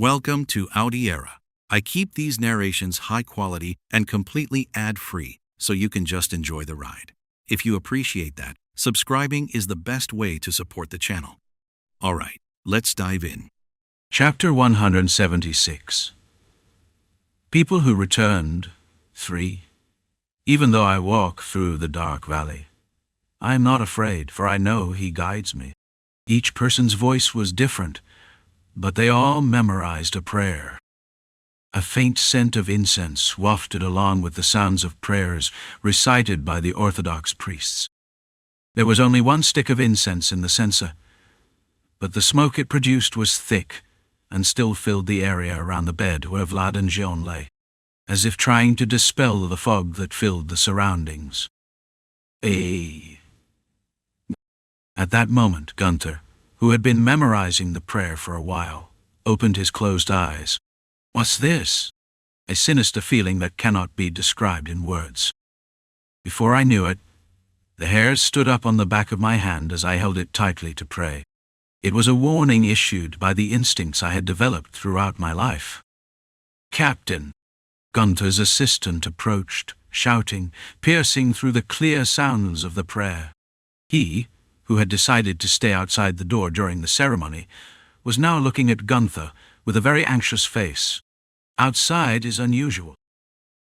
Welcome to Audiera. I keep these narrations high quality and completely ad-free so you can just enjoy the ride. If you appreciate that, subscribing is the best way to support the channel. Alright, let's dive in. Chapter 176. People who returned, 3. Even though I walk through the dark valley, I am not afraid, for I know he guides me. Each person's voice was different, but they all memorized a prayer. A faint scent of incense wafted along with the sounds of prayers recited by the Orthodox priests. There was only one stick of incense in the censer, but the smoke it produced was thick and still filled the area around the bed where Vlad and Jean lay, as if trying to dispel the fog that filled the surroundings. At that moment, Gunther, who had been memorizing the prayer for a while, opened his closed eyes. "What's this?" A sinister feeling that cannot be described in words. Before I knew it, the hairs stood up on the back of my hand as I held it tightly to pray. It was a warning issued by the instincts I had developed throughout my life. "Captain!" Gunther's assistant approached, shouting, piercing through the clear sounds of the prayer. He, who had decided to stay outside the door during the ceremony, was now looking at Gunther with a very anxious face. "Outside is unusual.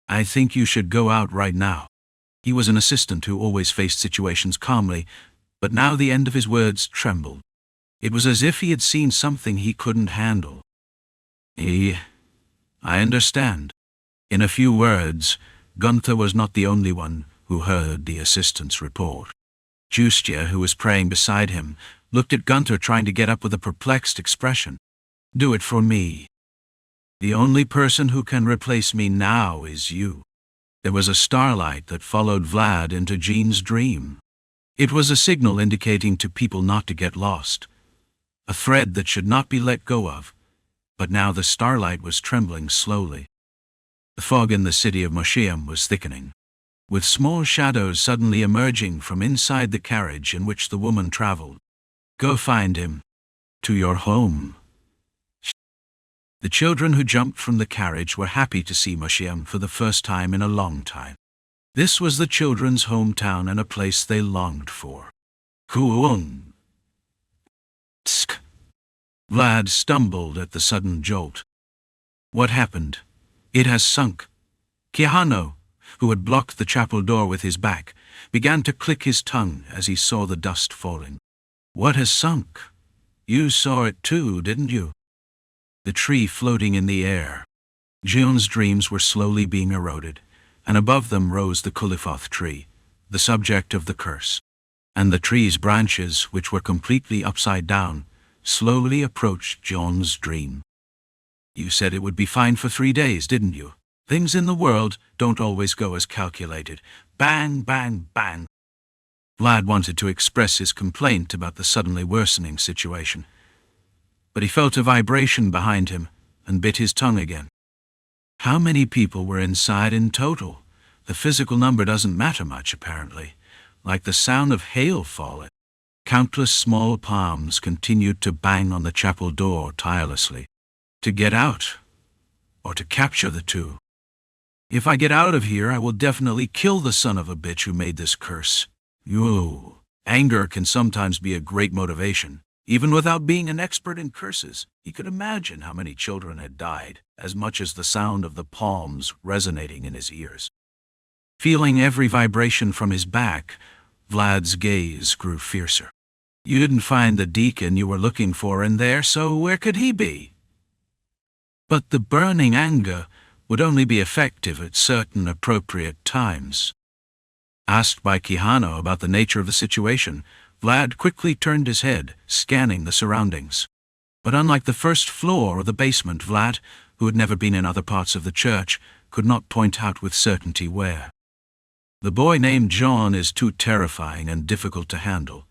I think you should go out right now." He was an assistant who always faced situations calmly, but now the end of his words trembled. It was as if he had seen something he couldn't handle. I understand." In a few words, Gunther was not the only one who heard the assistant's report. Justia, who was praying beside him, looked at Gunther trying to get up with a perplexed expression. "Do it for me. The only person who can replace me now is you." There was a starlight that followed Vlad into Jean's dream. It was a signal indicating to people not to get lost, a thread that should not be let go of, but now the starlight was trembling slowly. The fog in the city of Moshiam was thickening, with small shadows suddenly emerging from inside the carriage in which the woman traveled. "Go find him. To your home." The children who jumped from the carriage were happy to see Moshiam for the first time in a long time. This was the children's hometown and a place they longed for. Kuung. Tsk. Vlad stumbled at the sudden jolt. "What happened?" "It has sunk." Quijano, who had blocked the chapel door with his back, began to click his tongue as he saw the dust falling. "What has sunk? You saw it too, didn't you?" The tree floating in the air. Jean's dreams were slowly being eroded, and above them rose the Kulifoth tree, the subject of the curse. And the tree's branches, which were completely upside down, slowly approached Jean's dream. "You said it would be fine for 3 days, didn't you? Things in the world don't always go as calculated." Bang, bang, bang. Vlad wanted to express his complaint about the suddenly worsening situation, but he felt a vibration behind him and bit his tongue again. How many people were inside in total? The physical number doesn't matter much, apparently, like the sound of hail falling. Countless small palms continued to bang on the chapel door tirelessly. To get out, or to capture the two. "If I get out of here, I will definitely kill the son of a bitch who made this curse." Anger can sometimes be a great motivation. Even without being an expert in curses, he could imagine how many children had died, as much as the sound of the palms resonating in his ears. Feeling every vibration from his back, Vlad's gaze grew fiercer. "You didn't find the deacon you were looking for in there, so where could he be?" But the burning anger would only be effective at certain appropriate times. Asked by Quijano about the nature of the situation, Vlad quickly turned his head, scanning the surroundings. But unlike the first floor or the basement, Vlad, who had never been in other parts of the church, could not point out with certainty where. "The boy named John is too terrifying and difficult to handle.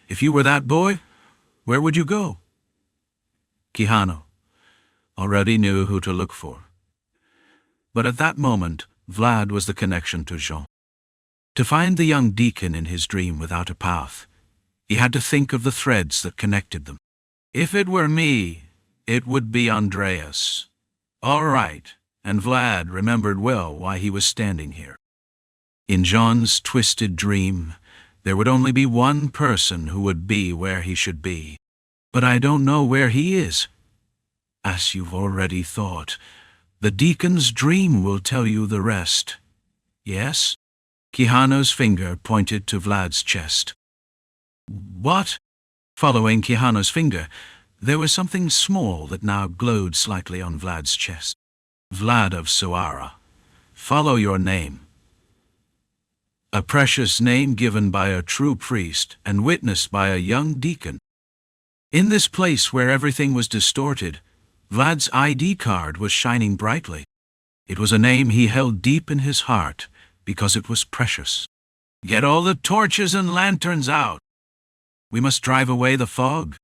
If you were that boy, where would you go?" Quijano already knew who to look for. But at that moment, Vlad was the connection to Jean. To find the young deacon in his dream without a path, he had to think of the threads that connected them. "If it were me," It would be Andreas. All right, and Vlad remembered well why he was standing here. In John's twisted dream, there would only be one person who would be where he should be. But I don't know where he is. As you've already thought, the deacon's dream will tell you the rest. Yes? Quijano's finger pointed to Vlad's chest. What? Following Quijano's finger, there was something small that now glowed slightly on Vlad's chest. Vlad of Soara. Follow your name. A precious name given by a true priest and witnessed by a young deacon. In this place where everything was distorted, Vlad's ID card was shining brightly. It was a name he held deep in his heart because it was precious. Get all the torches and lanterns out. We must drive away the fog.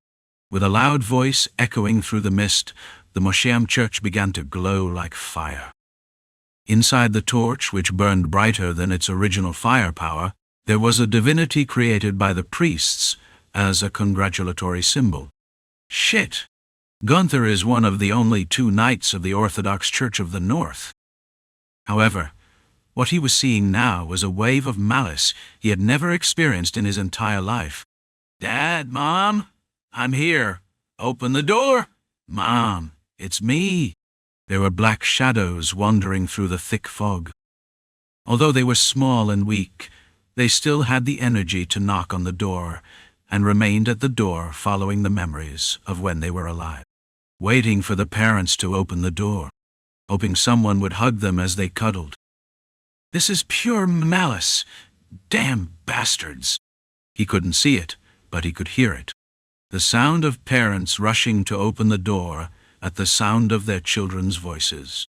With a loud voice echoing through the mist, the Mosheim church began to glow like fire. Inside the torch, which burned brighter than its original firepower, there was a divinity created by the priests as a congratulatory symbol. Shit! Gunther is one of the only 2 knights of the Orthodox Church of the North. However, what he was seeing now was a wave of malice he had never experienced in his entire life. Dad, Mom, I'm here. Open the door. Mom, it's me. There were black shadows wandering through the thick fog. Although they were small and weak, they still had the energy to knock on the door, and remained at the door following the memories of when they were alive, waiting for the parents to open the door, hoping someone would hug them as they cuddled. This is pure malice. Damn bastards. He couldn't see it, but he could hear it. The sound of parents rushing to open the door at the sound of their children's voices.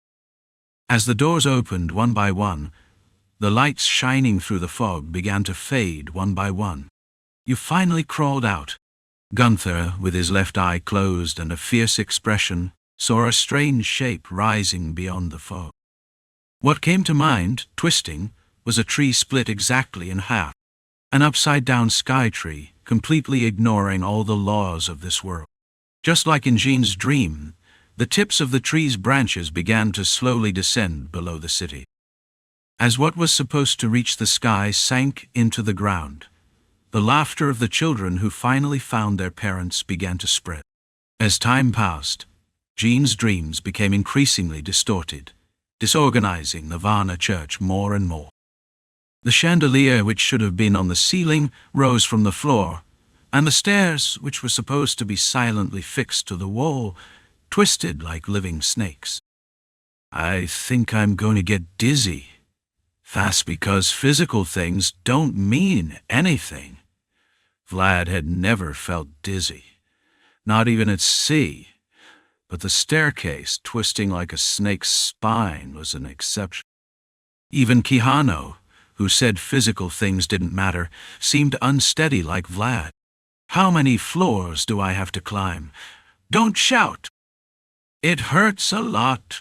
As the doors opened one by one, the lights shining through the fog began to fade one by one. You finally crawled out. Gunther, with his left eye closed and a fierce expression, saw a strange shape rising beyond the fog. What came to mind, twisting, was a tree split exactly in half, an upside-down sky tree, completely ignoring all the laws of this world. Just like in Jean's dream, the tips of the tree's branches began to slowly descend below the city. As what was supposed to reach the sky sank into the ground, the laughter of the children who finally found their parents began to spread. As time passed, Jean's dreams became increasingly distorted, disorganizing the Varna church more and more. The chandelier, which should have been on the ceiling, rose from the floor, and the stairs, which were supposed to be silently fixed to the wall, twisted like living snakes. I think I'm going to get dizzy. That's because physical things don't mean anything. Vlad had never felt dizzy, not even at sea, but the staircase twisting like a snake's spine was an exception. Even Quijano, who said physical things didn't matter, seemed unsteady like Vlad. How many floors do I have to climb? Don't shout! It hurts a lot.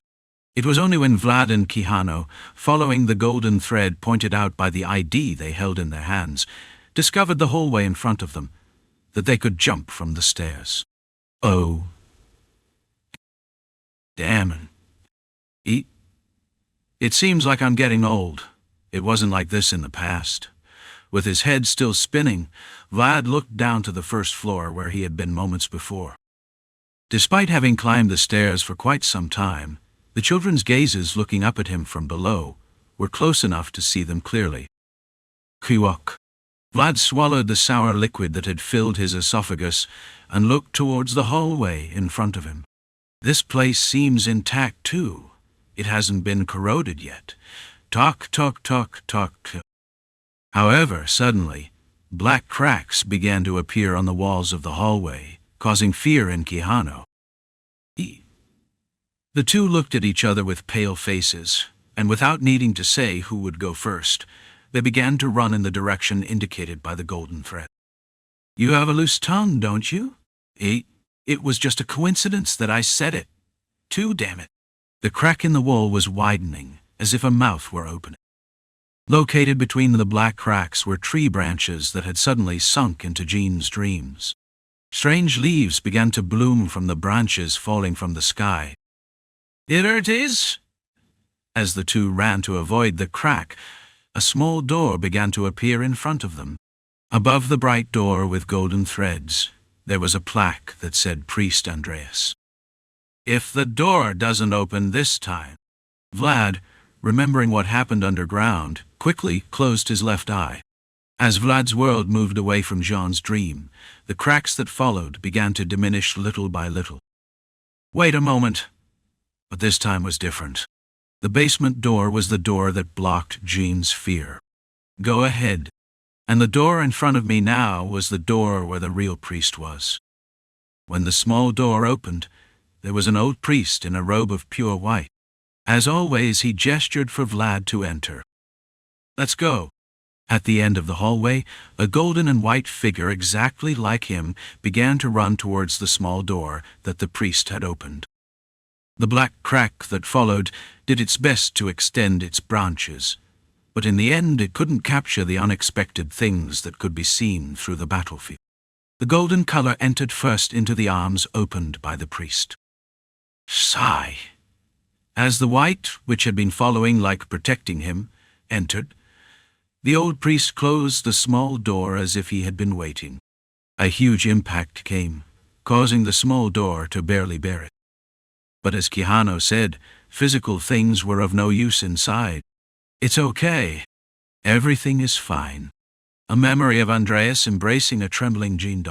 It was only when Vlad and Quijano, following the golden thread pointed out by the ID they held in their hands, discovered the hallway in front of them, that they could jump from the stairs. Oh. Damn it. It seems like I'm getting old. It wasn't like this in the past. With his head still spinning, Vlad looked down to the first floor where he had been moments before. Despite having climbed the stairs for quite some time, the children's gazes looking up at him from below were close enough to see them clearly. Kiwok. Vlad swallowed the sour liquid that had filled his esophagus and looked towards the hallway in front of him. This place seems intact too. It hasn't been corroded yet. Tock, tock, tock, tock. However, suddenly, black cracks began to appear on the walls of the hallway, causing fear in Quijano. The two looked at each other with pale faces, and without needing to say who would go first, they began to run in the direction indicated by the golden thread. You have a loose tongue, don't you? It was just a coincidence that I said it. Too, damn it. The crack in the wall was widening, as if a mouth were opening. Located between the black cracks were tree branches that had suddenly sunk into Jean's dreams. Strange leaves began to bloom from the branches falling from the sky. "Here it is!" As the two ran to avoid the crack, a small door began to appear in front of them. Above the bright door with golden threads, there was a plaque that said Priest Andreas. "If the door doesn't open this time..." Vlad, remembering what happened underground, quickly closed his left eye. As Vlad's world moved away from Jean's dream, the cracks that followed began to diminish little by little. Wait a moment. But this time was different. The basement door was the door that blocked Jean's fear. Go ahead. And the door in front of me now was the door where the real priest was. When the small door opened, there was an old priest in a robe of pure white. As always, he gestured for Vlad to enter. "Let's go." At the end of the hallway, a golden and white figure exactly like him began to run towards the small door that the priest had opened. The black crack that followed did its best to extend its branches, but in the end it couldn't capture the unexpected things that could be seen through the battlefield. The golden color entered first into the arms opened by the priest. Sigh. As the white, which had been following like protecting him, entered, the old priest closed the small door as if he had been waiting. A huge impact came, causing the small door to barely bear it. But as Quijano said, physical things were of no use inside. "It's okay. Everything is fine." A memory of Andreas embracing a trembling Jean.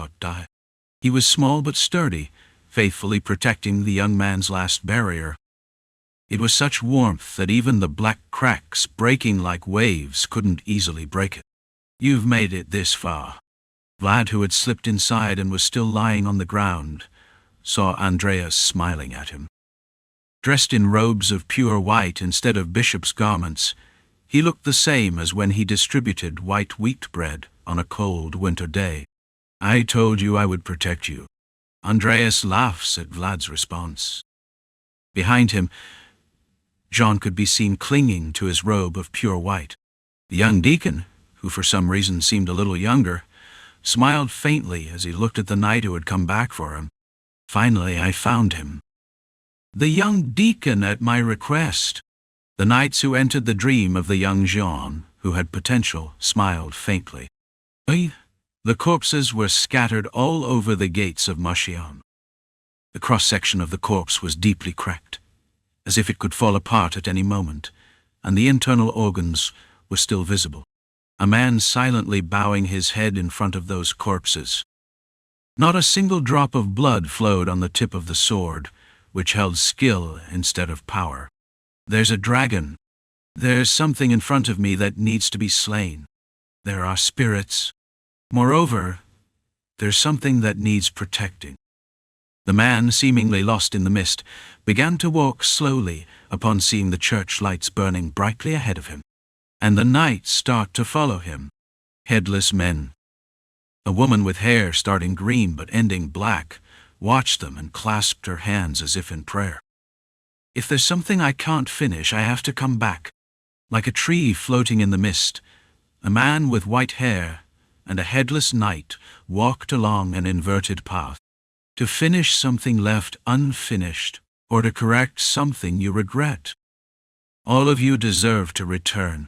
He was small but sturdy, faithfully protecting the young man's last barrier. It was such warmth that even the black cracks breaking like waves couldn't easily break it. "You've made it this far." Vlad, who had slipped inside and was still lying on the ground, saw Andreas smiling at him. Dressed in robes of pure white instead of bishop's garments, he looked the same as when he distributed white wheat bread on a cold winter day. "I told you I would protect you." Andreas laughs at Vlad's response. Behind him, Jean could be seen clinging to his robe of pure white. The young deacon, who for some reason seemed a little younger, smiled faintly as he looked at the knight who had come back for him. "Finally, I found him." "The young deacon at my request." The knights who entered the dream of the young Jean, who had potential, smiled faintly. The corpses were scattered all over the gates of Marchion. The cross-section of the corpse was deeply cracked, as if it could fall apart at any moment, and the internal organs were still visible. A man silently bowing his head in front of those corpses. Not a single drop of blood flowed on the tip of the sword, which held skill instead of power. "There's a dragon. There's something in front of me that needs to be slain. There are spirits. Moreover, there's something that needs protecting." The man, seemingly lost in the mist, began to walk slowly upon seeing the church lights burning brightly ahead of him, and the knights start to follow him, headless men. A woman with hair starting green but ending black watched them and clasped her hands as if in prayer. "If there's something I can't finish, I have to come back." Like a tree floating in the mist, a man with white hair and a headless knight walked along an inverted path. To finish something left unfinished, or to correct something you regret. All of you deserve to return.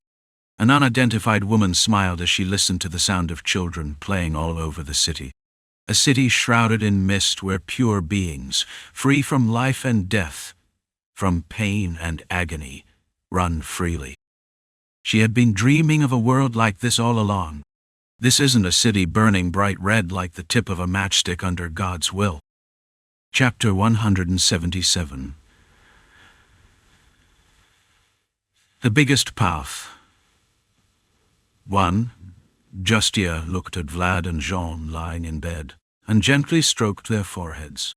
An unidentified woman smiled as she listened to the sound of children playing all over the city. A city shrouded in mist where pure beings, free from life and death, from pain and agony, run freely. She had been dreaming of a world like this all along. This isn't a city burning bright red like the tip of a matchstick under God's will. Chapter 177. The biggest path. 1. Justia looked at Vlad and Jean lying in bed, and gently stroked their foreheads,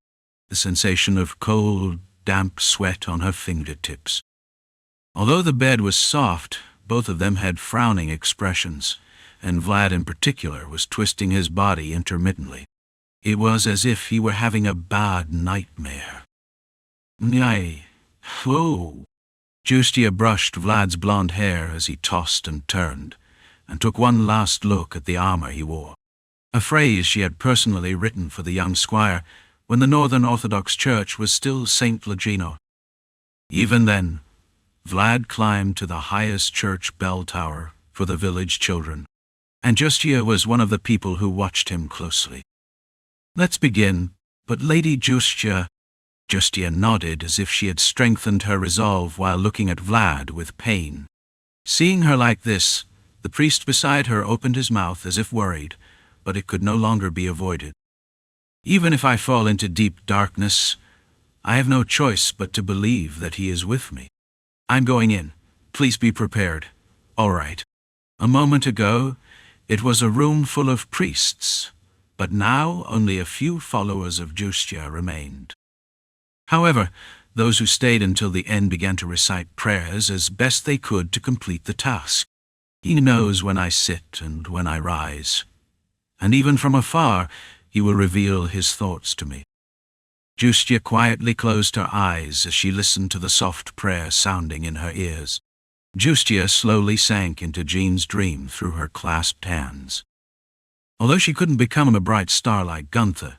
the sensation of cold, damp sweat on her fingertips. Although the bed was soft, both of them had frowning expressions, and Vlad in particular was twisting his body intermittently. It was as if he were having a bad nightmare. Whoa! Justia brushed Vlad's blonde hair as he tossed and turned, and took one last look at the armor he wore. a phrase she had personally written for the young squire when the Northern Orthodox Church was still St. Flagino. Even then, Vlad climbed to the highest church bell tower for the village children, and Justia was one of the people who watched him closely. "Let's begin, but Lady Justia..." Justia nodded as if she had strengthened her resolve while looking at Vlad with pain. Seeing her like this, the priest beside her opened his mouth as if worried, but it could no longer be avoided. "Even if I fall into deep darkness, I have no choice but to believe that he is with me. I'm going in. Please be prepared. All right." A moment ago, it was a room full of priests, but now only a few followers of Justia remained. However, those who stayed until the end began to recite prayers as best they could to complete the task. "He knows when I sit and when I rise, and even from afar he will reveal his thoughts to me." Justia quietly closed her eyes as she listened to the soft prayer sounding in her ears. Justia slowly sank into Jean's dream through her clasped hands. Although she couldn't become a bright star like Gunther,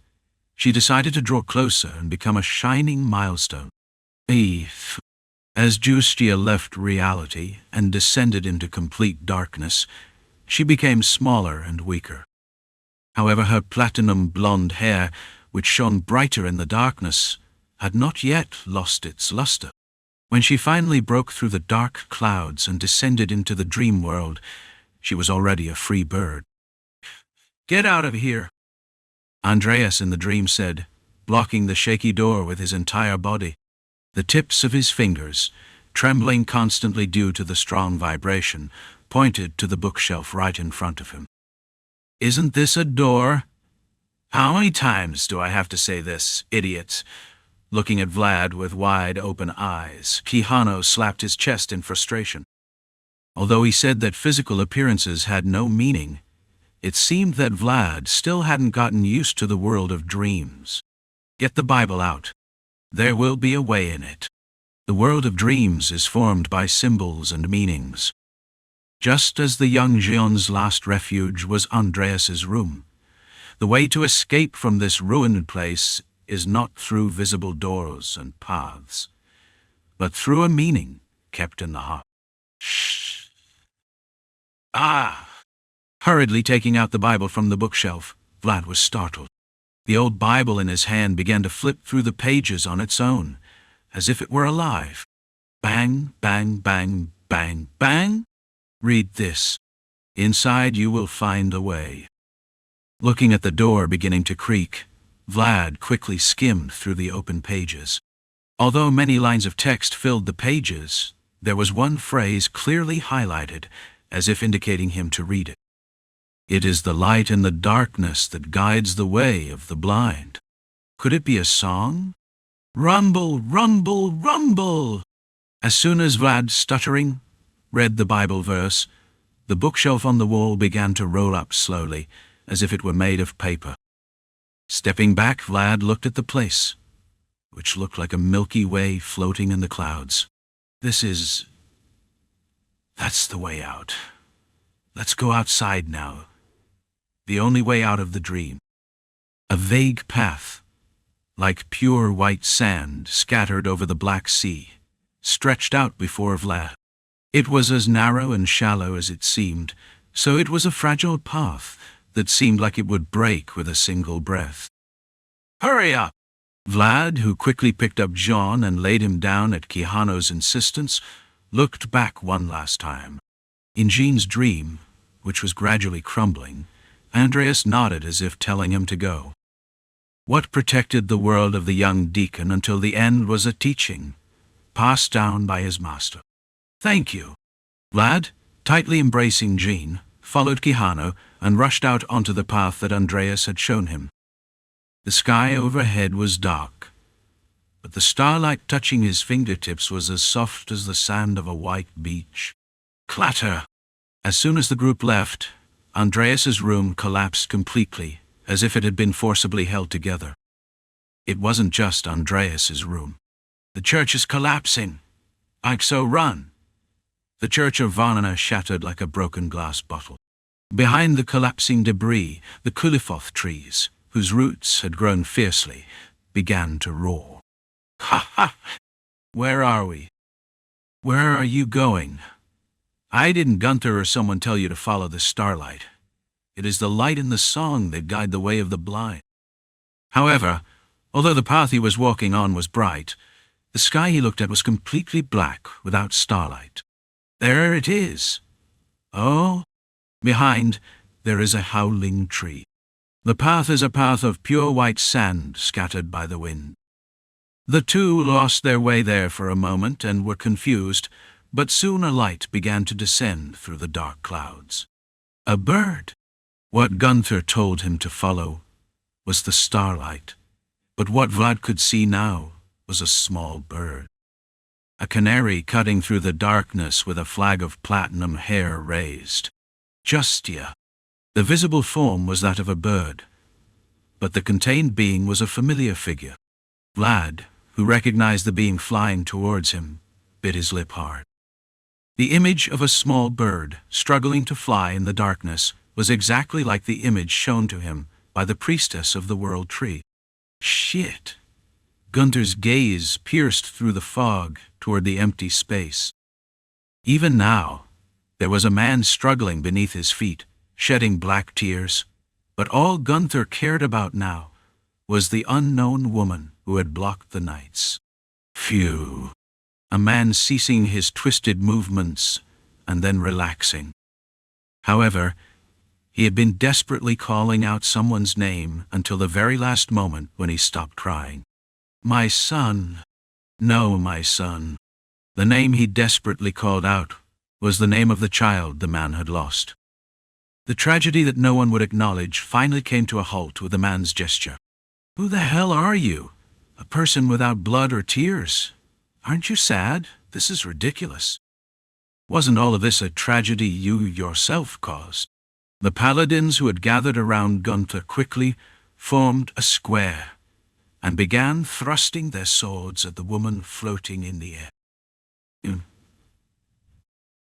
she decided to draw closer and become a shining milestone. As Justia left reality and descended into complete darkness, she became smaller and weaker. However, her platinum blonde hair, which shone brighter in the darkness, had not yet lost its luster. When she finally broke through the dark clouds and descended into the dream world, she was already a free bird. "Get out of here," Andreas in the dream said, blocking the shaky door with his entire body. The tips of his fingers, trembling constantly due to the strong vibration, pointed to the bookshelf right in front of him. "Isn't this a door? How many times do I have to say this, idiot?" Looking at Vlad with wide-open eyes, Quijano slapped his chest in frustration. Although he said that physical appearances had no meaning, it seemed that Vlad still hadn't gotten used to the world of dreams. "Get the Bible out. There will be a way in it. The world of dreams is formed by symbols and meanings. Just as the young Jean's last refuge was Andreas's room, the way to escape from this ruined place is not through visible doors and paths, but through a meaning kept in the heart." "Shh." Hurriedly taking out the Bible from the bookshelf, Vlad was startled. The old Bible in his hand began to flip through the pages on its own, as if it were alive. Bang, bang, bang, bang, bang. "Read this. Inside you will find a way." Looking at the door beginning to creak, Vlad quickly skimmed through the open pages. Although many lines of text filled the pages, there was one phrase clearly highlighted, as if indicating him to read it. "It is the light in the darkness that guides the way of the blind." Could it be a song? Rumble, rumble, rumble! As soon as Vlad, stuttering, read the Bible verse, the bookshelf on the wall began to roll up slowly, as if it were made of paper. Stepping back, Vlad looked at the place, which looked like a Milky Way floating in the clouds. That's the way out. Let's go outside now. The only way out of the dream. A vague path, like pure white sand scattered over the Black Sea, stretched out before Vlad. It was as narrow and shallow as it seemed, so it was a fragile path that seemed like it would break with a single breath. "Hurry up!" Vlad, who quickly picked up Jean and laid him down at Quijano's insistence, looked back one last time. In Jean's dream, which was gradually crumbling, Andreas nodded as if telling him to go. What protected the world of the young deacon until the end was a teaching, passed down by his master. "Thank you." Vlad, tightly embracing Jean, followed Quijano and rushed out onto the path that Andreas had shown him. The sky overhead was dark, but the starlight touching his fingertips was as soft as the sand of a white beach. Clatter! As soon as the group left, Andreas's room collapsed completely, as if it had been forcibly held together. It wasn't just Andreas's room. "The church is collapsing. So run!" The church of Varnana shattered like a broken glass bottle. Behind the collapsing debris, the Culifoth trees, whose roots had grown fiercely, began to roar. Ha ha! Where are we? Where are you going? I didn't Gunther or someone tell you to follow the starlight. It is the light in the song that guide the way of the blind. However, although the path he was walking on was bright, the sky he looked at was completely black without starlight. There it is. Oh, behind, there is a howling tree. The path is a path of pure white sand scattered by the wind. The two lost their way there for a moment and were confused, but soon a light began to descend through the dark clouds. A bird. What Gunther told him to follow was the starlight, but what Vlad could see now was a small bird. A canary cutting through the darkness with a flag of platinum hair raised. Justia. The visible form was that of a bird, but the contained being was a familiar figure. Vlad, who recognized the being flying towards him, bit his lip hard. The image of a small bird struggling to fly in the darkness was exactly like the image shown to him by the priestess of the World Tree. Shit! Gunther's gaze pierced through the fog toward the empty space. Even now, there was a man struggling beneath his feet, shedding black tears, but all Gunther cared about now was the unknown woman who had blocked the nights. Phew! A man ceasing his twisted movements and then relaxing. However, he had been desperately calling out someone's name until the very last moment when he stopped crying. My son. No, my son. The name he desperately called out was the name of the child the man had lost. The tragedy that no one would acknowledge finally came to a halt with the man's gesture. Who the hell are you? A person without blood or tears? Aren't you sad? This is ridiculous. Wasn't all of this a tragedy you yourself caused? The paladins who had gathered around Gunther quickly formed a square and began thrusting their swords at the woman floating in the air.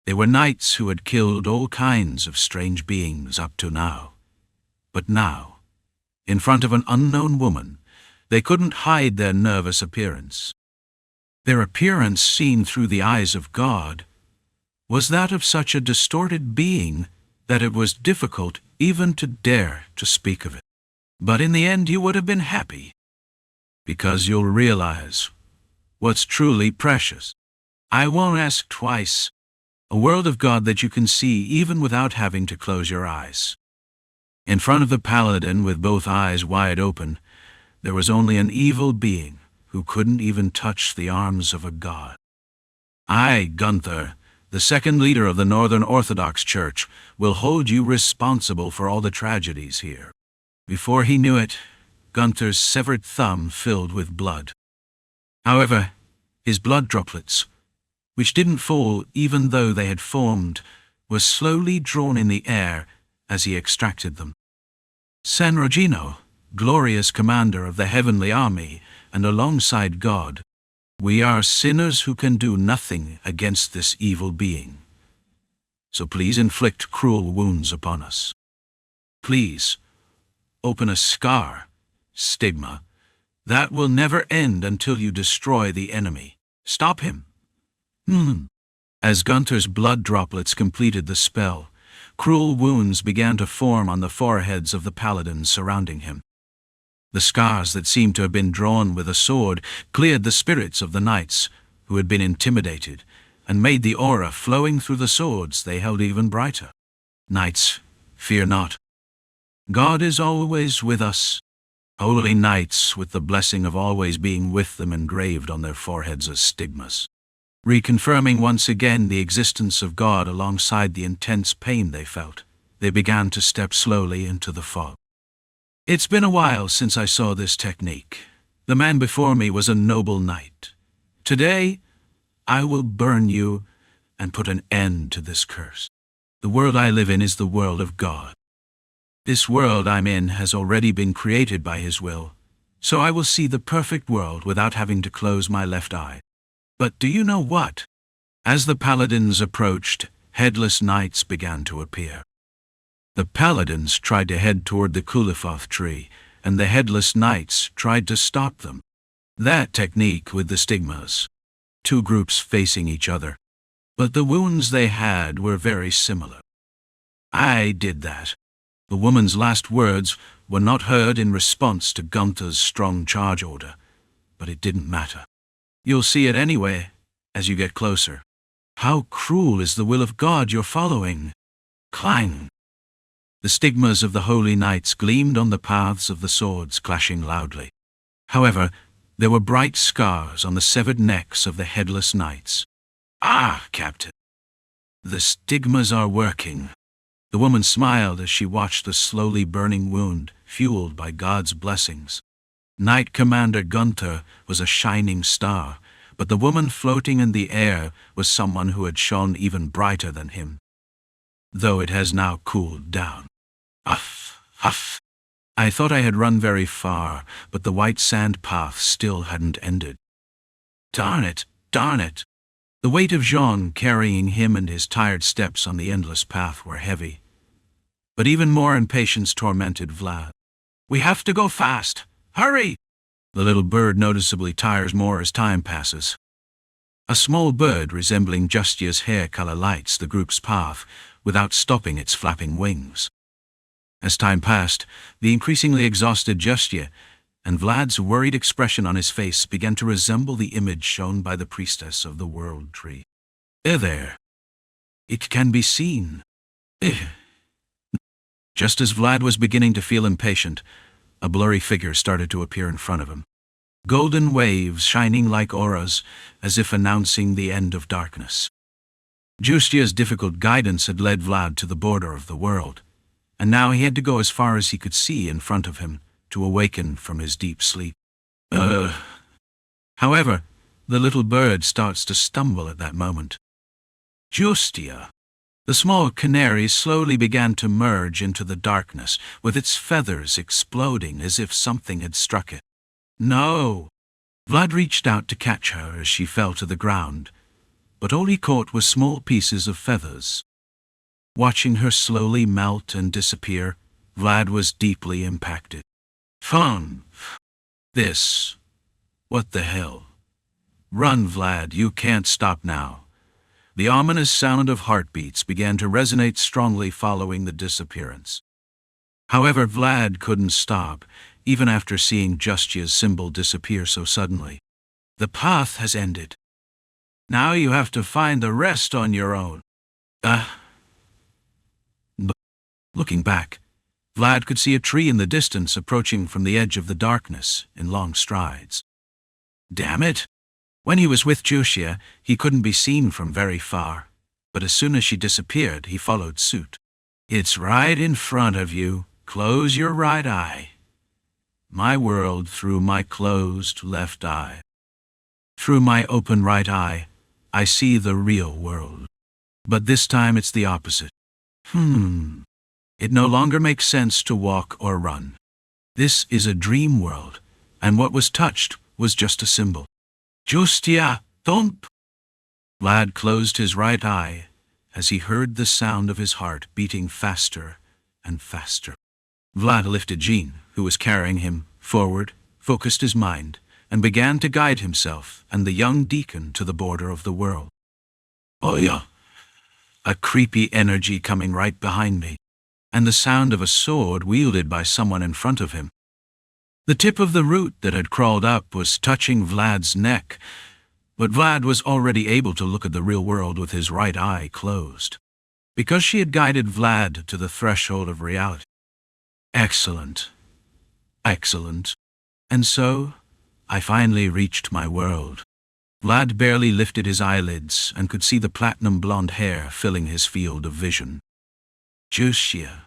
They were knights who had killed all kinds of strange beings up to now. But now, in front of an unknown woman, they couldn't hide their nervous appearance. Their appearance seen through the eyes of God was that of such a distorted being that it was difficult even to dare to speak of it. But in the end you would have been happy, because you'll realize what's truly precious. I won't ask twice. A world of God that you can see even without having to close your eyes. In front of the paladin with both eyes wide open, there was only an evil being who couldn't even touch the arms of a god. I, Gunther, the second leader of the Northern Orthodox Church, will hold you responsible for all the tragedies here. Before he knew it, Gunther's severed thumb filled with blood. However, his blood droplets, which didn't fall even though they had formed, were slowly drawn in the air as he extracted them. San Rogino, glorious commander of the heavenly army, and alongside God, we are sinners who can do nothing against this evil being. So please inflict cruel wounds upon us. Please, open a scar, stigma, that will never end until you destroy the enemy. Stop him. As Gunther's blood droplets completed the spell, cruel wounds began to form on the foreheads of the paladins surrounding him. The scars that seemed to have been drawn with a sword cleared the spirits of the knights who had been intimidated and made the aura flowing through the swords they held even brighter. Knights, fear not. God is always with us. Holy knights with the blessing of always being with them engraved on their foreheads as stigmas, reconfirming once again the existence of God alongside the intense pain they felt. They began to step slowly into the fog. It's been a while since I saw this technique. The man before me was a noble knight. Today, I will burn you and put an end to this curse. The world I live in is the world of God. This world I'm in has already been created by His will, so I will see the perfect world without having to close my left eye. But do you know what? As the paladins approached, headless knights began to appear. The paladins tried to head toward the Kulifoth tree, and the headless knights tried to stop them. That technique with the stigmas. Two groups facing each other. But the wounds they had were very similar. I did that. The woman's last words were not heard in response to Gunther's strong charge order, but it didn't matter. You'll see it anyway, as you get closer. How cruel is the will of God you're following? Clang! The stigmas of the holy knights gleamed on the paths of the swords, clashing loudly. However, there were bright scars on the severed necks of the headless knights. Ah, Captain! The stigmas are working. The woman smiled as she watched the slowly burning wound, fueled by God's blessings. Knight Commander Gunther was a shining star, but the woman floating in the air was someone who had shone even brighter than him. Though it has now cooled down. Huff, huff. I thought I had run very far, but the white sand path still hadn't ended. Darn it, darn it. The weight of Jean carrying him and his tired steps on the endless path were heavy. But even more impatience tormented Vlad. We have to go fast. Hurry! The little bird noticeably tires more as time passes. A small bird resembling Justia's hair color lights the group's path without stopping its flapping wings. As time passed, the increasingly exhausted Justia and Vlad's worried expression on his face began to resemble the image shown by the priestess of the world tree. There. It can be seen. Just as Vlad was beginning to feel impatient, a blurry figure started to appear in front of him. Golden waves shining like auras, as if announcing the end of darkness. Justia's difficult guidance had led Vlad to the border of the world, and now he had to go as far as he could see in front of him to awaken from his deep sleep. However, the little bird starts to stumble at that moment. Justia! The small canary slowly began to merge into the darkness, with its feathers exploding as if something had struck it. No! Vlad reached out to catch her as she fell to the ground, but all he caught was small pieces of feathers. Watching her slowly melt and disappear, Vlad was deeply impacted. Fun! This. What the hell? Run, Vlad, you can't stop now. The ominous sound of heartbeats began to resonate strongly following the disappearance. However, Vlad couldn't stop, even after seeing Justia's symbol disappear so suddenly. The path has ended. Now you have to find the rest on your own. Looking back, Vlad could see a tree in the distance approaching from the edge of the darkness in long strides. Damn it! When he was with Justia, he couldn't be seen from very far, but as soon as she disappeared, he followed suit. It's right in front of you. Close your right eye. My world through my closed left eye. Through my open right eye, I see the real world. But this time it's the opposite. It no longer makes sense to walk or run. This is a dream world, and what was touched was just a symbol. Justia, thump! Vlad closed his right eye as he heard the sound of his heart beating faster and faster. Vlad lifted Jean, who was carrying him, forward, focused his mind, and began to guide himself and the young deacon to the border of the world. Oh yeah, a creepy energy coming right behind me, and the sound of a sword wielded by someone in front of him. The tip of the root that had crawled up was touching Vlad's neck, but Vlad was already able to look at the real world with his right eye closed, because she had guided Vlad to the threshold of reality. Excellent. Excellent. And so, I finally reached my world. Vlad barely lifted his eyelids and could see the platinum blonde hair filling his field of vision. Justia.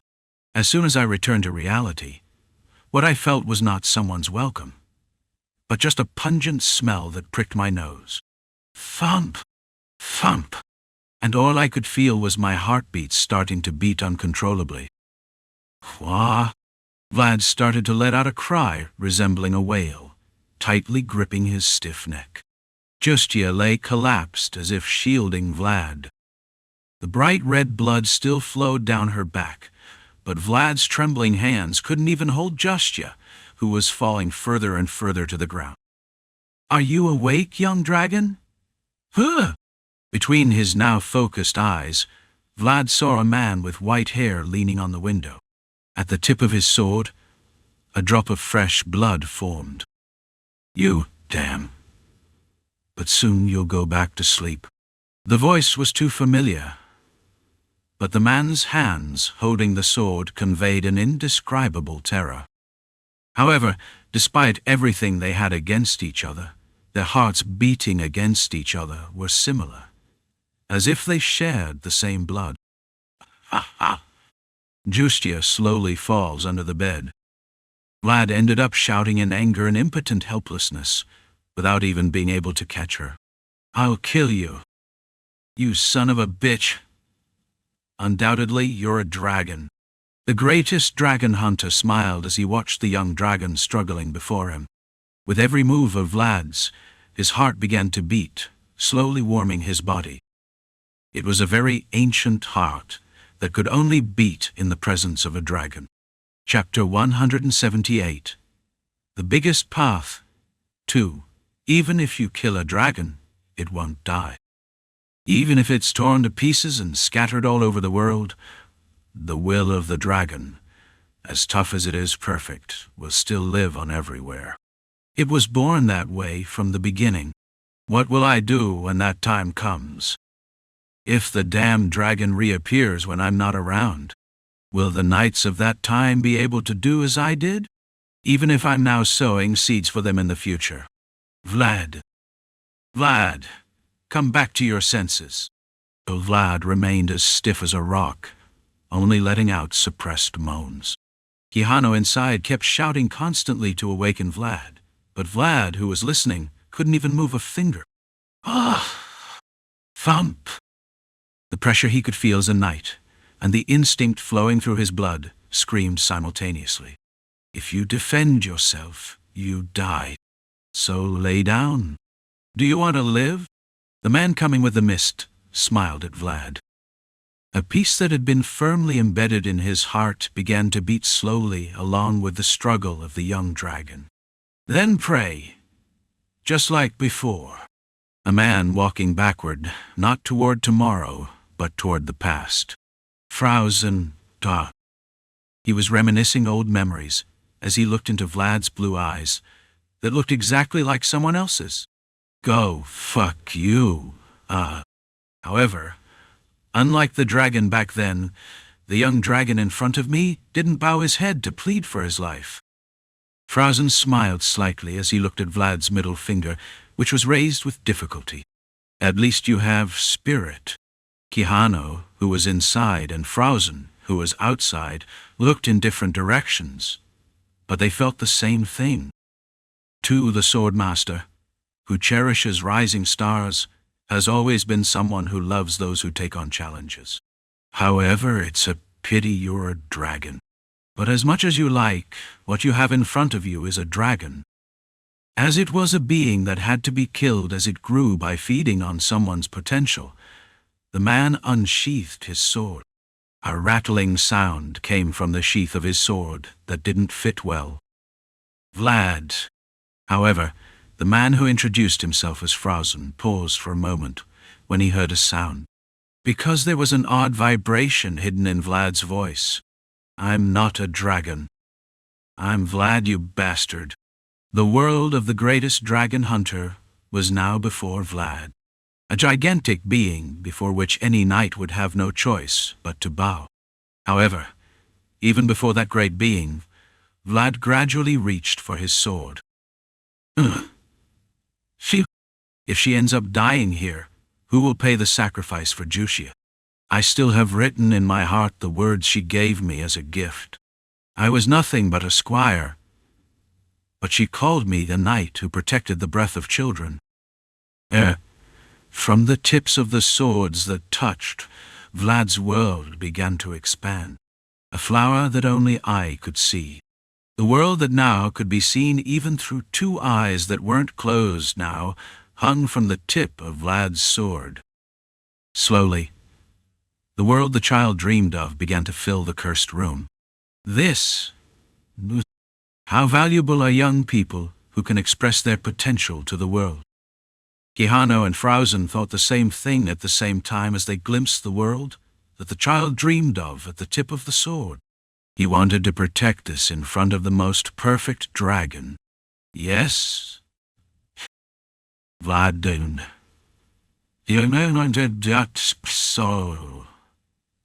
As soon as I returned to reality, what I felt was not someone's welcome, but just a pungent smell that pricked my nose. Thump! Thump! And all I could feel was my heartbeat starting to beat uncontrollably. Wah! Vlad started to let out a cry resembling a wail, tightly gripping his stiff neck. Justia lay collapsed as if shielding Vlad. The bright red blood still flowed down her back, but Vlad's trembling hands couldn't even hold Justya, who was falling further and further to the ground. "Are you awake, young dragon?" "Huh!" Between his now focused eyes, Vlad saw a man with white hair leaning on the window. At the tip of his sword, a drop of fresh blood formed. "You, damn. But soon you'll go back to sleep." The voice was too familiar, but the man's hands holding the sword conveyed an indescribable terror. However, despite everything they had against each other, their hearts beating against each other were similar, as if they shared the same blood. "Ha ha!" Justya slowly falls under the bed. Vlad ended up shouting in anger and impotent helplessness, without even being able to catch her. "I'll kill you, you son of a bitch. Undoubtedly, you're a dragon." The greatest dragon hunter smiled as he watched the young dragon struggling before him. With every move of Vlad's, his heart began to beat, slowly warming his body. It was a very ancient heart that could only beat in the presence of a dragon. Chapter 178. The biggest path. 2. Even if you kill a dragon, it won't die. Even if it's torn to pieces and scattered all over the world, the will of the dragon, as tough as it is perfect, will still live on everywhere. It was born that way from the beginning. What will I do when that time comes? If the damn dragon reappears when I'm not around, will the knights of that time be able to do as I did? Even if I'm now sowing seeds for them in the future. Vlad. Vlad, come back to your senses. Though Vlad remained as stiff as a rock, only letting out suppressed moans. Quijano inside kept shouting constantly to awaken Vlad, but Vlad, who was listening, couldn't even move a finger. Ah! Thump! The pressure he could feel as a knight, and the instinct flowing through his blood, screamed simultaneously. If you defend yourself, you die. So lay down. Do you want to live? The man coming with the mist smiled at Vlad. A peace that had been firmly embedded in his heart began to beat slowly along with the struggle of the young dragon. Then pray, just like before. A man walking backward, not toward tomorrow, but toward the past. Frozen, da. He was reminiscing old memories as he looked into Vlad's blue eyes that looked exactly like someone else's. Go fuck you, However, unlike the dragon back then, the young dragon in front of me didn't bow his head to plead for his life. Frozen smiled slightly as he looked at Vlad's middle finger, which was raised with difficulty. At least you have spirit. Quijano, who was inside, and Frozen, who was outside, looked in different directions, but they felt the same thing. To the Swordmaster, who cherishes rising stars, has always been someone who loves those who take on challenges. However, it's a pity you're a dragon. But as much as you like, what you have in front of you is a dragon. As it was a being that had to be killed as it grew by feeding on someone's potential, the man unsheathed his sword. A rattling sound came from the sheath of his sword that didn't fit well. Vlad. However, the man who introduced himself as Frozen paused for a moment when he heard a sound, because there was an odd vibration hidden in Vlad's voice. I'm not a dragon. I'm Vlad, you bastard. The world of the greatest dragon hunter was now before Vlad, a gigantic being before which any knight would have no choice but to bow. However, even before that great being, Vlad gradually reached for his sword. If she ends up dying here, who will pay the sacrifice for Jushia? I still have written in my heart the words she gave me as a gift. I was nothing but a squire, but she called me the knight who protected the breath of children. From the tips of the swords that touched, Vlad's world began to expand. A flower that only I could see. The world that now could be seen even through two eyes that weren't closed now, hung from the tip of Vlad's sword. Slowly, the world the child dreamed of began to fill the cursed room. This. How valuable are young people who can express their potential to the world. Quijano and Frausen thought the same thing at the same time as they glimpsed the world that the child dreamed of at the tip of the sword. He wanted to protect this in front of the most perfect dragon. Yes? Vlad didn't.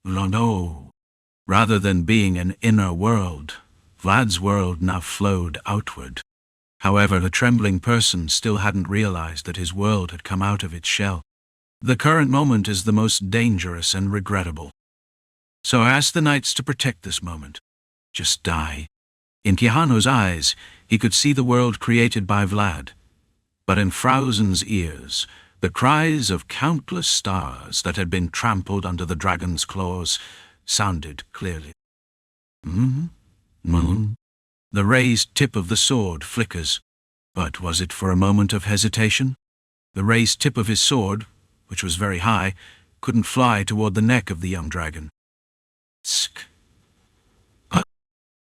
No. Rather than being an inner world, Vlad's world now flowed outward. However, the trembling person still hadn't realized that his world had come out of its shell. The current moment is the most dangerous and regrettable. So I asked the knights to protect this moment. Just die. In Quijano's eyes, he could see the world created by Vlad. But in Frausen's ears, the cries of countless stars that had been trampled under the dragon's claws sounded clearly. The raised tip of the sword flickers. But was it for a moment of hesitation? The raised tip of his sword, which was very high, couldn't fly toward the neck of the young dragon. Tsk.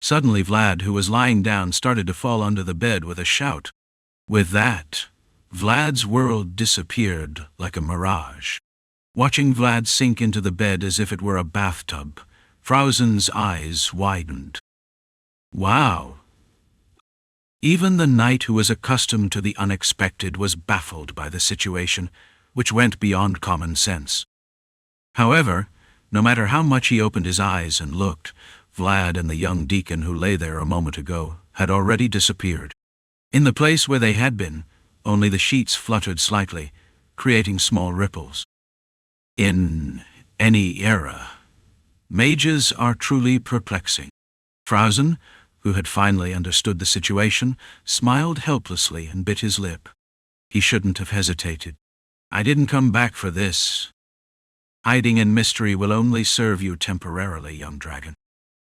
Suddenly Vlad, who was lying down, started to fall under the bed with a shout. With that, Vlad's world disappeared like a mirage. Watching Vlad sink into the bed as if it were a bathtub, Frausen's eyes widened. Wow! Even the knight who was accustomed to the unexpected was baffled by the situation, which went beyond common sense. However, no matter how much he opened his eyes and looked, Vlad and the young deacon who lay there a moment ago had already disappeared. In the place where they had been, only the sheets fluttered slightly, creating small ripples. In any era, mages are truly perplexing. Frausen, who had finally understood the situation, smiled helplessly and bit his lip. He shouldn't have hesitated. I didn't come back for this. Hiding in mystery will only serve you temporarily, young dragon.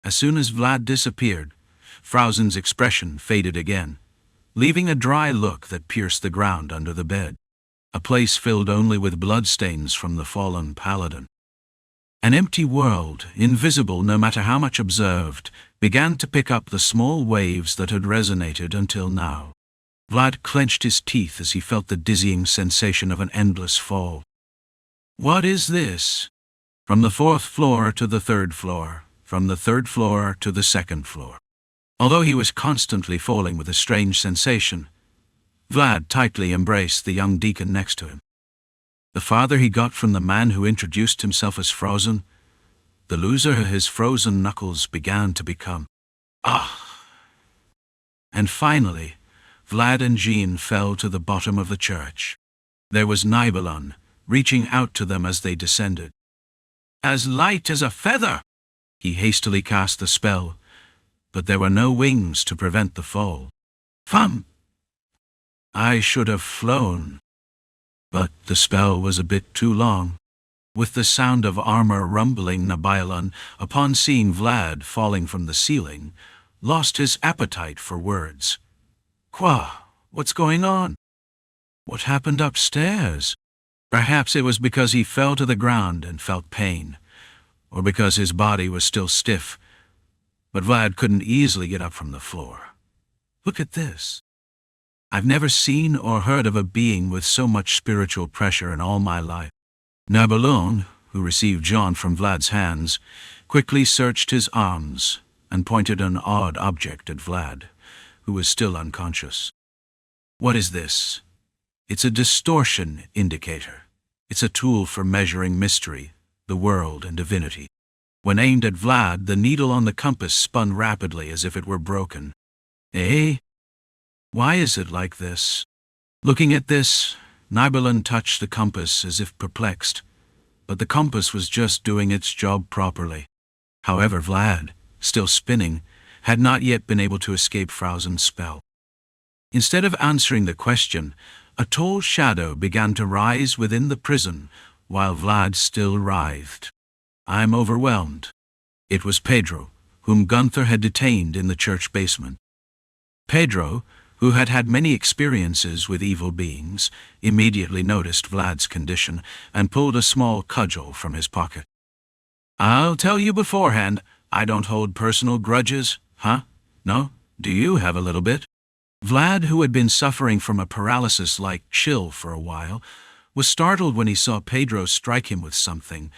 As soon as Vlad disappeared, Frausen's expression faded again, leaving a dry look that pierced the ground under the bed, a place filled only with bloodstains from the fallen paladin. An empty world, invisible no matter how much observed, began to pick up the small waves that had resonated until now. Vlad clenched his teeth as he felt the dizzying sensation of an endless fall. What is this? From the 4th floor to the 3rd floor, from the 3rd floor to the 2nd floor. Although he was constantly falling with a strange sensation, Vlad tightly embraced the young deacon next to him. The farther he got from the man who introduced himself as Frausen, the looser his frozen knuckles began to become. And finally, Vlad and Jean fell to the bottom of the church. There was Nidalar, reaching out to them as they descended. As light as a feather! He hastily cast the spell, but there were no wings to prevent the fall. Fum! I should have flown. But the spell was a bit too long. With the sound of armor rumbling, Nidalar, upon seeing Vlad falling from the ceiling, lost his appetite for words. What's going on? What happened upstairs? Perhaps it was because he fell to the ground and felt pain, or because his body was still stiff, but Vlad couldn't easily get up from the floor. Look at this. I've never seen or heard of a being with so much spiritual pressure in all my life. Nidalar, who received Jean from Vlad's hands, quickly searched his arms and pointed an odd object at Vlad, who was still unconscious. What is this? It's a distortion indicator. It's a tool for measuring mystery, the world, and divinity. When aimed at Vlad, the needle on the compass spun rapidly as if it were broken. Why is it like this? Looking at this, Nidalar touched the compass as if perplexed, but the compass was just doing its job properly. However, Vlad, still spinning, had not yet been able to escape Frausen's spell. Instead of answering the question, a tall shadow began to rise within the prison, while Vlad still writhed. I'm overwhelmed. It was Pedro, whom Gunther had detained in the church basement. Pedro, who had had many experiences with evil beings, immediately noticed Vlad's condition and pulled a small cudgel from his pocket. I'll tell you beforehand, I don't hold personal grudges, huh? No? Do you have a little bit? Vlad, who had been suffering from a paralysis-like chill for a while, was startled when he saw Pedro strike him with something,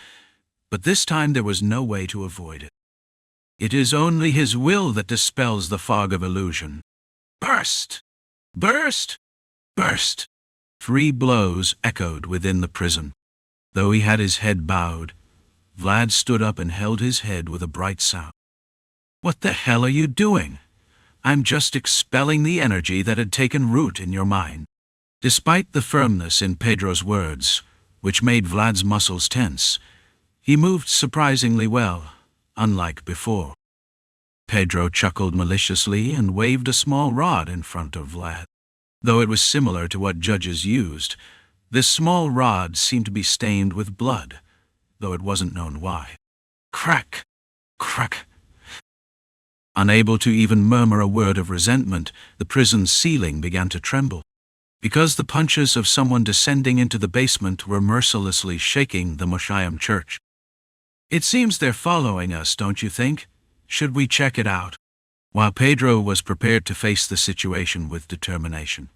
but this time there was no way to avoid it. It is only his will that dispels the fog of illusion. Burst! Burst! Burst! 3 blows echoed within the prison. Though he had his head bowed, Vlad stood up and held his head with a bright sound. What the hell are you doing? I'm just expelling the energy that had taken root in your mind. Despite the firmness in Pedro's words, which made Vlad's muscles tense, he moved surprisingly well, unlike before. Pedro chuckled maliciously and waved a small rod in front of Vlad. Though it was similar to what judges used, this small rod seemed to be stained with blood, though it wasn't known why. Crack! Crack! Unable to even murmur a word of resentment, the prison's ceiling began to tremble. Because the punches of someone descending into the basement were mercilessly shaking the Moshaim church. It seems they're following us, don't you think? Should we check it out? While Pedro was prepared to face the situation with determination,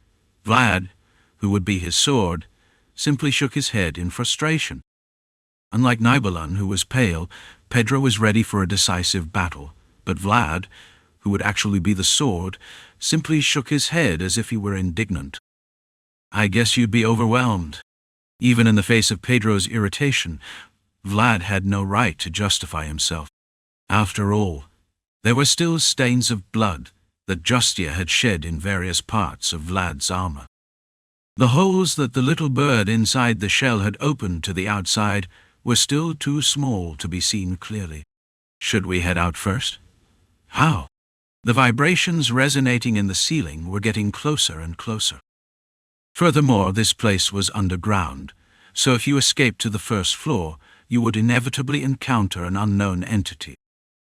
Vlad, who would be his sword, simply shook his head in frustration. Unlike Nidavalier, who was pale, Pedro was ready for a decisive battle, but Vlad, who would actually be the sword, simply shook his head as if he were indignant. I guess you'd be overwhelmed. Even in the face of Pedro's irritation, Vlad had no right to justify himself. After all, there were still stains of blood that Justia had shed in various parts of Vlad's armor. The holes that the little bird inside the shell had opened to the outside were still too small to be seen clearly. Should we head out first? How? The vibrations resonating in the ceiling were getting closer and closer. Furthermore, this place was underground, so if you escaped to the first floor, you would inevitably encounter an unknown entity.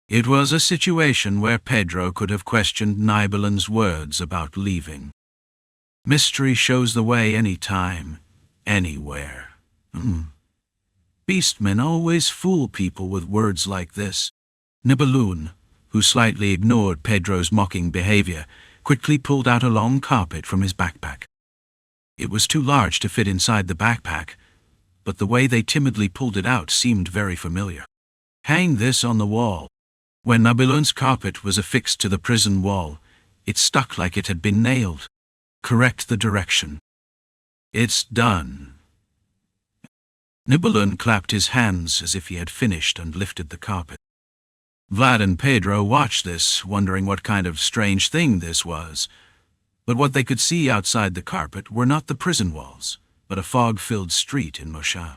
It was a situation where Pedro could have questioned Nidalar's words about leaving. Mystery shows the way any time, anywhere. Beastmen always fool people with words like this. Nidavalier, who slightly ignored Pedro's mocking behavior, quickly pulled out a long carpet from his backpack. It was too large to fit inside the backpack, but the way they timidly pulled it out seemed very familiar. Hang this on the wall. When Nidalar's carpet was affixed to the prison wall, it stuck like it had been nailed. Correct the direction. It's done. Nidalar clapped his hands as if he had finished and lifted the carpet. Vlad and Pedro watched this, wondering what kind of strange thing this was. But what they could see outside the carpet were not the prison walls, but a fog-filled street in Moshaim.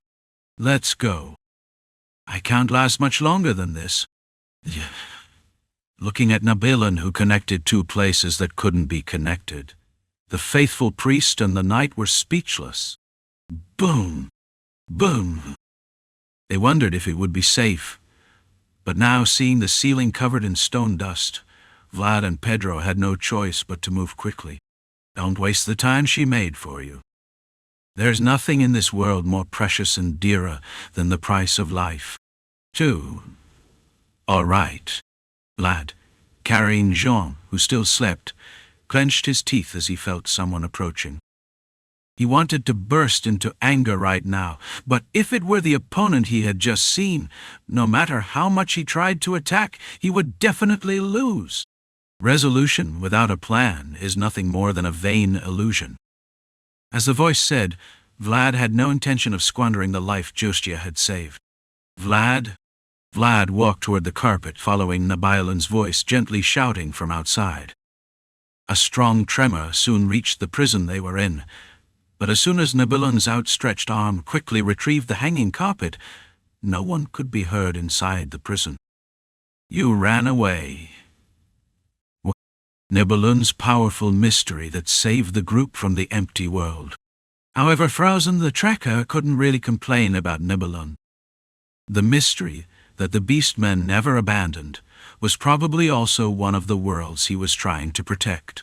Let's go. I can't last much longer than this. Looking at Nidalar, who connected 2 places that couldn't be connected, the faithful priest and the knight were speechless. Boom! Boom! They wondered if it would be safe, but now seeing the ceiling covered in stone dust, Vlad and Pedro had no choice but to move quickly. Don't waste the time she made for you. There's nothing in this world more precious and dearer than the price of life. 2. All right. Vlad, carrying Jean, who still slept, clenched his teeth as he felt someone approaching. He wanted to burst into anger right now, but if it were the opponent he had just seen, no matter how much he tried to attack, he would definitely lose. Resolution without a plan is nothing more than a vain illusion. As the voice said, Vlad had no intention of squandering the life Justia had saved. Vlad walked toward the carpet, following Nidalar's voice, gently shouting from outside. A strong tremor soon reached the prison they were in, but as soon as Nidalar's outstretched arm quickly retrieved the hanging carpet, no one could be heard inside the prison. You ran away. Nidalar's powerful mystery that saved the group from the empty world. However, Frozen the Tracker couldn't really complain about Nidalar. The mystery that the Beastmen never abandoned was probably also one of the worlds he was trying to protect.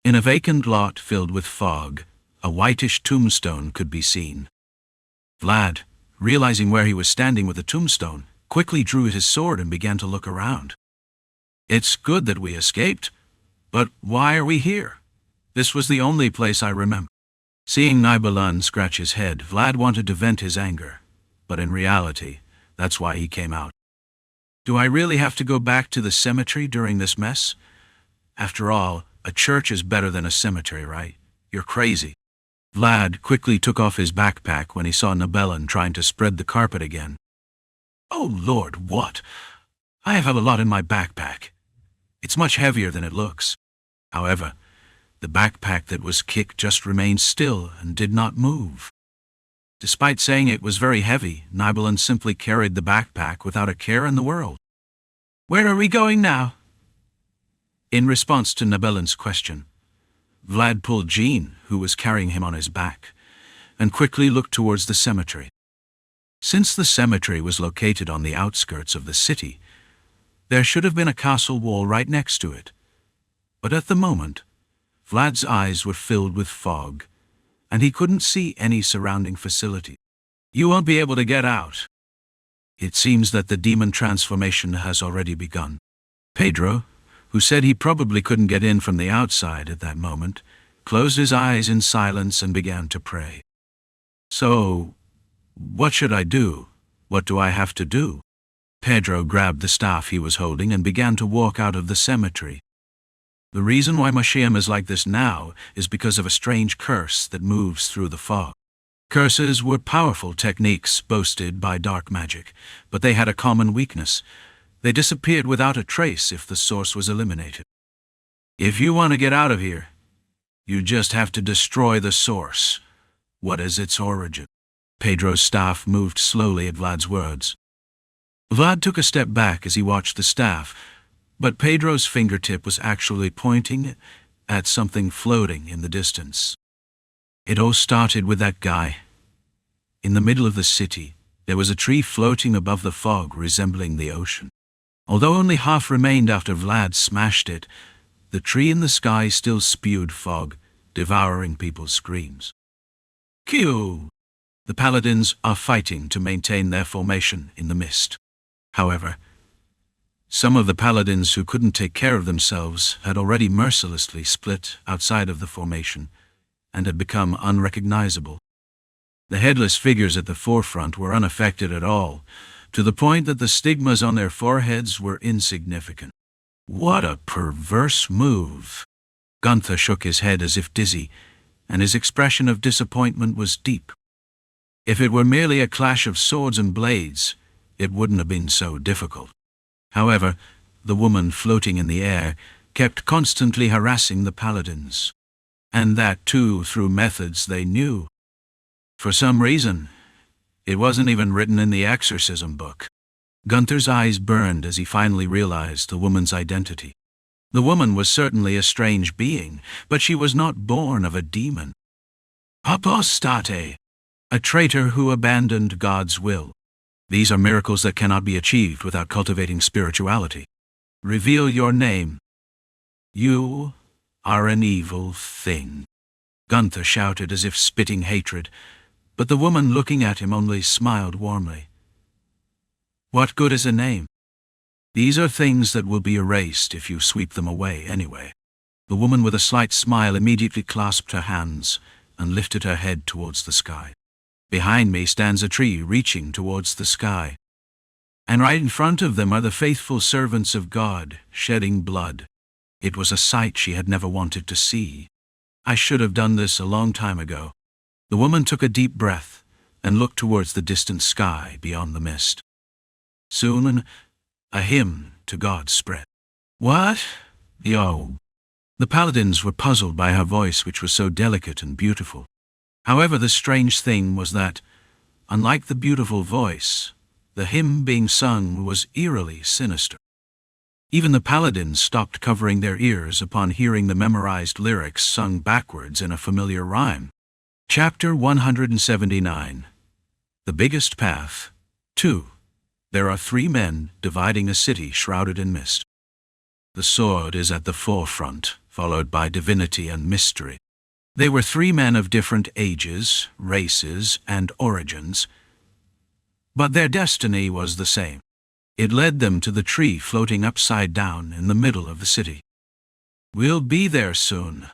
In a vacant lot filled with fog, a whitish tombstone could be seen. Vlad, realizing where he was standing with the tombstone, quickly drew his sword and began to look around. "It's good that we escaped, but why are we here? This was the only place I remember." Seeing Nidavalier scratch his head, Vlad wanted to vent his anger, but in reality, that's why he came out. "Do I really have to go back to the cemetery during this mess? After all, a church is better than a cemetery, right? You're crazy." Vlad quickly took off his backpack when he saw Nidavalier trying to spread the carpet again. "Oh Lord, what? I have a lot in my backpack. It's much heavier than it looks." However, the backpack that was kicked just remained still and did not move. Despite saying it was very heavy, Nidavalier simply carried the backpack without a care in the world. "Where are we going now?" In response to Nidavalier's question, Vlad pulled Jean, who was carrying him on his back, and quickly looked towards the cemetery. Since the cemetery was located on the outskirts of the city, there should have been a castle wall right next to it. But at the moment, Vlad's eyes were filled with fog, and he couldn't see any surrounding facility. "You won't be able to get out. It seems that the demon transformation has already begun." Pedro, who said he probably couldn't get in from the outside at that moment, closed his eyes in silence and began to pray. "So, what should I do? What do I have to do?" Pedro grabbed the staff he was holding and began to walk out of the cemetery. The reason why Mashiach is like this now is because of a strange curse that moves through the fog. Curses were powerful techniques boasted by dark magic, but they had a common weakness. They disappeared without a trace if the source was eliminated. If you want to get out of here, you just have to destroy the source. What is its origin? Pedro's staff moved slowly at Vlad's words. Vlad took a step back as he watched the staff, but Pedro's fingertip was actually pointing at something floating in the distance. It all started with that guy. In the middle of the city, there was a tree floating above the fog resembling the ocean. Although only half remained after Vlad smashed it, the tree in the sky still spewed fog, devouring people's screams. Q! The paladins are fighting to maintain their formation in the mist. However, some of the paladins who couldn't take care of themselves had already mercilessly split outside of the formation and had become unrecognizable. The headless figures at the forefront were unaffected at all, to the point that the stigmas on their foreheads were insignificant. What a perverse move! Gunther shook his head as if dizzy, and his expression of disappointment was deep. If it were merely a clash of swords and blades, it wouldn't have been so difficult. However, the woman floating in the air kept constantly harassing the paladins, and that too through methods they knew. For some reason, it wasn't even written in the exorcism book. Gunther's eyes burned as he finally realized the woman's identity. The woman was certainly a strange being, but she was not born of a demon. Apostate, a traitor who abandoned God's will. These are miracles that cannot be achieved without cultivating spirituality. Reveal your name. You are an evil thing, Gunther shouted as if spitting hatred, but the woman looking at him only smiled warmly. What good is a name? These are things that will be erased if you sweep them away anyway. The woman with a slight smile immediately clasped her hands and lifted her head towards the sky. Behind me stands a tree reaching towards the sky, and right in front of them are the faithful servants of God, shedding blood. It was a sight she had never wanted to see. I should have done this a long time ago. The woman took a deep breath and looked towards the distant sky beyond the mist. Soon, a hymn to God spread. What? Yo. The paladins were puzzled by her voice, which was so delicate and beautiful. However, the strange thing was that, unlike the beautiful voice, the hymn being sung was eerily sinister. Even the paladins stopped covering their ears upon hearing the memorized lyrics sung backwards in a familiar rhyme. Chapter 179. The Biggest Path. 2. There are 3 men dividing a city shrouded in mist. The sword is at the forefront, followed by divinity and mystery. They were 3 men of different ages, races, and origins, but their destiny was the same. It led them to the tree floating upside down in the middle of the city. "We'll be there soon."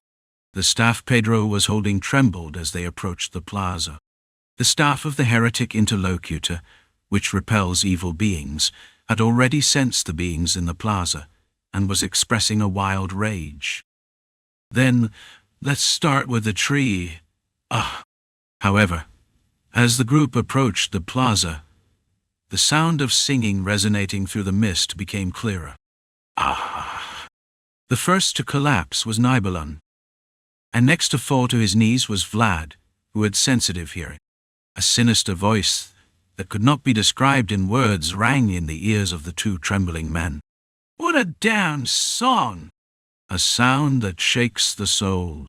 The staff Pedro was holding trembled as they approached the plaza. The staff of the heretic interlocutor, which repels evil beings, had already sensed the beings in the plaza and was expressing a wild rage. "Then, let's start with the tree." However, as the group approached the plaza, the sound of singing resonating through the mist became clearer. The first to collapse was Nidavalier, and next to fall to his knees was Vlad, who had sensitive hearing. A sinister voice that could not be described in words rang in the ears of the two trembling men. "What a damn song! A sound that shakes the soul."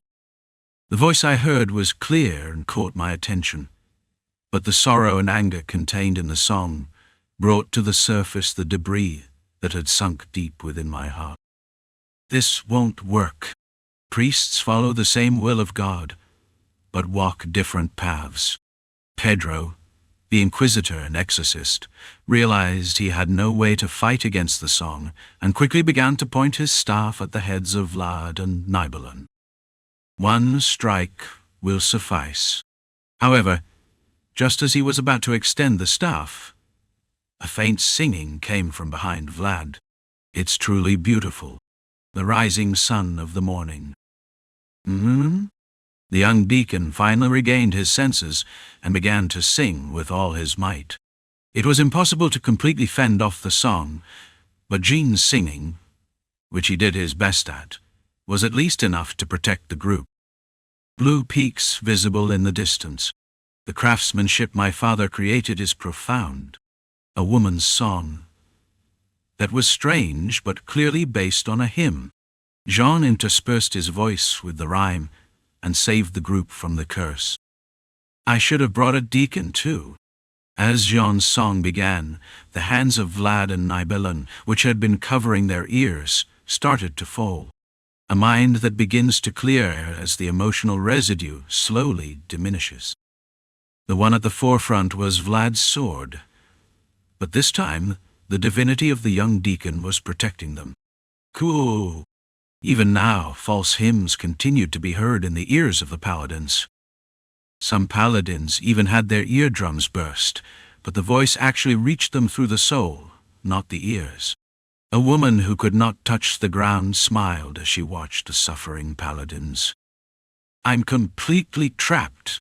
The voice I heard was clear and caught my attention, but the sorrow and anger contained in the song brought to the surface the debris that had sunk deep within my heart. This won't work. Priests follow the same will of God, but walk different paths. Pedro, the inquisitor and exorcist, realized he had no way to fight against the song and quickly began to point his staff at the heads of Vlad and Nidavalier. "One strike will suffice." However, just as he was about to extend the staff, a faint singing came from behind Vlad. "It's truly beautiful, the rising sun of the morning." The young deacon finally regained his senses and began to sing with all his might. It was impossible to completely fend off the song, but Jean's singing, which he did his best at, was at least enough to protect the group. Blue peaks visible in the distance. The craftsmanship my father created is profound. A woman's song that was strange but clearly based on a hymn. Jean interspersed his voice with the rhyme and saved the group from the curse. I should have brought a deacon too. As Jean's song began, the hands of Vlad and Nidavalier, which had been covering their ears, started to fall. A mind that begins to clear as the emotional residue slowly diminishes. The one at the forefront was Vlad's sword, but this time the divinity of the young deacon was protecting them. Cool. Even now, false hymns continued to be heard in the ears of the paladins. Some paladins even had their eardrums burst, but the voice actually reached them through the soul, not the ears. A woman who could not touch the ground smiled as she watched the suffering paladins. I'm completely trapped.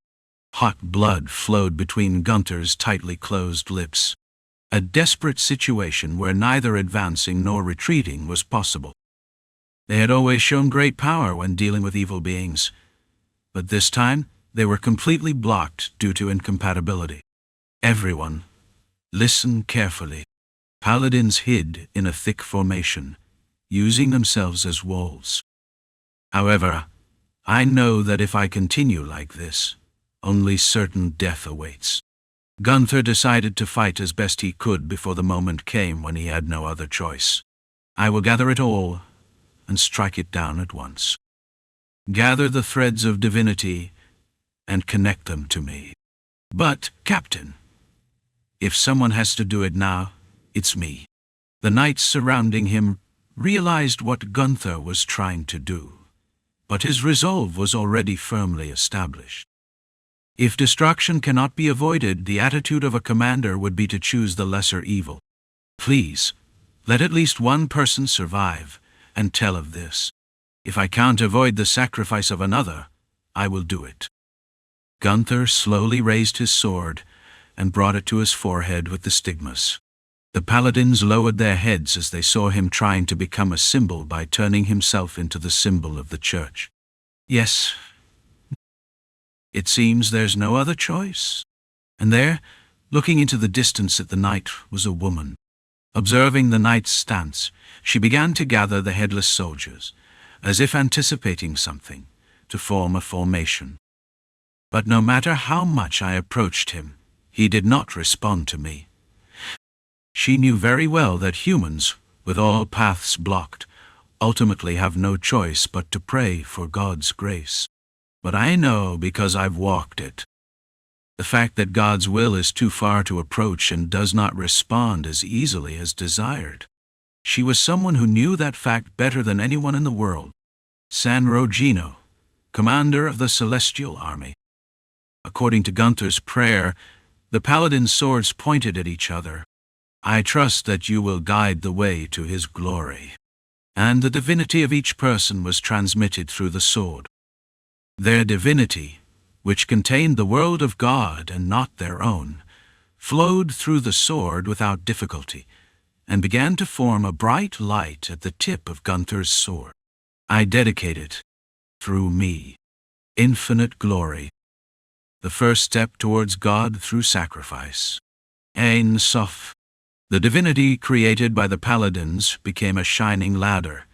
Hot blood flowed between Gunther's tightly closed lips. A desperate situation where neither advancing nor retreating was possible. They had always shown great power when dealing with evil beings, but this time they were completely blocked due to incompatibility. Everyone, listen carefully. Paladins hid in a thick formation, using themselves as walls. However, I know that if I continue like this, only certain death awaits. Gunther decided to fight as best he could before the moment came when he had no other choice. I will gather it all and strike it down at once. Gather the threads of divinity and connect them to me. But, Captain, if someone has to do it now, it's me. The knights surrounding him realized what Gunther was trying to do, but his resolve was already firmly established. If destruction cannot be avoided, the attitude of a commander would be to choose the lesser evil. Please, let at least one person survive and tell of this. If I can't avoid the sacrifice of another, I will do it. Gunther slowly raised his sword and brought it to his forehead with the stigmas. The paladins lowered their heads as they saw him trying to become a symbol by turning himself into the symbol of the church. Yes, it seems there's no other choice. And there, looking into the distance at the night, was a woman. Observing the knight's stance, she began to gather the headless soldiers, as if anticipating something, to form a formation. But no matter how much I approached him, he did not respond to me. She knew very well that humans, with all paths blocked, ultimately have no choice but to pray for God's grace. But I know because I've walked it. The fact that God's will is too far to approach and does not respond as easily as desired. She was someone who knew that fact better than anyone in the world. San Rogino, commander of the Celestial Army. According to Gunther's prayer, the paladin's swords pointed at each other. I trust that you will guide the way to his glory. And the divinity of each person was transmitted through the sword. Their divinity, which contained the world of God and not their own, flowed through the sword without difficulty, and began to form a bright light at the tip of Gunther's sword. I dedicate it, through me, infinite glory. The first step towards God through sacrifice. Ein Sof. The divinity created by the paladins became a shining ladder,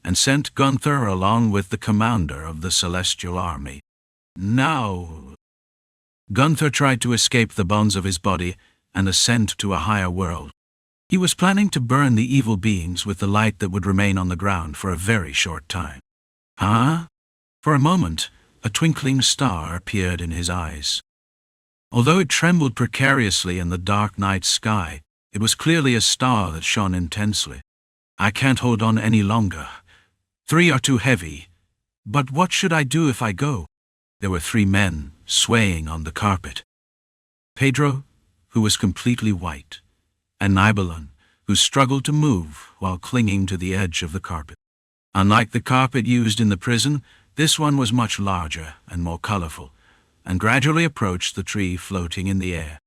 and sent Gunther along with the commander of the Celestial Army. Now, Gunther tried to escape the bonds of his body and ascend to a higher world. He was planning to burn the evil beings with the light that would remain on the ground for a very short time. Huh? For a moment, a twinkling star appeared in his eyes. Although it trembled precariously in the dark night sky, it was clearly a star that shone intensely. I can't hold on any longer. 3 are too heavy. But what should I do if I go? There were 3 men swaying on the carpet. Pedro, who was completely white, and Nidavalier, who struggled to move while clinging to the edge of the carpet. Unlike the carpet used in the prison, this one was much larger and more colorful, and gradually approached the tree floating in the air,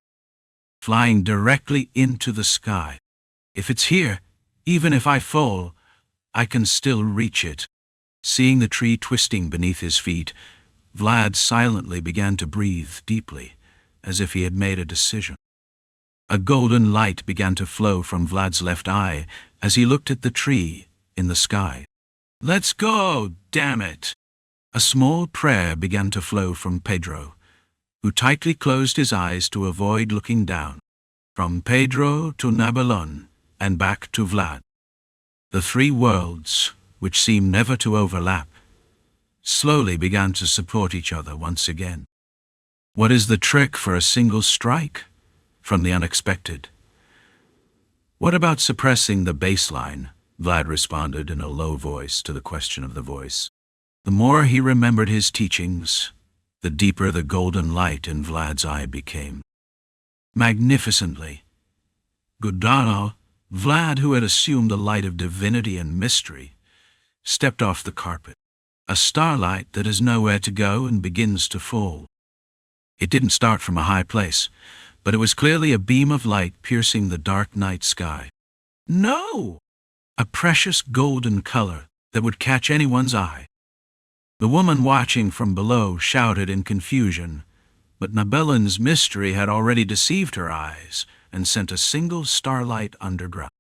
flying directly into the sky. If it's here, even if I fall, I can still reach it. Seeing the tree twisting beneath his feet, Vlad silently began to breathe deeply, as if he had made a decision. A golden light began to flow from Vlad's left eye as he looked at the tree in the sky. Let's go, damn it! A small prayer began to flow from Pedro, who tightly closed his eyes to avoid looking down. From Pedro to Nidavalier, and back to Vlad. The 3 worlds, which seemed never to overlap, slowly began to support each other once again. What is the trick for a single strike? From the unexpected. What about suppressing the baseline? Vlad responded in a low voice to the question of the voice. The more he remembered his teachings, the deeper the golden light in Vlad's eye became. Magnificently. Gudano, Vlad, who had assumed the light of divinity and mystery, stepped off the carpet. A starlight that has nowhere to go and begins to fall. It didn't start from a high place, but it was clearly a beam of light piercing the dark night sky. No! A precious golden color that would catch anyone's eye. The woman watching from below shouted in confusion, but Nidavalien's mystery had already deceived her eyes and sent a single starlight underground.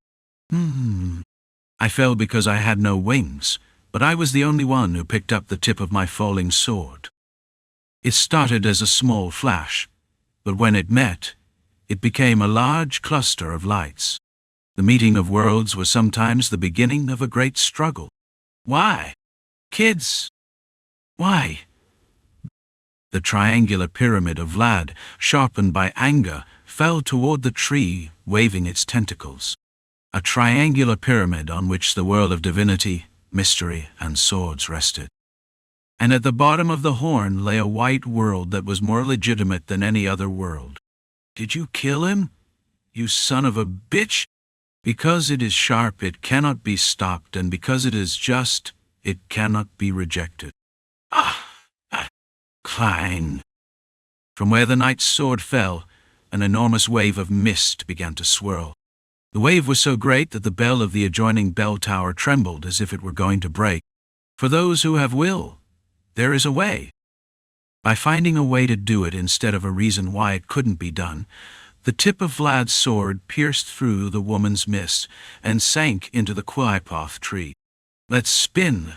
I fell because I had no wings, but I was the only one who picked up the tip of my falling sword. It started as a small flash, but when it met, it became a large cluster of lights. The meeting of worlds was sometimes the beginning of a great struggle. Why? Kids? Why? The triangular pyramid of Vlad, sharpened by anger, fell toward the tree, waving its tentacles. A triangular pyramid on which the world of divinity, mystery, and swords rested. And at the bottom of the horn lay a white world that was more legitimate than any other world. Did you kill him, you son of a bitch? Because it is sharp, it cannot be stopped, and because it is just, it cannot be rejected. Klein. From where the knight's sword fell, an enormous wave of mist began to swirl. The wave was so great that the bell of the adjoining bell tower trembled as if it were going to break. For those who have will, there is a way. By finding a way to do it instead of a reason why it couldn't be done, the tip of Vlad's sword pierced through the woman's mist and sank into the Quipoth tree. Let's spin.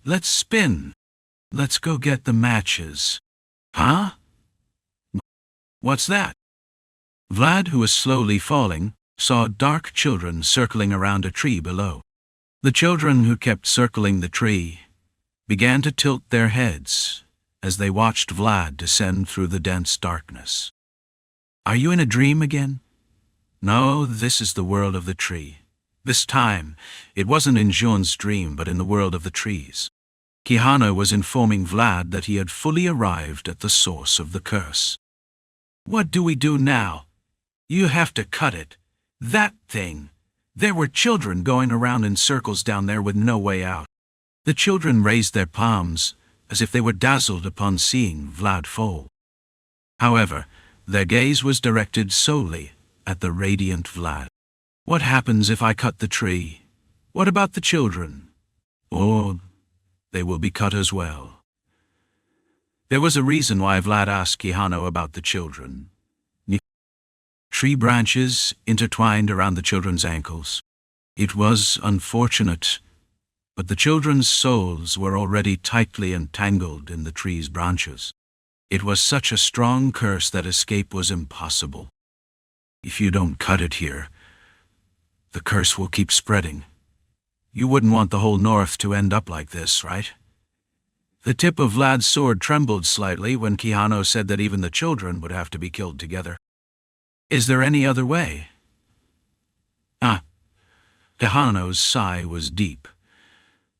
Let's spin. Let's go get the matches. Huh? What's that? Vlad, who was slowly falling, saw dark children circling around a tree below. The children who kept circling the tree began to tilt their heads as they watched Vlad descend through the dense darkness. Are you in a dream again? No, this is the world of the tree. This time, it wasn't in Jean's dream, but in the world of the trees. Quijano was informing Vlad that he had fully arrived at the source of the curse. What do we do now? You have to cut it. That thing. There were children going around in circles down there with no way out. The children raised their palms, as if they were dazzled upon seeing Vlad fall. However, their gaze was directed solely at the radiant Vlad. What happens if I cut the tree? What about the children? Or they will be cut as well. There was a reason why Vlad asked Quijano about the children. Tree branches intertwined around the children's ankles. It was unfortunate, but the children's souls were already tightly entangled in the tree's branches. It was such a strong curse that escape was impossible. If you don't cut it here, the curse will keep spreading. You wouldn't want the whole north to end up like this, right? The tip of Vlad's sword trembled slightly when Quijano said that even the children would have to be killed together. Is there any other way? Quijano's sigh was deep,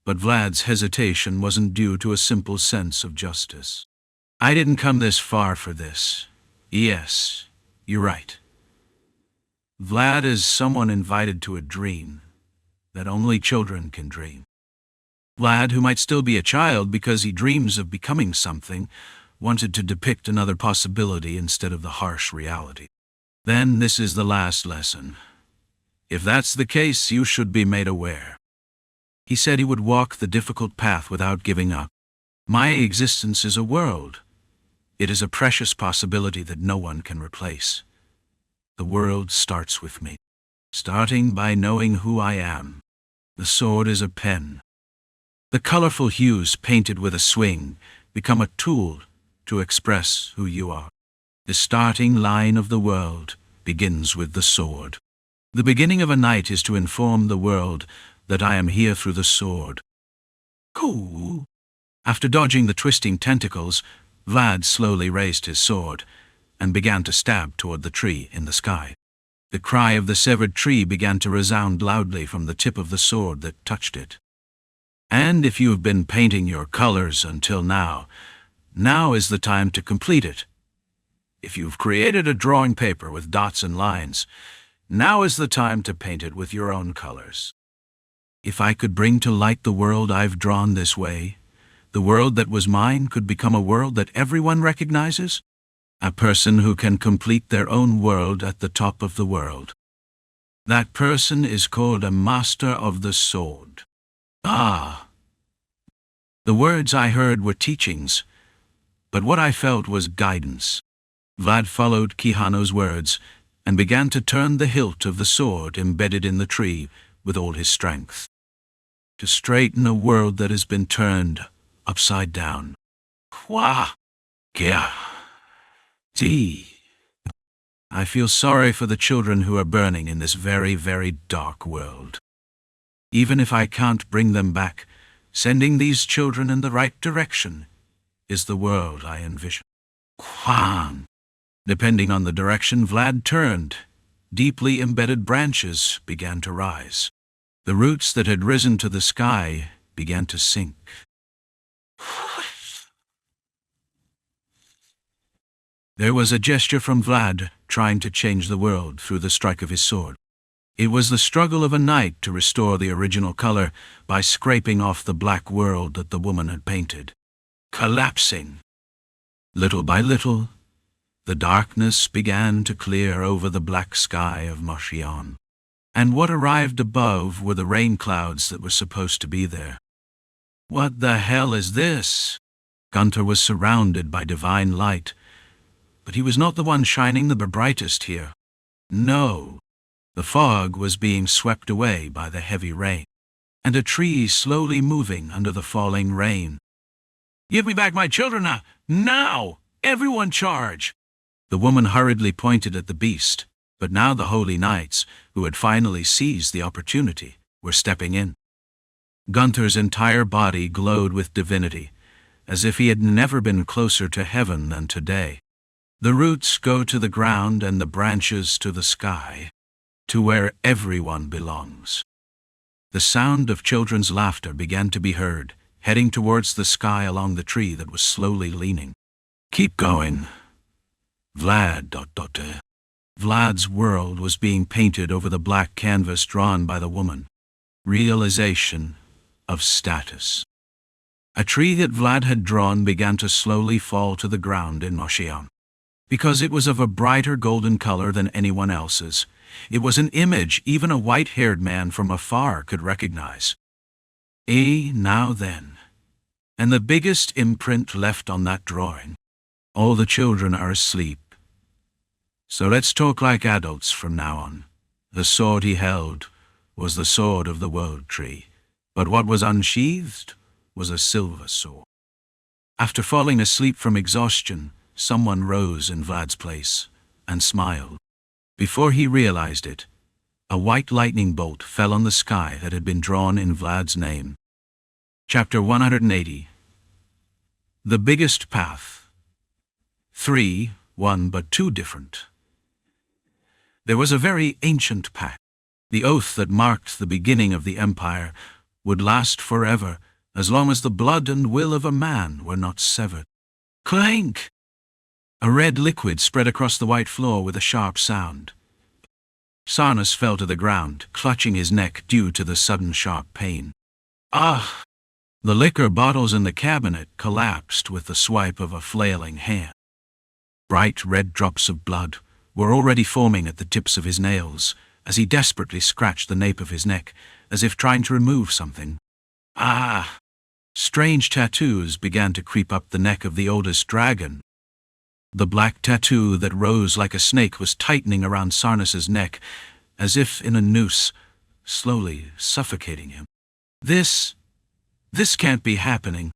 but Vlad's hesitation wasn't due to a simple sense of justice. I didn't come this far for this. Yes, you're right. Vlad is someone invited to a dream that only children can dream. Vlad, who might still be a child because he dreams of becoming something, wanted to depict another possibility instead of the harsh reality. Then this is the last lesson. If that's the case, you should be made aware. He said he would walk the difficult path without giving up. My existence is a world. It is a precious possibility that no one can replace. The world starts with me, starting by knowing who I am. The sword is a pen. The colorful hues painted with a swing become a tool to express who you are. The starting line of the world begins with the sword. The beginning of a night is to inform the world that I am here through the sword. Cool. After dodging the twisting tentacles, Vlad slowly raised his sword and began to stab toward the tree in the sky. The cry of the severed tree began to resound loudly from the tip of the sword that touched it. And if you have been painting your colors until now, now is the time to complete it. If you've created a drawing paper with dots and lines, now is the time to paint it with your own colors. If I could bring to light the world I've drawn this way, the world that was mine could become a world that everyone recognizes, a person who can complete their own world at the top of the world. That person is called a master of the sword. Ah! The words I heard were teachings, but what I felt was guidance. Vlad followed Quijano's words and began to turn the hilt of the sword embedded in the tree with all his strength, to straighten a world that has been turned upside down. Wah! Gah! Dee! I feel sorry for the children who are burning in this very, very dark world. Even if I can't bring them back, sending these children in the right direction is the world I envision. Quang! Depending on the direction Vlad turned, deeply embedded branches began to rise. The roots that had risen to the sky began to sink. There was a gesture from Vlad trying to change the world through the strike of his sword. It was the struggle of a knight to restore the original color by scraping off the black world that the woman had painted. Collapsing. Little by little, the darkness began to clear over the black sky of Moshion, and what arrived above were the rain clouds that were supposed to be there. What the hell is this? Gunther was surrounded by divine light, but he was not the one shining the brightest here. No. The fog was being swept away by the heavy rain, and a tree slowly moving under the falling rain. Give me back my children now! Everyone charge! The woman hurriedly pointed at the beast, but now the holy knights, who had finally seized the opportunity, were stepping in. Gunther's entire body glowed with divinity, as if he had never been closer to heaven than today. The roots go to the ground and the branches to the sky, to where everyone belongs. The sound of children's laughter began to be heard, heading towards the sky along the tree that was slowly leaning. Keep going. Vlad. Vlad's world was being painted over the black canvas drawn by the woman. Realization of status. A tree that Vlad had drawn began to slowly fall to the ground in Moshiam. Because it was of a brighter golden color than anyone else's, it was an image even a white-haired man from afar could recognize. Now then. And the biggest imprint left on that drawing. All the children are asleep. So let's talk like adults from now on. The sword he held was the sword of the world tree, but what was unsheathed was a silver sword. After falling asleep from exhaustion, someone rose in Vlad's place and smiled. Before he realized it, a white lightning bolt fell on the sky that had been drawn in Vlad's name. Chapter 180. The biggest path. 3, one but two different. There was a very ancient pact. The oath that marked the beginning of the empire would last forever, as long as the blood and will of a man were not severed. Clank! A red liquid spread across the white floor with a sharp sound. Sarnas fell to the ground, clutching his neck due to the sudden sharp pain. Ah! The liquor bottles in the cabinet collapsed with the swipe of a flailing hand. Bright red drops of blood were already forming at the tips of his nails as he desperately scratched the nape of his neck, as if trying to remove something. Ah! Strange tattoos began to creep up the neck of the oldest dragon. The black tattoo that rose like a snake was tightening around Sarnas's neck, as if in a noose, slowly suffocating him. This can't be happening.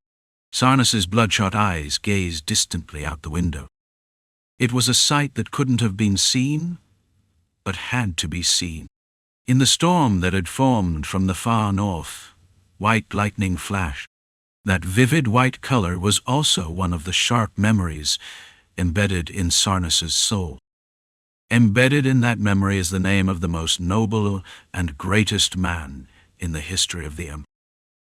Sarnas's bloodshot eyes gazed distantly out the window. It was a sight that couldn't have been seen, but had to be seen. In the storm that had formed from the far north, white lightning flashed. That vivid white color was also one of the sharp memories embedded in Sarnas's soul. Embedded in that memory is the name of the most noble and greatest man in the history of the empire.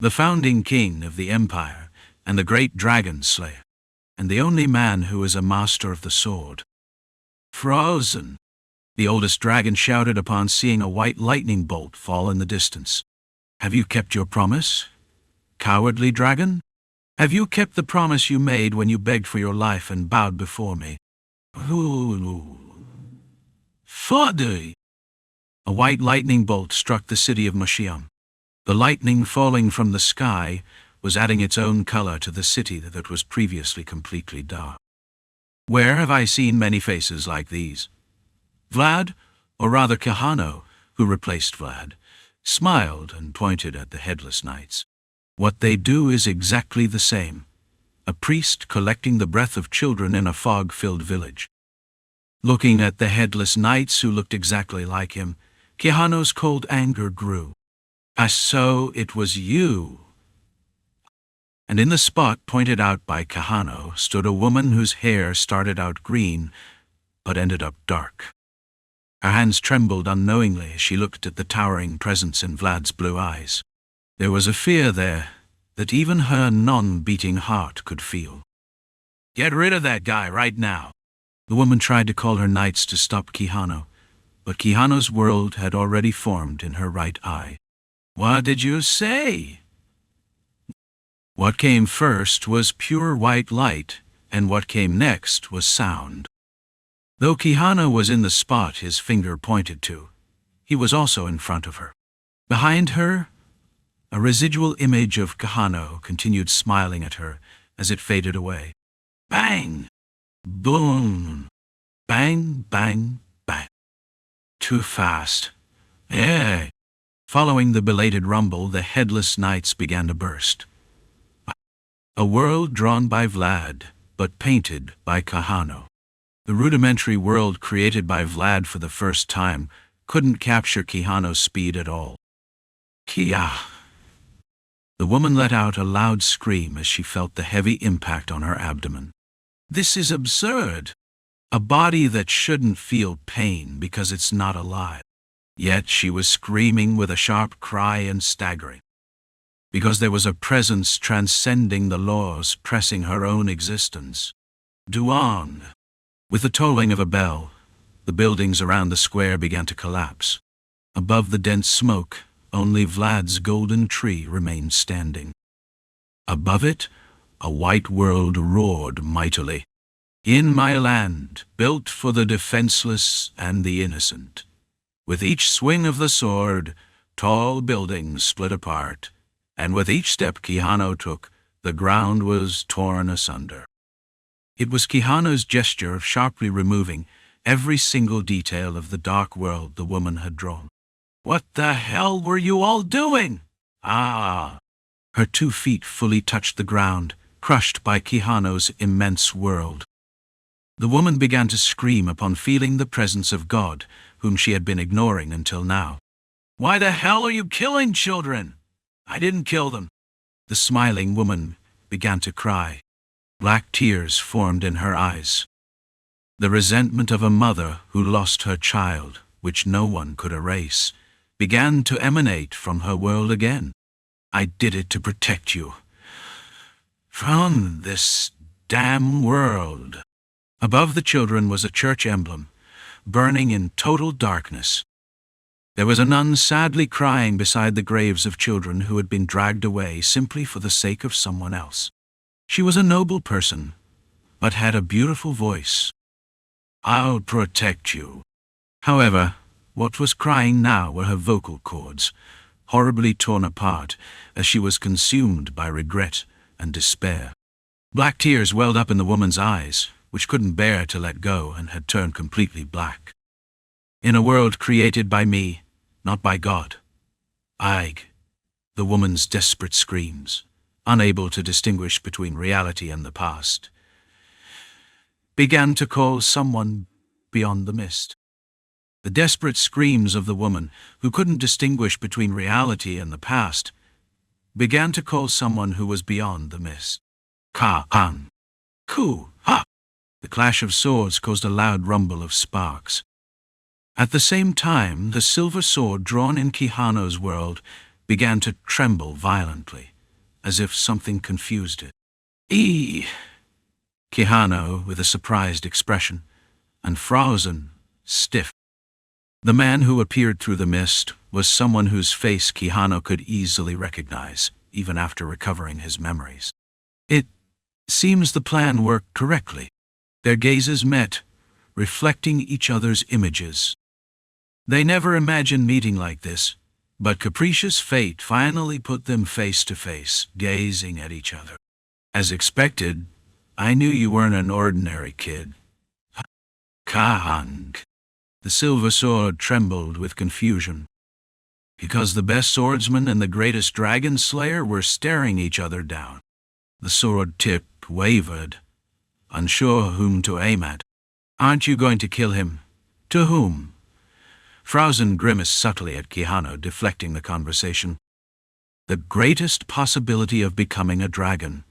The founding king of the empire and the great dragon slayer, and the only man who is a master of the sword. Frozen! The oldest dragon shouted upon seeing a white lightning bolt fall in the distance. Have you kept your promise? Cowardly dragon? Have you kept the promise you made when you begged for your life and bowed before me? Father! A white lightning bolt struck the city of Moshiam. The lightning falling from the sky was adding its own color to the city that was previously completely dark. Where have I seen many faces like these? Vlad, or rather Kahano, who replaced Vlad, smiled and pointed at the headless knights. What they do is exactly the same. A priest collecting the breath of children in a fog-filled village. Looking at the headless knights who looked exactly like him, Kahano's cold anger grew. So it was you. And in the spot pointed out by Kahano stood a woman whose hair started out green, but ended up dark. Her hands trembled unknowingly as she looked at the towering presence in Vlad's blue eyes. There was a fear there that even her non-beating heart could feel. Get rid of that guy right now. The woman tried to call her knights to stop Kahano, but Kahano's world had already formed in her right eye. What did you say? What came first was pure white light, and what came next was sound. Though Kahano was in the spot his finger pointed to, he was also in front of her. Behind her, a residual image of Kahano continued smiling at her as it faded away. Bang! Boom! Bang, bang, bang. Too fast. Yeah. Following the belated rumble, the headless knights began to burst. A world drawn by Vlad, but painted by Kahano. The rudimentary world created by Vlad for the first time couldn't capture Kahano's speed at all. Kia! The woman let out a loud scream as she felt the heavy impact on her abdomen. This is absurd. A body that shouldn't feel pain because it's not alive. Yet she was screaming with a sharp cry and staggering. Because there was a presence transcending the laws, pressing her own existence. Duan. With the tolling of a bell, the buildings around the square began to collapse. Above the dense smoke, only Vlad's golden tree remained standing. Above it, a white world roared mightily. In my land, built for the defenseless and the innocent. With each swing of the sword, tall buildings split apart, and with each step Quijano took, the ground was torn asunder. It was Quijano's gesture of sharply removing every single detail of the dark world the woman had drawn. What the hell were you all doing? Ah! Her 2 feet fully touched the ground, crushed by Quijano's immense world. The woman began to scream upon feeling the presence of God, whom she had been ignoring until now. Why the hell are you killing children? I didn't kill them. The smiling woman began to cry. Black tears formed in her eyes. The resentment of a mother who lost her child, which no one could erase, began to emanate from her world again. I did it to protect you. From this damn world. Above the children was a church emblem, burning in total darkness. There was a nun sadly crying beside the graves of children who had been dragged away simply for the sake of someone else. She was a noble person, but had a beautiful voice. I'll protect you. However, what was crying now were her vocal cords, horribly torn apart as she was consumed by regret and despair. Black tears welled up in the woman's eyes, which couldn't bear to let go and had turned completely black. In a world created by me, not by God. The woman's desperate screams, unable to distinguish between reality and the past, began to call someone beyond the mist. The desperate screams of the woman, who couldn't distinguish between reality and the past, began to call someone who was beyond the mist. Ka-han. Ku-ha. The clash of swords caused a loud rumble of sparks. At the same time, the silver sword drawn in Quijano's world began to tremble violently, as if something confused it. Quijano, with a surprised expression, and frozen, stiff. The man who appeared through the mist was someone whose face Quijano could easily recognize, even after recovering his memories. It seems the plan worked correctly. Their gazes met, reflecting each other's images. They never imagined meeting like this, but capricious fate finally put them face to face, gazing at each other. As expected, I knew you weren't an ordinary kid. Kahang. The silver sword trembled with confusion. Because the best swordsman and the greatest dragon slayer were staring each other down. The sword tip wavered, unsure whom to aim at. Aren't you going to kill him? To whom? Frausen grimaced subtly at Quijano, deflecting the conversation. The greatest possibility of becoming a dragon.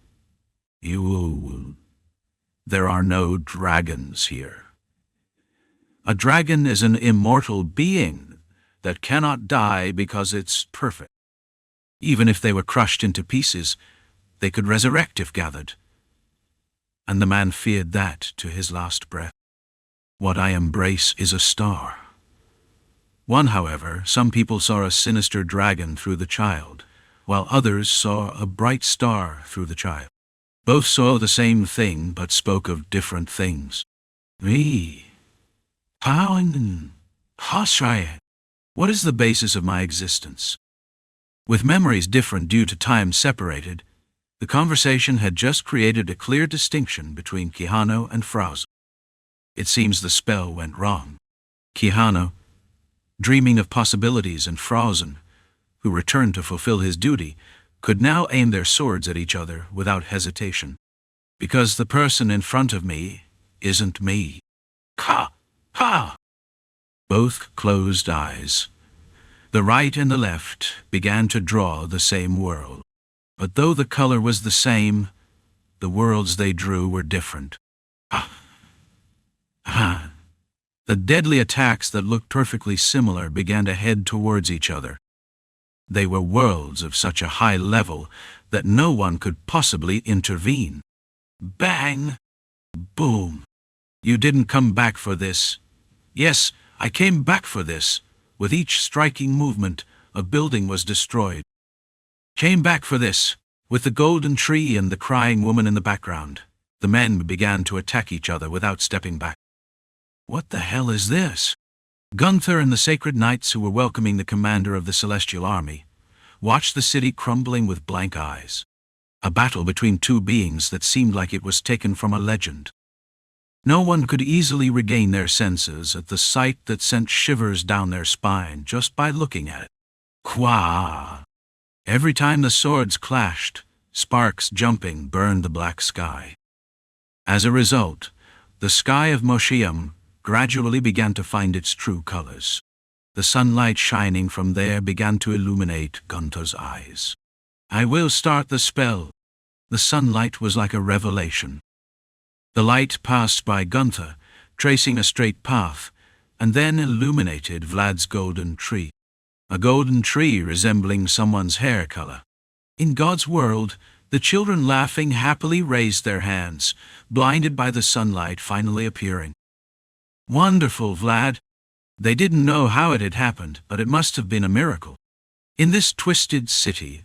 There are no dragons here. A dragon is an immortal being that cannot die because it's perfect. Even if they were crushed into pieces, they could resurrect if gathered. And the man feared that to his last breath. What I embrace is a star. One, however, some people saw a sinister dragon through the child, while others saw a bright star through the child. Both saw the same thing, but spoke of different things. What is the basis of my existence? With memories different due to time separated, the conversation had just created a clear distinction between Quijano and Frausen. It seems the spell went wrong. Quijano, dreaming of possibilities, and Frausen, who returned to fulfill his duty, could now aim their swords at each other without hesitation. Because the person in front of me isn't me. Ha! Both closed eyes. The right and the left began to draw the same world. But though the color was the same, the worlds they drew were different. Ah. The deadly attacks that looked perfectly similar began to head towards each other. They were worlds of such a high level that no one could possibly intervene. Bang! Boom! You didn't come back for this. Yes, I came back for this. With each striking movement, a building was destroyed. Came back for this. With the golden tree and the crying woman in the background, the men began to attack each other without stepping back. What the hell is this? Gunther and the sacred knights who were welcoming the commander of the celestial army watched the city crumbling with blank eyes. A battle between two beings that seemed like it was taken from a legend. No one could easily regain their senses at the sight that sent shivers down their spine just by looking at it. Qua! Every time the swords clashed, sparks jumping burned the black sky. As a result, the sky of Moshiam gradually began to find its true colors. The sunlight shining from there began to illuminate Gunther's eyes. I will start the spell. The sunlight was like a revelation. The light passed by Gunther, tracing a straight path, and then illuminated Vlad's golden tree. A golden tree resembling someone's hair color. In God's world, the children laughing happily raised their hands, blinded by the sunlight finally appearing. Wonderful, Vlad. They didn't know how it had happened, but it must have been a miracle. In this twisted city,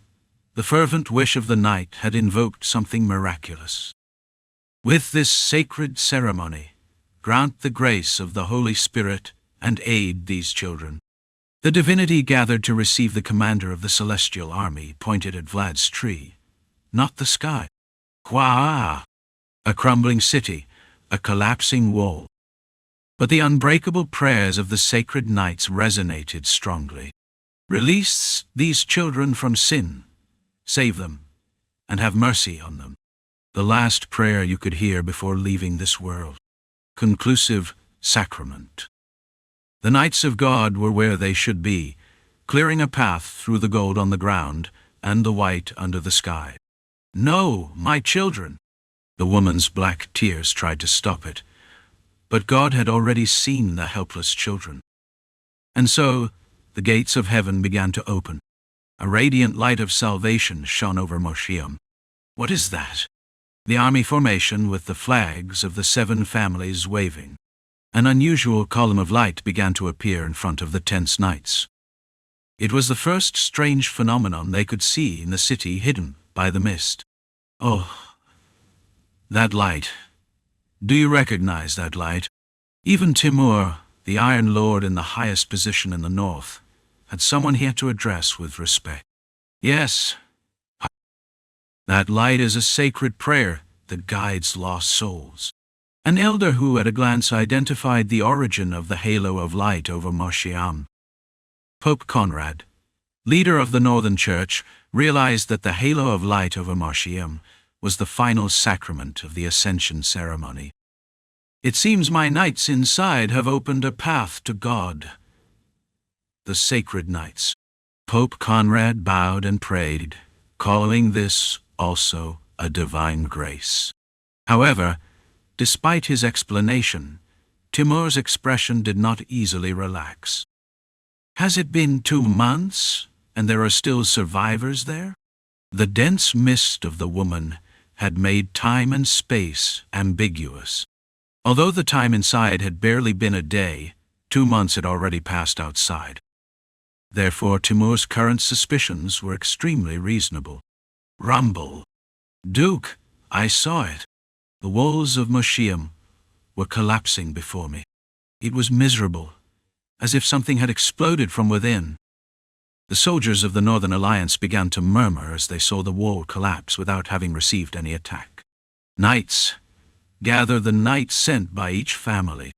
the fervent wish of the night had invoked something miraculous. With this sacred ceremony, grant the grace of the Holy Spirit and aid these children. The divinity gathered to receive the commander of the celestial army pointed at Vlad's tree, not the sky. Qua! A crumbling city, a collapsing wall. But the unbreakable prayers of the sacred knights resonated strongly. Release these children from sin, save them, and have mercy on them. The last prayer you could hear before leaving this world. Conclusive sacrament. The knights of God were where they should be, clearing a path through the gold on the ground and the white under the sky. No, my children! The woman's black tears tried to stop it, but God had already seen the helpless children. And so, the gates of heaven began to open. A radiant light of salvation shone over Moshiam. What is that? The army formation with the flags of the 7 families waving. An unusual column of light began to appear in front of the tense knights. It was the first strange phenomenon they could see in the city hidden by the mist. Oh, that light. Do you recognize that light? Even Timur, the Iron Lord in the highest position in the north, had someone he had to address with respect. Yes. That light is a sacred prayer that guides lost souls. An elder who at a glance identified the origin of the halo of light over Moshiam. Pope Conrad, leader of the Northern Church, realized that the halo of light over Moshiam was the final sacrament of the Ascension ceremony. It seems my knights inside have opened a path to God. The sacred knights. Pope Conrad bowed and prayed, calling this also a divine grace. However, despite his explanation, Timur's expression did not easily relax. Has it been 2 months, and there are still survivors there? The dense mist of the woman had made time and space ambiguous. Although the time inside had barely been a day, 2 months had already passed outside. Therefore, Timur's current suspicions were extremely reasonable. Rumble. Duke, I saw it. The walls of Moshiam were collapsing before me. It was miserable, as if something had exploded from within. The soldiers of the Northern Alliance began to murmur as they saw the wall collapse without having received any attack. Knights, gather the knights sent by each family.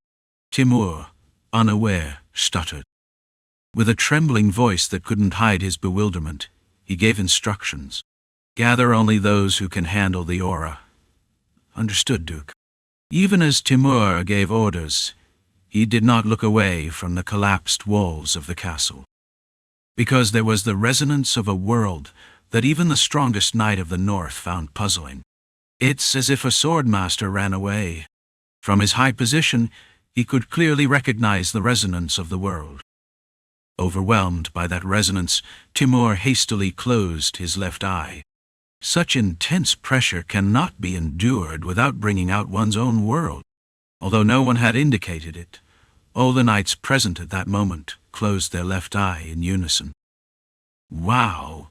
Timur, unaware, stuttered. With a trembling voice that couldn't hide his bewilderment, he gave instructions. Gather only those who can handle the aura. Understood, Duke. Even as Timur gave orders, he did not look away from the collapsed walls of the castle. Because there was the resonance of a world that even the strongest knight of the north found puzzling. It's as if a swordmaster ran away. From his high position, He could clearly recognize the resonance of the world. Overwhelmed by that resonance, Timur hastily closed his left eye. Such intense pressure cannot be endured without bringing out one's own world. Although no one had indicated it, all the knights present at that moment closed their left eye in unison. Wow!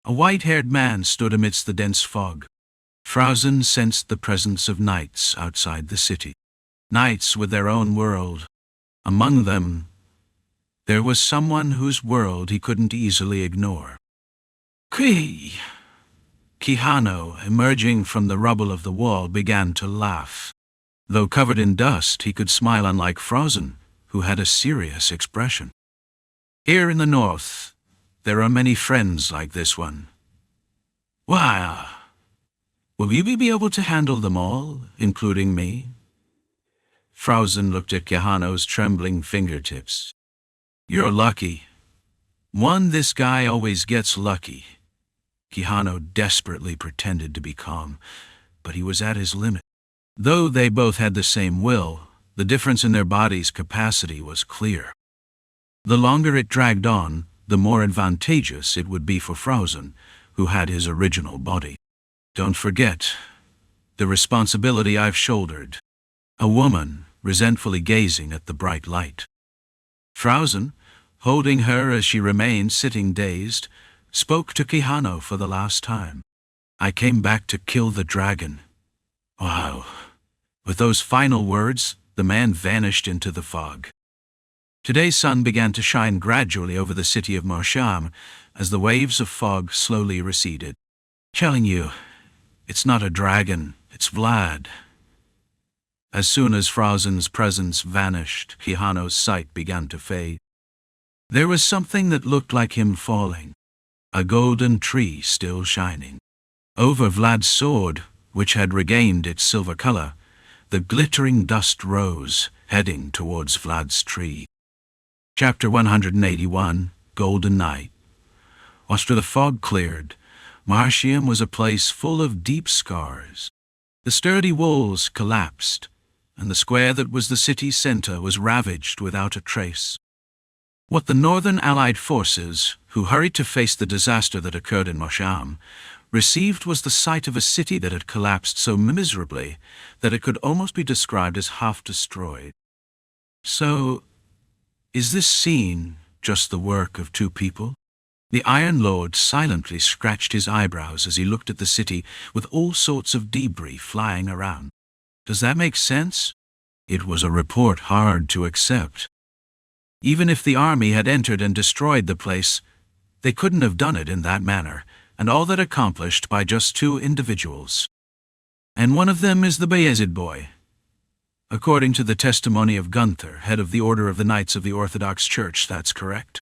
A white-haired man stood amidst the dense fog. Frausen sensed the presence of knights outside the city. Knights with their own world. Among them, there was someone whose world he couldn't easily ignore. Quijano, emerging from the rubble of the wall, began to laugh. Though covered in dust, he could smile, unlike Frausen, who had a serious expression. Here in the north, there are many friends like this one. Why, will you be able to handle them all, including me? Frausen looked at Quijano's trembling fingertips. You're lucky. This guy always gets lucky. Quijano desperately pretended to be calm, but he was at his limit. Though they both had the same will, the difference in their bodies' capacity was clear. The longer it dragged on, the more advantageous it would be for Frausen, who had his original body. Don't forget the responsibility I've shouldered. A woman, resentfully gazing at the bright light. Frausen, holding her as she remained sitting dazed, spoke to Quijano for the last time. I came back to kill the dragon. Wow. With those final words, the man vanished into the fog. Today's sun began to shine gradually over the city of Marsham as the waves of fog slowly receded. Telling you, it's not a dragon, it's Vlad. As soon as Frausen's presence vanished, Quijano's sight began to fade. There was something that looked like him falling, a golden tree still shining. Over Vlad's sword, which had regained its silver color, the glittering dust rose, heading towards Vlad's tree. Chapter 181, Golden Night. After the fog cleared, Marsham was a place full of deep scars. The sturdy walls collapsed, and the square that was the city's center was ravaged without a trace. What the northern allied forces, who hurried to face the disaster that occurred in Marsham, received was the sight of a city that had collapsed so miserably that it could almost be described as half destroyed. So, is this scene just the work of two people? The Iron Lord silently scratched his eyebrows as he looked at the city with all sorts of debris flying around. Does that make sense? It was a report hard to accept. Even if the army had entered and destroyed the place, they couldn't have done it in that manner, and all that accomplished by just two individuals. And one of them is the Bayezid boy. According to the testimony of Gunther, head of the Order of the Knights of the Orthodox Church, that's correct.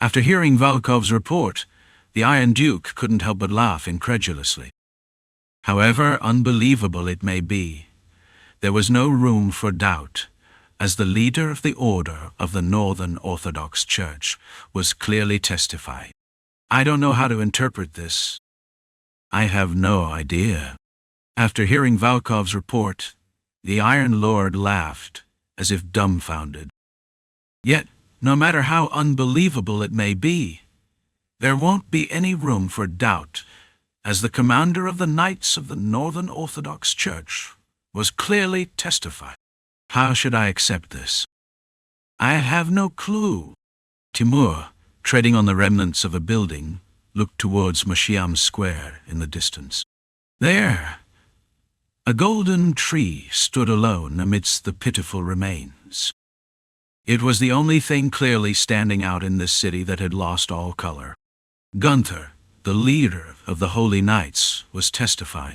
After hearing Volkov's report, the Iron Duke couldn't help but laugh incredulously. However unbelievable it may be, there was no room for doubt, as the leader of the Order of the Northern Orthodox Church was clearly testifying. I don't know how to interpret this. I have no idea. After hearing Volkov's report, the Iron Lord laughed, as if dumbfounded. Yet, no matter how unbelievable it may be, there won't be any room for doubt, as the commander of the Knights of the Northern Orthodox Church was clearly testifying. How should I accept this? I have no clue. Timur, treading on the remnants of a building, looked towards Marsham Square in the distance. There, a golden tree stood alone amidst the pitiful remains. It was the only thing clearly standing out in this city that had lost all color. Gunther, the leader of the Holy Knights, was testifying.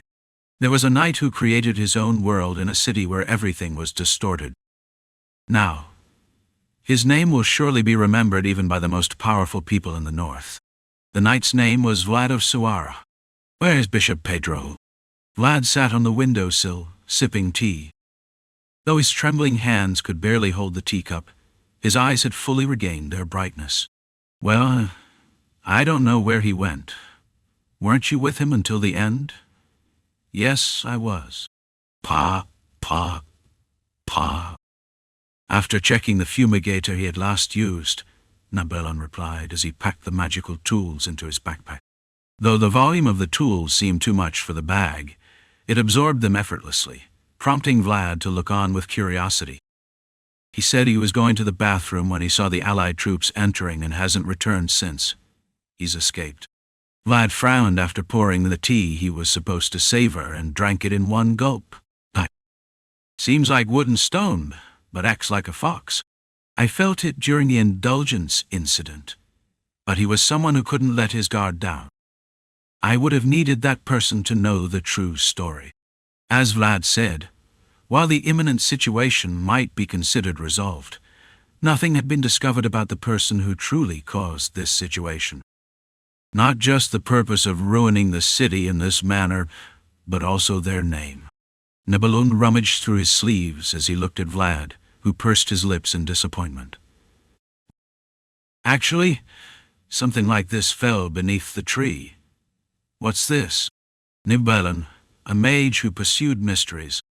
There was a knight who created his own world in a city where everything was distorted. Now, his name will surely be remembered even by the most powerful people in the north. The knight's name was Vlad of Suara. Where is Bishop Pedro? Vlad sat on the windowsill, sipping tea. Though his trembling hands could barely hold the teacup, his eyes had fully regained their brightness. Well, I don't know where he went. Weren't you with him until the end? Yes, I was. Pa. After checking the fumigator he had last used, Nidalar replied as he packed the magical tools into his backpack. Though the volume of the tools seemed too much for the bag, it absorbed them effortlessly, prompting Vlad to look on with curiosity. He said he was going to the bathroom when he saw the Allied troops entering and hasn't returned since. He's escaped. Vlad frowned after pouring the tea he was supposed to savor and drank it in one gulp. Seems like wood and stone, but acts like a fox. I felt it during the indulgence incident, but he was someone who couldn't let his guard down. I would have needed that person to know the true story. As Vlad said, while the imminent situation might be considered resolved, nothing had been discovered about the person who truly caused this situation. Not just the purpose of ruining the city in this manner, but also their name. Nidalar rummaged through his sleeves as he looked at Vlad, who pursed his lips in disappointment. Actually, something like this fell beneath the tree. What's this? Nidalar, a mage who pursued mysteries.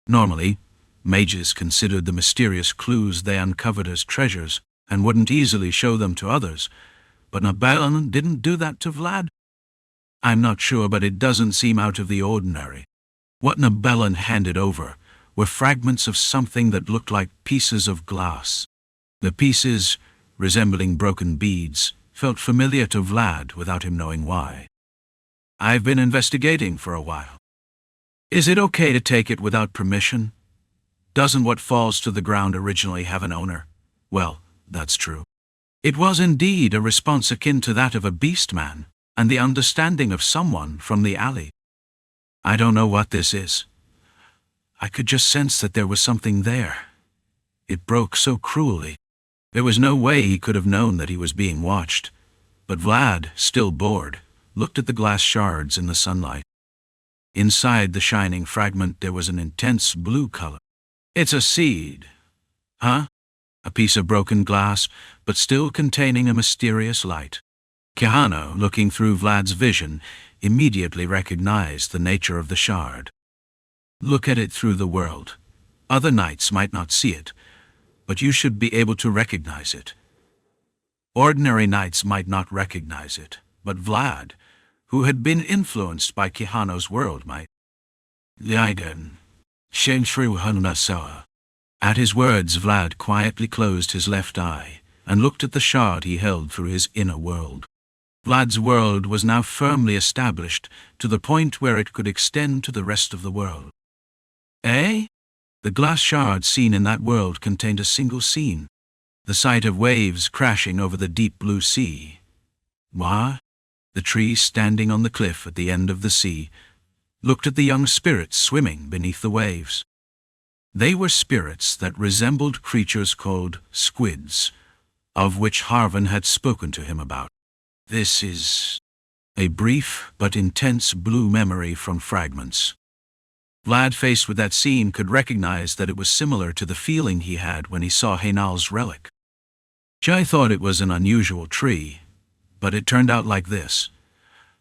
Normally, mages considered the mysterious clues they uncovered as treasures and wouldn't easily show them to others, but Nidalar didn't do that to Vlad. I'm not sure, but it doesn't seem out of the ordinary. What Nidalar handed over were fragments of something that looked like pieces of glass. The pieces, resembling broken beads, felt familiar to Vlad without him knowing why. I've been investigating for a while. Is it okay to take it without permission? Doesn't what falls to the ground originally have an owner? Well, that's true. It was indeed a response akin to that of a beastman, and the understanding of someone from the alley. I don't know what this is. I could just sense that there was something there. It broke so cruelly. There was no way he could have known that he was being watched. But Vlad, still bored, looked at the glass shards in the sunlight. Inside the shining fragment there was an intense blue color. It's a seed. Huh? A piece of broken glass, but still containing a mysterious light. Kihano, looking through Vlad's vision, immediately recognized the nature of the shard. Look at it through the world. Other knights might not see it, but you should be able to recognize it. Ordinary knights might not recognize it, but Vlad, who had been influenced by Kihano's world, might. At his words, Vlad quietly closed his left eye and looked at the shard he held through his inner world. Vlad's world was now firmly established to the point where it could extend to the rest of the world. Eh? The glass shard seen in that world contained a single scene, the sight of waves crashing over the deep blue sea. Wah? The tree standing on the cliff at the end of the sea looked at the young spirits swimming beneath the waves. They were spirits that resembled creatures called squids, of which Harvan had spoken to him about. This is a brief but intense blue memory from fragments. Vlad, faced with that scene, could recognize that it was similar to the feeling he had when he saw Hainal's relic. Ch thought it was an unusual tree, but it turned out like this.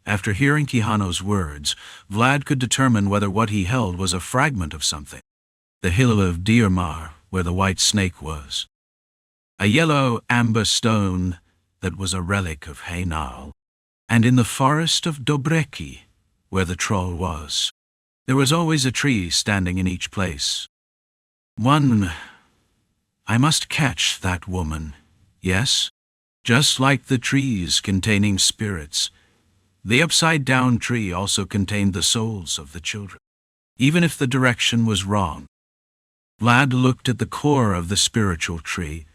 After hearing Kihano's words, Vlad could determine whether what he held was a fragment of something. The hill of Diarmar, where the white snake was. A yellow amber stone that was a relic of Hainal. And in the forest of Dobreki, where the troll was. There was always a tree standing in each place. I must catch that woman, yes? Just like the trees containing spirits, the upside-down tree also contained the souls of the children. Even if the direction was wrong, Vlad looked at the core of the spiritual tree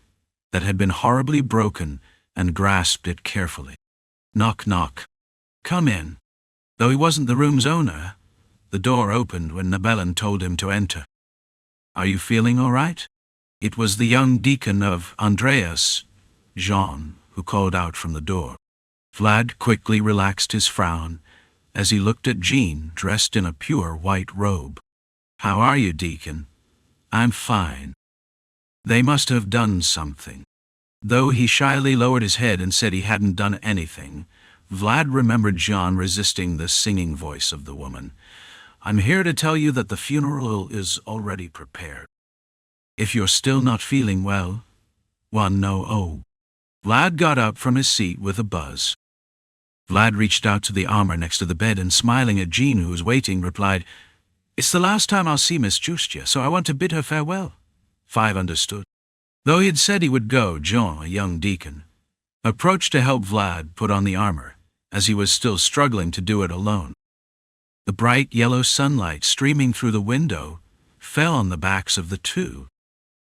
that had been horribly broken and grasped it carefully. Knock, knock. Come in. Though he wasn't the room's owner, the door opened when Nidalar told him to enter. Are you feeling all right? It was the young deacon of Andreas, Jean, who called out from the door. Vlad quickly relaxed his frown as he looked at Jean dressed in a pure white robe. How are you, deacon? I'm fine. They must have done something. Though he shyly lowered his head and said he hadn't done anything, Vlad remembered Jean resisting the singing voice of the woman. I'm here to tell you that the funeral is already prepared. If you're still not feeling well, one no oh. Vlad got up from his seat with a buzz. Vlad reached out to the armor next to the bed and, smiling at Jean, who was waiting, replied, "It's the last time I'll see Miss Justia, so I want to bid her farewell." 5 understood. Though he had said he would go, Jean, a young deacon, approached to help Vlad put on the armor, as he was still struggling to do it alone. The bright yellow sunlight streaming through the window fell on the backs of the two.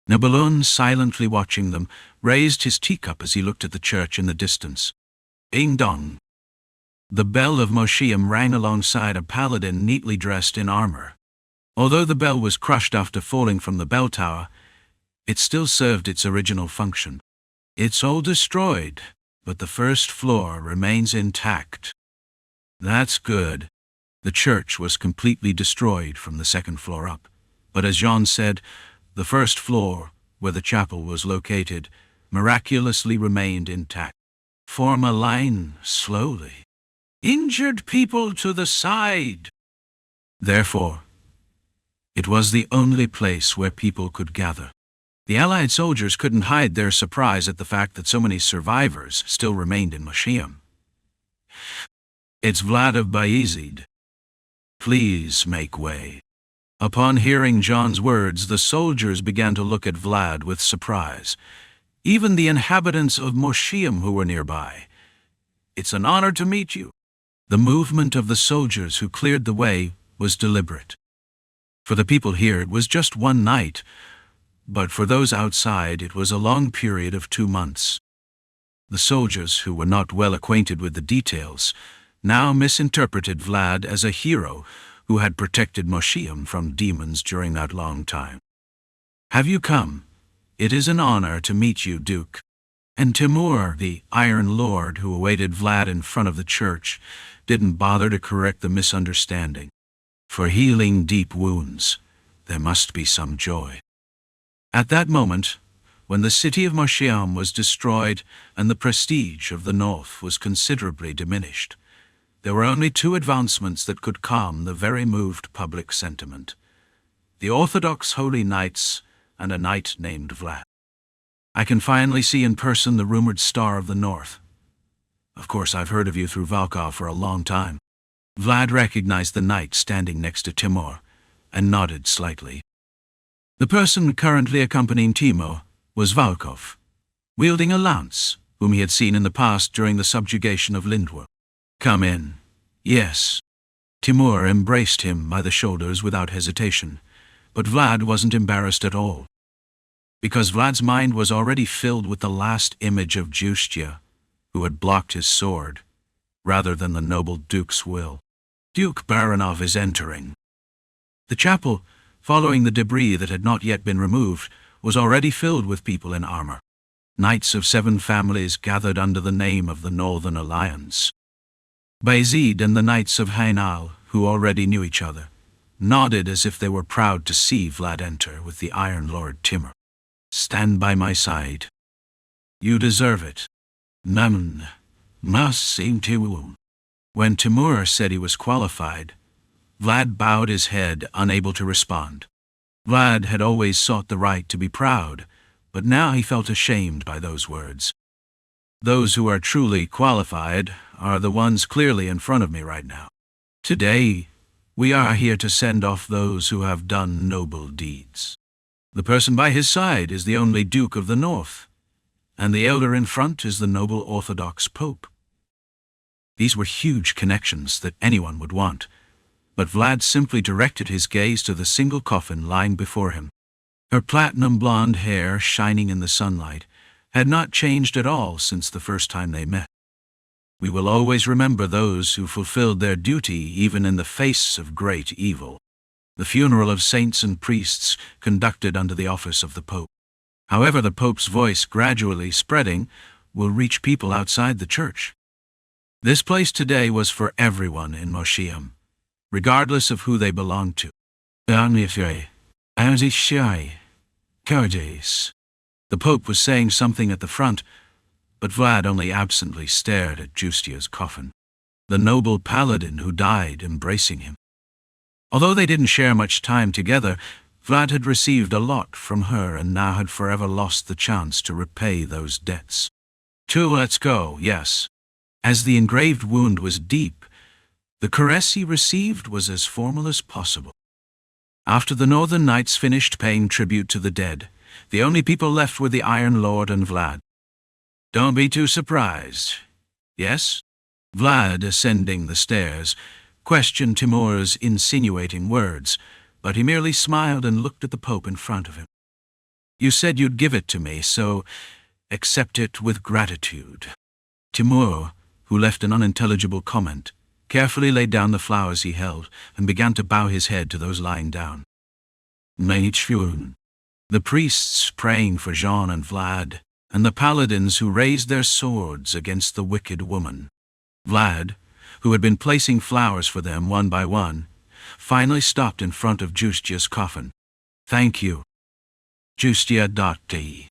Nibelung, silently watching them, raised his teacup as he looked at the church in the distance. Ding dong. The bell of Mosheim rang alongside a paladin neatly dressed in armor. Although the bell was crushed after falling from the bell tower, it still served its original function. It's all destroyed, but the first floor remains intact. That's good. The church was completely destroyed from the second floor up, but as Jean said, the first floor, where the chapel was located, miraculously remained intact. Form a line, slowly. Injured people to the side. Therefore, it was the only place where people could gather. The Allied soldiers couldn't hide their surprise at the fact that so many survivors still remained in Mosheim. "It's Vlad of Bayezid. Please make way." Upon hearing John's words, the soldiers began to look at Vlad with surprise. Even the inhabitants of Mosheim who were nearby. "It's an honor to meet you." The movement of the soldiers who cleared the way was deliberate. For the people here it was just one night, but for those outside it was a long period of 2 months. The soldiers, who were not well acquainted with the details, now misinterpreted Vlad as a hero who had protected Mosheim from demons during that long time. "Have you come? It is an honor to meet you, Duke." And Timur, the Iron Lord who awaited Vlad in front of the church, didn't bother to correct the misunderstanding. For healing deep wounds, there must be some joy. At that moment, when the city of Mosheim was destroyed and the prestige of the North was considerably diminished, there were only 2 advancements that could calm the very moved public sentiment: the Orthodox Holy Knights and a knight named Vlad. "I can finally see in person the rumored Star of the North. Of course, I've heard of you through Valkov for a long time." Vlad recognized the knight standing next to Timur and nodded slightly. The person currently accompanying Timur was Valkov, wielding a lance, whom he had seen in the past during the subjugation of Lindwar. "Come in." "Yes." Timur embraced him by the shoulders without hesitation, but Vlad wasn't embarrassed at all, because Vlad's mind was already filled with the last image of Justia, who had blocked his sword, rather than the noble Duke's will. "Duke Baranov is entering." The chapel, following the debris that had not yet been removed, was already filled with people in armor. Knights of 7 families gathered under the name of the Northern Alliance. Bayezid and the Knights of Hainal, who already knew each other, nodded as if they were proud to see Vlad enter with the Iron Lord Timur. "Stand by my side. You deserve it." "Namun, must seem to." When Timur said he was qualified, Vlad bowed his head, unable to respond. Vlad had always sought the right to be proud, but now he felt ashamed by those words. Those who are truly qualified are the ones clearly in front of me right now. Today, we are here to send off those who have done noble deeds. The person by his side is the only Duke of the North, and the elder in front is the noble Orthodox Pope. These were huge connections that anyone would want, but Vlad simply directed his gaze to the single coffin lying before him. Her platinum blonde hair, shining in the sunlight, had not changed at all since the first time they met. We will always remember those who fulfilled their duty even in the face of great evil. The funeral of saints and priests conducted under the office of the Pope. However, the Pope's voice, gradually spreading, will reach people outside the church. This place today was for everyone in Mosheim, regardless of who they belonged to. The Pope was saying something at the front, but Vlad only absently stared at Justia's coffin, the noble paladin who died embracing him. Although they didn't share much time together, Vlad had received a lot from her and now had forever lost the chance to repay those debts. Let's go, yes. As the engraved wound was deep, the caress he received was as formal as possible. After the Northern Knights finished paying tribute to the dead, the only people left were the Iron Lord and Vlad. Don't be too surprised. Yes? Vlad, ascending the stairs, questioned Timur's insinuating words, but he merely smiled and looked at the Pope in front of him. You said you'd give it to me, so accept it with gratitude. Timur, who left an unintelligible comment, carefully laid down the flowers he held and began to bow his head to those lying down. The priests praying for Jean and Vlad, and the paladins who raised their swords against the wicked woman. Vlad, who had been placing flowers for them one by one, finally stopped in front of Justia's coffin. Thank you. Justia Dottie.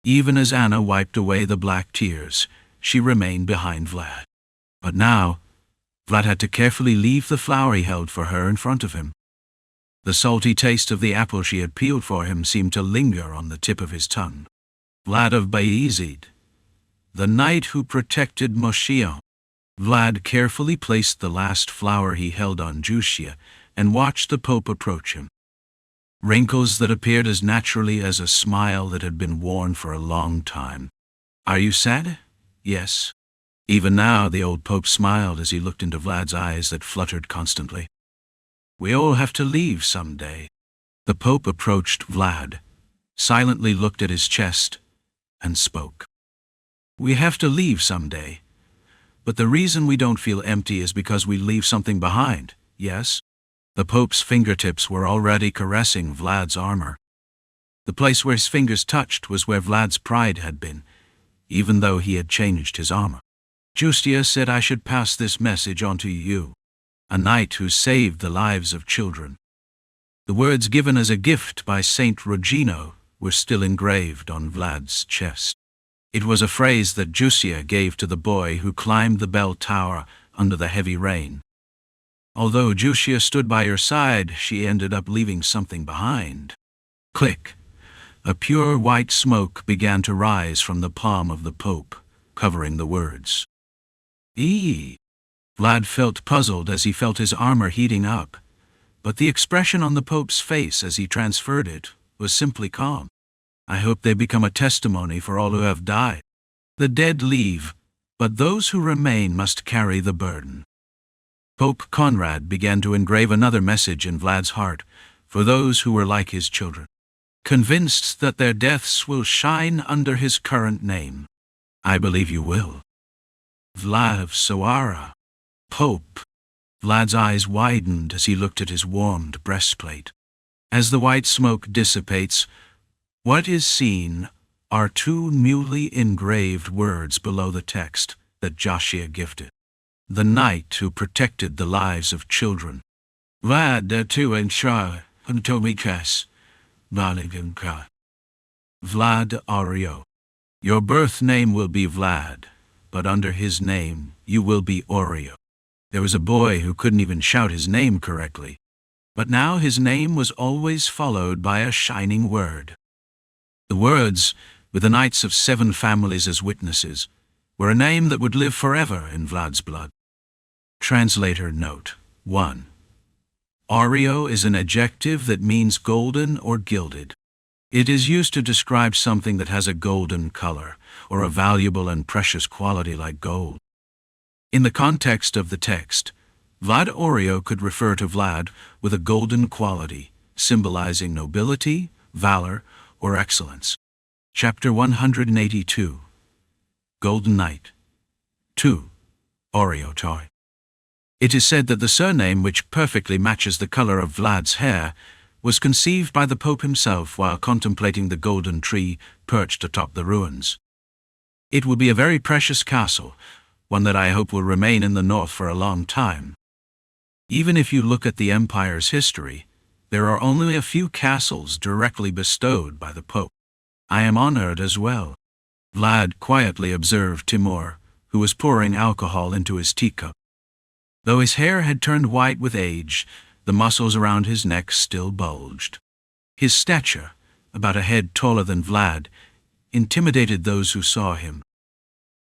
Even as Anna wiped away the black tears, she remained behind Vlad. But now, Vlad had to carefully leave the flower he held for her in front of him. The salty taste of the apple she had peeled for him seemed to linger on the tip of his tongue. Vlad of Bayezid, the knight who protected Moshiach. Vlad carefully placed the last flower he held on Justia and watched the Pope approach him. Wrinkles that appeared as naturally as a smile that had been worn for a long time. Are you sad? Yes. Even now the old Pope smiled as he looked into Vlad's eyes that fluttered constantly. We all have to leave someday. The Pope approached Vlad, silently looked at his chest, and spoke. We have to leave someday. But the reason we don't feel empty is because we leave something behind, yes? The Pope's fingertips were already caressing Vlad's armor. The place where his fingers touched was where Vlad's pride had been, even though he had changed his armor. Justia said I should pass this message on to you, a knight who saved the lives of children. The words given as a gift by Saint Rugino were still engraved on Vlad's chest. It was a phrase that Justia gave to the boy who climbed the bell tower under the heavy rain. Although Justia stood by her side, she ended up leaving something behind. Click! A pure white smoke began to rise from the palm of the Pope, covering the words. Vlad felt puzzled as he felt his armor heating up, but the expression on the Pope's face as he transferred it was simply calm. I hope they become a testimony for all who have died. The dead leave, but those who remain must carry the burden. Pope Conrad began to engrave another message in Vlad's heart for those who were like his children, convinced that their deaths will shine under his current name. I believe you will. Vlad of Soara. Pope. Vlad's eyes widened as he looked at his warmed breastplate. As the white smoke dissipates, what is seen are two newly engraved words below the text that Joshua gifted. The knight who protected the lives of children. Vlad tu and Shah and Tomikas. Vlad Oreo. Your birth name will be Vlad, but under his name you will be Oreo. There was a boy who couldn't even shout his name correctly, but now his name was always followed by a shining word. The words, with the knights of 7 families as witnesses, were a name that would live forever in Vlad's blood. Translator note 1. Oreo is an adjective that means golden or gilded. It is used to describe something that has a golden color, or a valuable and precious quality like gold. In the context of the text, Vlad Oreo could refer to Vlad with a golden quality, symbolizing nobility, valor, or excellence. Chapter 182. Golden Knight. 2. Oreo Toy. It is said that the surname, which perfectly matches the color of Vlad's hair, was conceived by the Pope himself while contemplating the golden tree perched atop the ruins. It will be a very precious castle, one that I hope will remain in the north for a long time. Even if you look at the empire's history, there are only a few castles directly bestowed by the Pope. I am honored as well. Vlad quietly observed Timur, who was pouring alcohol into his teacup. Though his hair had turned white with age, the muscles around his neck still bulged. His stature, about a head taller than Vlad, intimidated those who saw him.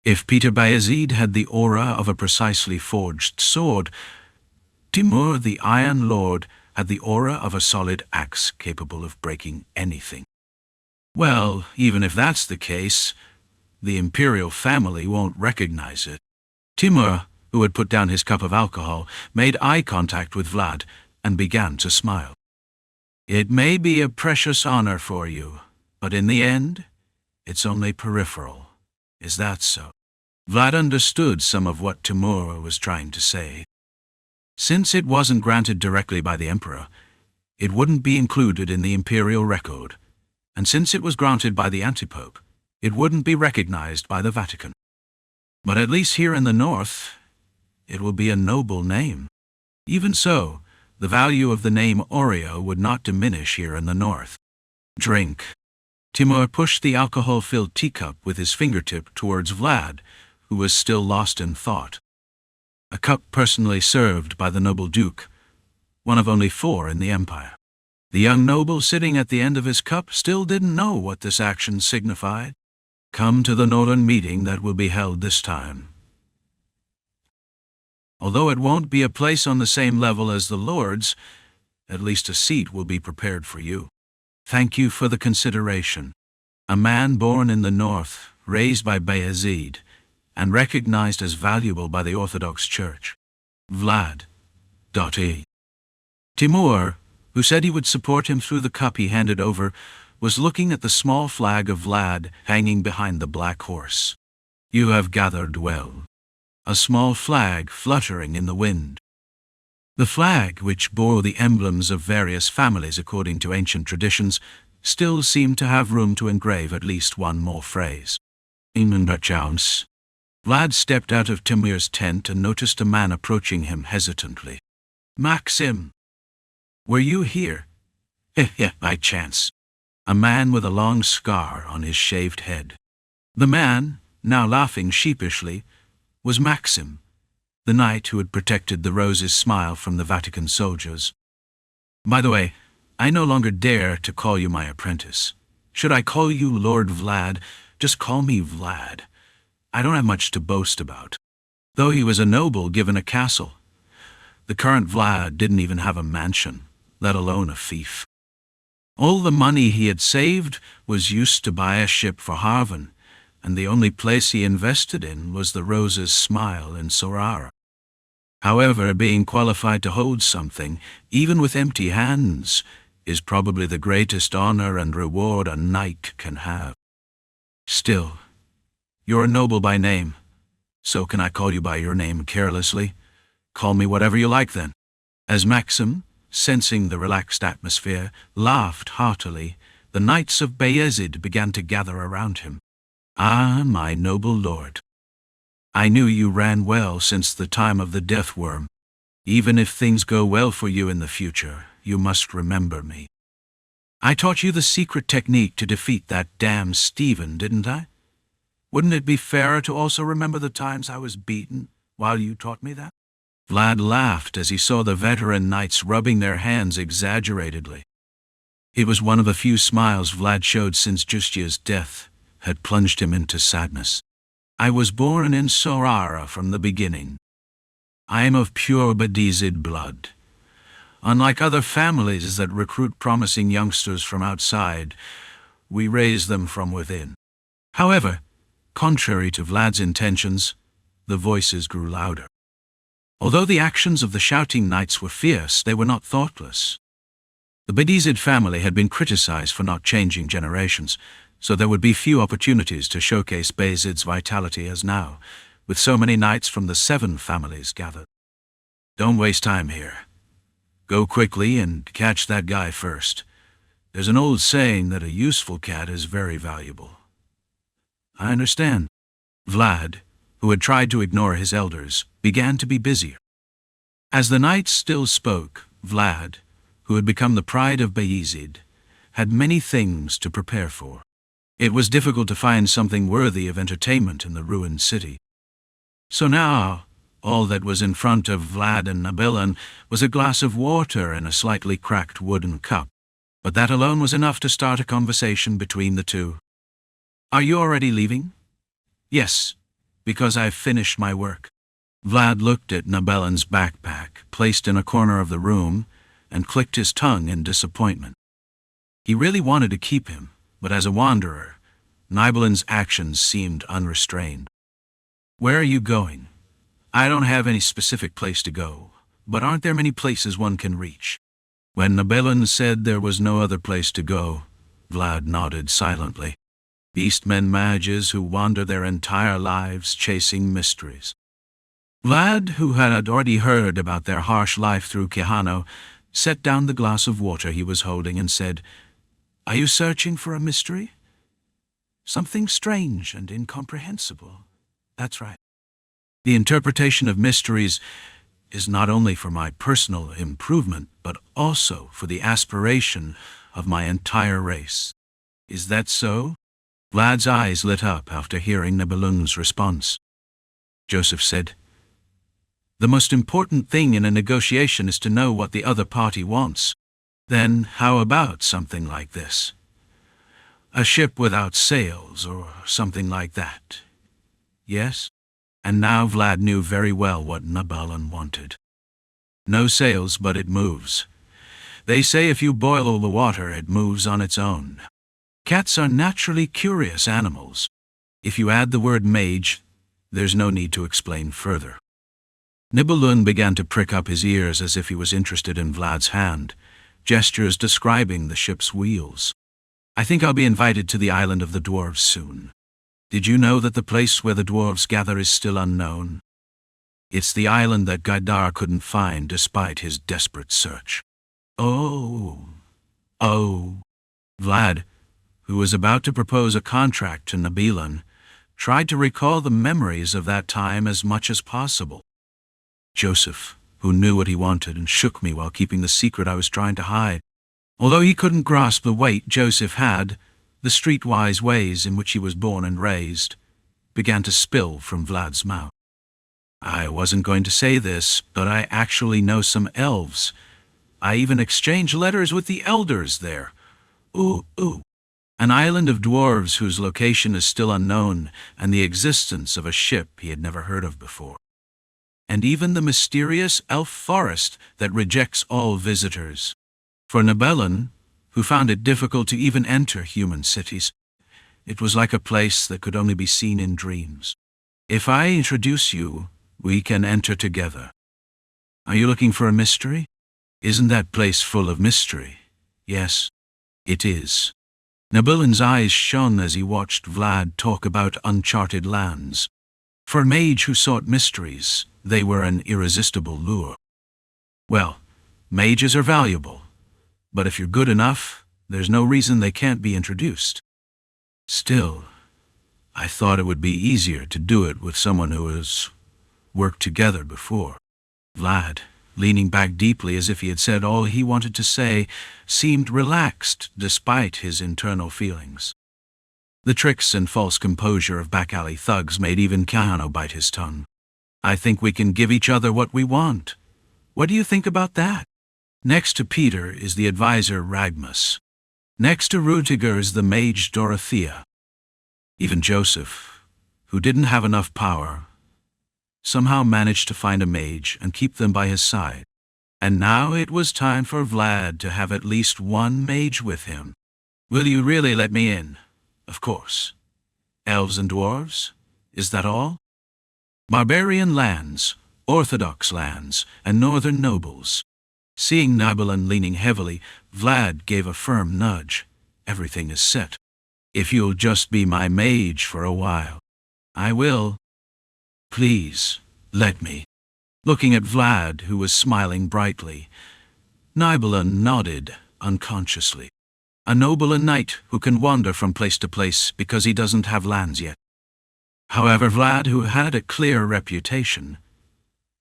If Peter Bayezid had the aura of a precisely forged sword, Timur the Iron Lord had the aura of a solid axe capable of breaking anything. Well, even if that's the case, the imperial family won't recognize it. Timur, who had put down his cup of alcohol, made eye contact with Vlad and began to smile. It may be a precious honor for you, but in the end, it's only peripheral. Is that so? Vlad understood some of what Timur was trying to say. Since it wasn't granted directly by the emperor, it wouldn't be included in the imperial record, and since it was granted by the antipope, it wouldn't be recognized by the Vatican. But at least here in the north, it will be a noble name. Even so, the value of the name Oreo would not diminish here in the north. Drink. Timur pushed the alcohol-filled teacup with his fingertip towards Vlad, who was still lost in thought. A cup personally served by the noble duke, one of only 4 in the empire. The young noble sitting at the end of his cup still didn't know what this action signified. Come to the northern meeting that will be held this time. Although it won't be a place on the same level as the lords, at least a seat will be prepared for you. Thank you for the consideration. A man born in the north, raised by Bayezid, and recognized as valuable by the Orthodox Church. Vlad. E. Timur, who said he would support him through the cup he handed over, was looking at the small flag of Vlad hanging behind the black horse. You have gathered well. A small flag fluttering in the wind. The flag, which bore the emblems of various families according to ancient traditions, still seemed to have room to engrave at least one more phrase. Chance. Vlad stepped out of Timur's tent and noticed a man approaching him hesitantly. Maxim. Were you here? By chance. A man with a long scar on his shaved head. The man, now laughing sheepishly, was Maxim, the knight who had protected the Rose's smile from the Vatican soldiers. By the way, I no longer dare to call you my apprentice. Should I call you Lord Vlad, just call me Vlad. I don't have much to boast about. Though he was a noble given a castle, the current Vlad didn't even have a mansion, let alone a fief. All the money he had saved was used to buy a ship for Harvan, and the only place he invested in was the Rose's smile in Sorara. However, being qualified to hold something, even with empty hands, is probably the greatest honor and reward a knight can have. Still, you're a noble by name, so can I call you by your name carelessly? Call me whatever you like then. As Maxim, sensing the relaxed atmosphere, laughed heartily, the knights of Bayezid began to gather around him. Ah, my noble lord. I knew you ran well since the time of the death worm. Even if things go well for you in the future, you must remember me. I taught you the secret technique to defeat that damn Stephen, didn't I? Wouldn't it be fairer to also remember the times I was beaten while you taught me that? Vlad laughed as he saw the veteran knights rubbing their hands exaggeratedly. It was one of the few smiles Vlad showed since Justia's death had plunged him into sadness. I was born in Sorara from the beginning. I am of pure Bayezid blood. Unlike other families that recruit promising youngsters from outside, we raise them from within. However, contrary to Vlad's intentions, the voices grew louder. Although the actions of the shouting knights were fierce, they were not thoughtless. The Bayezid family had been criticized for not changing generations, so there would be few opportunities to showcase Bayezid's vitality as now, with so many knights from the 7 families gathered. Don't waste time here. Go quickly and catch that guy first. There's an old saying that a useful cat is very valuable. I understand. Vlad, who had tried to ignore his elders, began to be busier. As the knights still spoke, Vlad, who had become the pride of Bayezid, had many things to prepare for. It was difficult to find something worthy of entertainment in the ruined city. So now, all that was in front of Vlad and Nabilan was a glass of water in a slightly cracked wooden cup. But that alone was enough to start a conversation between the two. "Are you already leaving?" "Yes, because I've finished my work." Vlad looked at Nidalar's backpack, placed in a corner of the room, and clicked his tongue in disappointment. He really wanted to keep him, but as a wanderer, Nidalar's actions seemed unrestrained. "Where are you going?" "I don't have any specific place to go, but aren't there many places one can reach?" When Nidalar said there was no other place to go, Vlad nodded silently. Beastmen mages who wander their entire lives chasing mysteries. Vlad, who had already heard about their harsh life through Kihano, set down the glass of water he was holding and said, "Are you searching for a mystery? Something strange and incomprehensible." "That's right. The interpretation of mysteries is not only for my personal improvement, but also for the aspiration of my entire race." "Is that so?" Vlad's eyes lit up after hearing Nidalar's response. Joseph said, "The most important thing in a negotiation is to know what the other party wants. Then how about something like this? A ship without sails, or something like that." "Yes?" And now Vlad knew very well what Nidalar wanted. "No sails, but it moves. They say if you boil all the water, it moves on its own. Cats are naturally curious animals. If you add the word mage, there's no need to explain further." Nidalar began to prick up his ears as if he was interested in Vlad's hand, gestures describing the ship's wheels. "I think I'll be invited to the island of the dwarves soon. Did you know that the place where the dwarves gather is still unknown? It's the island that Nidar couldn't find despite his desperate search." Oh. Vlad, who was about to propose a contract to Nidalar, tried to recall the memories of that time as much as possible. Joseph, who knew what he wanted and shook me while keeping the secret I was trying to hide. Although he couldn't grasp the weight Joseph had, the streetwise ways in which he was born and raised began to spill from Vlad's mouth. "I wasn't going to say this, but I actually know some elves. I even exchanged letters with the elders there. Ooh. An island of dwarves whose location is still unknown, and the existence of a ship he had never heard of before. And even the mysterious elf forest that rejects all visitors. For Nidalar, who found it difficult to even enter human cities, it was like a place that could only be seen in dreams. If I introduce you, we can enter together. Are you looking for a mystery? Isn't that place full of mystery?" "Yes, it is." Nidalar's eyes shone as he watched Vlad talk about uncharted lands. For a mage who sought mysteries, they were an irresistible lure. "Well, mages are valuable, but if you're good enough, there's no reason they can't be introduced. Still, I thought it would be easier to do it with someone who has worked together before." Vlad, leaning back deeply as if he had said all he wanted to say, seemed relaxed despite his internal feelings. The tricks and false composure of back-alley thugs made even Kihano bite his tongue. "I think we can give each other what we want. What do you think about that?" Next to Peter is the advisor Ragmus. Next to Rudiger is the mage Dorothea. Even Joseph, who didn't have enough power, somehow managed to find a mage and keep them by his side. And now it was time for Vlad to have at least one mage with him. "Will you really let me in?" "Of course." "Elves and dwarves? Is that all?" "Barbarian lands, Orthodox lands, and northern nobles." Seeing Nidalar leaning heavily, Vlad gave a firm nudge. "Everything is set. If you'll just be my mage for a while." "I will. Please, let me." Looking at Vlad, who was smiling brightly, Nidalar nodded unconsciously. A noble and knight who can wander from place to place because he doesn't have lands yet. However, Vlad, who had a clear reputation,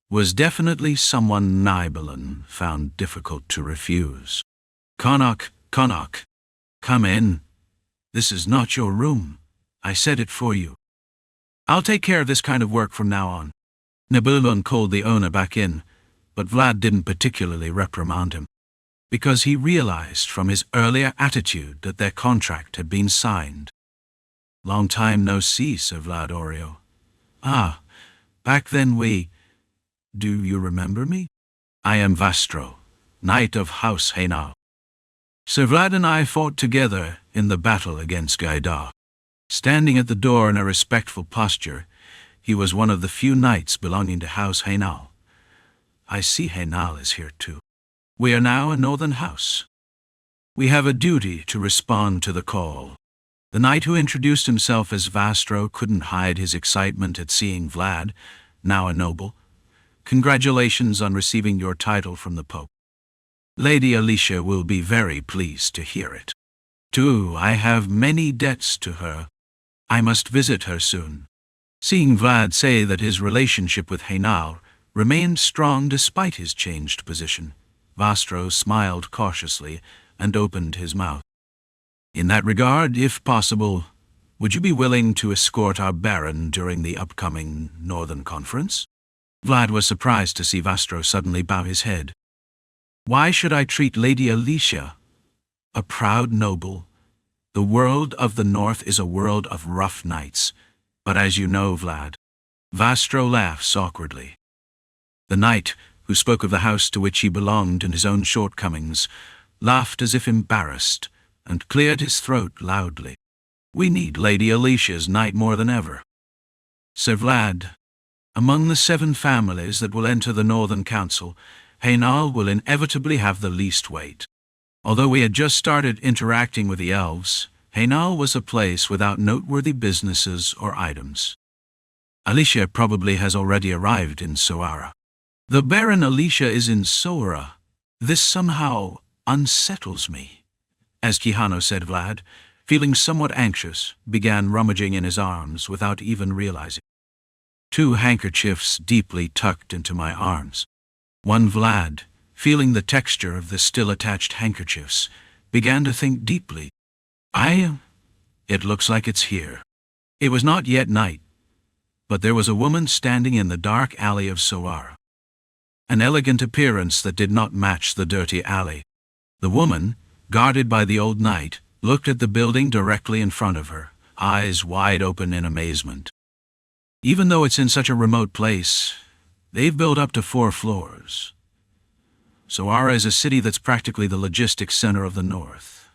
was definitely someone Nidalar found difficult to refuse. Connacht, come in. This is not your room. I said it for you. I'll take care of this kind of work from now on." Nidalar called the owner back in, but Vlad didn't particularly reprimand him. because he realized from his earlier attitude that their contract had been signed. "Long time no see, Sir Vlad Oreo." "Ah, back then do you remember me? I am Vastro, Knight of House Hainal. Sir Vlad and I fought together in the battle against Gaidar." Standing at the door in a respectful posture, he was one of the few knights belonging to House Hainal. "I see Hainal is here too. We are now a northern house. We have a duty to respond to the call." The knight who introduced himself as Vastro couldn't hide his excitement at seeing Vlad, now a noble. "Congratulations on receiving your title from the Pope. Lady Alicia will be very pleased to hear it. Too, I have many debts to her. I must visit her soon." Seeing Vlad say that his relationship with Hainal remained strong despite his changed position, Vastro smiled cautiously and opened his mouth. "In that regard, if possible, would you be willing to escort our Baron during the upcoming Northern Conference?" Vlad was surprised to see Vastro suddenly bow his head. "Why should I treat Lady Alicia? A proud noble. The world of the North is a world of rough knights, but as you know, Vlad." Vastro laughs awkwardly. The knight, who spoke of the house to which he belonged and his own shortcomings, laughed as if embarrassed, and cleared his throat loudly. "We need Lady Alicia's knight more than ever. Sir Vlad, among the 7 families that will enter the Northern Council, Hainal will inevitably have the least weight. Although we had just started interacting with the elves, Hainal was a place without noteworthy businesses or items. Alicia probably has already arrived in Soara. The Baron Alicia is in Soara. This somehow unsettles me." As Quijano said, Vlad, feeling somewhat anxious, began rummaging in his arms without even realizing. 2 handkerchiefs deeply tucked into my arms. One Vlad, feeling the texture of the still-attached handkerchiefs, began to think deeply. It looks like it's here." It was not yet night, but there was a woman standing in the dark alley of Soara. An elegant appearance that did not match the dirty alley. The woman, guarded by the old knight, looked at the building directly in front of her, eyes wide open in amazement. Even though it's in such a remote place, they've built up to 4 floors. Soara is a city that's practically the logistics center of the North.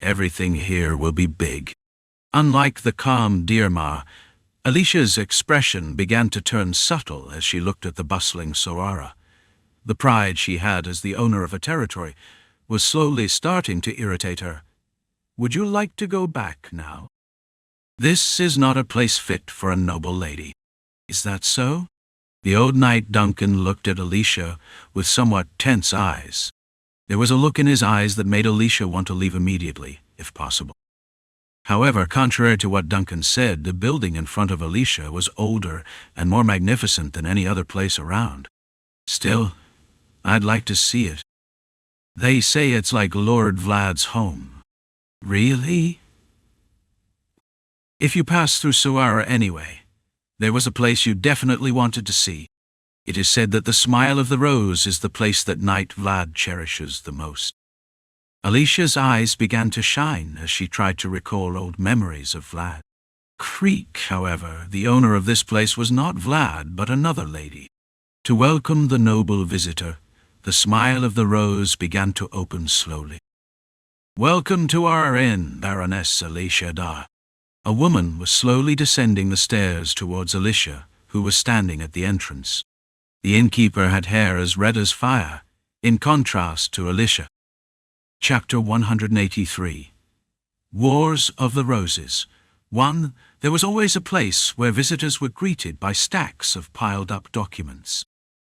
Everything here will be big. Unlike the calm Dirma, Alicia's expression began to turn subtle as she looked at the bustling Soara. The pride she had as the owner of a territory was slowly starting to irritate her. "Would you like to go back now? This is not a place fit for a noble lady." "Is that so?" The old knight Duncan looked at Alicia with somewhat tense eyes. There was a look in his eyes that made Alicia want to leave immediately, if possible. However, contrary to what Duncan said, the building in front of Alicia was older and more magnificent than any other place around. "Still, I'd like to see it. They say it's like Lord Vlad's home." "Really?" "If you pass through Soara anyway, there was a place you definitely wanted to see. It is said that the Smile of the Rose is the place that Knight Vlad cherishes the most." Alicia's eyes began to shine as she tried to recall old memories of Vlad. Creek, however, the owner of this place was not Vlad, but another lady. To welcome the noble visitor, the Smile of the Rose began to open slowly. "Welcome to our inn, Baroness Alicia Dar." A woman was slowly descending the stairs towards Alicia, who was standing at the entrance. The innkeeper had hair as red as fire, in contrast to Alicia. Chapter 183. Wars of the Roses. 1. There was always a place where visitors were greeted by stacks of piled-up documents.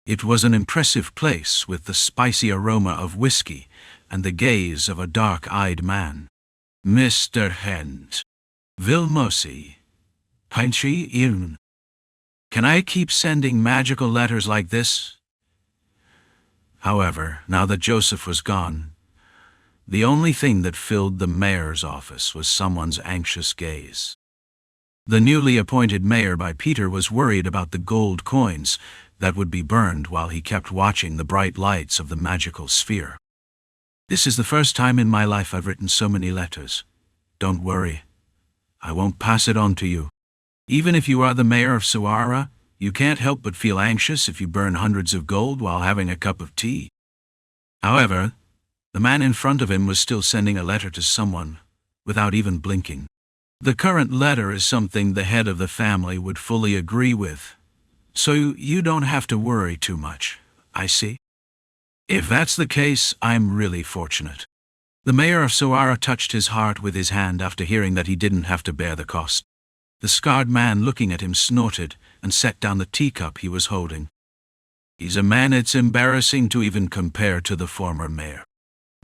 It was an impressive place with the spicy aroma of whiskey and the gaze of a dark-eyed man. "Mr. Hent. Vilmosi. Pinchi Irun. Can I keep sending magical letters like this?" However, now that Joseph was gone, the only thing that filled the mayor's office was someone's anxious gaze. The newly appointed mayor by Peter was worried about the gold coins that would be burned while he kept watching the bright lights of the magical sphere. This is the first time in my life I've written so many letters. Don't worry. I won't pass it on to you. Even if you are the mayor of Suara, you can't help but feel anxious if you burn hundreds of gold while having a cup of tea. However, the man in front of him was still sending a letter to someone, without even blinking. The current letter is something the head of the family would fully agree with, so you don't have to worry too much, I see. If that's the case, I'm really fortunate. The mayor of Suara touched his heart with his hand after hearing that he didn't have to bear the cost. The scarred man looking at him snorted and set down the teacup he was holding. He's a man it's embarrassing to even compare to the former mayor.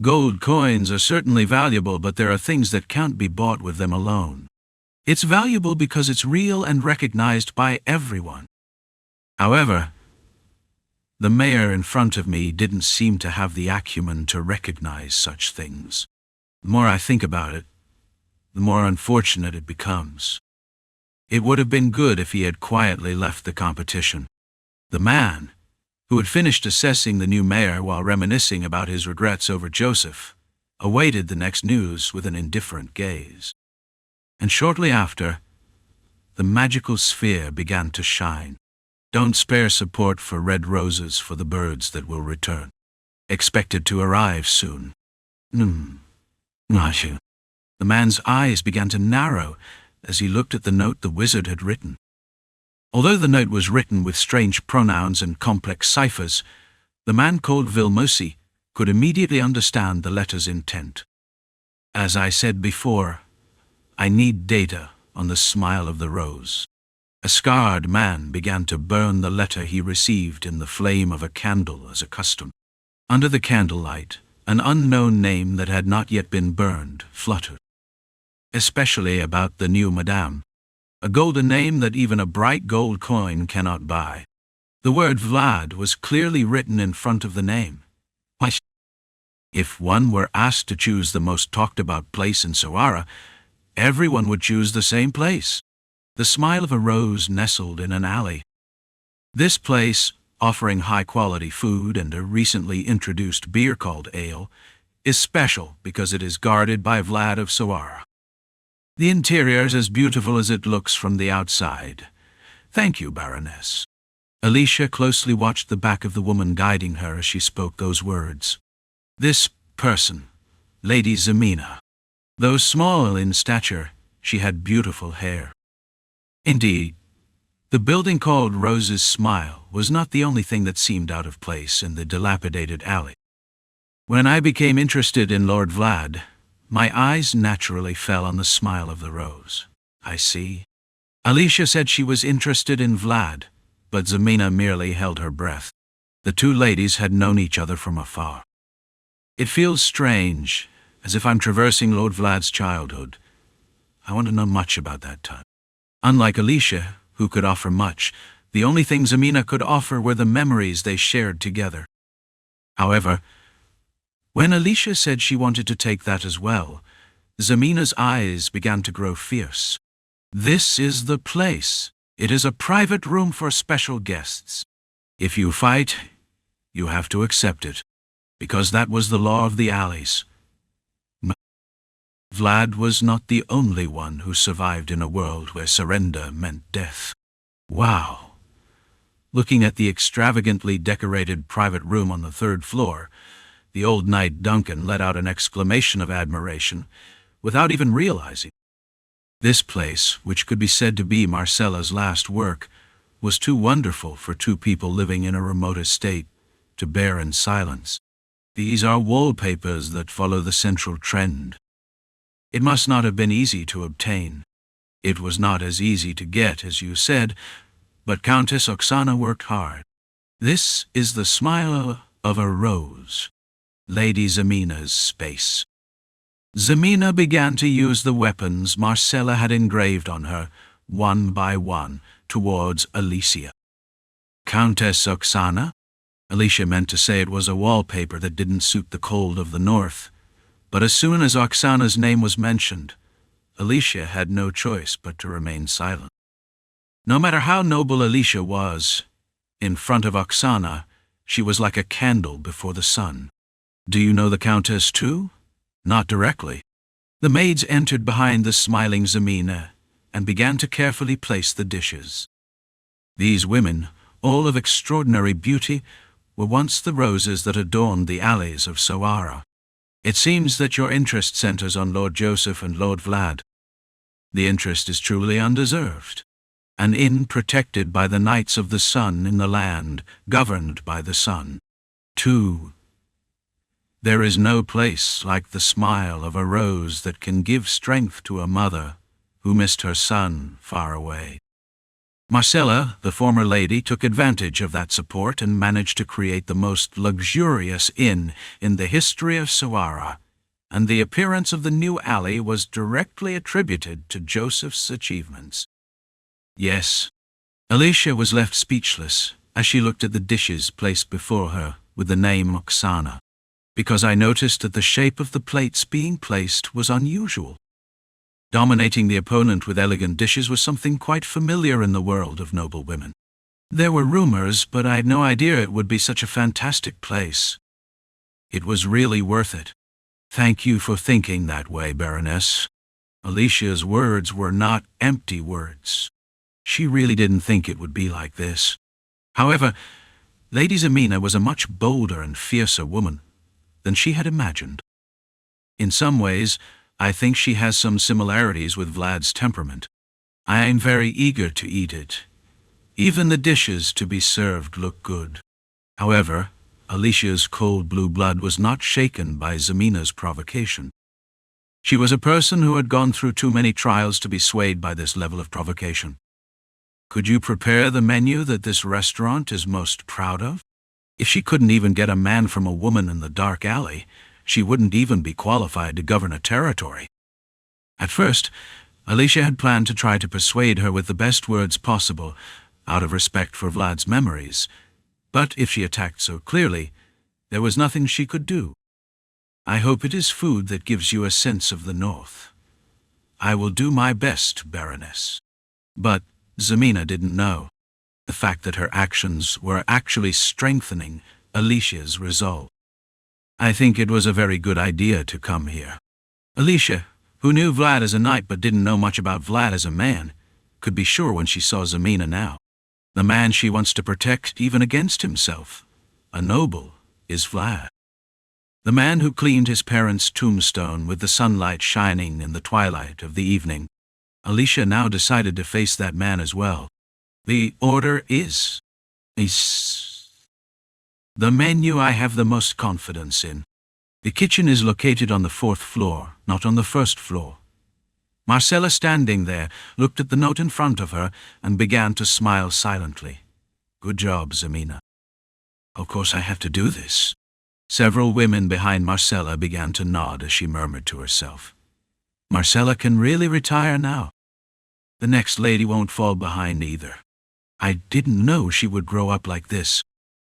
Gold coins are certainly valuable, but there are things that can't be bought with them alone. It's valuable because it's real and recognized by everyone. However, the mayor in front of me didn't seem to have the acumen to recognize such things. The more I think about it, the more unfortunate it becomes. It would have been good if he had quietly left the competition. The man, who had finished assessing the new mayor while reminiscing about his regrets over Joseph, awaited the next news with an indifferent gaze. And shortly after, the magical sphere began to shine. Don't spare support for red roses for the birds that will return. Expected to arrive soon. Not you. The man's eyes began to narrow as he looked at the note the wizard had written. Although the note was written with strange pronouns and complex ciphers, the man called Vilmosi could immediately understand the letter's intent. As I said before, I need data on the smile of the rose. A scarred man began to burn the letter he received in the flame of a candle as a custom. Under the candlelight, an unknown name that had not yet been burned fluttered. Especially about the new madame. A golden name that even a bright gold coin cannot buy. The word Vlad was clearly written in front of the name. Why, if one were asked to choose the most talked about place in Suara, everyone would choose the same place. The smile of a rose nestled in an alley. This place, offering high-quality food and a recently introduced beer called ale, is special because it is guarded by Vlad of Suara. The interior is as beautiful as it looks from the outside. Thank you, Baroness. Alicia closely watched the back of the woman guiding her as she spoke those words. This person, Lady Zemina. Though small in stature, she had beautiful hair. Indeed, the building called Rose's Smile was not the only thing that seemed out of place in the dilapidated alley. When I became interested in Lord Vlad, my eyes naturally fell on the smile of the rose. I see. Alicia said she was interested in Vlad, but Zemina merely held her breath. The two ladies had known each other from afar. It feels strange, as if I'm traversing Lord Vlad's childhood. I want to know much about that time. Unlike Alicia, who could offer much, the only thing Zemina could offer were the memories they shared together. However, when Alicia said she wanted to take that as well, Zemina's eyes began to grow fierce. This is the place. It is a private room for special guests. If you fight, you have to accept it, because that was the law of the alleys. Vlad was not the only one who survived in a world where surrender meant death. Wow. Looking at the extravagantly decorated private room on the third floor, the old knight Duncan let out an exclamation of admiration, without even realizing. This place, which could be said to be Marcella's last work, was too wonderful for two people living in a remote estate to bear in silence. These are wallpapers that follow the central trend. It must not have been easy to obtain. It was not as easy to get as you said, but Countess Oksana worked hard. This is the smile of a rose. Lady Zemina's space. Zemina began to use the weapons Marcella had engraved on her, one by one, towards Alicia. Countess Oksana? Alicia meant to say it was a wallpaper that didn't suit the cold of the north, but as soon as Oksana's name was mentioned, Alicia had no choice but to remain silent. No matter how noble Alicia was, In front of Oksana, she was like a candle before the sun. Do you know the Countess too? Not directly. The maids entered behind the smiling Zemina and began to carefully place the dishes. These women, all of extraordinary beauty, were once the roses that adorned the alleys of Soara. It seems that your interest centers on Lord Joseph and Lord Vlad. The interest is truly undeserved. An inn protected by the Knights of the Sun in the land, governed by the sun. 2. There is no place like the smile of a rose that can give strength to a mother who missed her son far away. Marcella, the former lady, took advantage of that support and managed to create the most luxurious inn in the history of Soara, and the appearance of the new alley was directly attributed to Joseph's achievements. Yes, Alicia was left speechless as she looked at the dishes placed before her with the name Oksana, because I noticed that the shape of the plates being placed was unusual. Dominating the opponent with elegant dishes was something quite familiar in the world of noble women. There were rumors, but I had no idea it would be such a fantastic place. It was really worth it. Thank you for thinking that way, Baroness. Alicia's words were not empty words. She really didn't think it would be like this. However, Lady Zemina was a much bolder and fiercer woman than she had imagined. In some ways, I think she has some similarities with Vlad's temperament. I am very eager to eat it. Even the dishes to be served look good. However, Alicia's cold blue blood was not shaken by Zemina's provocation. She was a person who had gone through too many trials to be swayed by this level of provocation. Could you prepare the menu that this restaurant is most proud of? If she couldn't even get a man from a woman in the dark alley, she wouldn't even be qualified to govern a territory. At first, Alicia had planned to try to persuade her with the best words possible, out of respect for Vlad's memories, but if she attacked so clearly, there was nothing she could do. I hope it is food that gives you a sense of the North. I will do my best, Baroness. But Zemina didn't know the fact that her actions were actually strengthening Alicia's resolve. I think it was a very good idea to come here. Alicia, who knew Vlad as a knight but didn't know much about Vlad as a man, could be sure when she saw Zemina now. The man she wants to protect even against himself, a noble, is Vlad. The man who cleaned his parents' tombstone with the sunlight shining in the twilight of the evening. Alicia now decided to face that man as well. The order is the menu I have the most confidence in. The kitchen is located on the 4th floor, not on the 1st floor. Marcella, standing there, looked at the note in front of her and began to smile silently. Good job, Zemina. Of course I have to do this. Several women behind Marcella began to nod as she murmured to herself. Marcella can really retire now. The next lady won't fall behind either. I didn't know she would grow up like this.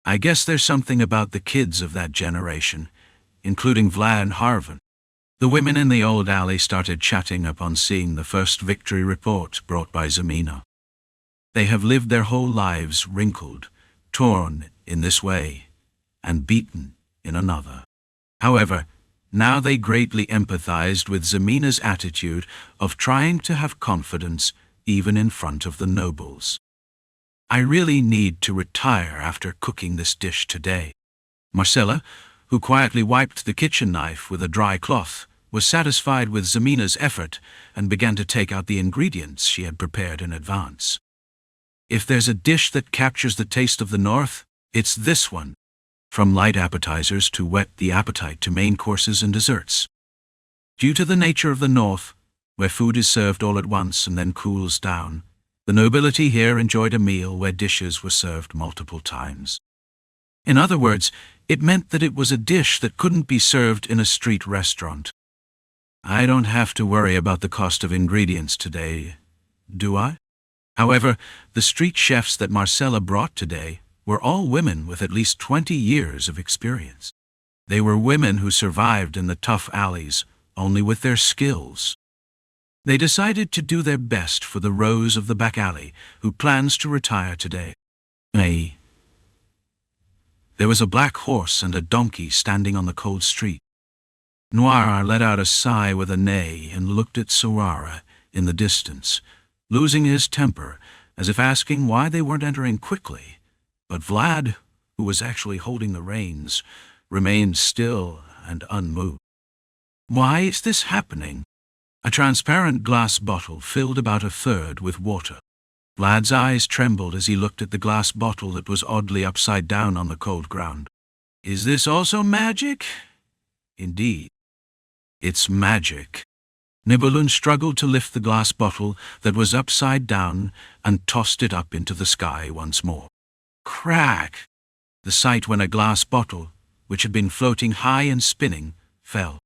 I guess there's something about the kids of that generation, including Vlad and Harvan. The women in the old alley started chatting upon seeing the first victory report brought by Zemina. They have lived their whole lives wrinkled, torn in this way, and beaten in another. However, now they greatly empathized with Zemina's attitude of trying to have confidence even in front of the nobles. I really need to retire after cooking this dish today. Marcella, who quietly wiped the kitchen knife with a dry cloth, was satisfied with Zemina's effort and began to take out the ingredients she had prepared in advance. If there's a dish that captures the taste of the North, it's this one. From light appetizers to whet the appetite to main courses and desserts. Due to the nature of the North, where food is served all at once and then cools down, the nobility here enjoyed a meal where dishes were served multiple times. In other words, it meant that it was a dish that couldn't be served in a street restaurant. I don't have to worry about the cost of ingredients today, do I? However, the street chefs that Marcella brought today were all women with at least 20 years of experience. They were women who survived in the tough alleys only with their skills. They decided to do their best for the Rose of the back alley, who plans to retire today. There was a black horse and a donkey standing on the cold street. Noir let out a sigh with a neigh and looked at Sawara in the distance, losing his temper, as if asking why they weren't entering quickly. But Vlad, who was actually holding the reins, remained still and unmoved. Why is this happening? A transparent glass bottle filled about a third with water. Vlad's eyes trembled as he looked at the glass bottle that was oddly upside down on the cold ground. Is this also magic? Indeed. It's magic. Nibelung struggled to lift the glass bottle that was upside down and tossed it up into the sky once more. Crack! The sight when a glass bottle, which had been floating high and spinning, fell.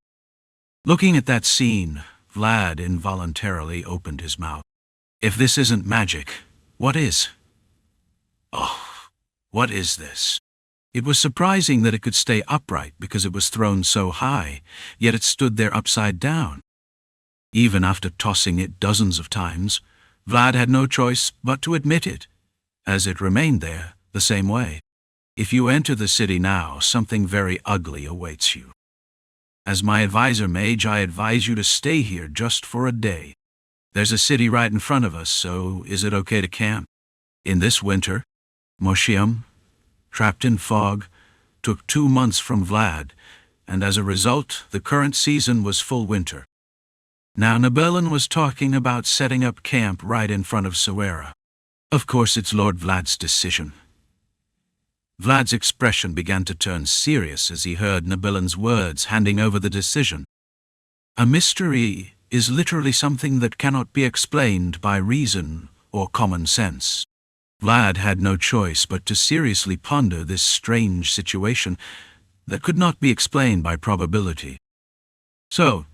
Looking at that scene, Vlad involuntarily opened his mouth. If this isn't magic, what is? Oh, what is this? It was surprising that it could stay upright because it was thrown so high, yet it stood there upside down. Even after tossing it dozens of times, Vlad had no choice but to admit it, as it remained there the same way. If you enter the city now, something very ugly awaits you. As my advisor, mage, I advise you to stay here just for a day. There's a city right in front of us, so is it okay to camp? In this winter, Moshiam, trapped in fog, took 2 months from Vlad, and as a result, the current season was full winter. Now Nibelung was talking about setting up camp right in front of Sawara. Of course, it's Lord Vlad's decision. Vlad's expression began to turn serious as he heard Nibelung's words handing over the decision. A mystery is literally something that cannot be explained by reason or common sense. Vlad had no choice but to seriously ponder this strange situation that could not be explained by probability. So,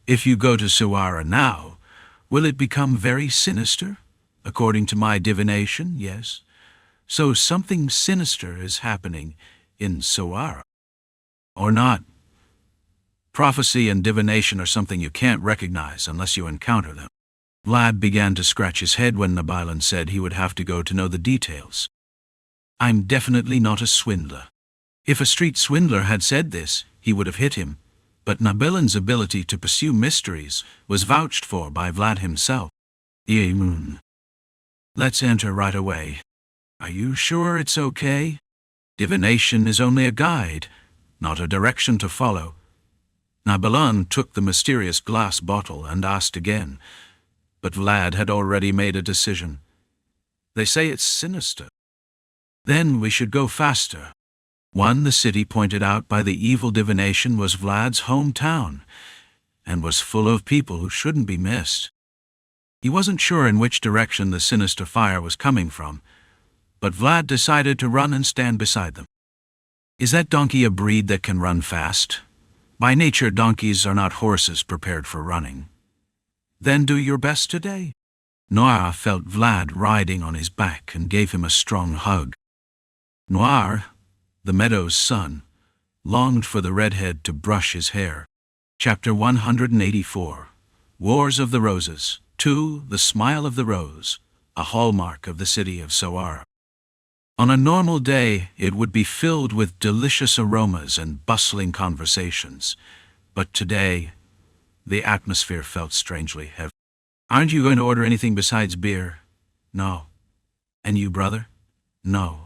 if you go to Sawara now, will it become very sinister? According to my divination, yes. So something sinister is happening in Sawara. Or not. Prophecy and divination are something you can't recognize unless you encounter them. Vlad began to scratch his head when Nibelung said he would have to go to know the details. I'm definitely not a swindler. If a street swindler had said this, he would have hit him, but Nibelung's ability to pursue mysteries was vouched for by Vlad himself. Let's enter right away. Are you sure it's okay? Divination is only a guide, not a direction to follow. Nibelung took the mysterious glass bottle and asked again, but Vlad had already made a decision. They say it's sinister. Then we should go faster. The city pointed out by the evil divination was Vlad's hometown, and was full of people who shouldn't be missed. He wasn't sure in which direction the sinister fire was coming from, but Vlad decided to run and stand beside them. Is that donkey a breed that can run fast? By nature, donkeys are not horses prepared for running. Then do your best today. Noir felt Vlad riding on his back and gave him a strong hug. Noir, the meadow's son, longed for the redhead to brush his hair. Chapter 184. Wars of the Roses. 2. The Smile of the Rose, a hallmark of the city of Sawara. On a normal day, it would be filled with delicious aromas and bustling conversations. But today, the atmosphere felt strangely heavy. Aren't you going to order anything besides beer? No. And you, brother? No.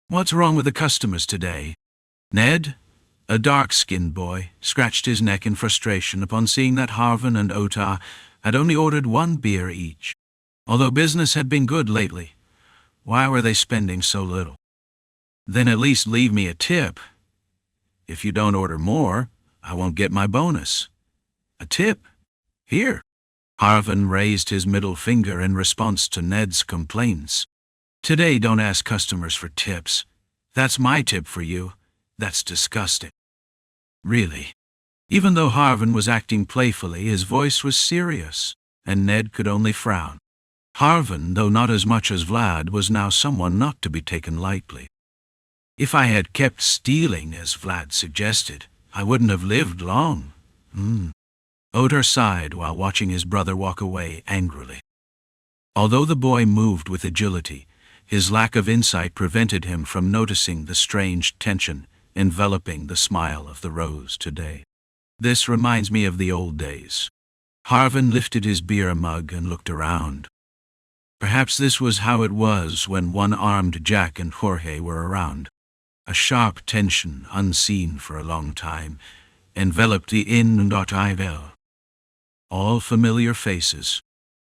What's wrong with the customers today? Ned, a dark-skinned boy, scratched his neck in frustration upon seeing that Harvan and Ota had only ordered 1 beer each. Although business had been good lately, why were they spending so little? Then at least leave me a tip. If you don't order more, I won't get my bonus. A tip? Here. Harvan raised his middle finger in response to Ned's complaints. Today, don't ask customers for tips. That's my tip for you. That's disgusting. Really. Even though Harvan was acting playfully, his voice was serious, and Ned could only frown. Harvan, though not as much as Vlad, was now someone not to be taken lightly. If I had kept stealing, as Vlad suggested, I wouldn't have lived long. Odor sighed while watching his brother walk away angrily. Although the boy moved with agility, His lack of insight prevented him from noticing the strange tension enveloping the smile of the rose today. This reminds me of the old days. Harvin lifted his beer mug and looked around. Perhaps this was how it was when one-armed Jack and Jorge were around. A sharp tension, unseen for a long time, enveloped the Inn.Ivel. All familiar faces.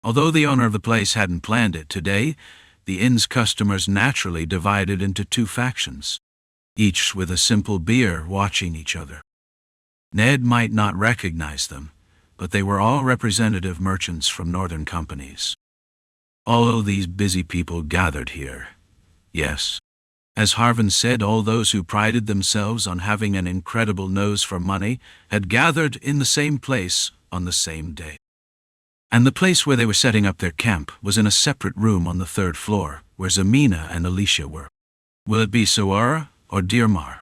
Although the owner of the place hadn't planned it today, the inn's customers naturally divided into two factions, each with a simple beer watching each other. Ned might not recognize them, but they were all representative merchants from northern companies. All these busy people gathered here. Yes, as Harvin said, all those who prided themselves on having an incredible nose for money had gathered in the same place on the same day. And the place where they were setting up their camp was in a separate room on the third floor, where Zemina and Alicia were. Will it be Soara or Dirmar?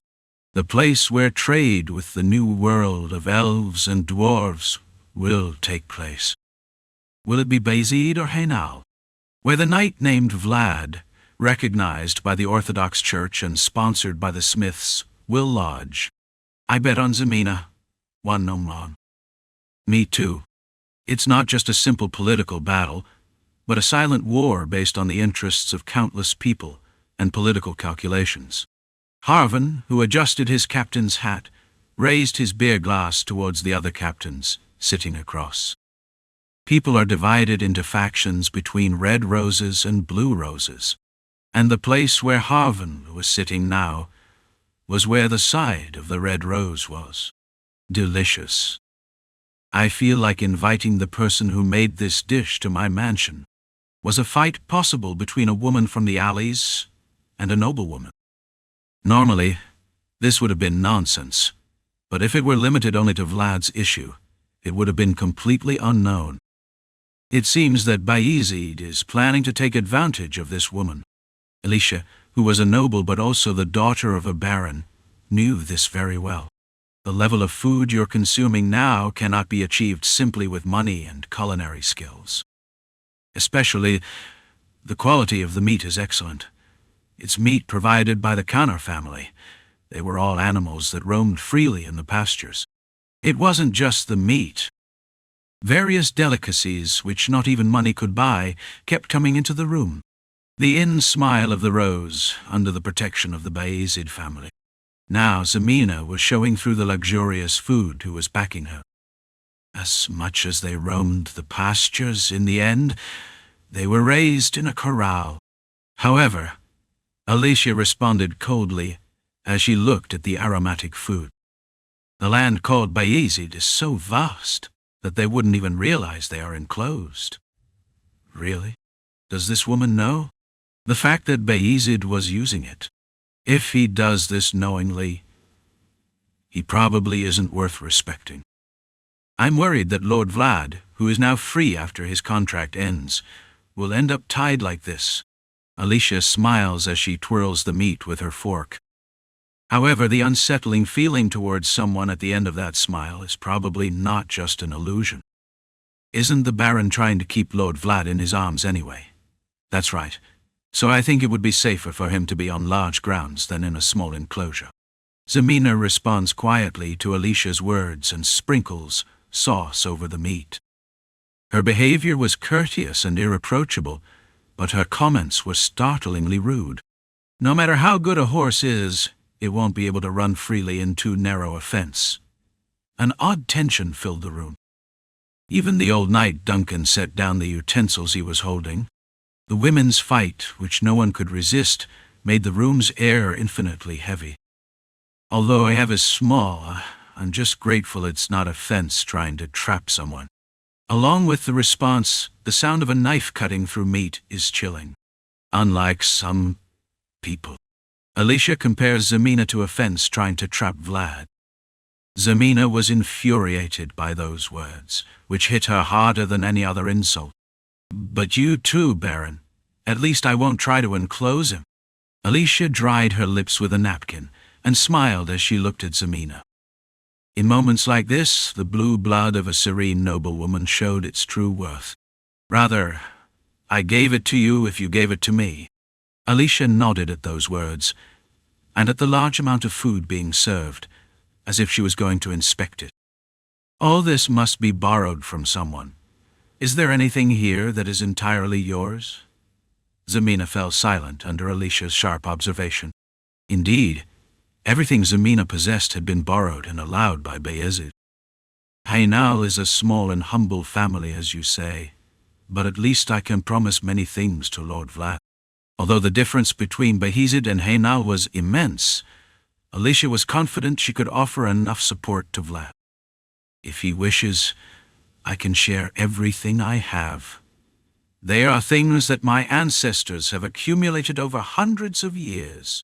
The place where trade with the new world of elves and dwarves will take place. Will it be Bayezid or Hainal? Where the knight named Vlad, recognized by the Orthodox Church and sponsored by the Smiths, will lodge. I bet on Zemina. One no more. Me too. It's not just a simple political battle, but a silent war based on the interests of countless people and political calculations. Harvin, who adjusted his captain's hat, raised his beer glass towards the other captains, sitting across. People are divided into factions between red roses and blue roses, and the place where Harvin was sitting now was where the side of the red rose was. Delicious. I feel like inviting the person who made this dish to my mansion. Was a fight possible between a woman from the alleys and a noblewoman? Normally, this would have been nonsense, but if it were limited only to Vlad's issue, it would have been completely unknown. It seems that Bayezid is planning to take advantage of this woman. Alicia, who was a noble but also the daughter of a baron, knew this very well. The level of food you're consuming now cannot be achieved simply with money and culinary skills. Especially, the quality of the meat is excellent. It's meat provided by the Canner family. They were all animals that roamed freely in the pastures. It wasn't just the meat. Various delicacies, which not even money could buy, kept coming into the room. The inn smile of the rose, under the protection of the Bayezid family. Now Zemina was showing through the luxurious food who was backing her. As much as they roamed the pastures, in the end, they were raised in a corral. However, Alicia responded coldly as she looked at the aromatic food. The land called Bayezid is so vast that they wouldn't even realize they are enclosed. Really? Does this woman know? The fact that Bayezid was using it. If he does this knowingly, he probably isn't worth respecting. I'm worried that Lord Vlad, who is now free after his contract ends, will end up tied like this. Alicia smiles as she twirls the meat with her fork. However, the unsettling feeling towards someone at the end of that smile is probably not just an illusion. Isn't the Baron trying to keep Lord Vlad in his arms anyway? That's right. So I think it would be safer for him to be on large grounds than in a small enclosure. Zemina responds quietly to Alicia's words and sprinkles sauce over the meat. Her behavior was courteous and irreproachable, but her comments were startlingly rude. No matter how good a horse is, it won't be able to run freely in too narrow a fence. An odd tension filled the room. Even the old knight Duncan set down the utensils he was holding. The women's fight, which no one could resist, made the room's air infinitely heavy. Although I have a small, I'm just grateful it's not a fence trying to trap someone. Along with the response, the sound of a knife cutting through meat is chilling. Unlike some people. Alicia compares Zemina to a fence trying to trap Vlad. Zemina was infuriated by those words, which hit her harder than any other insult. But you too, Baron. At least I won't try to enclose him. Alicia dried her lips with a napkin and smiled as she looked at Zemina. In moments like this, the blue blood of a serene noblewoman showed its true worth. Rather, I gave it to you if you gave it to me. Alicia nodded at those words, and at the large amount of food being served, as if she was going to inspect it. All this must be borrowed from someone. Is there anything here that is entirely yours? Zemina fell silent under Alicia's sharp observation. Indeed, everything Zemina possessed had been borrowed and allowed by Bayezid. Hainal is a small and humble family, as you say, but at least I can promise many things to Lord Vlad. Although the difference between Bayezid and Hainal was immense, Alicia was confident she could offer enough support to Vlad. If he wishes, I can share everything I have. They are things that my ancestors have accumulated over hundreds of years.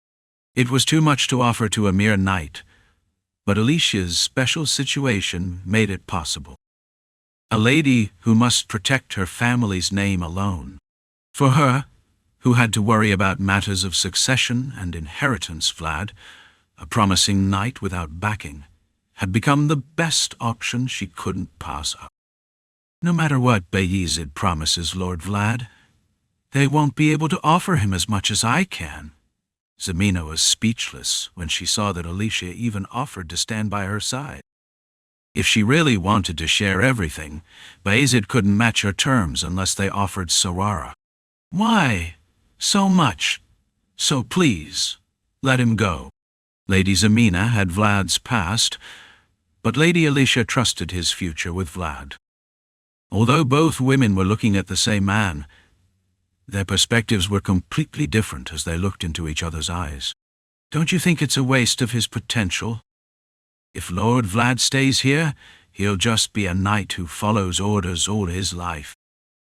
It was too much to offer to a mere knight, but Alicia's special situation made it possible. A lady who must protect her family's name alone. For her, who had to worry about matters of succession and inheritance, Vlad, a promising knight without backing, had become the best option she couldn't pass up. No matter what Bayezid promises Lord Vlad, they won't be able to offer him as much as I can. Zemina was speechless when she saw that Alicia even offered to stand by her side. If she really wanted to share everything, Bayezid couldn't match her terms unless they offered Sawara. Why? So much. So please, let him go. Lady Zemina had Vlad's past, but Lady Alicia trusted his future with Vlad. Although both women were looking at the same man, their perspectives were completely different as they looked into each other's eyes. Don't you think it's a waste of his potential? If Lord Vlad stays here, he'll just be a knight who follows orders all his life.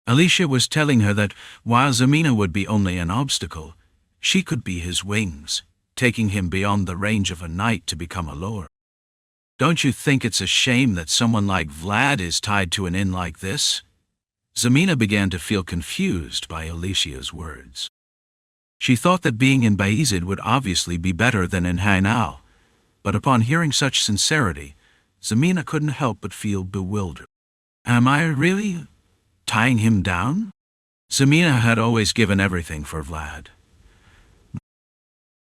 Alicia was telling her that while Zemina would be only an obstacle, she could be his wings, taking him beyond the range of a knight to become a lord. Don't you think it's a shame that someone like Vlad is tied to an inn like this? Zemina began to feel confused by Alicia's words. She thought that being in Bayezid would obviously be better than in Hainal, but upon hearing such sincerity, Zemina couldn't help but feel bewildered. Am I really tying him down? Zemina had always given everything for Vlad.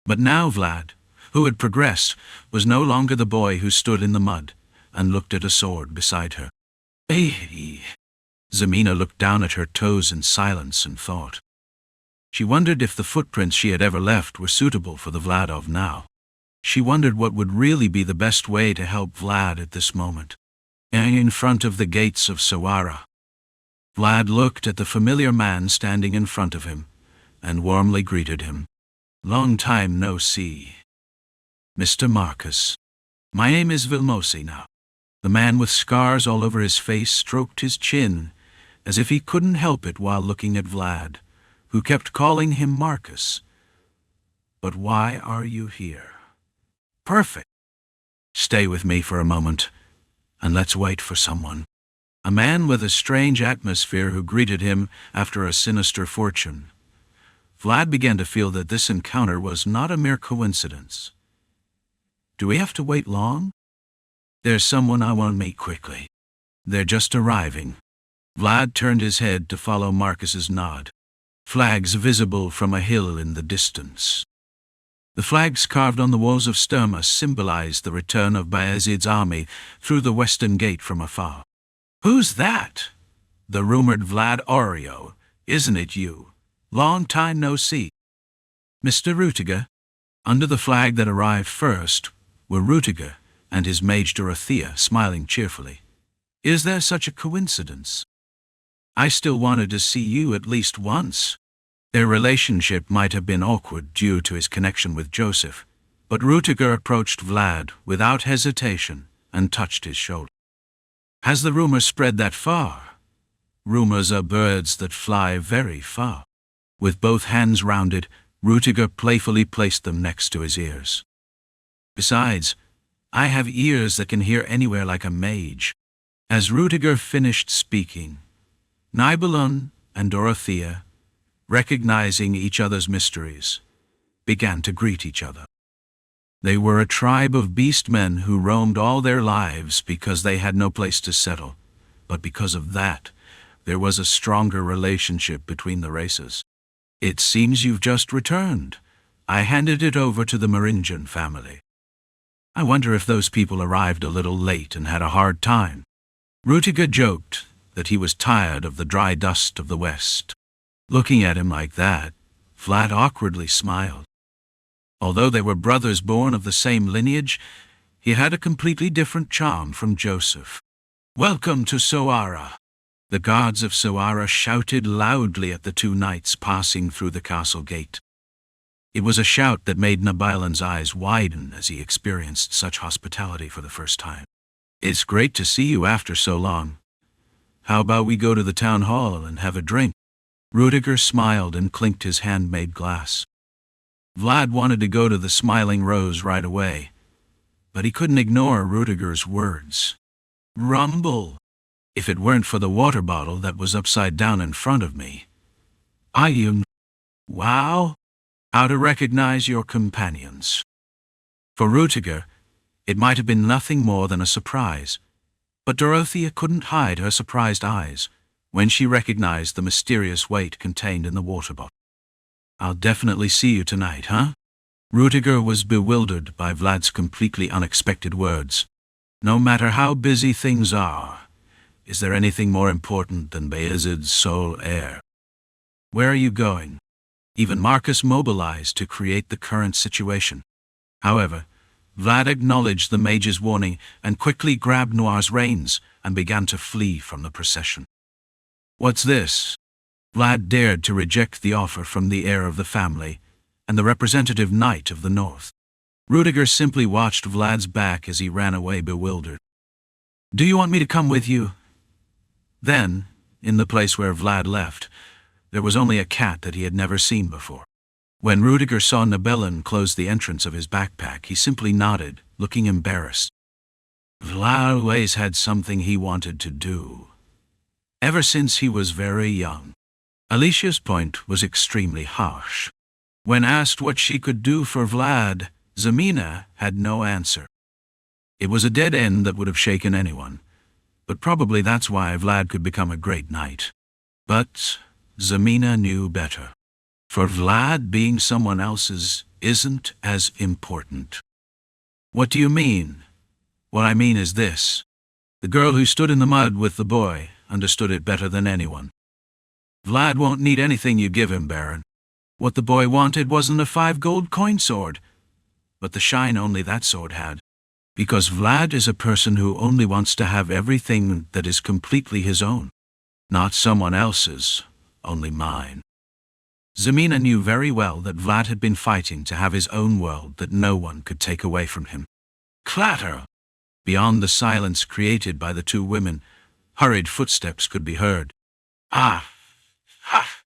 But now Vlad, who had progressed, was no longer the boy who stood in the mud and looked at a sword beside her. Hey! Zemina looked down at her toes in silence and thought. She wondered if the footprints she had ever left were suitable for the Vlad of now. She wondered what would really be the best way to help Vlad at this moment. In front of the gates of Sawara, Vlad looked at the familiar man standing in front of him and warmly greeted him. Long time no see. Mr. Marcus. My name is Vilmosi now. The man with scars all over his face stroked his chin, as if he couldn't help it while looking at Vlad, who kept calling him Marcus. But why are you here? Perfect. Stay with me for a moment, and let's wait for someone. A man with a strange atmosphere who greeted him after a sinister fortune. Vlad began to feel that this encounter was not a mere coincidence. Do we have to wait long? There's someone I want to meet quickly. They're just arriving. Vlad turned his head to follow Marcus's nod. Flags visible from a hill in the distance. The flags carved on the walls of Sturma symbolized the return of Bayezid's army through the western gate from afar. Who's that? The rumored Vlad Oreo, isn't it you? Long time no see. Mr. Rutiger. Under the flag that arrived first were Rutiger and his mage Dorothea smiling cheerfully. Is there such a coincidence? I still wanted to see you at least once. Their relationship might have been awkward due to his connection with Joseph, but Rutiger approached Vlad without hesitation and touched his shoulder. Has the rumor spread that far? Rumors are birds that fly very far. With both hands rounded, Rutiger playfully placed them next to his ears. Besides, I have ears that can hear anywhere like a mage. As Rutiger finished speaking, Nibelung and Dorothea, recognizing each other's mysteries, began to greet each other. They were a tribe of beastmen who roamed all their lives because they had no place to settle, but because of that, there was a stronger relationship between the races. It seems you've just returned. I handed it over to the Meringian family. I wonder if those people arrived a little late and had a hard time. Rudiger joked that he was tired of the dry dust of the West. Looking at him like that, Vlad awkwardly smiled. Although they were brothers born of the same lineage, he had a completely different charm from Joseph. "Welcome to Soara." The guards of Soara shouted loudly at the two knights passing through the castle gate. It was a shout that made Nabilan's eyes widen as he experienced such hospitality for the first time. "It's great to see you after so long. How about we go to the town hall and have a drink?" Rudiger smiled and clinked his handmade glass. Vlad wanted to go to the Smiling Rose right away, but he couldn't ignore Rudiger's words. "Rumble. If it weren't for the water bottle that was upside down in front of me. Wow. How to recognize your companions." For Rudiger, it might have been nothing more than a surprise, but Dorothea couldn't hide her surprised eyes when she recognized the mysterious weight contained in the water bottle. "I'll definitely see you tonight, huh?" Rudiger was bewildered by Vlad's completely unexpected words. No matter how busy things are, is there anything more important than Bayezid's sole heir? "Where are you going?" Even Marcus mobilized to create the current situation. However, Vlad acknowledged the mage's warning and quickly grabbed Noir's reins and began to flee from the procession. "What's this?" Vlad dared to reject the offer from the heir of the family and the representative knight of the north. Rudiger simply watched Vlad's back as he ran away bewildered. "Do you want me to come with you?" Then, in the place where Vlad left, there was only a cat that he had never seen before. When Rudiger saw Nibelun close the entrance of his backpack, he simply nodded, looking embarrassed. Vlad always had something he wanted to do, ever since he was very young. Alicia's point was extremely harsh. When asked what she could do for Vlad, Zemina had no answer. It was a dead end that would have shaken anyone, but probably that's why Vlad could become a great knight. But Zemina knew better. For Vlad, being someone else's isn't as important. "What do you mean?" "What I mean is this." The girl who stood in the mud with the boy understood it better than anyone. "Vlad won't need anything you give him, Baron. What the boy wanted wasn't a 5 gold coin sword, but the shine only that sword had. Because Vlad is a person who only wants to have everything that is completely his own. Not someone else's, only mine." Zemina knew very well that Vlad had been fighting to have his own world that no one could take away from him. Clatter! Beyond the silence created by the two women, hurried footsteps could be heard. "Ah! Ha!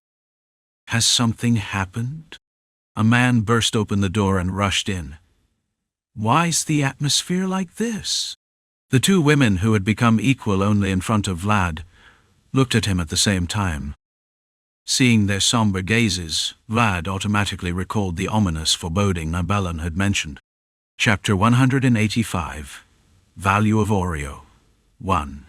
Has something happened?" A man burst open the door and rushed in. "Why's the atmosphere like this?" The two women, who had become equal only in front of Vlad, looked at him at the same time. Seeing their somber gazes, Vlad automatically recalled the ominous foreboding Nibelun had mentioned. Chapter 185. Value of Oreo. 1.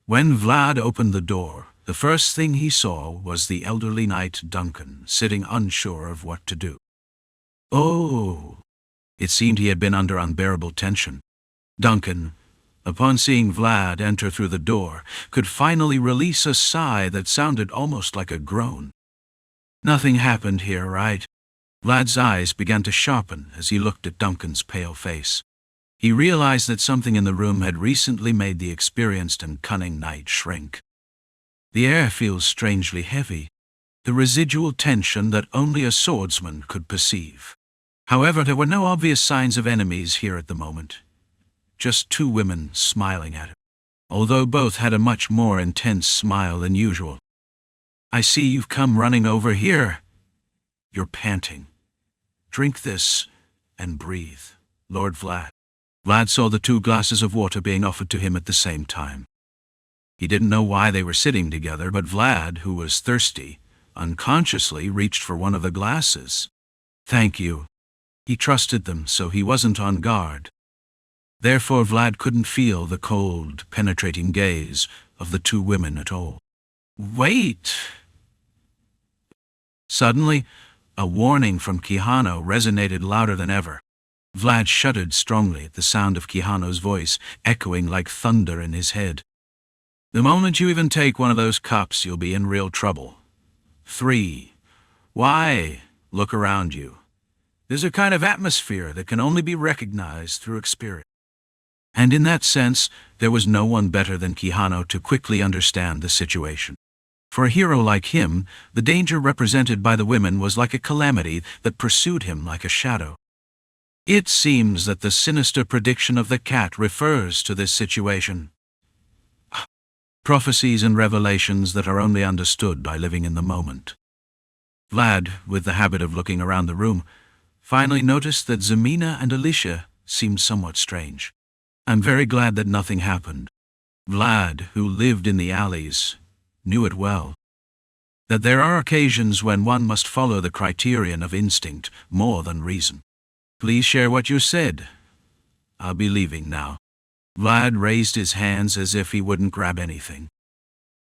When Vlad opened the door, the first thing he saw was the elderly knight Duncan sitting unsure of what to do. Oh! It seemed he had been under unbearable tension. Duncan, upon seeing Vlad enter through the door, could finally release a sigh that sounded almost like a groan. "Nothing happened here, right?" Vlad's eyes began to sharpen as he looked at Duncan's pale face. He realized that something in the room had recently made the experienced and cunning knight shrink. The air feels strangely heavy, the residual tension that only a swordsman could perceive. However, there were no obvious signs of enemies here at the moment. Just two women smiling at him, although both had a much more intense smile than usual. "I see you've come running over here. You're panting. Drink this and breathe, Lord Vlad." Vlad saw the 2 glasses of water being offered to him at the same time. He didn't know why they were sitting together, but Vlad, who was thirsty, unconsciously reached for one of the glasses. "Thank you." He trusted them, so he wasn't on guard. Therefore, Vlad couldn't feel the cold, penetrating gaze of the two women at all. "Wait! Suddenly, a warning from Quijano resonated louder than ever. Vlad shuddered strongly at the sound of Quijano's voice, echoing like thunder in his head. The moment you even take one of those cups, you'll be in real trouble. 3. Why? Look around you. There's a kind of atmosphere that can only be recognized through experience. And in that sense, there was no one better than Quijano to quickly understand the situation. For a hero like him, the danger represented by the women was like a calamity that pursued him like a shadow. It seems that the sinister prediction of the cat refers to this situation. Prophecies and revelations that are only understood by living in the moment. Vlad, with the habit of looking around the room, finally noticed that Zemina and Alicia seemed somewhat strange. I'm very glad that nothing happened. Vlad, who lived in the alleys, knew it well. That there are occasions when one must follow the criterion of instinct more than reason. Please share what you said. I'll be leaving now. Vlad raised his hands as if he wouldn't grab anything.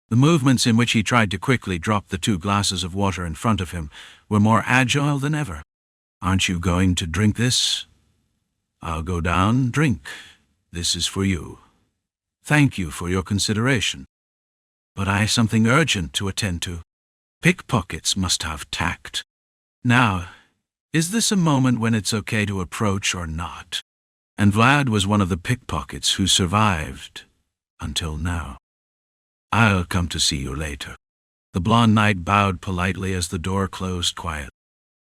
The movements in which he tried to quickly drop the 2 glasses of water in front of him were more agile than ever. Aren't you going to drink this? I'll go down, drink. This is for you. Thank you for your consideration. But I have something urgent to attend to. Pickpockets must have tact. Now, is this a moment when it's okay to approach or not? And Vlad was one of the pickpockets who survived until now. I'll come to see you later. The blonde knight bowed politely as the door closed quietly.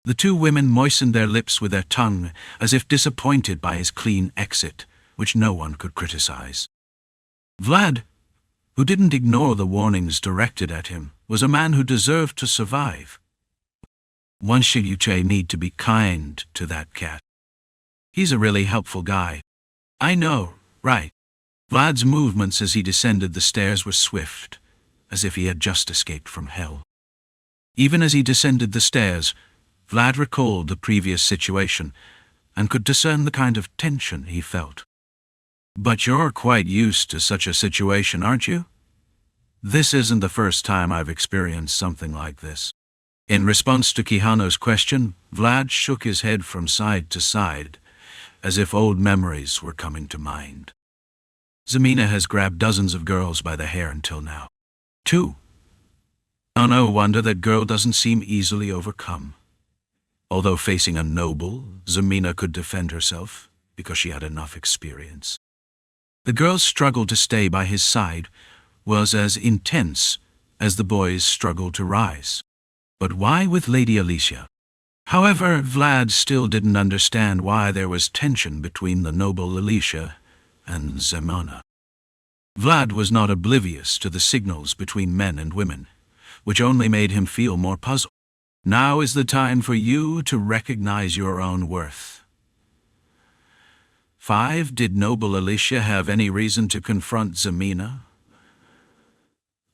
The 2 women moistened their lips with their tongue as if disappointed by his clean exit, which no one could criticize. Vlad, who didn't ignore the warnings directed at him, was a man who deserved to survive. One should you need to be kind to that cat. He's a really helpful guy. I know, right? Vlad's movements as he descended the stairs were swift, as if he had just escaped from hell. Even as he descended the stairs, Vlad recalled the previous situation and could discern the kind of tension he felt. But you're quite used to such a situation, aren't you? This isn't the first time I've experienced something like this. In response to Quijano's question, Vlad shook his head from side to side, as if old memories were coming to mind. Zemina has grabbed dozens of girls by the hair until now. 2. Oh, no wonder that girl doesn't seem easily overcome. Although facing a noble, Zemina could defend herself because she had enough experience. The girl's struggle to stay by his side was as intense as the boy's struggle to rise. But why with Lady Alicia? However, Vlad still didn't understand why there was tension between the noble Alicia and Zemina. Vlad was not oblivious to the signals between men and women, which only made him feel more puzzled. Now is the time for you to recognize your own worth. 5. Did noble Alicia have any reason to confront Zemina,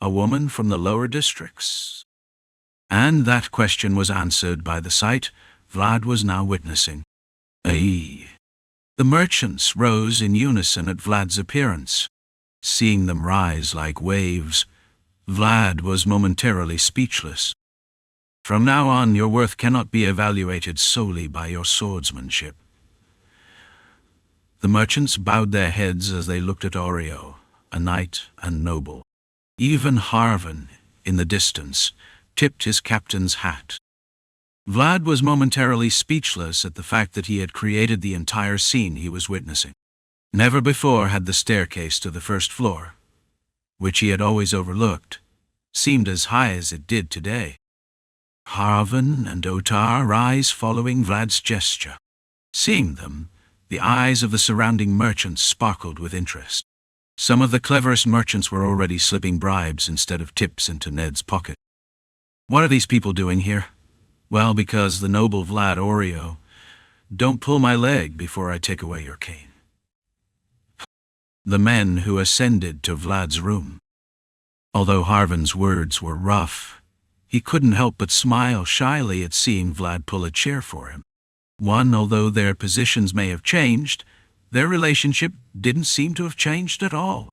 a woman from the lower districts? And that question was answered by the sight Vlad was now witnessing. The merchants rose in unison at Vlad's appearance. Seeing them rise like waves, Vlad was momentarily speechless. From now on, your worth cannot be evaluated solely by your swordsmanship. The merchants bowed their heads as they looked at Oreo, a knight and noble. Even Harvan, in the distance, tipped his captain's hat. Vlad was momentarily speechless at the fact that he had created the entire scene he was witnessing. Never before had the staircase to the first floor, which he had always overlooked, seemed as high as it did today. Harvan and Otar rise following Vlad's gesture. Seeing them, the eyes of the surrounding merchants sparkled with interest. Some of the cleverest merchants were already slipping bribes instead of tips into Ned's pocket. What are these people doing here? Well, because the noble Vlad Oreo. Don't pull my leg before I take away your cane. The men who ascended to Vlad's room. Although Harvan's words were rough, he couldn't help but smile shyly at seeing Vlad pull a chair for him. Although their positions may have changed, their relationship didn't seem to have changed at all.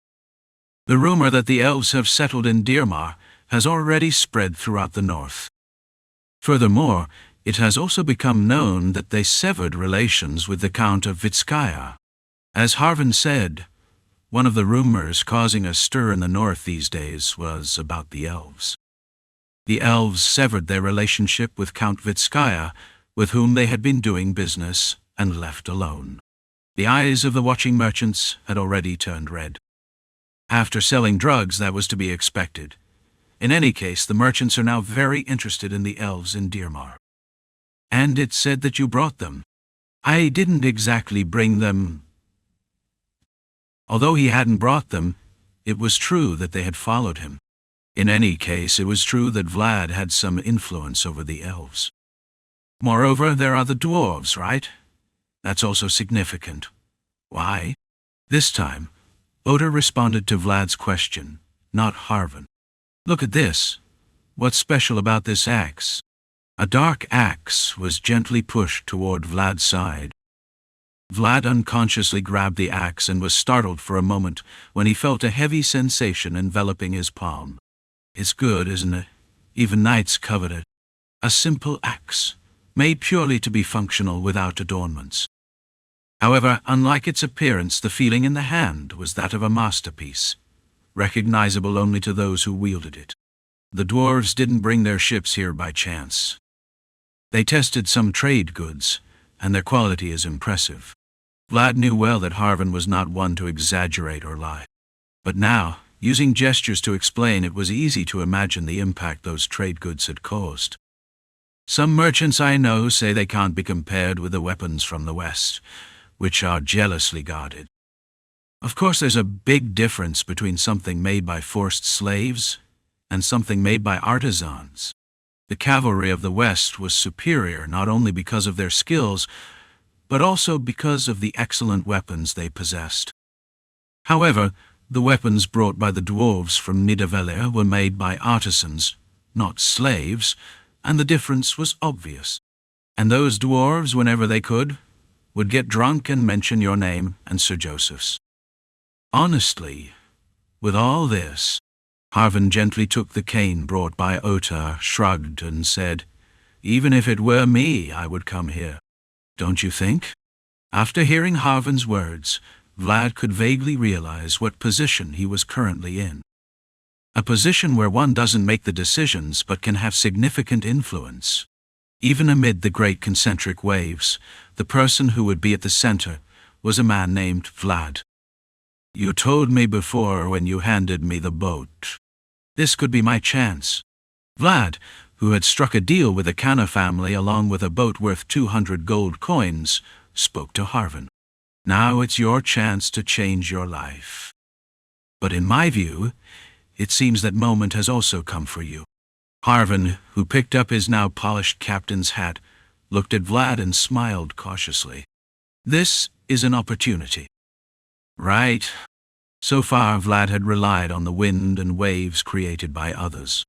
The rumor that the elves have settled in Dirmar has already spread throughout the north. Furthermore, it has also become known that they severed relations with the Count of Vitskaya. As Harvan said, one of the rumors causing a stir in the north these days was about the elves. The elves severed their relationship with Count Vitskaya, with whom they had been doing business, and left alone. The eyes of the watching merchants had already turned red. After selling drugs, that was to be expected. In any case, the merchants are now very interested in the elves in Dirmar. And it said that you brought them. I didn't exactly bring them. Although he hadn't brought them, it was true that they had followed him. In any case, it was true that Vlad had some influence over the elves. Moreover, there are the dwarves, right? That's also significant. Why? This time, Oda responded to Vlad's question, not Harvan. Look at this. What's special about this axe? A dark axe was gently pushed toward Vlad's side. Vlad unconsciously grabbed the axe and was startled for a moment when he felt a heavy sensation enveloping his palm. It's good, isn't it? Even knights covet it. A simple axe, made purely to be functional without adornments. However, unlike its appearance, the feeling in the hand was that of a masterpiece, recognizable only to those who wielded it. The dwarves didn't bring their ships here by chance. They tested some trade goods, and their quality is impressive. Vlad knew well that Harvan was not one to exaggerate or lie. But now, using gestures to explain, it was easy to imagine the impact those trade goods had caused. Some merchants I know say they can't be compared with the weapons from the West, which are jealously guarded. Of course, there's a big difference between something made by forced slaves and something made by artisans. The cavalry of the West was superior not only because of their skills, but also because of the excellent weapons they possessed. However, the weapons brought by the dwarves from Nidavalier were made by artisans, not slaves, and the difference was obvious. And those dwarves, whenever they could, would get drunk and mention your name and Sir Joseph's. Honestly, with all this, Harvan gently took the cane brought by Ota, shrugged, and said, "Even if it were me, I would come here. Don't you think?" After hearing Harvan's words, Vlad could vaguely realize what position he was currently in. A position where one doesn't make the decisions but can have significant influence. Even amid the great concentric waves, the person who would be at the center was a man named Vlad. "You told me before when you handed me the boat. This could be my chance." Vlad, who had struck a deal with the Kana family along with a boat worth 200 gold coins, spoke to Harvan. "Now it's your chance to change your life. But in my view, it seems that moment has also come for you." Harvan, who picked up his now polished captain's hat, looked at Vlad and smiled cautiously. "This is an opportunity." Right. So far, Vlad had relied on the wind and waves created by others.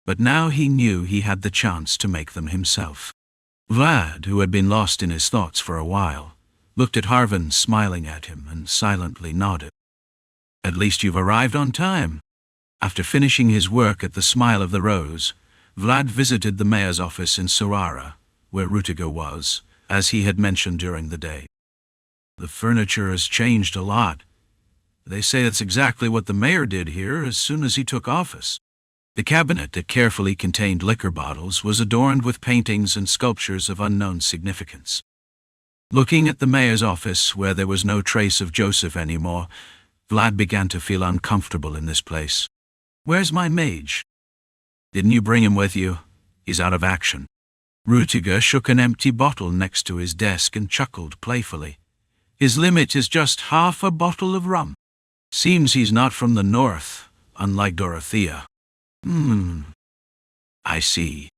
But now he knew he had the chance to make them himself. Vlad, who had been lost in his thoughts for a while, looked at Harvan smiling at him and silently nodded. "At least you've arrived on time." After finishing his work at the Smile of the Rose, Vlad visited the mayor's office in Sorara, where Rutiger was, as he had mentioned during the day. "The furniture has changed a lot. They say that's exactly what the mayor did here as soon as he took office." The cabinet that carefully contained liquor bottles was adorned with paintings and sculptures of unknown significance. Looking at the mayor's office, where there was no trace of Joseph anymore, Vlad began to feel uncomfortable in this place. "Where's my mage?" "Didn't you bring him with you? He's out of action." Rutiger shook an empty bottle next to his desk and chuckled playfully. "His limit is just half a bottle of rum. Seems he's not from the north, unlike Dorothea." I see.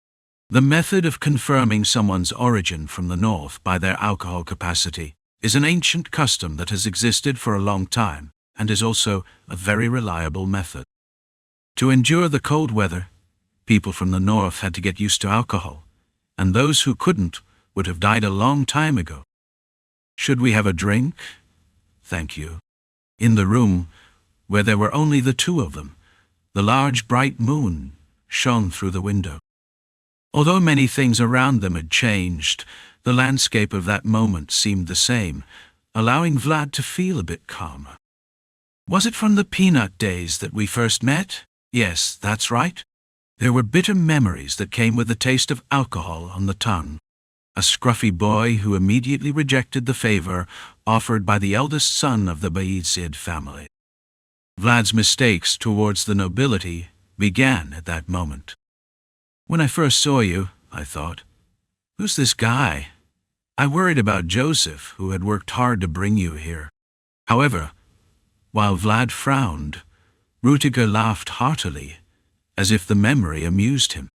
The method of confirming someone's origin from the north by their alcohol capacity is an ancient custom that has existed for a long time and is also a very reliable method. To endure the cold weather, people from the north had to get used to alcohol, and those who couldn't would have died a long time ago. "Should we have a drink?" "Thank you." In the room, where there were only the two of them, the large bright moon shone through the window. Although many things around them had changed, the landscape of that moment seemed the same, allowing Vlad to feel a bit calmer. Was it from the peanut days that we first met? Yes, that's right. There were bitter memories that came with the taste of alcohol on the tongue. A scruffy boy who immediately rejected the favor offered by the eldest son of the Blacksmiths family. Vlad's mistakes towards the nobility began at that moment. When I first saw you, I thought, who's this guy? I worried about Joseph, who had worked hard to bring you here. However, while Vlad frowned, Rudiger laughed heartily, as if the memory amused him.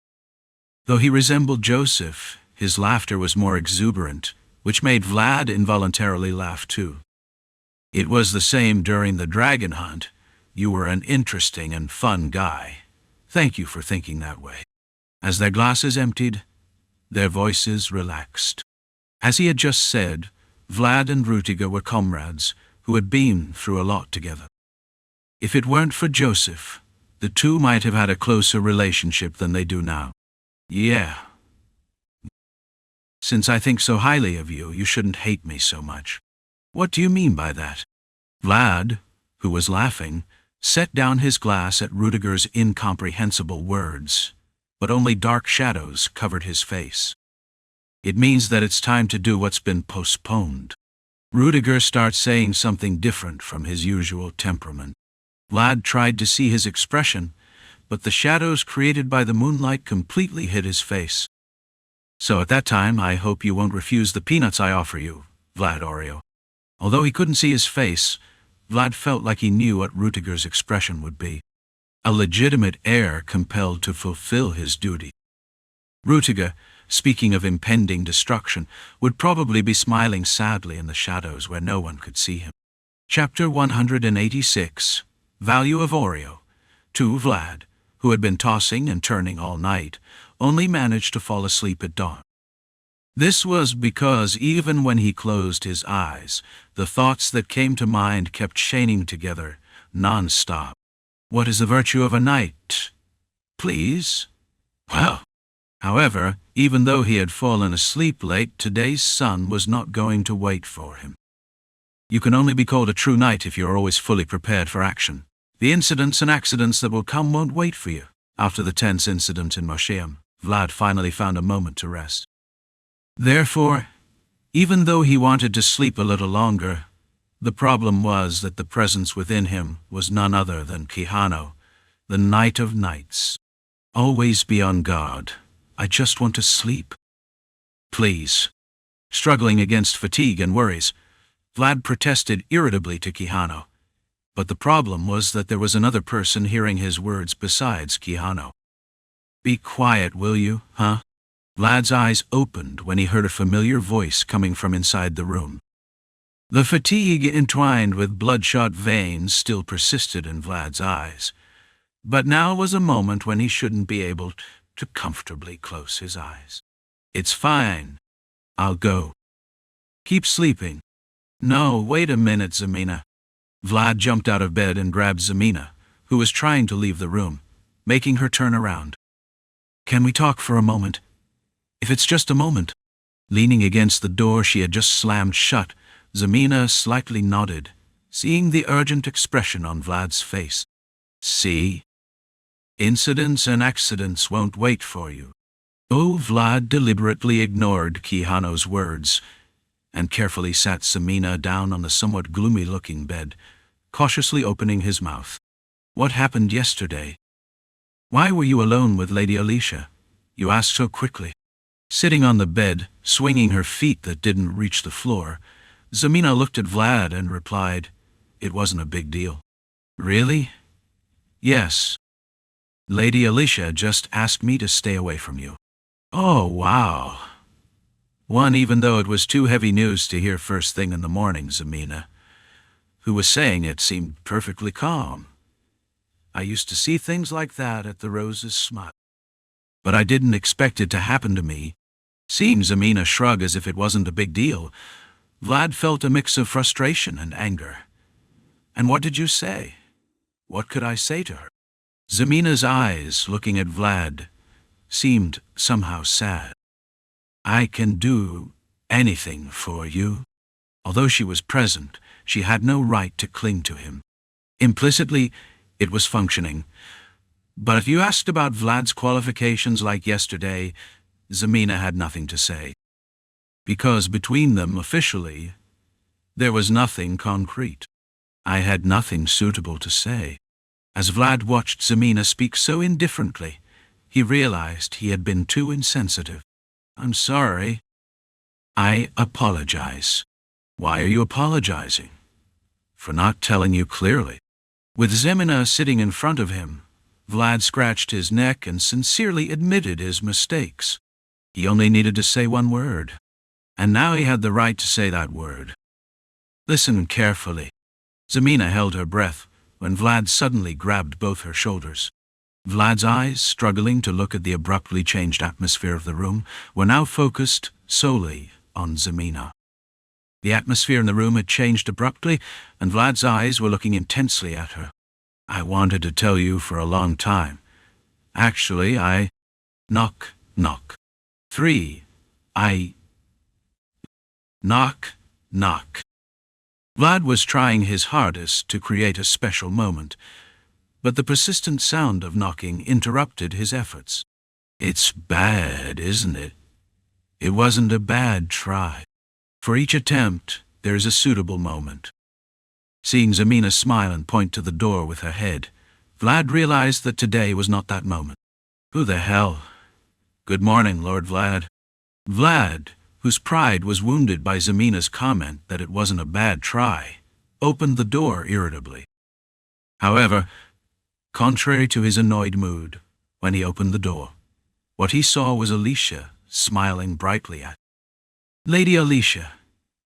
Though he resembled Joseph, his laughter was more exuberant, which made Vlad involuntarily laugh too. It was the same during the dragon hunt. You were an interesting and fun guy. Thank you for thinking that way. As their glasses emptied, their voices relaxed. As he had just said, Vlad and Rudiger were comrades who had been through a lot together. If it weren't for Joseph, the two might have had a closer relationship than they do now. Yeah. Since I think so highly of you, you shouldn't hate me so much. What do you mean by that? Vlad, who was laughing, set down his glass at Rudiger's incomprehensible words, but only dark shadows covered his face. It means that it's time to do what's been postponed. Rudiger starts saying something different from his usual temperament. Vlad tried to see his expression, but the shadows created by the moonlight completely hid his face. So at that time, I hope you won't refuse the peanuts I offer you, Vlad Oreo. Although he couldn't see his face, Vlad felt like he knew what Rudiger's expression would be. A legitimate heir compelled to fulfill his duty. Rudiger, speaking of impending destruction, would probably be smiling sadly in the shadows where no one could see him. Chapter 186. Value of Oreo. To Vlad, who had been tossing and turning all night, only managed to fall asleep at dawn. This was because even when he closed his eyes, the thoughts that came to mind kept chaining together, non-stop. What is the virtue of a knight? Please? Well. However, even though he had fallen asleep late, today's sun was not going to wait for him. You can only be called a true knight if you are always fully prepared for action. The incidents and accidents that will come won't wait for you. After the tense incident in Mosheim, Vlad finally found a moment to rest. Therefore, even though he wanted to sleep a little longer, the problem was that the presence within him was none other than Kihano, the Knight of Knights. Always be on guard. I just want to sleep. Please. Struggling against fatigue and worries, Vlad protested irritably to Kihano. But the problem was that there was another person hearing his words besides Kihano. Be quiet, will you, huh? Vlad's eyes opened when he heard a familiar voice coming from inside the room. The fatigue entwined with bloodshot veins still persisted in Vlad's eyes, but now was a moment when he shouldn't be able to comfortably close his eyes. It's fine. I'll go. Keep sleeping. No, wait a minute, Zemina. Vlad jumped out of bed and grabbed Zemina, who was trying to leave the room, making her turn around. Can we talk for a moment? If it's just a moment. Leaning against the door she had just slammed shut, Zemina slightly nodded, seeing the urgent expression on Vlad's face. See? Incidents and accidents won't wait for you. Oh, Vlad deliberately ignored Kihano's words and carefully sat Zemina down on the somewhat gloomy-looking bed, cautiously opening his mouth. What happened yesterday? Why were you alone with Lady Alicia? You asked so quickly. Sitting on the bed, swinging her feet that didn't reach the floor, Zemina looked at Vlad and replied, It wasn't a big deal. Really? Yes. Lady Alicia just asked me to stay away from you. Oh, wow. Even though it was too heavy news to hear first thing in the morning, Zemina, who was saying it, seemed perfectly calm. I used to see things like that at the Rose's Smut. But I didn't expect it to happen to me. Seeing Zemina shrug as if it wasn't a big deal, Vlad felt a mix of frustration and anger. And what did you say? What could I say to her? Zemina's eyes, looking at Vlad, seemed somehow sad. "I can do anything for you." Although she was present, she had no right to cling to him. Implicitly, it was functioning. But if you asked about Vlad's qualifications like yesterday, Zemina had nothing to say. Because between them, officially, there was nothing concrete. I had nothing suitable to say. As Vlad watched Zemina speak so indifferently, he realized he had been too insensitive. "I'm sorry." "I apologize." "Why are you apologizing?" "For not telling you clearly." With Zemina sitting in front of him, Vlad scratched his neck and sincerely admitted his mistakes. He only needed to say one word. And now he had the right to say that word. "Listen carefully." Zemina held her breath when Vlad suddenly grabbed both her shoulders. Vlad's eyes, struggling to look at the abruptly changed atmosphere of the room, were now focused solely on Zemina. The atmosphere in the room had changed abruptly, and Vlad's eyes were looking intensely at her. "I wanted to tell you for a long time. Actually, I... Knock, knock. 3. Knock, knock." Vlad was trying his hardest to create a special moment, but the persistent sound of knocking interrupted his efforts. "It's bad, isn't it?" "It wasn't a bad try. For each attempt, there is a suitable moment." Seeing Zemina smile and point to the door with her head, Vlad realized that today was not that moment. "Who the hell?" "Good morning, Lord Vlad." Vlad, whose pride was wounded by Zemina's comment that it wasn't a bad try, opened the door irritably. However, contrary to his annoyed mood, when he opened the door, what he saw was Alicia smiling brightly at him. "Lady Alicia,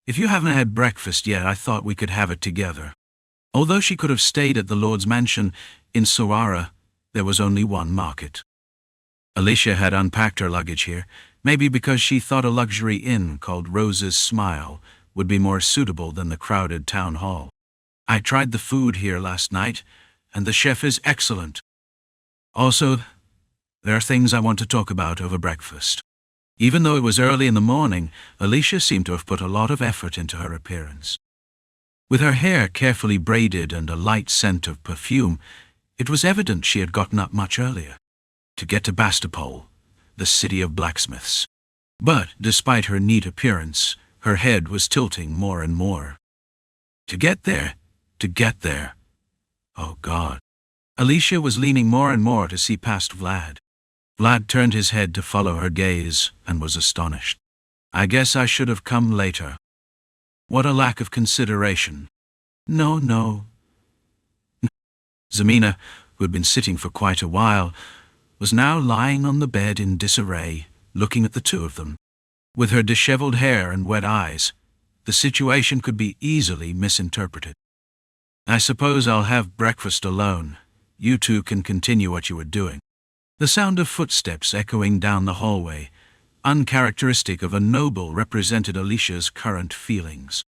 if you haven't had breakfast yet, I thought we could have it together." Although she could have stayed at the Lord's mansion in Sawara, there was only one market. Alicia had unpacked her luggage here, maybe because she thought a luxury inn called Rose's Smile would be more suitable than the crowded town hall. "I tried the food here last night, and the chef is excellent. Also, there are things I want to talk about over breakfast." Even though it was early in the morning, Alicia seemed to have put a lot of effort into her appearance. With her hair carefully braided and a light scent of perfume, it was evident she had gotten up much earlier to get to Bastopol, the city of blacksmiths. But, despite her neat appearance, her head was tilting more and more. To get there. Oh God. Alicia was leaning more and more to see past Vlad. Vlad turned his head to follow her gaze and was astonished. "I guess I should have come later." What a lack of consideration. No. Zemina, who had been sitting for quite a while, was now lying on the bed in disarray, looking at the two of them. With her disheveled hair and wet eyes, the situation could be easily misinterpreted. "I suppose I'll have breakfast alone. You two can continue what you were doing." The sound of footsteps echoing down the hallway, uncharacteristic of a noble, represented Alicia's current feelings.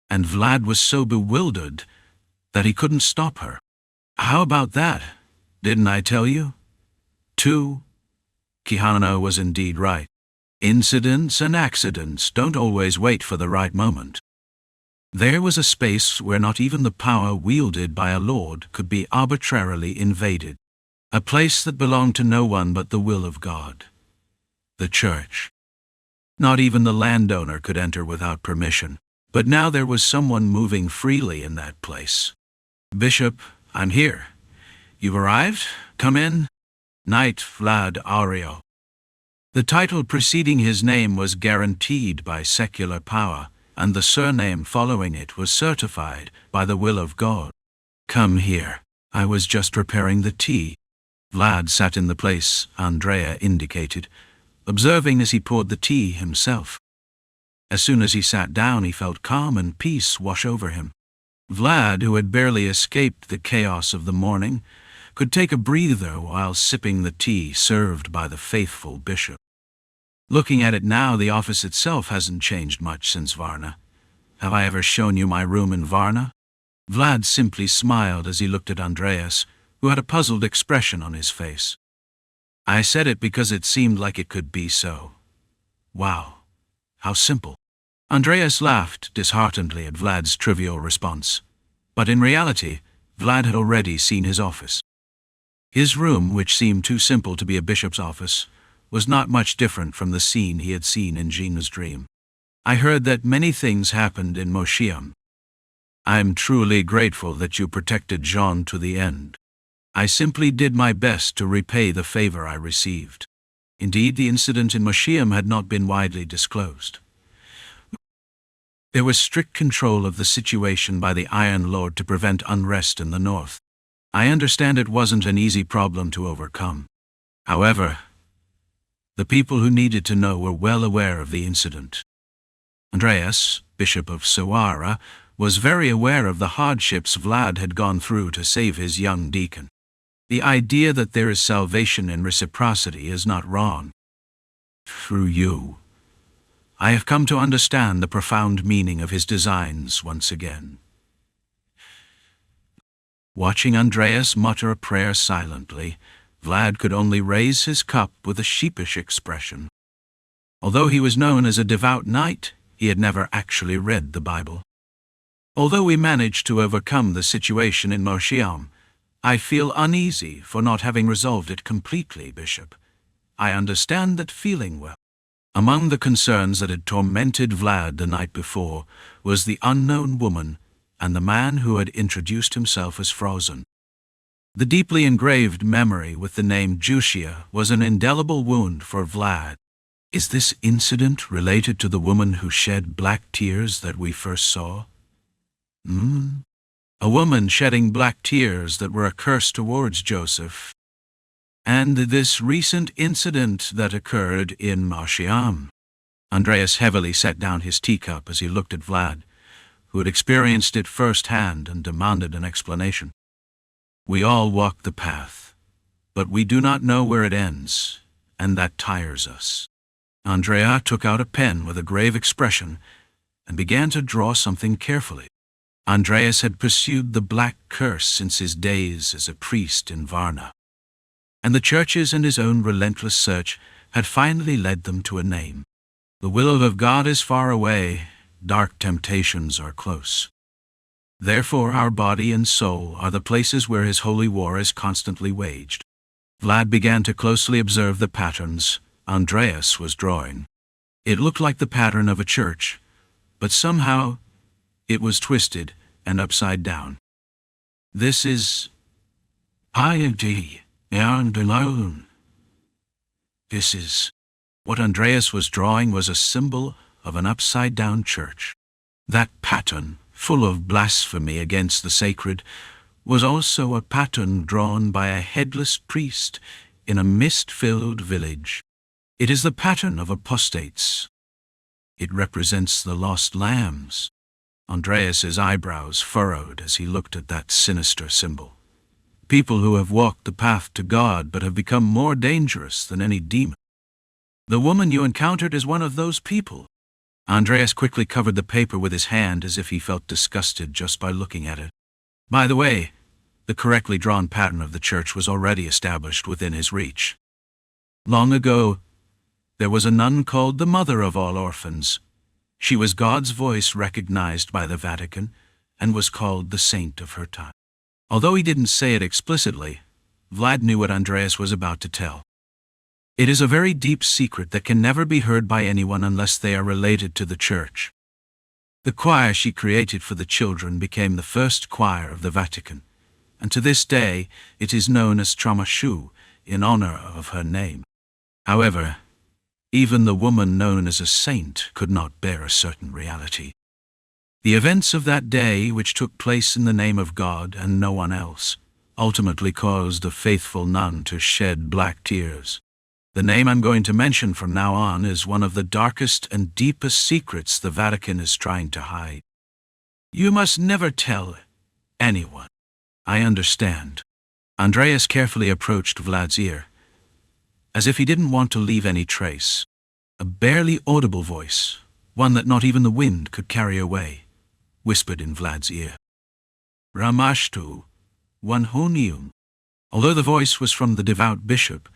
And Vlad was so bewildered that he couldn't stop her. "How about that? Didn't I tell you?" 2. Kihana was indeed right. Incidents and accidents don't always wait for the right moment. There was a space where not even the power wielded by a lord could be arbitrarily invaded. A place that belonged to no one but the will of God. The church. Not even the landowner could enter without permission. But now there was someone moving freely in that place. "Bishop, I'm here. You've arrived? Come in." Knight Vlad Oreo. The title preceding his name was guaranteed by secular power, and the surname following it was certified by the will of God. "Come here. I was just preparing the tea." Vlad sat in the place Andrea indicated, observing as he poured the tea himself. As soon as he sat down, he felt calm and peace wash over him. Vlad, who had barely escaped the chaos of the morning, could take a breather while sipping the tea served by the faithful bishop. Looking at it now, the office itself hasn't changed much since Varna. Have I ever shown you my room in Varna? Vlad simply smiled as he looked at Andreas, who had a puzzled expression on his face. I said it because it seemed like it could be so. Wow, how simple. Andreas laughed disheartenedly at Vlad's trivial response. But in reality, Vlad had already seen his office. His room, which seemed too simple to be a bishop's office, was not much different from the scene he had seen in Gina's dream. I heard that many things happened in Moshiam. I'm truly grateful that you protected Jean to the end. I simply did my best to repay the favor I received. Indeed, the incident in Moshiam had not been widely disclosed. There was strict control of the situation by the Iron Lord to prevent unrest in the north. I understand it wasn't an easy problem to overcome. However, the people who needed to know were well aware of the incident. Andreas, Bishop of Sawara, was very aware of the hardships Vlad had gone through to save his young deacon. The idea that there is salvation in reciprocity is not wrong. Through you, I have come to understand the profound meaning of his designs once again. Watching Andreas mutter a prayer silently, Vlad could only raise his cup with a sheepish expression. Although he was known as a devout knight, he had never actually read the Bible. Although we managed to overcome the situation in Moshiam, I feel uneasy for not having resolved it completely, Bishop. I understand that feeling well. Among the concerns that had tormented Vlad the night before was the unknown woman and the man who had introduced himself as Frozen. The deeply engraved memory with the name Jushia was an indelible wound for Vlad. Is this incident related to the woman who shed black tears that we first saw? A woman shedding black tears that were a curse towards Joseph. And this recent incident that occurred in Moshiam. Andreas heavily set down his teacup as he looked at Vlad, who had experienced it firsthand and demanded an explanation. We all walk the path, but we do not know where it ends, and that tires us. Andrea took out a pen with a grave expression and began to draw something carefully. Andreas had pursued the black curse since his days as a priest in Varna, and the churches and his own relentless search had finally led them to a name. The will of God is far away, dark temptations are close. Therefore our body and soul are the places where his holy war is constantly waged. Vlad began to closely observe the patterns Andreas was drawing. It looked like the pattern of a church, but somehow it was twisted and upside down. This is piety and alone. This is what Andreas was drawing was a symbol of an upside-down church. That pattern, full of blasphemy against the sacred, was also a pattern drawn by a headless priest in a mist-filled village. It is the pattern of apostates. It represents the lost lambs. Andreas's eyebrows furrowed as he looked at that sinister symbol. People who have walked the path to God but have become more dangerous than any demon. The woman you encountered is one of those people. Andreas quickly covered the paper with his hand as if he felt disgusted just by looking at it. By the way, the correctly drawn pattern of the church was already established within his reach. Long ago, there was a nun called the Mother of all Orphans. She was God's voice recognized by the Vatican and was called the saint of her time. Although he didn't say it explicitly, Vlad knew what Andreas was about to tell. It is a very deep secret that can never be heard by anyone unless they are related to the church. The choir she created for the children became the first choir of the Vatican, and to this day it is known as Tramashu in honor of her name. However, even the woman known as a saint could not bear a certain reality. The events of that day, which took place in the name of God and no one else, ultimately caused a faithful nun to shed black tears. The name I'm going to mention from now on is one of the darkest and deepest secrets the Vatican is trying to hide. You must never tell anyone. I understand. Andreas carefully approached Vlad's ear, as if he didn't want to leave any trace. A barely audible voice, one that not even the wind could carry away, whispered in Vlad's ear. Ramashtu, one honium. Although the voice was from the devout bishop,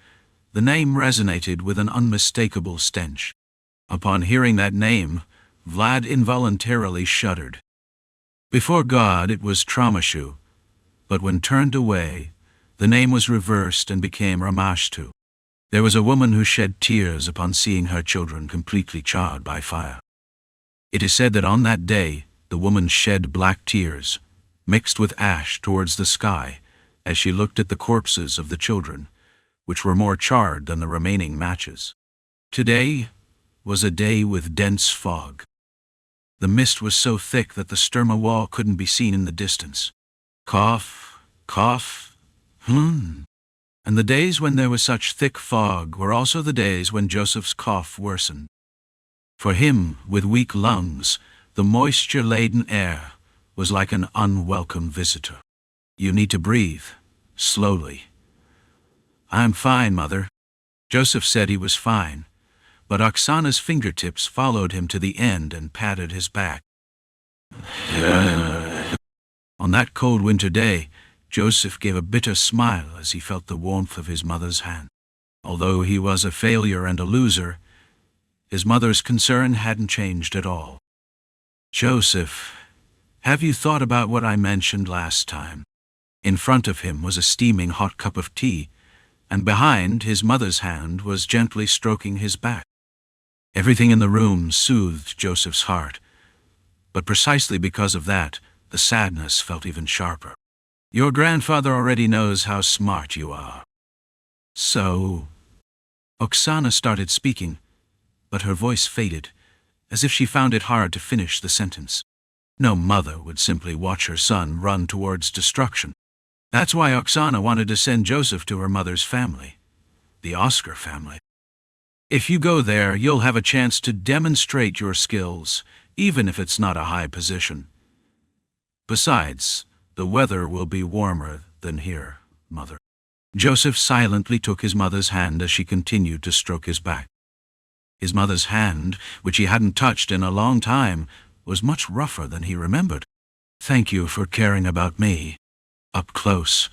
The name resonated with an unmistakable stench. Upon hearing that name, Vlad involuntarily shuddered. Before God, it was Tramashu, but when turned away, the name was reversed and became Ramashtu. There was a woman who shed tears upon seeing her children completely charred by fire. It is said that on that day, the woman shed black tears, mixed with ash towards the sky, as she looked at the corpses of the children, which were more charred than the remaining matches. Today was a day with dense fog. The mist was so thick that the Sturma wall couldn't be seen in the distance. Cough, cough, And the days when there was such thick fog were also the days when Joseph's cough worsened. For him, with weak lungs, the moisture-laden air was like an unwelcome visitor. You need to breathe, slowly. I'm fine, Mother. Joseph said he was fine, but Oksana's fingertips followed him to the end and patted his back. On that cold winter day, Joseph gave a bitter smile as he felt the warmth of his mother's hand. Although he was a failure and a loser, his mother's concern hadn't changed at all. Joseph, have you thought about what I mentioned last time? In front of him was a steaming hot cup of tea, and behind his mother's hand was gently stroking his back. Everything in the room soothed Joseph's heart, but precisely because of that, the sadness felt even sharper. Your grandfather already knows how smart you are. So, Oksana started speaking, but her voice faded, as if she found it hard to finish the sentence. No mother would simply watch her son run towards destruction. That's why Oksana wanted to send Joseph to her mother's family, the Austra family. If you go there, you'll have a chance to demonstrate your skills, even if it's not a high position. Besides, the weather will be warmer than here, Mother. Joseph silently took his mother's hand as she continued to stroke his back. His mother's hand, which he hadn't touched in a long time, was much rougher than he remembered. Thank you for caring about me. Up close,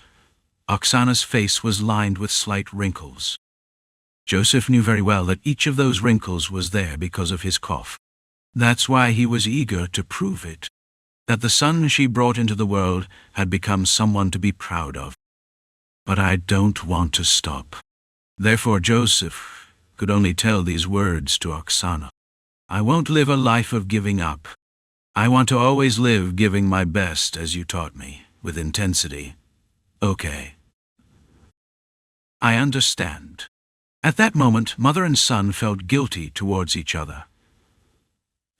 Oksana's face was lined with slight wrinkles. Joseph knew very well that each of those wrinkles was there because of his cough. That's why he was eager to prove it, that the son she brought into the world had become someone to be proud of. But I don't want to stop. Therefore Joseph could only tell these words to Oksana. I won't live a life of giving up. I want to always live giving my best, as you taught me, with intensity. Okay. I understand. At that moment, mother and son felt guilty towards each other.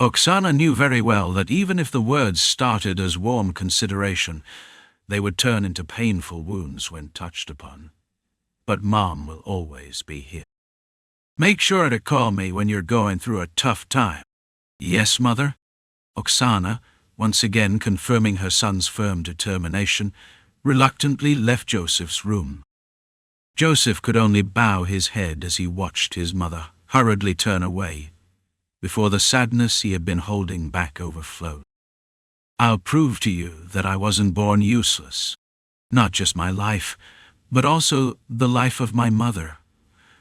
Oksana knew very well that even if the words started as warm consideration, they would turn into painful wounds when touched upon. But Mom will always be here. Make sure to call me when you're going through a tough time. Yes, Mother? Oksana, once again confirming her son's firm determination, reluctantly left Joseph's room. Joseph could only bow his head as he watched his mother hurriedly turn away, before the sadness he had been holding back overflowed. I'll prove to you that I wasn't born useless. Not just my life, but also the life of my mother,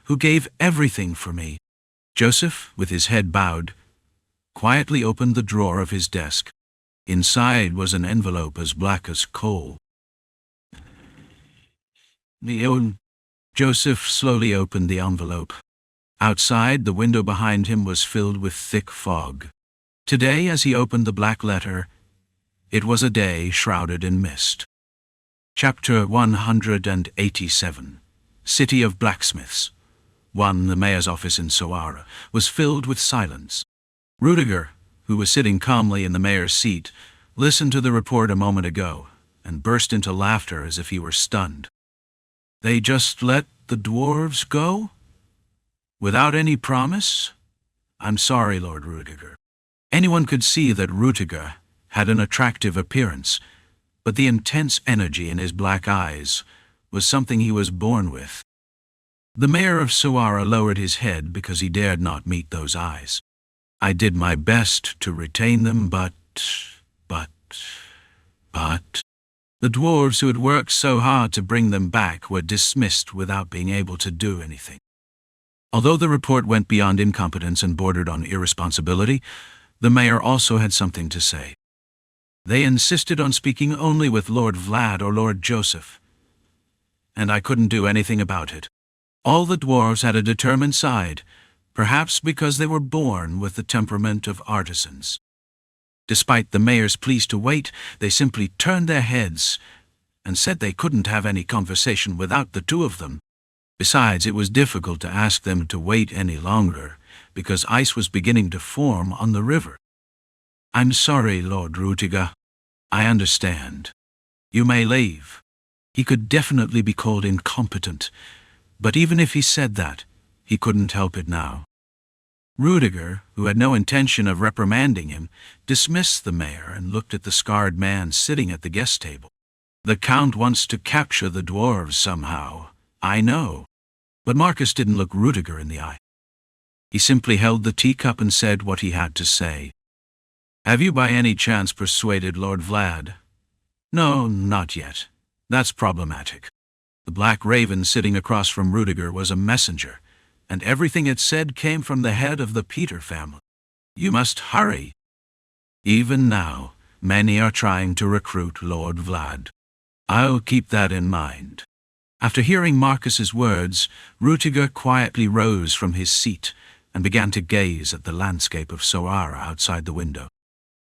who gave everything for me. Joseph, with his head bowed, quietly opened the drawer of his desk. Inside was an envelope as black as coal. Joseph slowly opened the envelope. Outside, the window behind him was filled with thick fog. Today, as he opened the black letter, it was a day shrouded in mist. Chapter 187. City of Blacksmiths. 1. The mayor's office in Soara was filled with silence. Rudiger, who was sitting calmly in the mayor's seat, listened to the report a moment ago and burst into laughter as if he were stunned. They just let the dwarves go? Without any promise? I'm sorry, Lord Rudiger. Anyone could see that Rudiger had an attractive appearance, but the intense energy in his black eyes was something he was born with. The mayor of Soara lowered his head because he dared not meet those eyes. I did my best to retain them, but... The dwarves who had worked so hard to bring them back were dismissed without being able to do anything. Although the report went beyond incompetence and bordered on irresponsibility, the mayor also had something to say. They insisted on speaking only with Lord Vlad or Lord Joseph, and I couldn't do anything about it. All the dwarves had a determined side, perhaps because they were born with the temperament of artisans. Despite the mayor's pleas to wait, they simply turned their heads and said they couldn't have any conversation without the two of them. Besides, it was difficult to ask them to wait any longer, because ice was beginning to form on the river. "I'm sorry, Lord Rutiger. I understand. You may leave." He could definitely be called incompetent, but even if he said that, he couldn't help it now. Rudiger, who had no intention of reprimanding him, dismissed the mayor and looked at the scarred man sitting at the guest table. "The Count wants to capture the dwarves somehow, I know." But Marcus didn't look Rudiger in the eye. He simply held the teacup and said what he had to say. "Have you by any chance persuaded Lord Vlad?" "No, not yet. That's problematic." The black raven sitting across from Rudiger was a messenger, and everything it said came from the head of the Peter family. "You must hurry. Even now, many are trying to recruit Lord Vlad. I'll keep that in mind." After hearing Marcus's words, Rudiger quietly rose from his seat and began to gaze at the landscape of Soara outside the window.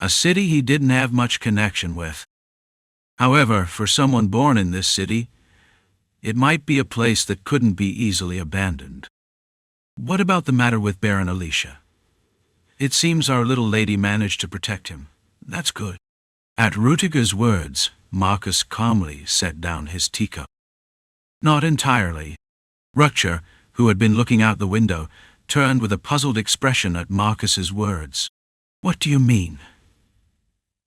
A city he didn't have much connection with. However, for someone born in this city, it might be a place that couldn't be easily abandoned. What about the matter with Baron Alicia? It seems our little lady managed to protect him. That's good. At Rudiger's words, Marcus calmly set down his teacup. Not entirely. Rutger, who had been looking out the window, turned with a puzzled expression at Marcus's words. "What do you mean?"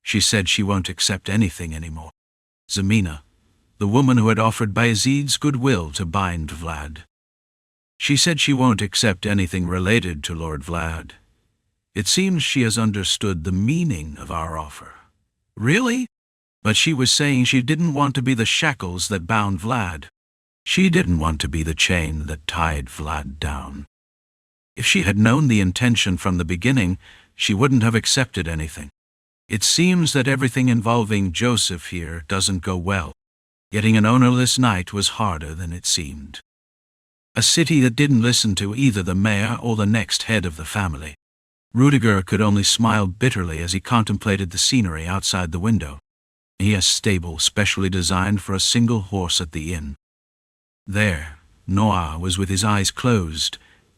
"She said she won't accept anything anymore. Zemina, the woman who had offered Bayezid's goodwill to bind Vlad. She said she won't accept anything related to Lord Vlad. It seems she has understood the meaning of our offer." "Really?" "But she was saying she didn't want to be the shackles that bound Vlad. She didn't want to be the chain that tied Vlad down. If she had known the intention from the beginning, she wouldn't have accepted anything. It seems that everything involving Joseph here doesn't go well. Getting an ownerless knight was harder than it seemed. A city that didn't listen to either the mayor or the next head of the family." Rudiger could only smile bitterly as he contemplated the scenery outside the window. He had a stable specially designed for a single horse at the inn. There, Noah was with his eyes closed,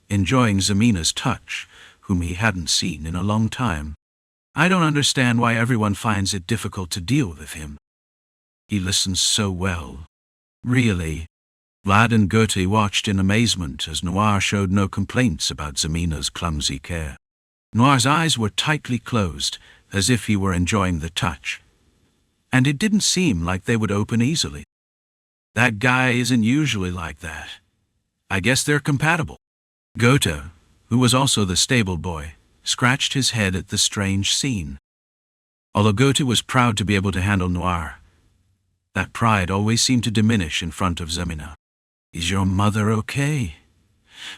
enjoying Zemina's touch, whom he hadn't seen in a long time. "I don't understand why everyone finds it difficult to deal with him. He listens so well. Really." Vlad and Goethe watched in amazement as Noir showed no complaints about Zemina's clumsy care. Noir's eyes were tightly closed, as if he were enjoying the touch. And it didn't seem like they would open easily. "That guy isn't usually like that. I guess they're compatible." Goethe, who was also the stable boy, scratched his head at the strange scene. Although Goethe was proud to be able to handle Noir, that pride always seemed to diminish in front of Zemina. "Is your mother okay?"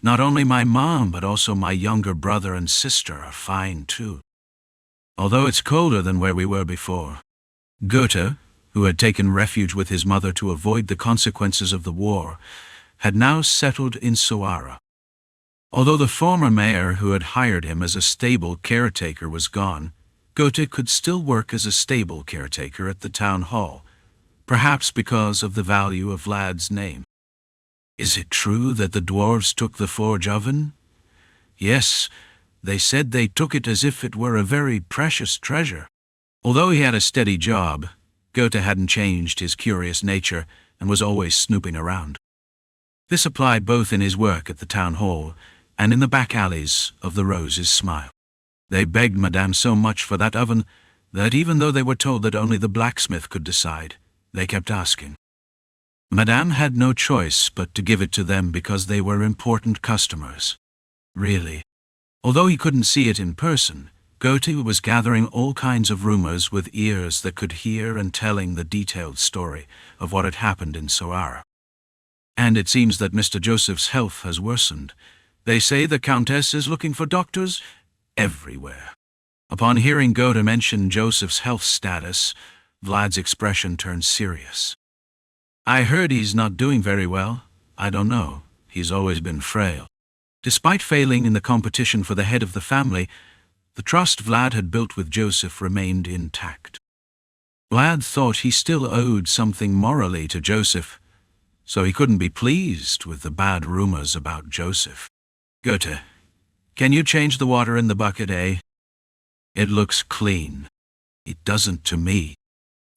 "Not only my mom, but also my younger brother and sister are fine too. Although it's colder than where we were before." Goethe, who had taken refuge with his mother to avoid the consequences of the war, had now settled in Soara. Although the former mayor who had hired him as a stable caretaker was gone, Goethe could still work as a stable caretaker at the town hall, perhaps because of the value of Vlad's name. "Is it true that the dwarves took the forge oven?" "Yes, they said they took it as if it were a very precious treasure." Although he had a steady job, Goethe hadn't changed his curious nature and was always snooping around. This applied both in his work at the town hall and in the back alleys of the Rose's Smile. They begged Madame so much for that oven that even though they were told that only the blacksmith could decide, they kept asking. Madame had no choice but to give it to them because they were important customers. Really. Although he couldn't see it in person, Goethe was gathering all kinds of rumors with ears that could hear and telling the detailed story of what had happened in Soara. "And it seems that Mr. Joseph's health has worsened. They say the Countess is looking for doctors everywhere. Upon hearing Goethe mention Joseph's health status, Vlad's expression turned serious. I heard he's not doing very well. I don't know. He's always been frail. Despite failing in the competition for the head of the family, the trust Vlad had built with Joseph remained intact. Vlad thought he still owed something morally to Joseph, so he couldn't be pleased with the bad rumors about Joseph. Goethe, can you change the water in the bucket, eh? It looks clean. It doesn't to me.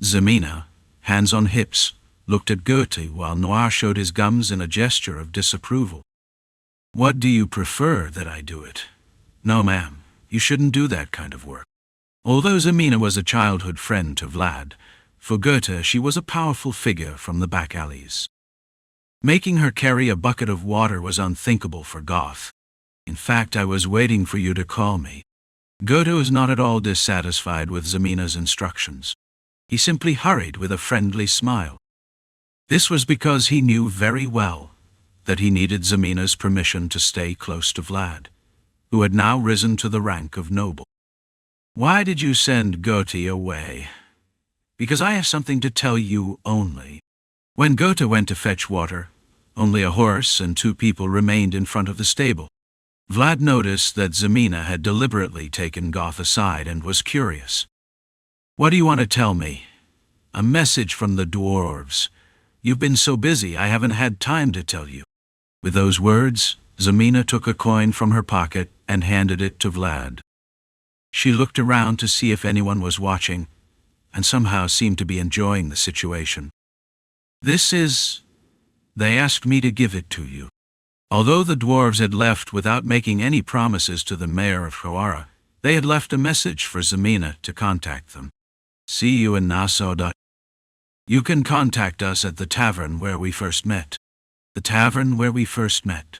Zemina, hands on hips, looked at Goethe while Noir showed his gums in a gesture of disapproval. What do you prefer that I do it? No, ma'am, you shouldn't do that kind of work. Although Zemina was a childhood friend to Vlad, for Goethe she was a powerful figure from the back alleys. Making her carry a bucket of water was unthinkable for Goth. In fact, I was waiting for you to call me. Goethe was not at all dissatisfied with Zemina's instructions. He simply hurried with a friendly smile. This was because he knew very well that he needed Zemina's permission to stay close to Vlad, who had now risen to the rank of noble. Why did you send Goethe away? Because I have something to tell you only. When Goethe went to fetch water, only a horse and 2 people remained in front of the stable. Vlad noticed that Zemina had deliberately taken Goth aside and was curious. What do you want to tell me? A message from the dwarves. You've been so busy I haven't had time to tell you. With those words, Zemina took a coin from her pocket and handed it to Vlad. She looked around to see if anyone was watching, and somehow seemed to be enjoying the situation. They asked me to give it to you. Although the dwarves had left without making any promises to the mayor of Khawara, they had left a message for Zemina to contact them. See you in Nassau. You can contact us at the tavern where we first met. The tavern where we first met.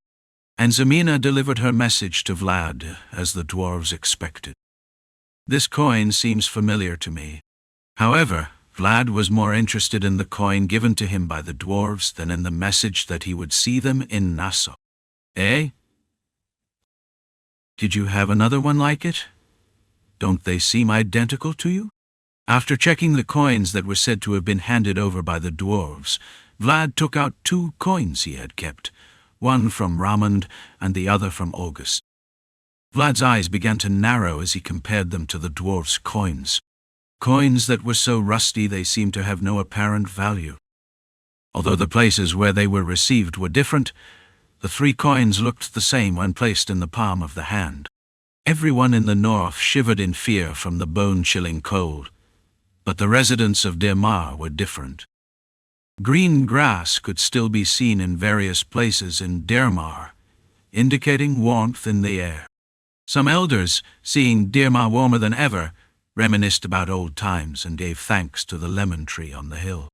And Zemina delivered her message to Vlad, as the dwarves expected. This coin seems familiar to me. However, Vlad was more interested in the coin given to him by the dwarves than in the message that he would see them in Nassau. Eh? Did you have another one like it? Don't they seem identical to you? After checking the coins that were said to have been handed over by the dwarves, Vlad took out 2 coins he had kept, one from Ramond and the other from August. Vlad's eyes began to narrow as he compared them to the dwarf's coins. Coins that were so rusty they seemed to have no apparent value. Although the places where they were received were different, the 3 coins looked the same when placed in the palm of the hand. Everyone in the north shivered in fear from the bone-chilling cold, but the residents of Dirmar were different. Green grass could still be seen in various places in Dirmar, indicating warmth in the air. Some elders, seeing Dirmar warmer than ever, reminisced about old times and gave thanks to the lemon tree on the hill.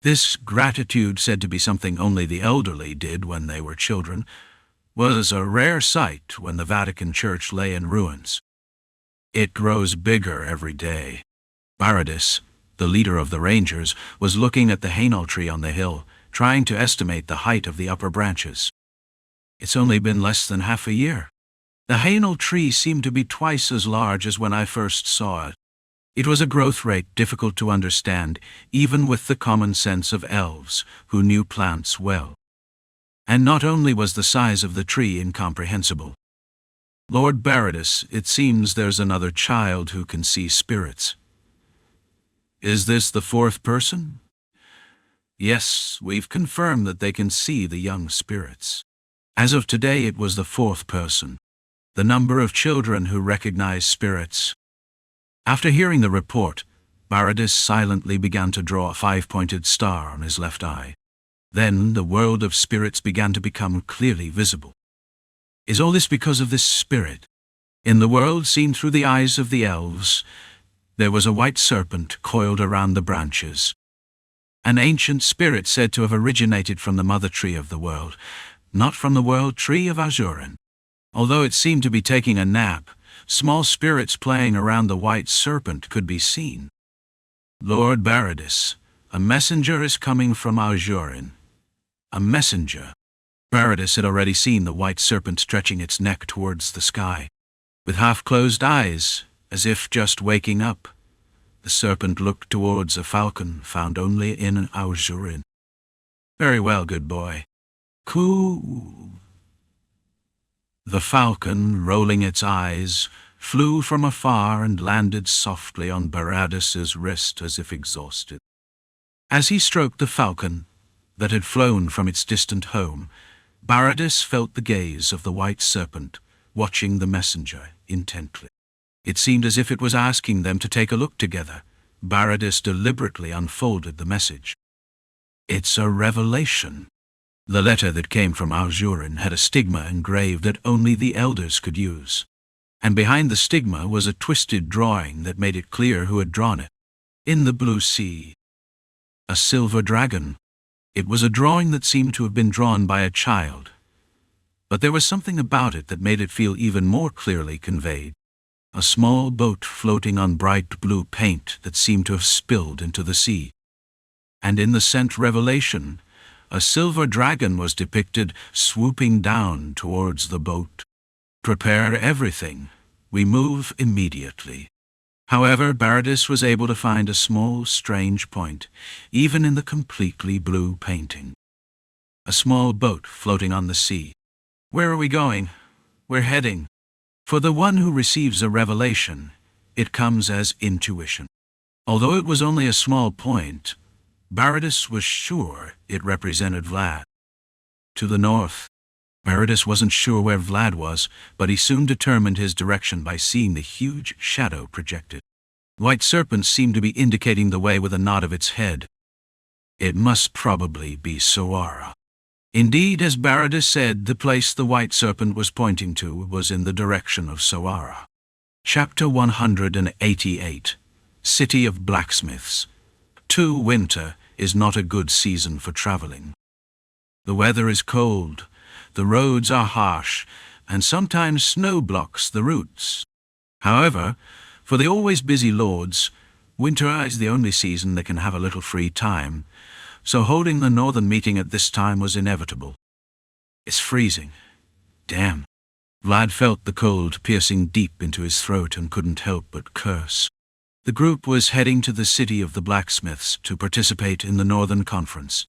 This gratitude, said to be something only the elderly did when they were children, was a rare sight when the Vatican Church lay in ruins. It grows bigger every day. Baradis, the leader of the Rangers, was looking at the hainal tree on the hill, trying to estimate the height of the upper branches. It's only been less than half a year. The hainal tree seemed to be twice as large as when I first saw it. It was a growth rate difficult to understand, even with the common sense of elves, who knew plants well. And not only was the size of the tree incomprehensible. Lord Baradis, it seems there's another child who can see spirits. Is this the 4th person? Yes, we've confirmed that they can see the young spirits. As of today, it was the 4th person. The number of children who recognize spirits. After hearing the report, Baradis silently began to draw a 5-pointed star on his left eye. Then the world of spirits began to become clearly visible. Is all this because of this spirit? In the world seen through the eyes of the elves, there was a white serpent coiled around the branches. An ancient spirit said to have originated from the mother tree of the world, not from the world tree of Azurin. Although it seemed to be taking a nap, small spirits playing around the white serpent could be seen. Lord Baradis, a messenger is coming from Azurin. A messenger. Baradis had already seen the white serpent stretching its neck towards the sky. With half-closed eyes, as if just waking up, the serpent looked towards a falcon found only in an Aujurin. "Very well, good boy. Coo." The falcon, rolling its eyes, flew from afar and landed softly on Baradis's wrist as if exhausted. As he stroked the falcon that had flown from its distant home, Baradis felt the gaze of the white serpent, watching the messenger intently. It seemed as if it was asking them to take a look together. Baradis deliberately unfolded the message. "It's a revelation." The letter that came from Aujurin had a stigma engraved that only the elders could use. And behind the stigma was a twisted drawing that made it clear who had drawn it. In the blue sea. A silver dragon. It was a drawing that seemed to have been drawn by a child. But there was something about it that made it feel even more clearly conveyed. A small boat floating on bright blue paint that seemed to have spilled into the sea. And in the sent revelation, a silver dragon was depicted swooping down towards the boat. "Prepare everything. We move immediately." However, Baradis was able to find a small, strange point, even in the completely blue painting. A small boat floating on the sea. "Where are we going?" "We're heading." For the one who receives a revelation, it comes as intuition. Although it was only a small point, Baradis was sure it represented Vlad. To the north. Baradis wasn't sure where Vlad was, but he soon determined his direction by seeing the huge shadow projected. White serpent seemed to be indicating the way with a nod of its head. It must probably be Soara. Indeed, as Baradis said, the place the white serpent was pointing to was in the direction of Soara. Chapter 188. City of Blacksmiths. Winter is not a good season for traveling. The weather is cold, the roads are harsh, and sometimes snow blocks the routes. However, for the always busy lords, winter is the only season they can have a little free time, so holding the northern meeting at this time was inevitable. "It's freezing. Damn." Vlad felt the cold piercing deep into his throat and couldn't help but curse. The group was heading to the city of the Blacksmiths to participate in the Northern Conference.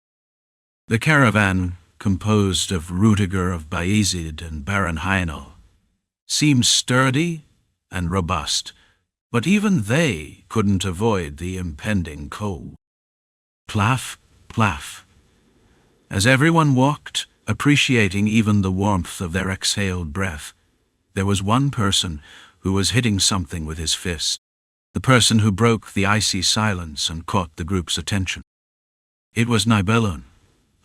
The caravan, composed of Rudiger of Bayezid and Baron Heinel, seemed sturdy and robust, but even they couldn't avoid the impending cold. Plaff, plaff. As everyone walked, appreciating even the warmth of their exhaled breath, there was one person who was hitting something with his fist. The person who broke the icy silence and caught the group's attention. It was Nibelung,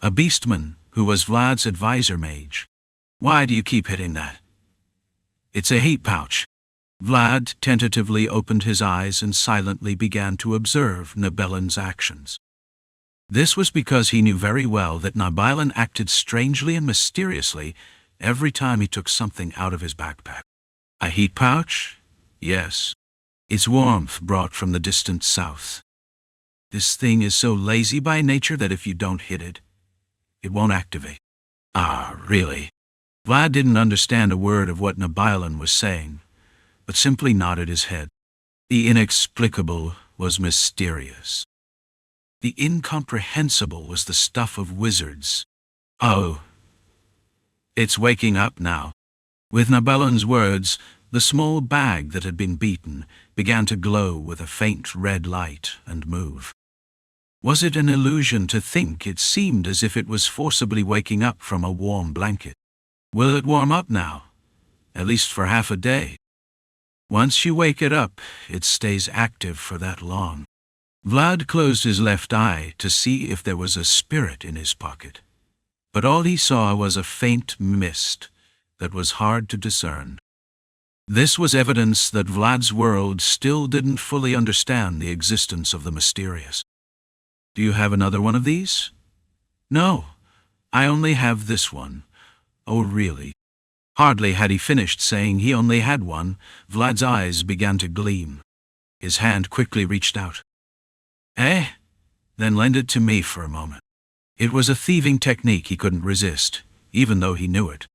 a beastman who was Vlad's advisor mage. "Why do you keep hitting that?" "It's a heat pouch." Vlad tentatively opened his eyes and silently began to observe Nibelung's actions. This was because he knew very well that Nibelung acted strangely and mysteriously every time he took something out of his backpack. "A heat pouch?" "Yes. Its warmth brought from the distant south. This thing is so lazy by nature that if you don't hit it, it won't activate." "Ah, really?" Vlad didn't understand a word of what Nibelung was saying, but simply nodded his head. The inexplicable was mysterious. The incomprehensible was the stuff of wizards. "Oh, it's waking up now." With Nibelung's words, the small bag that had been beaten began to glow with a faint red light and move. Was it an illusion to think it seemed as if it was forcibly waking up from a warm blanket? Will it warm up now? At least for half a day. Once you wake it up, it stays active for that long. Vlad closed his left eye to see if there was a spirit in his pocket, but all he saw was a faint mist that was hard to discern. This was evidence that Vlad's world still didn't fully understand the existence of the mysterious. "Do you have another one of these?" "No, I only have this one." "Oh, really?" Hardly had he finished saying he only had one, Vlad's eyes began to gleam. His hand quickly reached out. Then lend it to me for a moment." It was a thieving technique he couldn't resist. even though he knew it.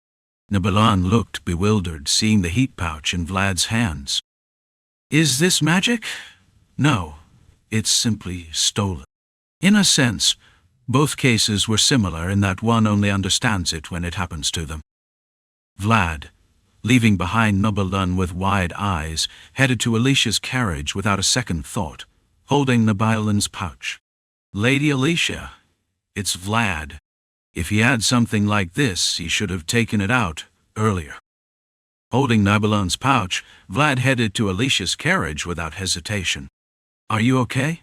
Nibelung looked bewildered, seeing the heat pouch in Vlad's hands. Is this magic? No, it's simply stolen. In a sense, both cases were similar in that one only understands it when it happens to them. Vlad, leaving behind Nibelung with wide eyes, headed to Alicia's carriage without a second thought, holding Nibelung's pouch. Lady Alicia, it's Vlad. If he had something like this, he should have taken it out earlier. Holding Nibelung's pouch, Vlad headed to Alicia's carriage without hesitation. Are you okay?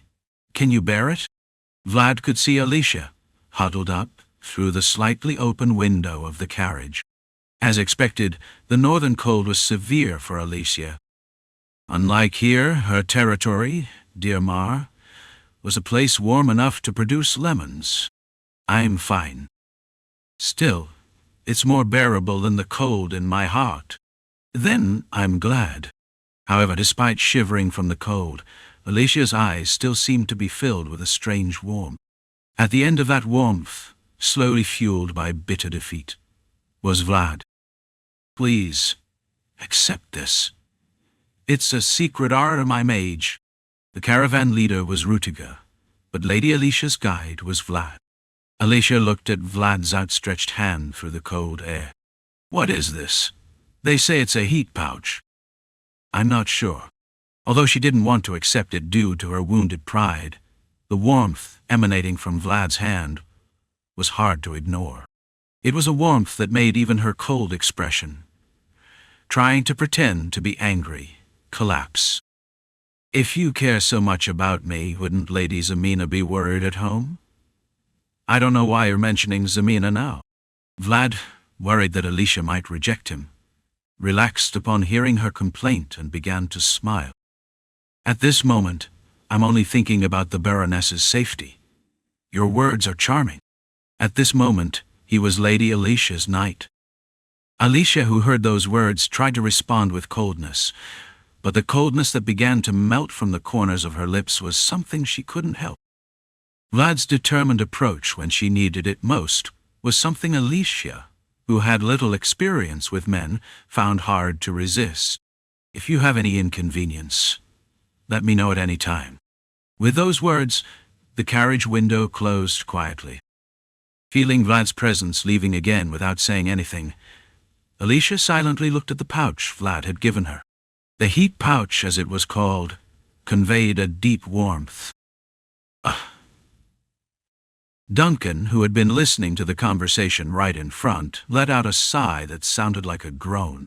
Can you bear it? Vlad could see Alicia, huddled up, through the slightly open window of the carriage. As expected, the northern cold was severe for Alicia. Unlike here, her territory, Dear Mar, was a place warm enough to produce lemons. I'm fine. Still, it's more bearable than the cold in my heart. Then I'm glad. However, despite shivering from the cold, Alicia's eyes still seemed to be filled with a strange warmth. At the end of that warmth, slowly fueled by bitter defeat, was Vlad. Please, accept this. It's a secret art of my mage. The caravan leader was Rutiger, but Lady Alicia's guide was Vlad. Alicia looked at Vlad's outstretched hand through the cold air. What is this? They say it's a heat pouch. I'm not sure. Although she didn't want to accept it due to her wounded pride, the warmth emanating from Vlad's hand was hard to ignore. It was a warmth that made even her cold expression, trying to pretend to be angry, collapse. If you care so much about me, wouldn't Lady Zemina be worried at home? I don't know why you're mentioning Zemina now. Vlad, worried that Alicia might reject him, relaxed upon hearing her complaint and began to smile. At this moment, I'm only thinking about the Baroness's safety. Your words are charming. At this moment, he was Lady Alicia's knight. Alicia, who heard those words, tried to respond with coldness, but the coldness that began to melt from the corners of her lips was something she couldn't help. Vlad's determined approach when she needed it most was something Alicia, who had little experience with men, found hard to resist. If you have any inconvenience, let me know at any time. With those words, the carriage window closed quietly. Feeling Vlad's presence leaving again without saying anything, Alicia silently looked at the pouch Vlad had given her. The heat pouch, as it was called, conveyed a deep warmth. Duncan, who had been listening to the conversation right in front, let out a sigh that sounded like a groan.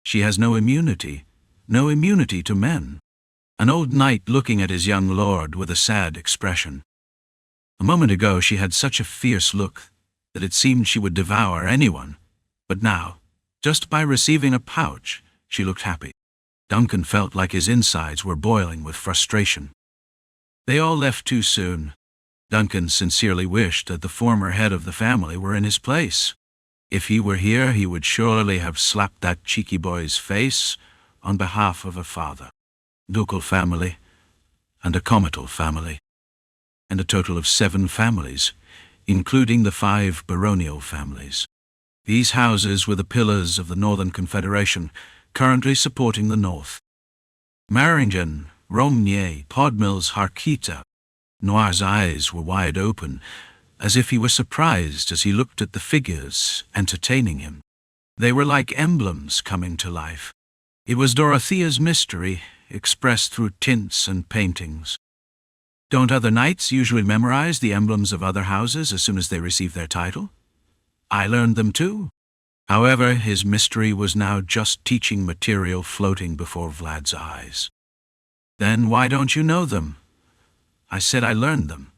She has no immunity to men. An old knight looking at his young lord with a sad expression. A moment ago she had such a fierce look that it seemed she would devour anyone, but now, just by receiving a pouch, she looked happy. Duncan felt like his insides were boiling with frustration. They all left too soon. Duncan sincerely wished that the former head of the family were in his place. If he were here, he would surely have slapped that cheeky boy's face on behalf of a father. Ducal family, and a comital family, and a total of 7 families, including the 5 baronial families. These houses were the pillars of the Northern Confederation, currently supporting the North. Maringen, Romnier, Podmills, Harkita. Noir's eyes were wide open, as if he were surprised as he looked at the figures entertaining him. They were like emblems coming to life. It was Dorothea's mystery, expressed through tints and paintings. Don't other knights usually memorize the emblems of other houses as soon as they receive their title? I learned them too. However, his mystery was now just teaching material floating before Vlad's eyes. Then why don't you know them? I said I learned them,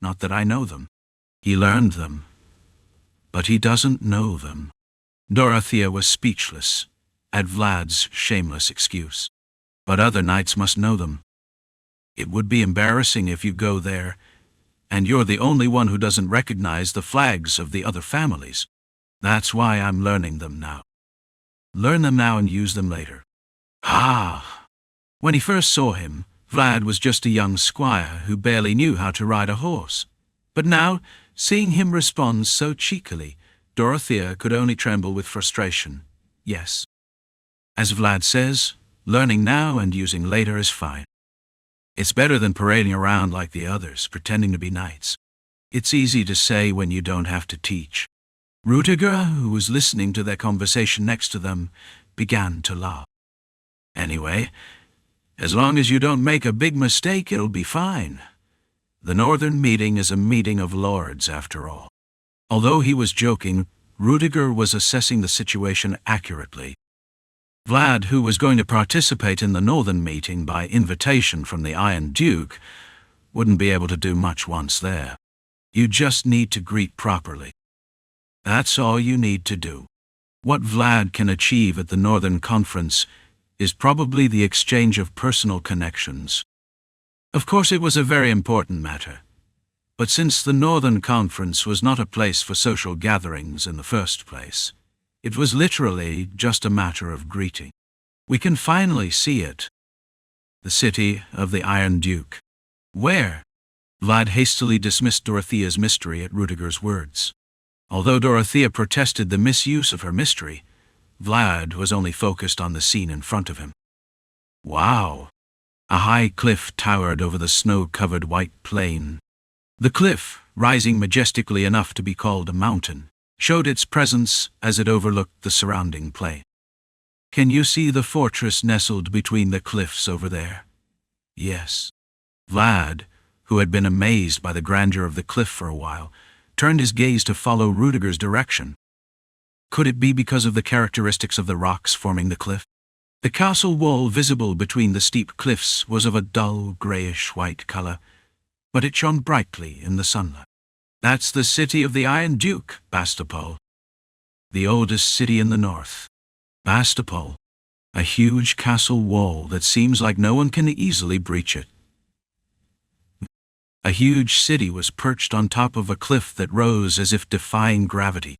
not that I know them. He learned them, but he doesn't know them. Dorothea was speechless at Vlad's shameless excuse. But other knights must know them. It would be embarrassing if you go there, and you're the only one who doesn't recognize the flags of the other families. That's why I'm learning them now. Learn them now and use them later. Ah! When he first saw him, Vlad was just a young squire who barely knew how to ride a horse. But now, seeing him respond so cheekily, Dorothea could only tremble with frustration. Yes. As Vlad says, learning now and using later is fine. It's better than parading around like the others, pretending to be knights. It's easy to say when you don't have to teach. Rudiger, who was listening to their conversation next to them, began to laugh. Anyway, as long as you don't make a big mistake, it'll be fine. The Northern meeting is a meeting of lords, after all. Although he was joking, Rudiger was assessing the situation accurately. Vlad, who was going to participate in the Northern meeting by invitation from the Iron Duke, wouldn't be able to do much once there. You just need to greet properly. That's all you need to do. What Vlad can achieve at the Northern Conference is probably the exchange of personal connections. Of course, it was a very important matter. But since the Northern Conference was not a place for social gatherings in the first place, it was literally just a matter of greeting. We can finally see it. The city of the Iron Duke. Where? Vlad hastily dismissed Dorothea's mystery at Rudiger's words. Although Dorothea protested the misuse of her mystery, Vlad was only focused on the scene in front of him. Wow! A high cliff towered over the snow-covered white plain. The cliff, rising majestically enough to be called a mountain, showed its presence as it overlooked the surrounding plain. Can you see the fortress nestled between the cliffs over there? Yes. Vlad, who had been amazed by the grandeur of the cliff for a while, turned his gaze to follow Rudiger's direction. Could it be because of the characteristics of the rocks forming the cliff? The castle wall visible between the steep cliffs was of a dull, grayish-white color, but it shone brightly in the sunlight. That's the city of the Iron Duke, Bastapol. The oldest city in the north. Bastapol, a huge castle wall that seems like no one can easily breach it. A huge city was perched on top of a cliff that rose as if defying gravity.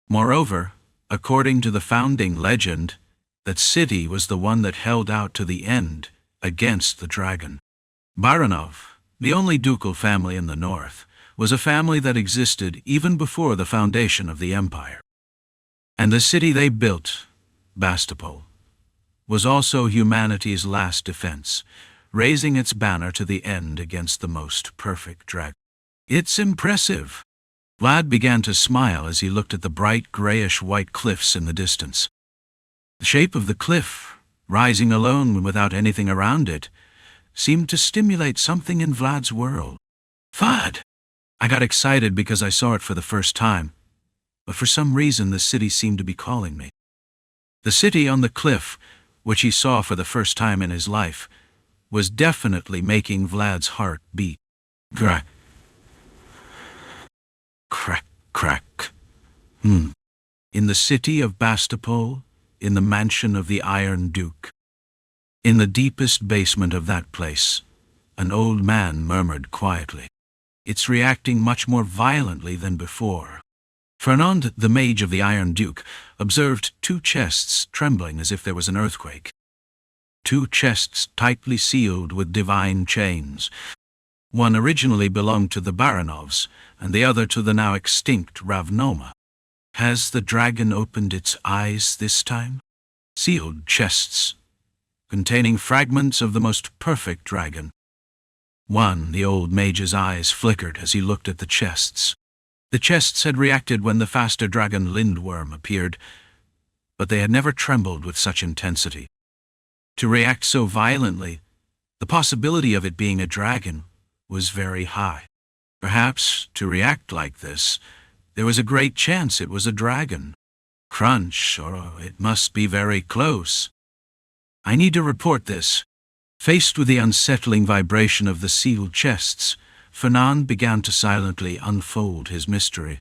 Moreover, according to the founding legend, that city was the one that held out to the end against the dragon. Baranov, the only ducal family in the north, was a family that existed even before the foundation of the empire. And the city they built, Bastapol, was also humanity's last defense, raising its banner to the end against the most perfect dragon. It's impressive. Vlad began to smile as he looked at the bright grayish-white cliffs in the distance. The shape of the cliff, rising alone without anything around it, seemed to stimulate something in Vlad's world. Vlad! I got excited because I saw it for the first time, but for some reason the city seemed to be calling me. The city on the cliff, which he saw for the first time in his life, was definitely making Vlad's heart beat. Crack. Crack, crack. In the city of Bastapol, in the mansion of the Iron Duke. In the deepest basement of that place, an old man murmured quietly. It's reacting much more violently than before. Fernand, the mage of the Iron Duke, observed two chests trembling as if there was an earthquake. Two chests tightly sealed with divine chains. One originally belonged to the Baranovs, and the other to the now extinct Ravnoma. Has the dragon opened its eyes this time? Sealed chests, containing fragments of the most perfect dragon. The old mage's eyes flickered as he looked at the chests. The chests had reacted when the faster dragon Lindworm appeared, but they had never trembled with such intensity. To react so violently, the possibility of it being a dragon was very high. Perhaps, to react like this, there was a great chance it was a dragon. Crunch, or it must be very close. I need to report this. Faced with the unsettling vibration of the sealed chests, Fernand began to silently unfold his mystery.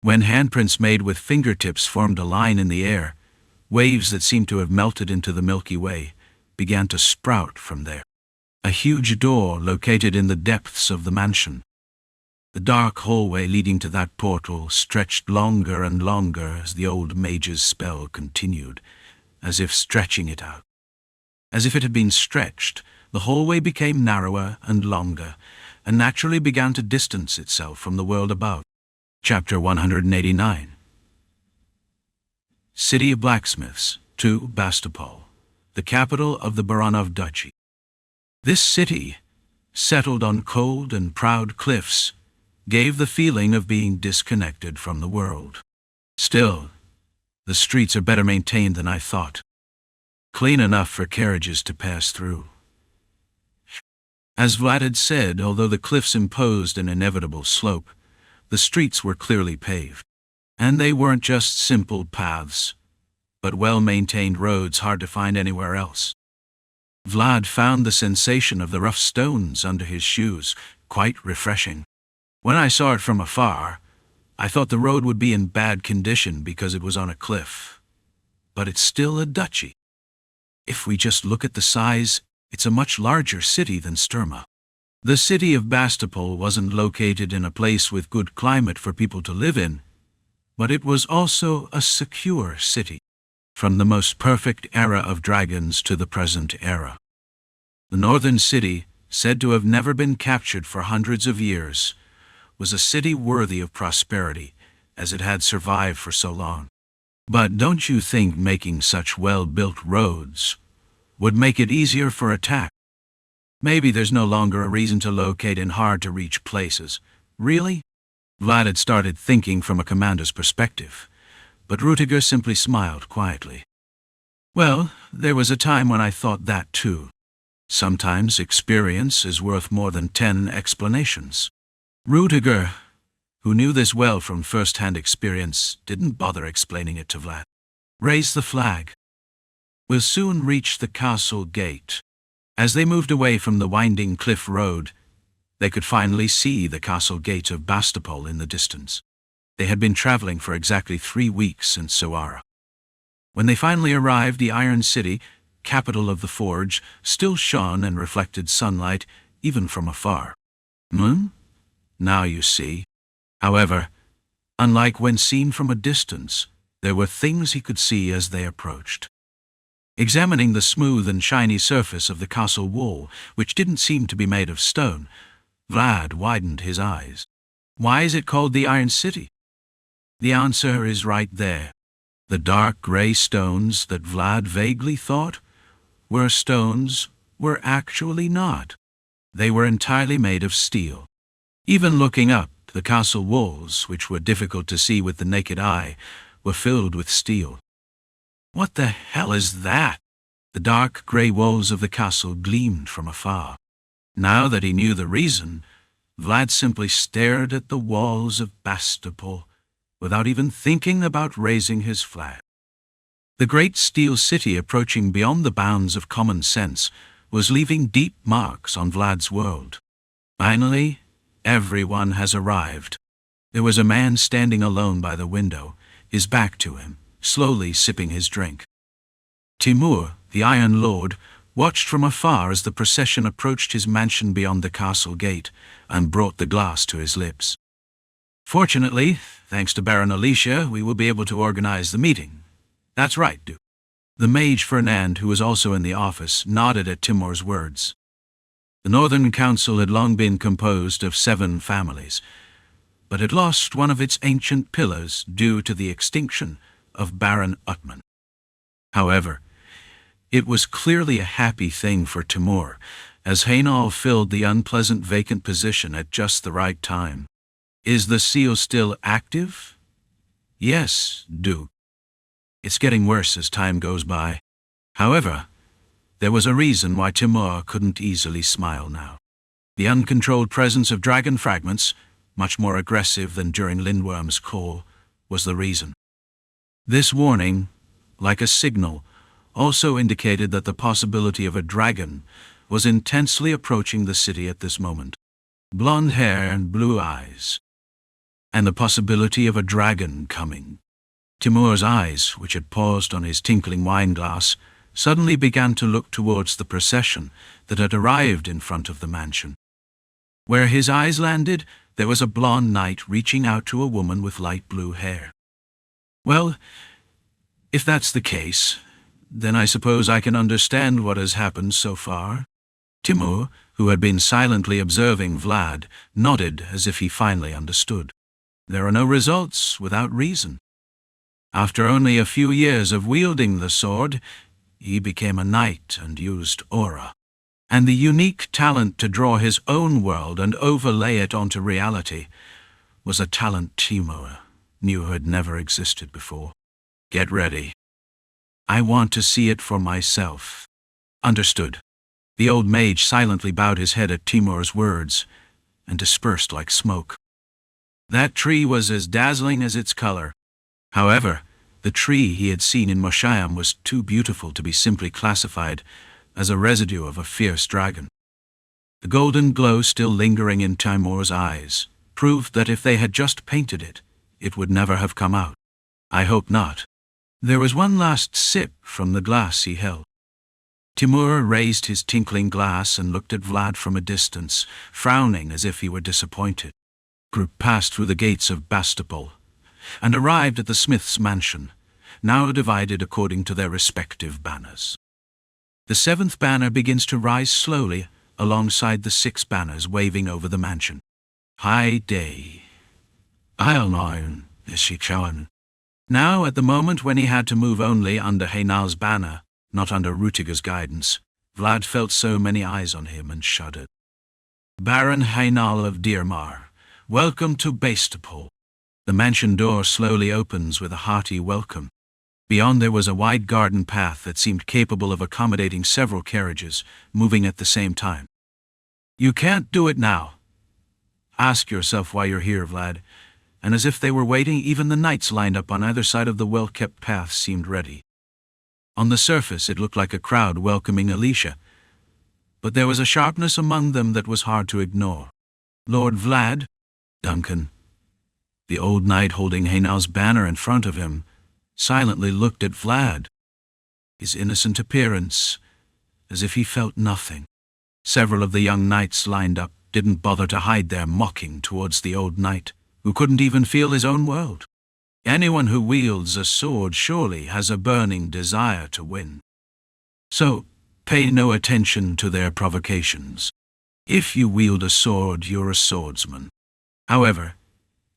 When handprints made with fingertips formed a line in the air, waves that seemed to have melted into the Milky Way began to sprout from there. A huge door located in the depths of the mansion. The dark hallway leading to that portal stretched longer and longer as the old mage's spell continued, as if stretching it out. As if it had been stretched, the hallway became narrower and longer, and naturally began to distance itself from the world above. Chapter 189. City of Blacksmiths, to Bastopol, the capital of the Baranov Duchy. This city, settled on cold and proud cliffs, gave the feeling of being disconnected from the world. Still, the streets are better maintained than I thought. Clean enough for carriages to pass through. As Vlad had said, although the cliffs imposed an inevitable slope, the streets were clearly paved. And they weren't just simple paths, but well-maintained roads hard to find anywhere else. Vlad found the sensation of the rough stones under his shoes quite refreshing. When I saw it from afar, I thought the road would be in bad condition because it was on a cliff. But it's still a duchy. If we just look at the size, it's a much larger city than Sturma. The city of Bastopol wasn't located in a place with good climate for people to live in, but it was also a secure city, from the most perfect era of dragons to the present era. The northern city, said to have never been captured for hundreds of years, was a city worthy of prosperity, as it had survived for so long. But don't you think making such well-built roads would make it easier for attack? Maybe there's no longer a reason to locate in hard-to-reach places. Really? Vlad had started thinking from a commander's perspective, but Rüdiger simply smiled quietly. Well, there was a time when I thought that too. Sometimes experience is worth more than 10 explanations. Rüdiger, who knew this well from first-hand experience, didn't bother explaining it to Vlad. Raise the flag. We'll soon reach the castle gate. As they moved away from the winding cliff road, they could finally see the castle gate of Bastopol in the distance. They had been traveling for exactly 3 weeks since Soara. When they finally arrived, the Iron City, capital of the Forge, still shone and reflected sunlight, even from afar. Now you see. However, unlike when seen from a distance, there were things he could see as they approached. Examining the smooth and shiny surface of the castle wall, which didn't seem to be made of stone, Vlad widened his eyes. Why is it called the Iron City? The answer is right there. The dark gray stones that Vlad vaguely thought were stones were actually not. They were entirely made of steel. Even looking up, the castle walls, which were difficult to see with the naked eye, were filled with steel. What the hell is that? The dark gray walls of the castle gleamed from afar. Now that he knew the reason, Vlad simply stared at the walls of Bastopol without even thinking about raising his flag. The great steel city, approaching beyond the bounds of common sense, was leaving deep marks on Vlad's world. Finally, everyone has arrived. There was a man standing alone by the window, his back to him, slowly sipping his drink. Timur, the Iron Lord, watched from afar as the procession approached his mansion beyond the castle gate and brought the glass to his lips. Fortunately, thanks to Baron Alicia, we will be able to organize the meeting. That's right, Duke. The mage Fernand, who was also in the office, nodded at Timur's words. The Northern Council had long been composed of 7 families, but had lost one of its ancient pillars due to the extinction of Baron Utman. However, it was clearly a happy thing for Timur, as Hainal filled the unpleasant vacant position at just the right time. Is the seal still active? Yes, Duke. It's getting worse as time goes by. However, there was a reason why Timur couldn't easily smile now. The uncontrolled presence of dragon fragments, much more aggressive than during Lindworm's call, was the reason. This warning, like a signal, also indicated that the possibility of a dragon was intensely approaching the city at this moment. Blonde hair and blue eyes. And the possibility of a dragon coming. Timur's eyes, which had paused on his tinkling wineglass, suddenly began to look towards the procession that had arrived in front of the mansion. Where his eyes landed, there was a blonde knight reaching out to a woman with light blue hair. Well, if that's the case, then I suppose I can understand what has happened so far. Timur, who had been silently observing Vlad, nodded as if he finally understood. There are no results without reason. After only a few years of wielding the sword, he became a knight and used aura. And the unique talent to draw his own world and overlay it onto reality was a talent Timur knew had never existed before. Get ready. I want to see it for myself. Understood. The old mage silently bowed his head at Timur's words and dispersed like smoke. That tree was as dazzling as its color. However, the tree he had seen in Moshayam was too beautiful to be simply classified as a residue of a fierce dragon. The golden glow still lingering in Timur's eyes proved that if they had just painted it, it would never have come out. I hope not. There was one last sip from the glass he held. Timur raised his tinkling glass and looked at Vlad from a distance, frowning as if he were disappointed. Group passed through the gates of Bastopol and arrived at the smith's mansion, now divided according to their respective banners. The 7th banner begins to rise slowly alongside the 6 banners waving over the mansion. High day. Eilnarn, Ishikawan. Now, at the moment when he had to move only under Heinal's banner, not under Rutiger's guidance, Vlad felt so many eyes on him and shuddered. Baron Heinal of Dirmar, welcome to Bastopol. The mansion door slowly opens with a hearty welcome. Beyond there was a wide garden path that seemed capable of accommodating several carriages, moving at the same time. You can't do it now. Ask yourself why you're here, Vlad. And as if they were waiting, even the knights lined up on either side of the well-kept path seemed ready. On the surface, it looked like a crowd welcoming Alicia, but there was a sharpness among them that was hard to ignore. Lord Vlad, Duncan, the old knight holding Heinal's banner in front of him, silently looked at Vlad. His innocent appearance, as if he felt nothing. Several of the young knights lined up didn't bother to hide their mocking towards the old knight, who couldn't even feel his own world. Anyone who wields a sword surely has a burning desire to win. So, pay no attention to their provocations. If you wield a sword, you're a swordsman. However,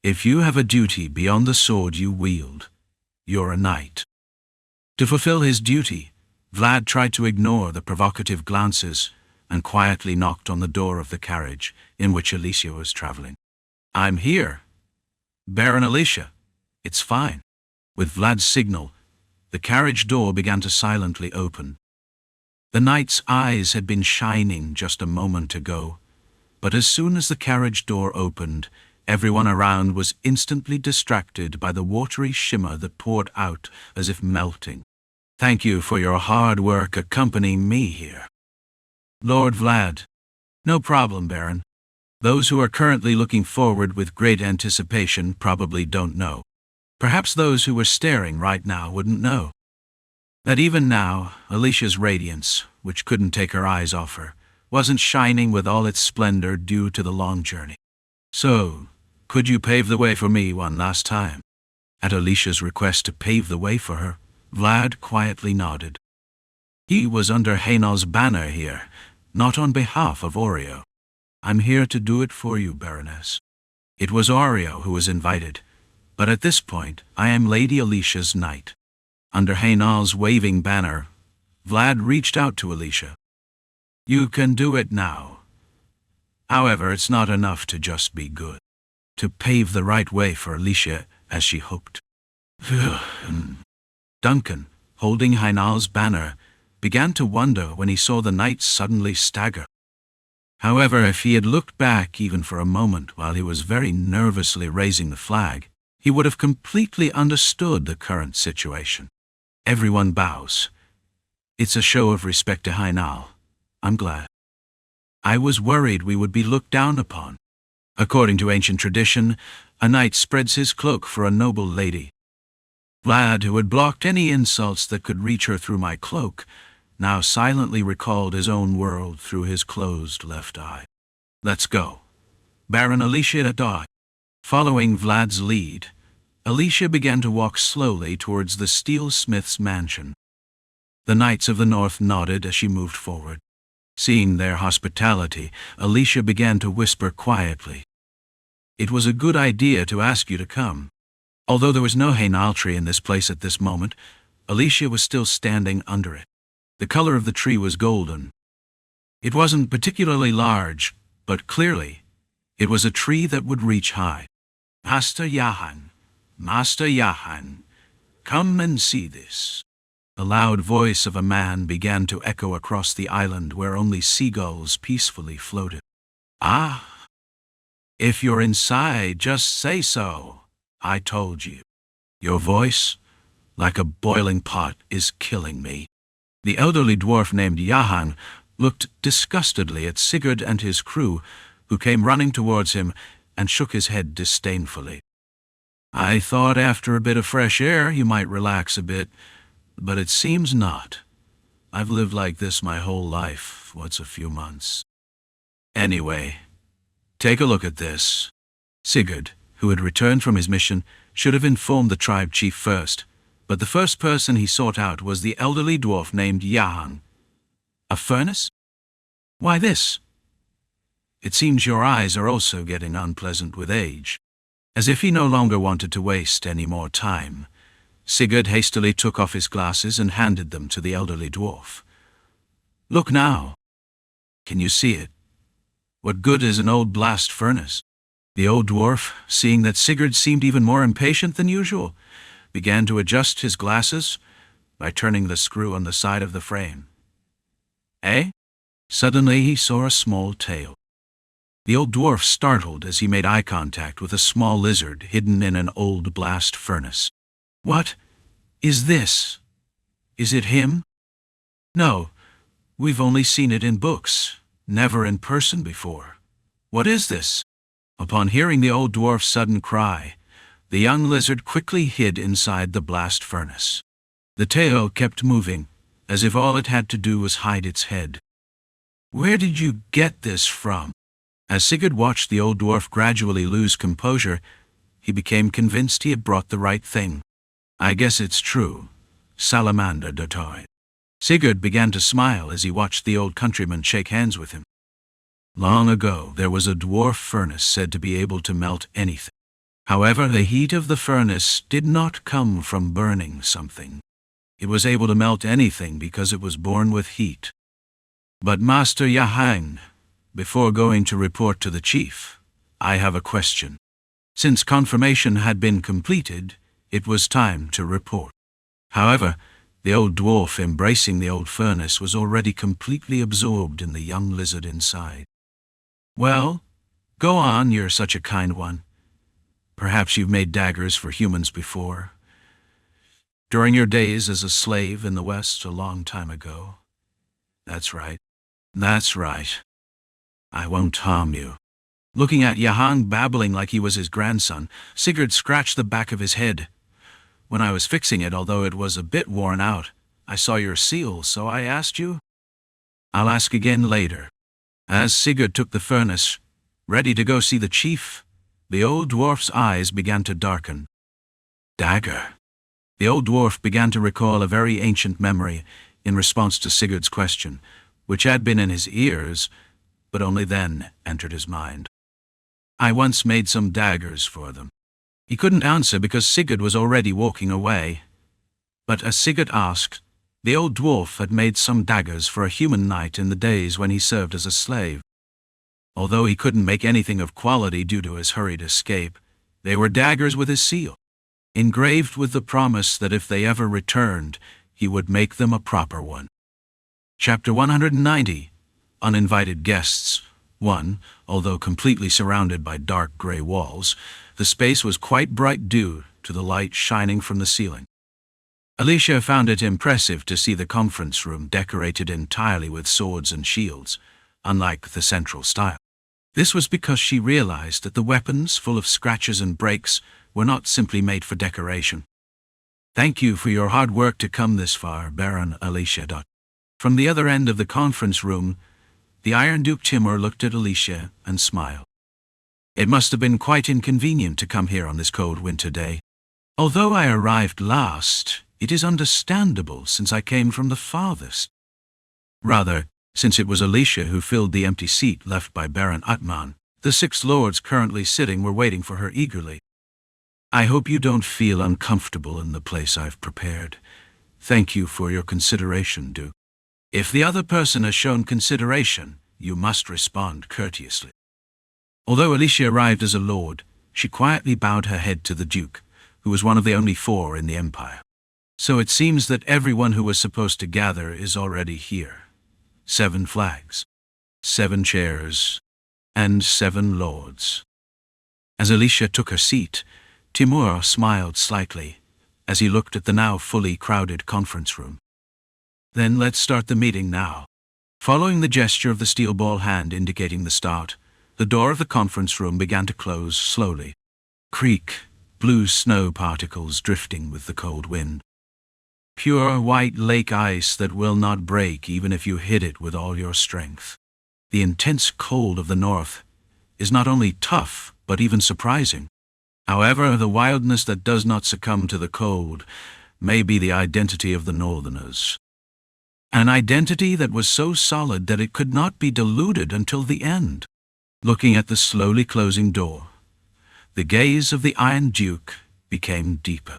if you have a duty beyond the sword you wield, you're a knight. To fulfill his duty, Vlad tried to ignore the provocative glances and quietly knocked on the door of the carriage in which Alicia was traveling. I'm here. Baron Alicia. It's fine. With Vlad's signal, the carriage door began to silently open. The knight's eyes had been shining just a moment ago, but as soon as the carriage door opened, everyone around was instantly distracted by the watery shimmer that poured out as if melting. Thank you for your hard work accompanying me here. Lord Vlad. No problem, Baron. Those who are currently looking forward with great anticipation probably don't know. Perhaps those who were staring right now wouldn't know that even now, Alicia's radiance, which couldn't take her eyes off her, wasn't shining with all its splendor due to the long journey. So, could you pave the way for me one last time? At Alicia's request to pave the way for her, Vlad quietly nodded. He was under Heinal's banner here, not on behalf of Oreo. I'm here to do it for you, Baroness. It was Oreo who was invited, but at this point, I am Lady Alicia's knight. Under Heinal's waving banner, Vlad reached out to Alicia. You can do it now. However, it's not enough to just be good. To pave the right way for Alicia as she hoped. Duncan, holding Heinal's banner, began to wonder when he saw the knight suddenly stagger. However, if he had looked back even for a moment while he was very nervously raising the flag, he would have completely understood the current situation. Everyone bows. It's a show of respect to Heinal. I'm glad. I was worried we would be looked down upon. According to ancient tradition, a knight spreads his cloak for a noble lady. Vlad, who had blocked any insults that could reach her through my cloak, now silently recalled his own world through his closed left eye. Let's go. Baron Alicia died. Following Vlad's lead, Alicia began to walk slowly towards the steelsmith's mansion. The knights of the north nodded as she moved forward. Seeing their hospitality, Alicia began to whisper quietly. It was a good idea to ask you to come. Although there was no hainal tree in this place at this moment, Alicia was still standing under it. The color of the tree was golden. It wasn't particularly large, but clearly, it was a tree that would reach high. Master Yahan, come and see this. The loud voice of a man began to echo across the island where only seagulls peacefully floated. Ah, if you're inside, just say so. I told you. Your voice, like a boiling pot, is killing me. The elderly dwarf named Yahan looked disgustedly at Sigurd and his crew, who came running towards him and shook his head disdainfully. I thought after a bit of fresh air you might relax a bit, but it seems not. I've lived like this my whole life, what's a few months. Anyway, take a look at this. Sigurd, who had returned from his mission, should have informed the tribe chief first, but the first person he sought out was the elderly dwarf named Yahan. A furnace? Why this? It seems your eyes are also getting unpleasant with age. As if he no longer wanted to waste any more time, Sigurd hastily took off his glasses and handed them to the elderly dwarf. Look now. Can you see it? What good is an old blast furnace? The old dwarf, seeing that Sigurd seemed even more impatient than usual, began to adjust his glasses by turning the screw on the side of the frame. Eh? Suddenly he saw a small tail. The old dwarf startled as he made eye contact with a small lizard hidden in an old blast furnace. What is this? Is it him? No, we've only seen it in books, never in person before. What is this? Upon hearing the old dwarf's sudden cry, the young lizard quickly hid inside the blast furnace. The tail kept moving, as if all it had to do was hide its head. Where did you get this from? As Sigurd watched the old dwarf gradually lose composure, he became convinced he had brought the right thing. I guess it's true. Salamander de toy. Sigurd began to smile as he watched the old countryman shake hands with him. Long ago, there was a dwarf furnace said to be able to melt anything. However, the heat of the furnace did not come from burning something. It was able to melt anything because it was born with heat. But Master Yahan, before going to report to the chief, I have a question. Since confirmation had been completed, it was time to report. However, the old dwarf embracing the old furnace was already completely absorbed in the young lizard inside. Well, go on, you're such a kind one. Perhaps you've made daggers for humans before. During your days as a slave in the West a long time ago. That's right. That's right. I won't harm you. Looking at Yahan babbling like he was his grandson, Sigurd scratched the back of his head. When I was fixing it, although it was a bit worn out, I saw your seal, so I asked you. I'll ask again later. As Sigurd took the furnace, ready to go see the chief, the old dwarf's eyes began to darken. Dagger. The old dwarf began to recall a very ancient memory in response to Sigurd's question, which had been in his ears, but only then entered his mind. I once made some daggers for them. He couldn't answer because Sigurd was already walking away. But as Sigurd asked, the old dwarf had made some daggers for a human knight in the days when he served as a slave. Although he couldn't make anything of quality due to his hurried escape, they were daggers with his seal, engraved with the promise that if they ever returned, he would make them a proper one. Chapter 190, Uninvited Guests. 1. Although completely surrounded by dark gray walls, the space was quite bright due to the light shining from the ceiling. Alicia found it impressive to see the conference room decorated entirely with swords and shields, unlike the central style. This was because she realized that the weapons, full of scratches and breaks, were not simply made for decoration. Thank you for your hard work to come this far, Baron Alicia. From the other end of the conference room, the Iron Duke Timur looked at Alicia and smiled. It must have been quite inconvenient to come here on this cold winter day. Although I arrived last, it is understandable since I came from the farthest. Rather, since it was Alicia who filled the empty seat left by Baron Utman, The 6 lords currently sitting were waiting for her eagerly. "I hope you don't feel uncomfortable in the place I've prepared. Thank you for your consideration, Duke. If the other person has shown consideration, you must respond courteously." Although Alicia arrived as a lord, she quietly bowed her head to the Duke, who was one of the only 4 in the Empire. "So it seems that everyone who was supposed to gather is already here. 7 flags, 7 chairs, and 7 lords." As Alicia took her seat, Timur smiled slightly as he looked at the now fully crowded conference room. "Then let's start the meeting now." Following the gesture of the steel ball hand indicating the start, the door of the conference room began to close slowly. Creak, blue snow particles drifting with the cold wind. Pure white lake ice that will not break even if you hit it with all your strength. The intense cold of the north is not only tough, but even surprising. However, the wildness that does not succumb to the cold may be the identity of the northerners. An identity that was so solid that it could not be diluted until the end. Looking at the slowly closing door, the gaze of the Iron Duke became deeper.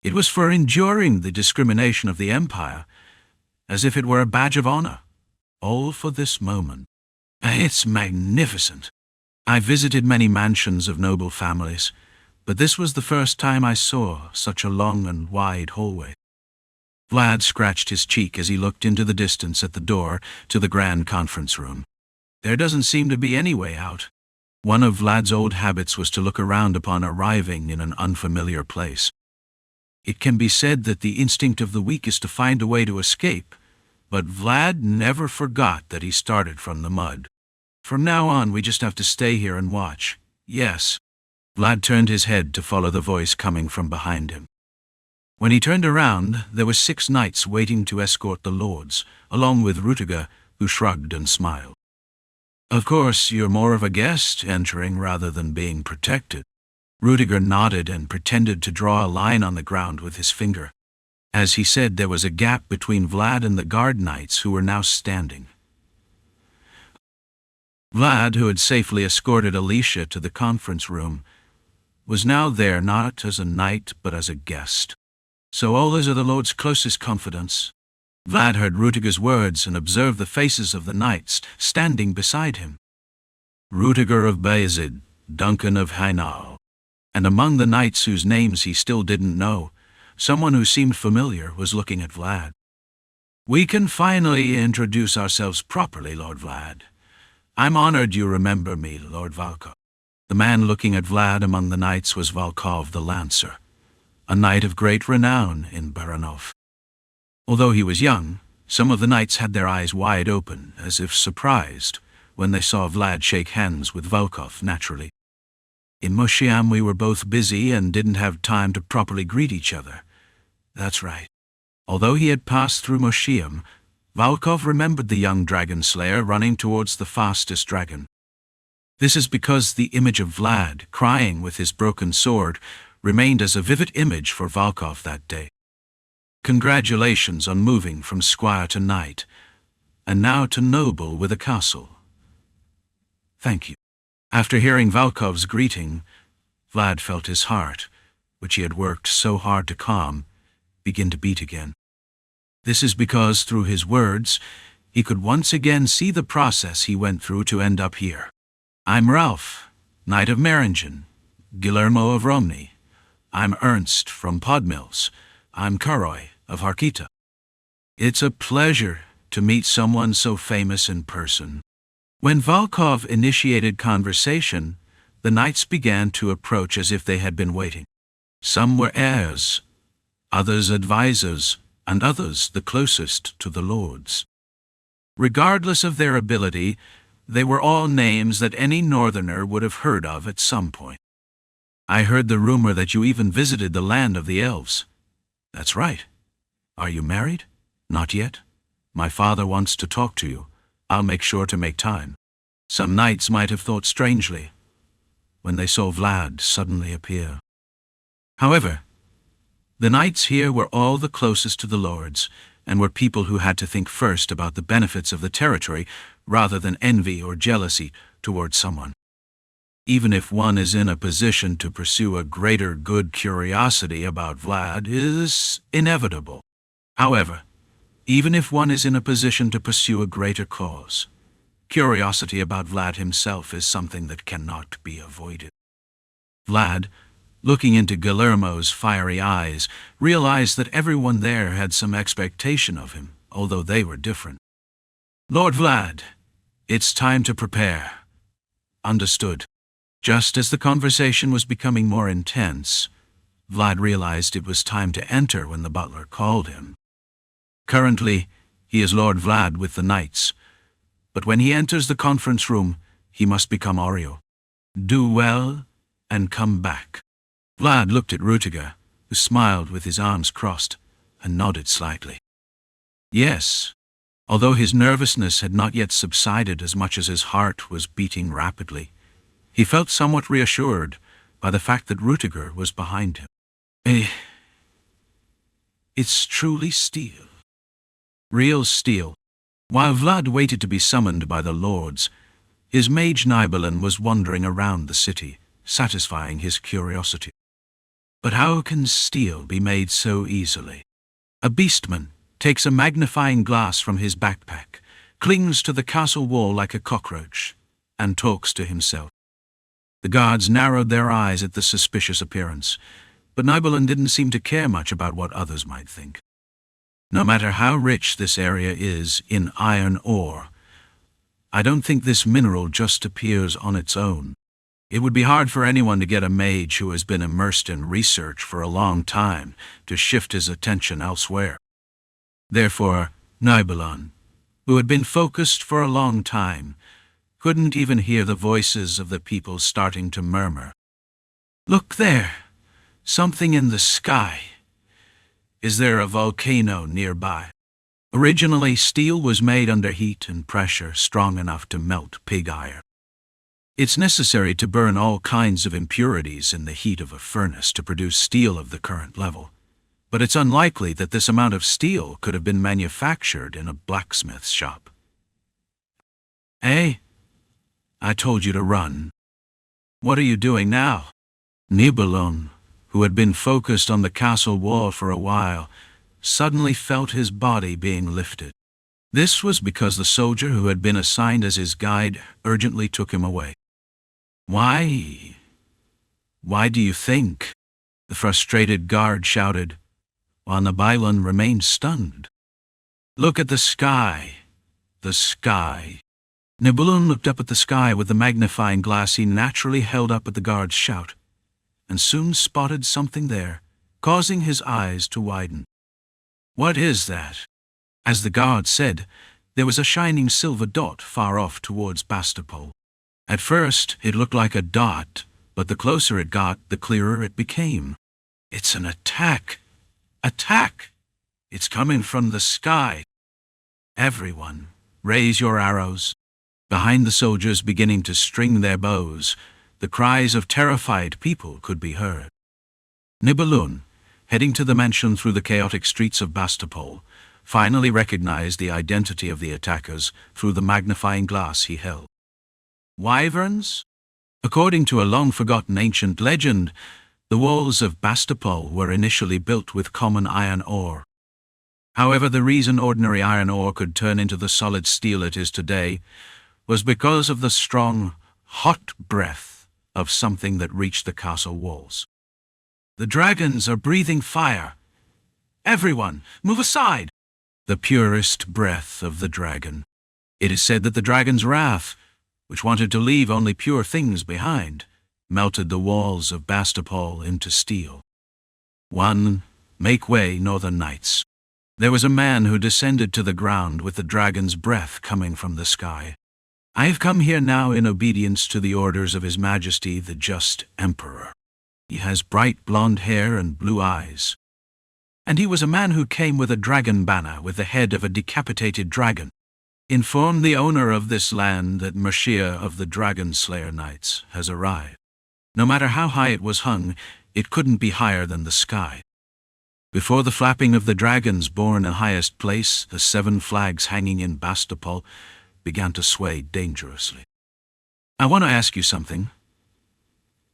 It was for enduring the discrimination of the Empire, as if it were a badge of honor, all for this moment. It's magnificent. I visited many mansions of noble families, but this was the first time I saw such a long and wide hallway. Vlad scratched his cheek as he looked into the distance at the door to the grand conference room. There doesn't seem to be any way out. One of Vlad's old habits was to look around upon arriving in an unfamiliar place. It can be said that the instinct of the weak is to find a way to escape, but Vlad never forgot that he started from the mud. "From now on, we just have to stay here and watch." "Yes." Vlad turned his head to follow the voice coming from behind him. When he turned around, there were 6 knights waiting to escort the lords, along with Rüdiger, who shrugged and smiled. "Of course, you're more of a guest entering rather than being protected." Rüdiger nodded and pretended to draw a line on the ground with his finger. As he said, there was a gap between Vlad and the guard knights who were now standing. Vlad, who had safely escorted Alicia to the conference room, was now there not as a knight but as a guest. "So all those are the Lord's closest confidants." Vlad heard Rüdiger's words and observed the faces of the knights standing beside him. Rüdiger of Bayezid, Duncan of Hainal, and among the knights whose names he still didn't know, someone who seemed familiar was looking at Vlad. "We can finally introduce ourselves properly, Lord Vlad. I'm honored you remember me, Lord Valkov." The man looking at Vlad among the knights was Valkov the Lancer, a knight of great renown in Baranov. Although he was young, some of the knights had their eyes wide open, as if surprised, when they saw Vlad shake hands with Valkov naturally. In Moshiam we were both busy and didn't have time to properly greet each other. That's right. Although he had passed through Moshiam, Valkov remembered the young dragon slayer running towards the fastest dragon. This is because the image of Vlad, crying with his broken sword, remained as a vivid image for Valkov that day. Congratulations on moving from squire to knight, and now to noble with a castle. Thank you. After hearing Valkov's greeting, Vlad felt his heart, which he had worked so hard to calm, begin to beat again. This is because through his words, he could once again see the process he went through to end up here. I'm Ralph, Knight of Meringen, Guillermo of Romney. I'm Ernst from Podmills. I'm Karoy of Harkita. It's a pleasure to meet someone so famous in person. When Valkov initiated conversation, the knights began to approach as if they had been waiting. Some were heirs, others advisors, and others the closest to the lords. Regardless of their ability, they were all names that any northerner would have heard of at some point. I heard the rumor that you even visited the land of the elves. That's right. Are you married? Not yet. My father wants to talk to you. I'll make sure to make time. Some knights might have thought strangely when they saw Vlad suddenly appear. However, the knights here were all the closest to the lords, and were people who had to think first about the benefits of the territory rather than envy or jealousy towards someone. even if one is in a position to pursue a greater good, curiosity about Vlad is inevitable. However, even if one is in a position to pursue a greater cause, curiosity about Vlad himself is something that cannot be avoided. Vlad, looking into Guillermo's fiery eyes, realized that everyone there had some expectation of him, although they were different. "Lord Vlad, it's time to prepare." "Understood." Just as the conversation was becoming more intense, Vlad realized it was time to enter when the butler called him. Currently, he is Lord Vlad with the knights, but when he enters the conference room, he must become Oreo. Do well and come back. Vlad looked at Rutiger, who smiled with his arms crossed, and nodded slightly. Yes, although his nervousness had not yet subsided as much as his heart was beating rapidly, he felt somewhat reassured by the fact that Rutiger was behind him. It's truly steel. Real steel. While Vlad waited to be summoned by the lords, his mage Nidalar was wandering around the city, satisfying his curiosity. But how can steel be made so easily? A beastman takes a magnifying glass from his backpack, clings to the castle wall like a cockroach, and talks to himself. The guards narrowed their eyes at the suspicious appearance, but Nidalar didn't seem to care much about what others might think. No matter how rich this area is in iron ore, I don't think this mineral just appears on its own. It would be hard for anyone to get a mage who has been immersed in research for a long time to shift his attention elsewhere. Therefore, Nidalar, who had been focused for a long time, couldn't even hear the voices of the people starting to murmur. "Look there! Something in the sky. Is there a volcano nearby?" Originally, steel was made under heat and pressure strong enough to melt pig iron. It's necessary to burn all kinds of impurities in the heat of a furnace to produce steel of the current level, but it's unlikely that this amount of steel could have been manufactured in a blacksmith's shop. "Hey, I told you to run. What are you doing now?" Nidalar, who had been focused on the castle wall for a while, suddenly felt his body being lifted. This was because the soldier who had been assigned as his guide urgently took him away. Why? Why do you think?" the frustrated guard shouted, while Nidalar remained stunned. "Look at the sky. The sky." Nidalar looked up at the sky with the magnifying glass he naturally held up at the guard's shout, and soon spotted something there, causing his eyes to widen. "What is that?" As the guard said, there was a shining silver dot far off towards Bastapol. At first, it looked like a dot, but the closer it got, the clearer it became. "It's an attack! Attack! It's coming from the sky! Everyone, raise your arrows." Behind the soldiers beginning to string their bows, the cries of terrified people could be heard. Nidalar, heading to the mansion through the chaotic streets of Bastapol, finally recognized the identity of the attackers through the magnifying glass he held. Wyverns? According to a long-forgotten ancient legend, the walls of Bastapol were initially built with common iron ore. However, the reason ordinary iron ore could turn into the solid steel it is today was because of the strong, hot breath of something that reached the castle walls. "The dragons are breathing fire. Everyone, move aside!" The purest breath of the dragon. It is said that the dragon's wrath, which wanted to leave only pure things behind, melted the walls of Bastapol into steel. One, make way, northern knights. There was a man who descended to the ground with the dragon's breath coming from the sky. "I have come here now in obedience to the orders of His Majesty the Just Emperor. He has bright blonde hair and blue eyes. And he was a man who came with a dragon banner with the head of a decapitated dragon. Inform the owner of this land that Messiah of the Dragon Slayer Knights has arrived. No matter how high it was hung, it couldn't be higher than the sky." Before the flapping of the dragons borne in highest place, the 7 flags hanging in Bastapol began to sway dangerously. "I want to ask you something.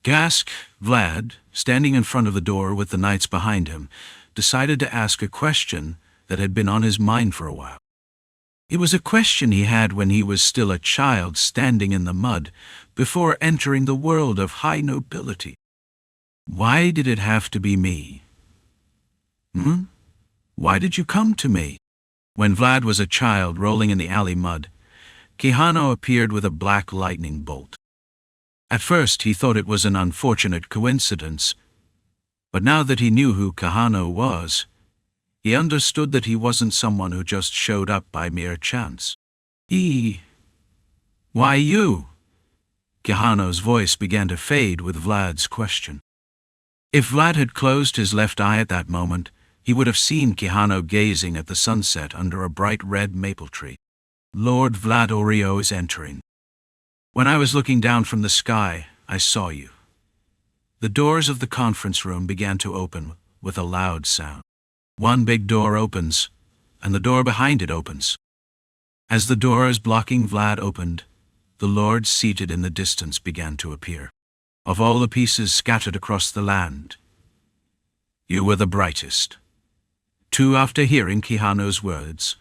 Gask, Vlad, standing in front of the door with the knights behind him, decided to ask a question that had been on his mind for a while. It was a question he had when he was still a child standing in the mud before entering the world of high nobility. Why did it have to be me? Why did you come to me? When Vlad was a child rolling in the alley mud, Quijano appeared with a black lightning bolt. At first he thought it was an unfortunate coincidence, but now that he knew who Quijano was, he understood that he wasn't someone who just showed up by mere chance. Why you? Quijano's voice began to fade with Vlad's question. If Vlad had closed his left eye at that moment, he would have seen Quijano gazing at the sunset under a bright red maple tree. Lord Vlad Oreo is entering. When I was looking down from the sky, I saw you. The doors of the conference room began to open with a loud sound. One big door opens, and the door behind it opens. As the doors blocking Vlad opened, the lords seated in the distance began to appear. Of all the pieces scattered across the land, you were the brightest. Too, after hearing Quijano's words,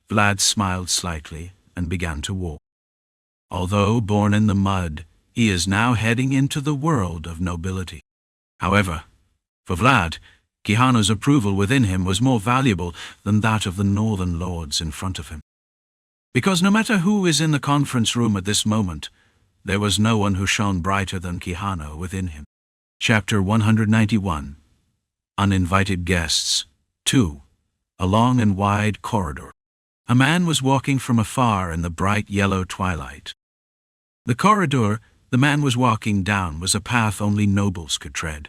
Vlad smiled slightly and began to walk. Although born in the mud, he is now heading into the world of nobility. However, for Vlad, Quijano's approval within him was more valuable than that of the northern lords in front of him. Because no matter who is in the conference room at this moment, there was no one who shone brighter than Quijano within him. Chapter 191. Uninvited Guests. 2. A long and wide corridor. A man was walking from afar in the bright yellow twilight. The corridor the man was walking down was a path only nobles could tread,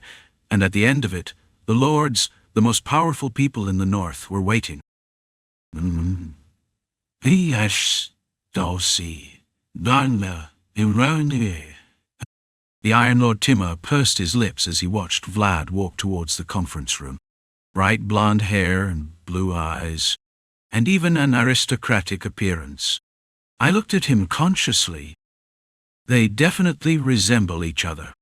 and at the end of it, the lords, the most powerful people in the north, were waiting. The Iron Lord Timur pursed his lips as he watched Vlad walk towards the conference room. Bright blonde hair and blue eyes, and even an aristocratic appearance. I looked at him consciously. They definitely resemble each other.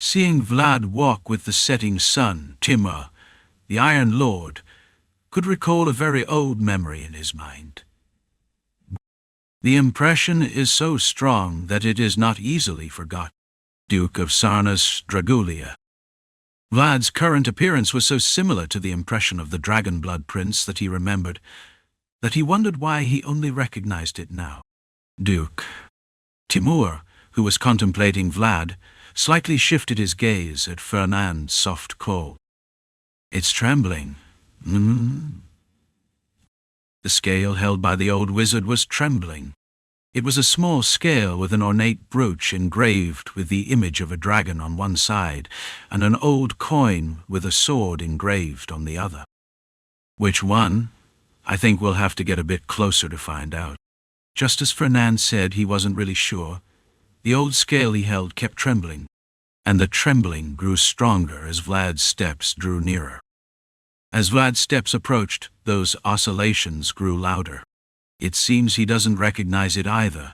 Seeing Vlad walk with the setting sun, Timur, the Iron Lord, could recall a very old memory in his mind. The impression is so strong that it is not easily forgotten. Duke of Sarnas Dragulia. Vlad's current appearance was so similar to the impression of the Dragon Blood Prince that he remembered, that he wondered why he only recognized it now. Duke. Timur, who was contemplating Vlad, slightly shifted his gaze at Fernand's soft call. It's trembling. The scale held by the old wizard was trembling. It was a small scale with an ornate brooch engraved with the image of a dragon on one side and an old coin with a sword engraved on the other. Which one? I think we'll have to get a bit closer to find out. Just as Fernand said he wasn't really sure, the old scale he held kept trembling, and the trembling grew stronger as Vlad's steps drew nearer. As Vlad's steps approached, those oscillations grew louder. It seems he doesn't recognize it either.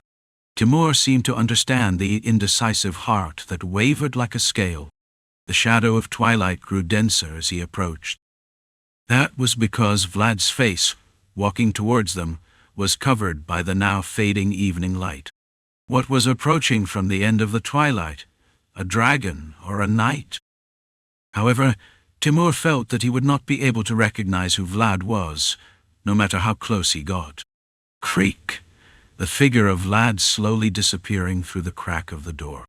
Timur seemed to understand the indecisive heart that wavered like a scale. The shadow of twilight grew denser as he approached. That was because Vlad's face, walking towards them, was covered by the now fading evening light. What was approaching from the end of the twilight? A dragon or a knight? However, Timur felt that he would not be able to recognize who Vlad was, no matter how close he got. Creak! The figure of Vlad slowly disappearing through the crack of the door.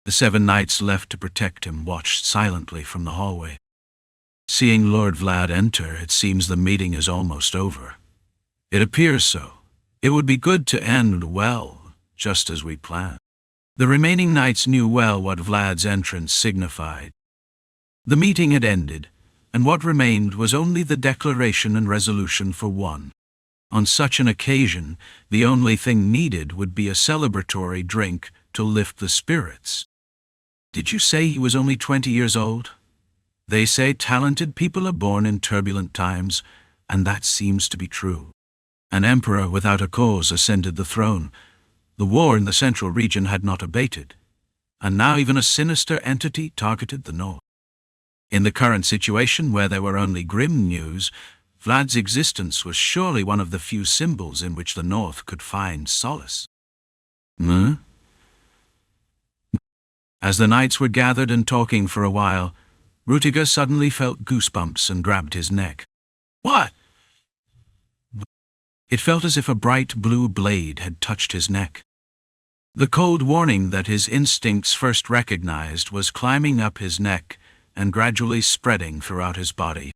The 7 knights left to protect him watched silently from the hallway. Seeing Lord Vlad enter, it seems the meeting is almost over. It appears so. It would be good to end well, just as we planned. The remaining knights knew well what Vlad's entrance signified. The meeting had ended, and what remained was only the declaration and resolution for one. On such an occasion, the only thing needed would be a celebratory drink to lift the spirits. Did you say he was only 20 years old? They say talented people are born in turbulent times, and that seems to be true. An emperor without a cause ascended the throne. The war in the central region had not abated. and now even a sinister entity targeted the North. In the current situation, where there were only grim news, Vlad's existence was surely one of the few symbols in which the North could find solace. As the knights were gathered and talking for a while, Rutiger suddenly felt goosebumps and grabbed his neck. What? It felt as if a bright blue blade had touched his neck. The cold warning that his instincts first recognized was climbing up his neck and gradually spreading throughout his body.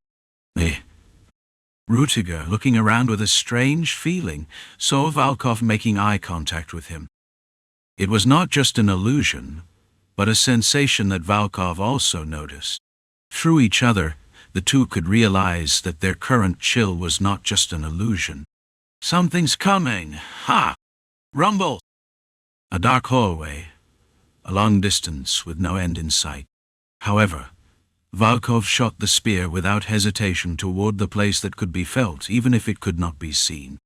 Rutiger, looking around with a strange feeling, saw Valkov making eye contact with him. It was not just an illusion, but a sensation that Valkov also noticed. Through each other, the two could realize that their current chill was not just an illusion. Something's coming! Ha! Rumble! A dark hallway, a long distance with no end in sight. However, Valkov shot the spear without hesitation toward the place that could be felt, even if it could not be seen.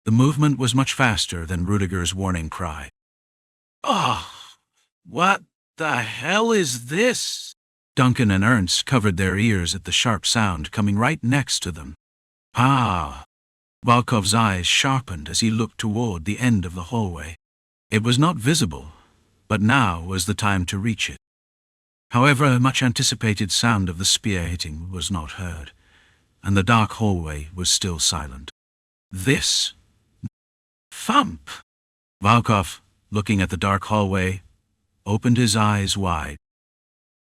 The movement was much faster than Rudiger's warning cry. Oh, what the hell is this? Duncan and Ernst covered their ears at the sharp sound coming right next to them. Ah! Valkov's eyes sharpened as he looked toward the end of the hallway. It was not visible, but now was the time to reach it. However, a much-anticipated sound of the spear hitting was not heard, and the dark hallway was still silent. This... thump! Valkov, looking at the dark hallway, opened his eyes wide,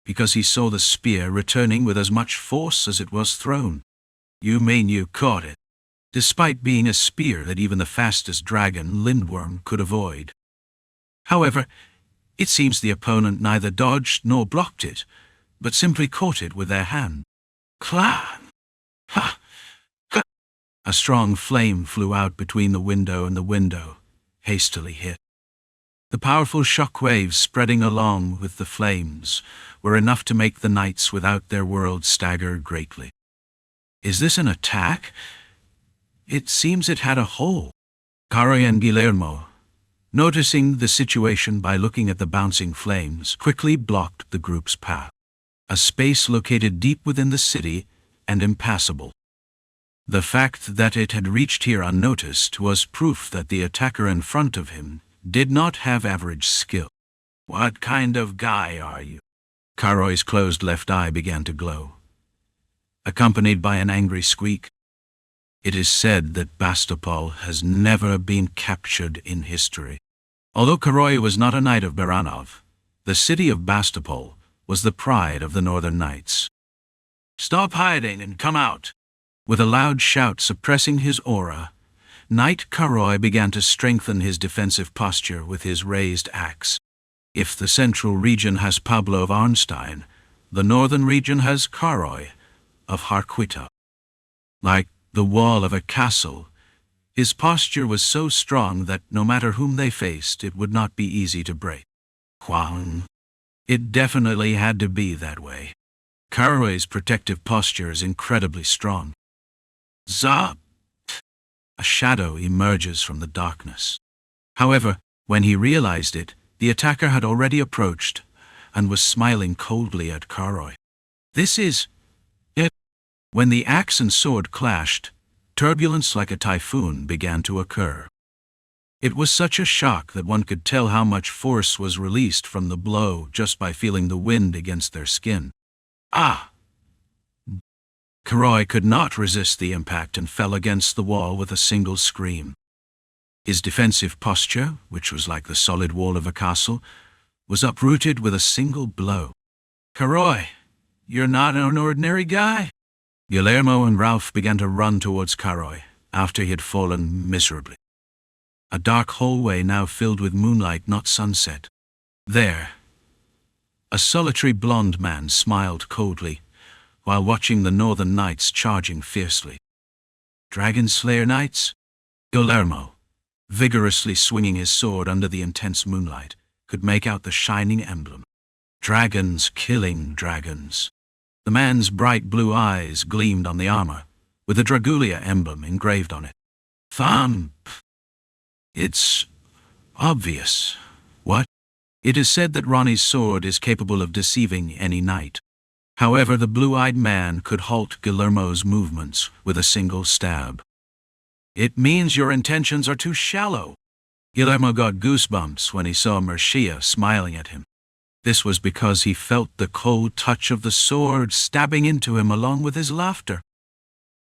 because he saw the spear returning with as much force as it was thrown. You mean you caught it? Despite being a spear that even the fastest dragon, Lindworm, could avoid. However, it seems the opponent neither dodged nor blocked it, but simply caught it with their hand. Clang! Ha! Ha! A strong flame flew out between the window and the window, hastily hit. The powerful shock waves spreading along with the flames were enough to make the knights without their world stagger greatly. Is this an attack? It seems it had a hole. Caroi and Guillermo, noticing the situation by looking at the bouncing flames, quickly blocked the group's path. A space located deep within the city and impassable. The fact that it had reached here unnoticed was proof that the attacker in front of him did not have average skill. What kind of guy are you? Karoi's closed left eye began to glow, accompanied by an angry squeak. It is said that Bastopol has never been captured in history. Although Karoi was not a knight of Baranov, the city of Bastopol was the pride of the Northern Knights. Stop hiding and come out! With a loud shout suppressing his aura, Knight Karoi began to strengthen his defensive posture with his raised axe. If the central region has Pablo of Arnstein, the northern region has Karoi of Harquita. Like the wall of a castle, his posture was so strong that no matter whom they faced, it would not be easy to break. Huang. It definitely had to be that way. Karoi's protective posture is incredibly strong. Zap! A shadow emerges from the darkness. However, when he realized it, the attacker had already approached and was smiling coldly at Karoi. This is it. When the axe and sword clashed, turbulence like a typhoon began to occur. It was such a shock that one could tell how much force was released from the blow just by feeling the wind against their skin. Ah! Karoi could not resist the impact and fell against the wall with a single scream. His defensive posture, which was like the solid wall of a castle, was uprooted with a single blow. Karoi, you're not an ordinary guy. Guillermo and Ralph began to run towards Karoi after he had fallen miserably. A dark hallway now filled with moonlight, not sunset. There, a solitary blond man smiled coldly while watching the Northern Knights charging fiercely. Dragon Slayer Knights? Guillermo, vigorously swinging his sword under the intense moonlight, could make out the shining emblem. Dragons killing dragons. The man's bright blue eyes gleamed on the armor, with the Dragulia emblem engraved on it. Thump! It's obvious. What? It is said that Ronnie's sword is capable of deceiving any knight. However, the blue-eyed man could halt Guillermo's movements with a single stab. "It means your intentions are too shallow." Guillermo got goosebumps when he saw Mercia smiling at him. This was because he felt the cold touch of the sword stabbing into him along with his laughter.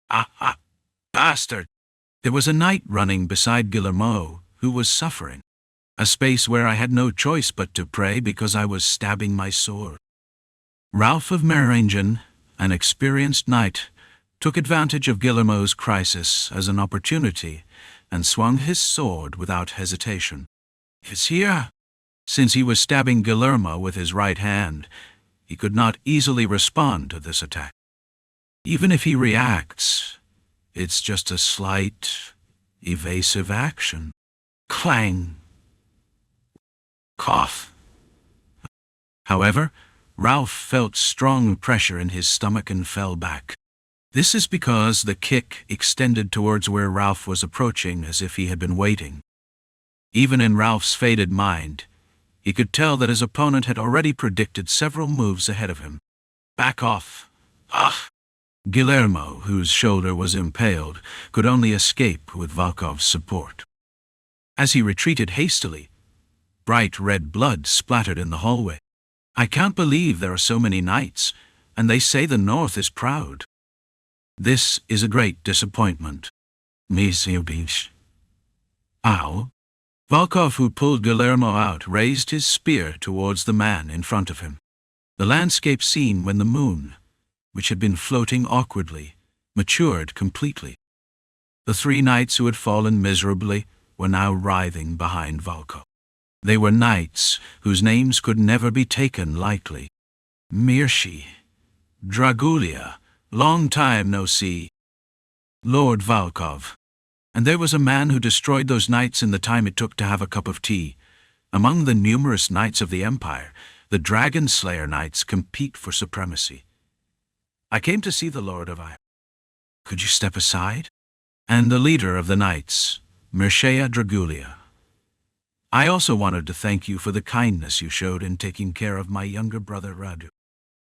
"Ah, bastard!" There was a knight running beside Guillermo who was suffering. A space where I had no choice but to pray because I was stabbing my sword. Ralph of Merangen, an experienced knight, took advantage of Guillermo's crisis as an opportunity and swung his sword without hesitation. "It's here!" Since he was stabbing Guillermo with his right hand, he could not easily respond to this attack. Even if he reacts, it's just a slight, evasive action. Clang! Cough! However, Ralph felt strong pressure in his stomach and fell back. This is because the kick extended towards where Ralph was approaching as if he had been waiting. Even in Ralph's faded mind, he could tell that his opponent had already predicted several moves ahead of him. "Back off!" "Ah!" Guillermo, whose shoulder was impaled, could only escape with Volkov's support. As he retreated hastily, bright red blood splattered in the hallway. "I can't believe there are so many knights, and they say the North is proud. This is a great disappointment." "Misyubish." "Ow!" Volkov, who pulled Guillermo out, raised his spear towards the man in front of him. The landscape scene when the moon, which had been floating awkwardly, matured completely. The three knights who had fallen miserably were now writhing behind Volkov. They were knights whose names could never be taken lightly. Mirshi, Dragulia, long time no see. Lord Volkov. And there was a man who destroyed those knights in the time it took to have a cup of tea. Among the numerous knights of the Empire, the Dragon Slayer knights compete for supremacy. "I came to see the Lord of I. Could you step aside?" And the leader of the knights, Mircea Dragulia. "I also wanted to thank you for the kindness you showed in taking care of my younger brother Radu."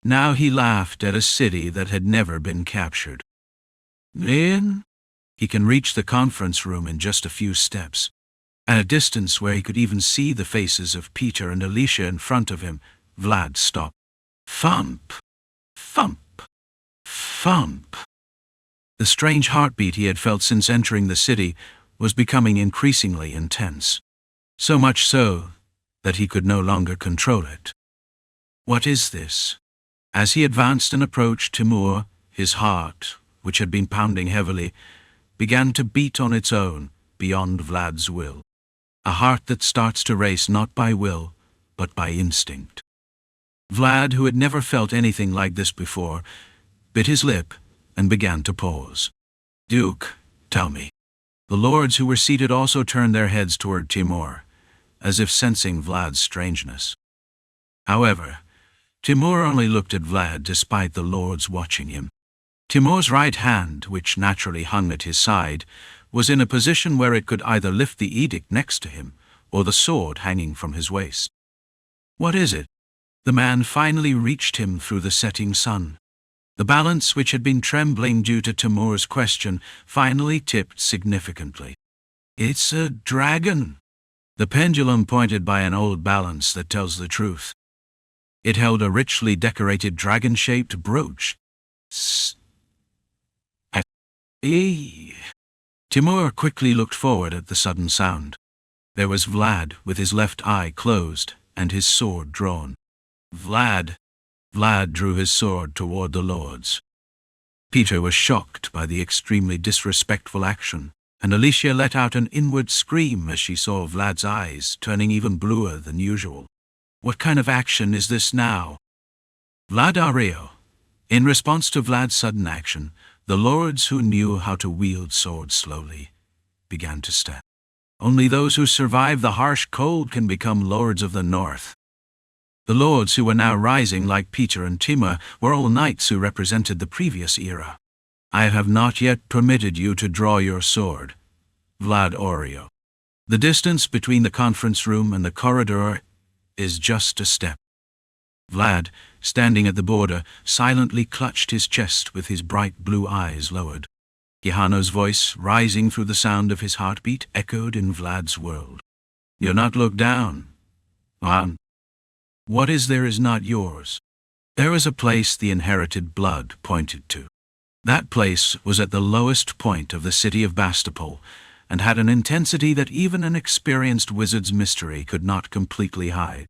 Now he laughed at a city that had never been captured. "In?" He can reach the conference room in just a few steps. At a distance where he could even see the faces of Peter and Alicia in front of him, Vlad stopped. Thump! Thump! Thump! The strange heartbeat he had felt since entering the city was becoming increasingly intense. So much so that he could no longer control it. "What is this?" As he advanced and approached Timur, his heart, which had been pounding heavily, began to beat on its own, beyond Vlad's will. A heart that starts to race not by will, but by instinct. Vlad, who had never felt anything like this before, bit his lip and began to pause. "Duke, tell me." The lords who were seated also turned their heads toward Timur, as if sensing Vlad's strangeness. However, Timur only looked at Vlad despite the lords watching him. Timur's right hand, which naturally hung at his side, was in a position where it could either lift the edict next to him or the sword hanging from his waist. "What is it?" The man finally reached him through the setting sun. The balance, which had been trembling due to Timur's question, finally tipped significantly. "It's a dragon." The pendulum pointed by an old balance that tells the truth. It held a richly decorated dragon-shaped brooch. Timur quickly looked forward at the sudden sound. There was Vlad with his left eye closed and his sword drawn. Vlad drew his sword toward the lords. Peter was shocked by the extremely disrespectful action, and Alicia let out an inward scream as she saw Vlad's eyes turning even bluer than usual. What kind of action is this now? Vlad Oreo. In response to Vlad's sudden action, the lords who knew how to wield swords slowly began to step. Only those who survive the harsh cold can become lords of the North. The lords who were now rising, like Peter and Timur, were all knights who represented the previous era. "I have not yet permitted you to draw your sword." Vlad Oreo. The distance between the conference room and the corridor is just a step. Vlad, standing at the border, silently clutched his chest with his bright blue eyes lowered. Quijano's voice, rising through the sound of his heartbeat, echoed in Vlad's world. "You're not looked down. On. What is there is not yours." There was a place the inherited blood pointed to. That place was at the lowest point of the city of Bastapol, and had an intensity that even an experienced wizard's mystery could not completely hide.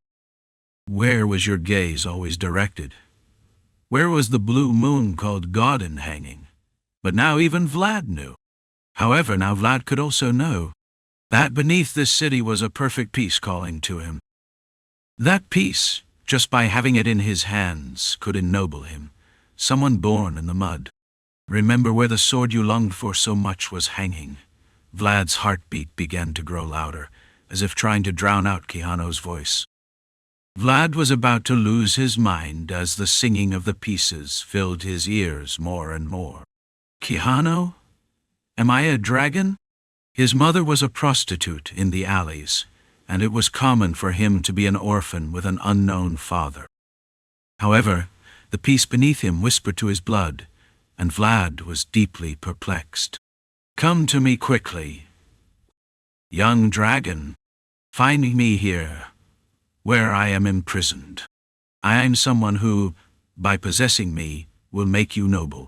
Where was your gaze always directed? Where was the blue moon called Godin hanging? But now even Vlad knew. However, now Vlad could also know that beneath this city was a perfect peace calling to him. That peace, just by having it in his hands, could ennoble him, someone born in the mud. Remember where the sword you longed for so much was hanging. Vlad's heartbeat began to grow louder, as if trying to drown out Quijano's voice. Vlad was about to lose his mind as the singing of the pieces filled his ears more and more. Quijano? Am I a dragon? His mother was a prostitute in the alleys, and it was common for him to be an orphan with an unknown father. However, the peace beneath him whispered to his blood, and Vlad was deeply perplexed. "Come to me quickly, young dragon. Find me here, where I am imprisoned. I am someone who, by possessing me, will make you noble.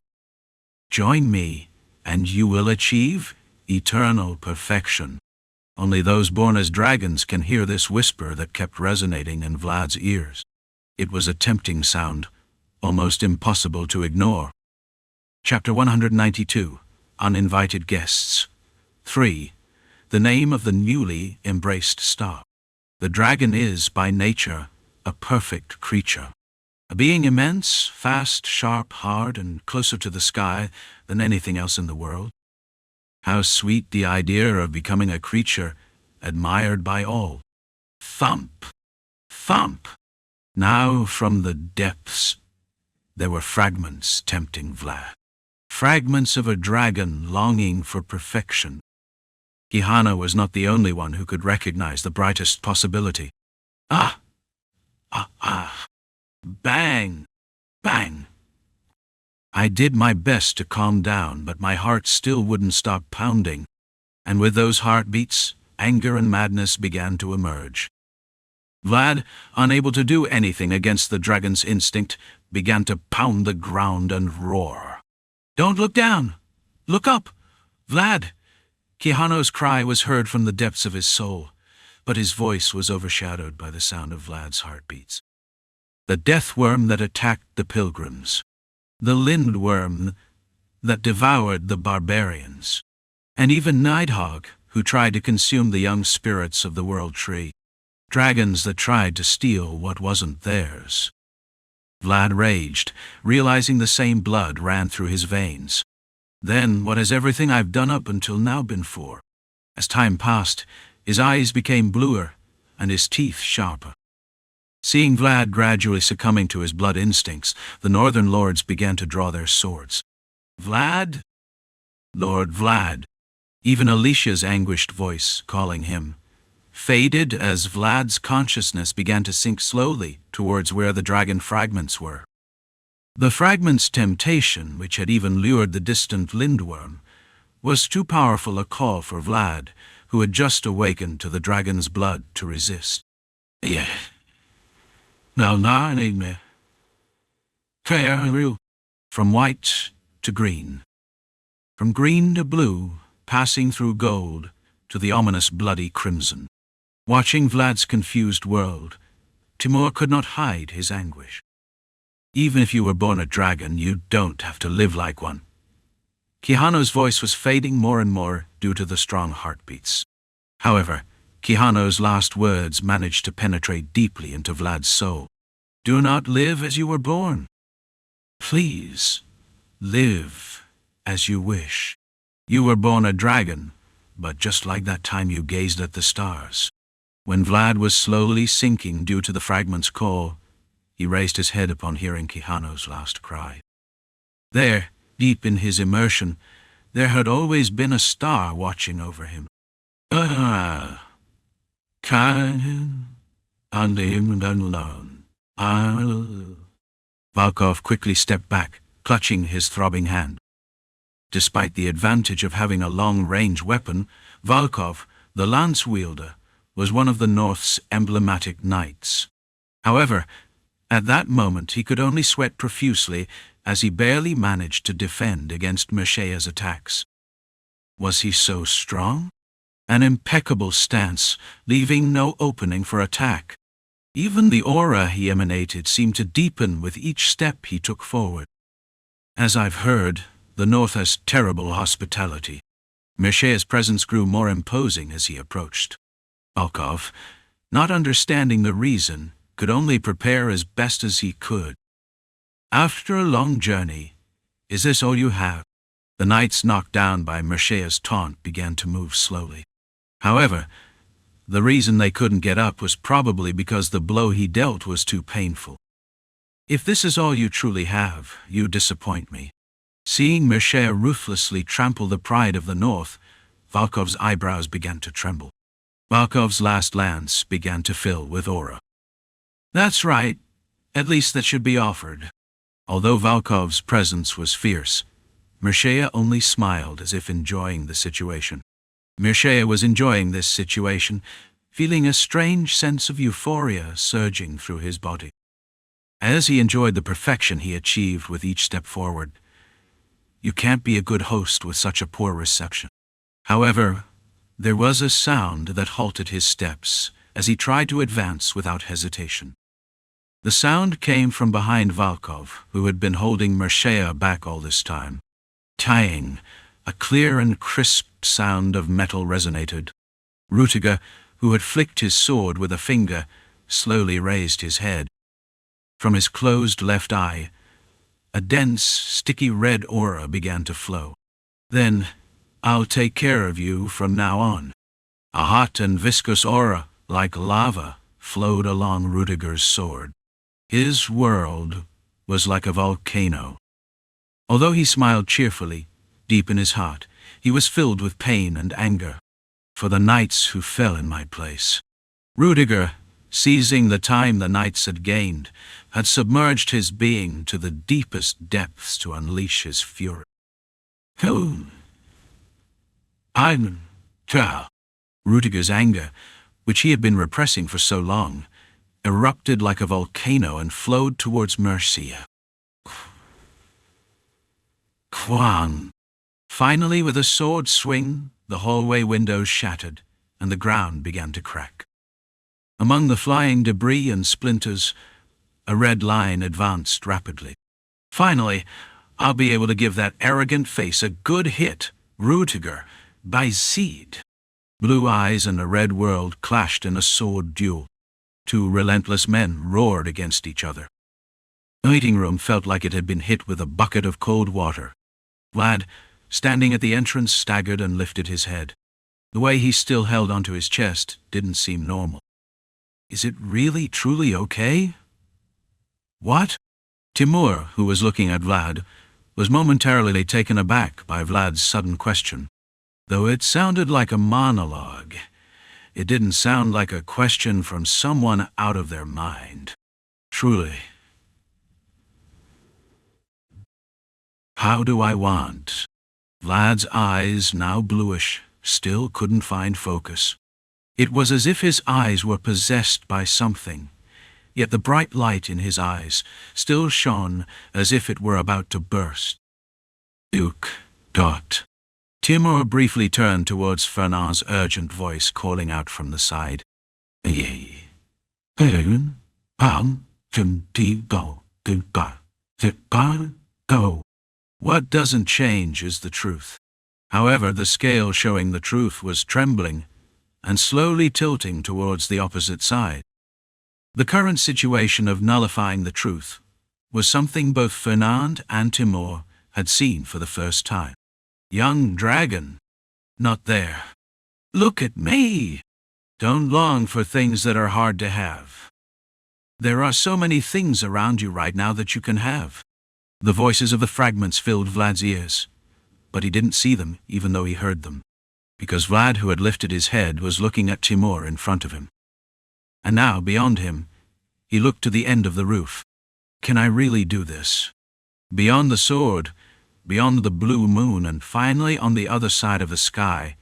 Join me, and you will achieve eternal perfection." Only those born as dragons can hear this whisper that kept resonating in Vlad's ears. It was a tempting sound, almost impossible to ignore. Chapter 192, Uninvited Guests. 3. The name of the newly embraced star. The dragon is, by nature, a perfect creature. A being immense, fast, sharp, hard, and closer to the sky than anything else in the world. How sweet the idea of becoming a creature admired by all. Thump! Thump! Now from the depths there were fragments tempting Vlad. Fragments of a dragon longing for perfection. Quijano was not the only one who could recognize the brightest possibility. Ah! Ah! Ah! Bang! Bang! I did my best to calm down, but my heart still wouldn't stop pounding, and with those heartbeats, anger and madness began to emerge. Vlad, unable to do anything against the dragon's instinct, began to pound the ground and roar. "Don't look down! Look up! Vlad!" Quijano's cry was heard from the depths of his soul, but his voice was overshadowed by the sound of Vlad's heartbeats. The death worm that attacked the pilgrims. The lindworm that devoured the barbarians. And even Nidhogg, who tried to consume the young spirits of the world tree. Dragons that tried to steal what wasn't theirs. Vlad raged, realizing the same blood ran through his veins. Then, what has everything I've done up until now been for? As time passed, his eyes became bluer, and his teeth sharper. Seeing Vlad gradually succumbing to his blood instincts, the northern lords began to draw their swords. "Vlad? Lord Vlad," even Alicia's anguished voice calling him, faded as Vlad's consciousness began to sink slowly towards where the dragon fragments were. The fragments' temptation, which had even lured the distant lindworm, was too powerful a call for Vlad, who had just awakened to the dragon's blood, to resist. "Yeah. Now, from white to green. From green to blue, passing through gold to the ominous bloody crimson." Watching Vlad's confused world, Timur could not hide his anguish. Even if you were born a dragon, you don't have to live like one. Quijano's voice was fading more and more due to the strong heartbeats. However, Quijano's last words managed to penetrate deeply into Vlad's soul. "Do not live as you were born. Please, live as you wish. You were born a dragon, but just like that time you gazed at the stars." When Vlad was slowly sinking due to the fragment's call, he raised his head upon hearing Quijano's last cry. There, deep in his immersion, there had always been a star watching over him. alone. Volkov quickly stepped back, clutching his throbbing hand. Despite the advantage of having a long-range weapon, Volkov, the lance-wielder, was one of the North's emblematic knights. However, at that moment he could only sweat profusely as he barely managed to defend against Mershea's attacks. Was he so strong? An impeccable stance, leaving no opening for attack. Even the aura he emanated seemed to deepen with each step he took forward. As I've heard, the North has terrible hospitality. Mershea's presence grew more imposing as he approached. Volkov, not understanding the reason, could only prepare as best as he could. After a long journey, is this all you have? The knights knocked down by Mershea's taunt began to move slowly. However, the reason they couldn't get up was probably because the blow he dealt was too painful. If this is all you truly have, you disappoint me. Seeing Mershea ruthlessly trample the pride of the North, Volkov's eyebrows began to tremble. Volkov's last lance began to fill with aura. That's right. At least that should be offered. Although Volkov's presence was fierce, Mershea only smiled as if enjoying the situation. Mershea was enjoying this situation, feeling a strange sense of euphoria surging through his body. As he enjoyed the perfection he achieved with each step forward, you can't be a good host with such a poor reception. However, there was a sound that halted his steps as he tried to advance without hesitation. The sound came from behind Volkov, who had been holding Mershea back all this time. Tying, a clear and crisp sound of metal resonated. Rudiger, who had flicked his sword with a finger, slowly raised his head. From his closed left eye, a dense, sticky red aura began to flow. Then, I'll take care of you from now on. A hot and viscous aura, like lava, flowed along Rudiger's sword. His world was like a volcano. Although he smiled cheerfully, deep in his heart, he was filled with pain and anger. For the knights who fell in my place. Rudiger, seizing the time the knights had gained, had submerged his being to the deepest depths to unleash his fury. Rudiger's anger, which he had been repressing for so long, erupted like a volcano and flowed towards Mershea. Kwang! Finally, with a sword swing, the hallway windows shattered, and the ground began to crack. Among the flying debris and splinters, a red line advanced rapidly. Finally, I'll be able to give that arrogant face a good hit, Rudiger, by seed. Blue eyes and a red world clashed in a sword duel. Two relentless men roared against each other. The waiting room felt like it had been hit with a bucket of cold water. Vlad, standing at the entrance, staggered and lifted his head. The way he still held onto his chest didn't seem normal. Is it really, truly okay? What? Timur, who was looking at Vlad, was momentarily taken aback by Vlad's sudden question. Though it sounded like a monologue, it didn't sound like a question from someone out of their mind. Truly. How do I want? Vlad's eyes, now bluish, still couldn't find focus. It was as if his eyes were possessed by something, yet the bright light in his eyes still shone as if it were about to burst. Duke. Timur briefly turned towards Fernand's urgent voice calling out from the side. Go. What doesn't change is the truth. However, the scale showing the truth was trembling and slowly tilting towards the opposite side. The current situation of nullifying the truth was something both Fernand and Timur had seen for the first time. Young dragon, not there. Look at me. Don't long for things that are hard to have. There are so many things around you right now that you can have. The voices of the fragments filled Vlad's ears, but he didn't see them even though he heard them, because Vlad, who had lifted his head, was looking at Timur in front of him. And now, beyond him, he looked to the end of the roof. Can I really do this? Beyond the sword, beyond the blue moon, and finally on the other side of the sky,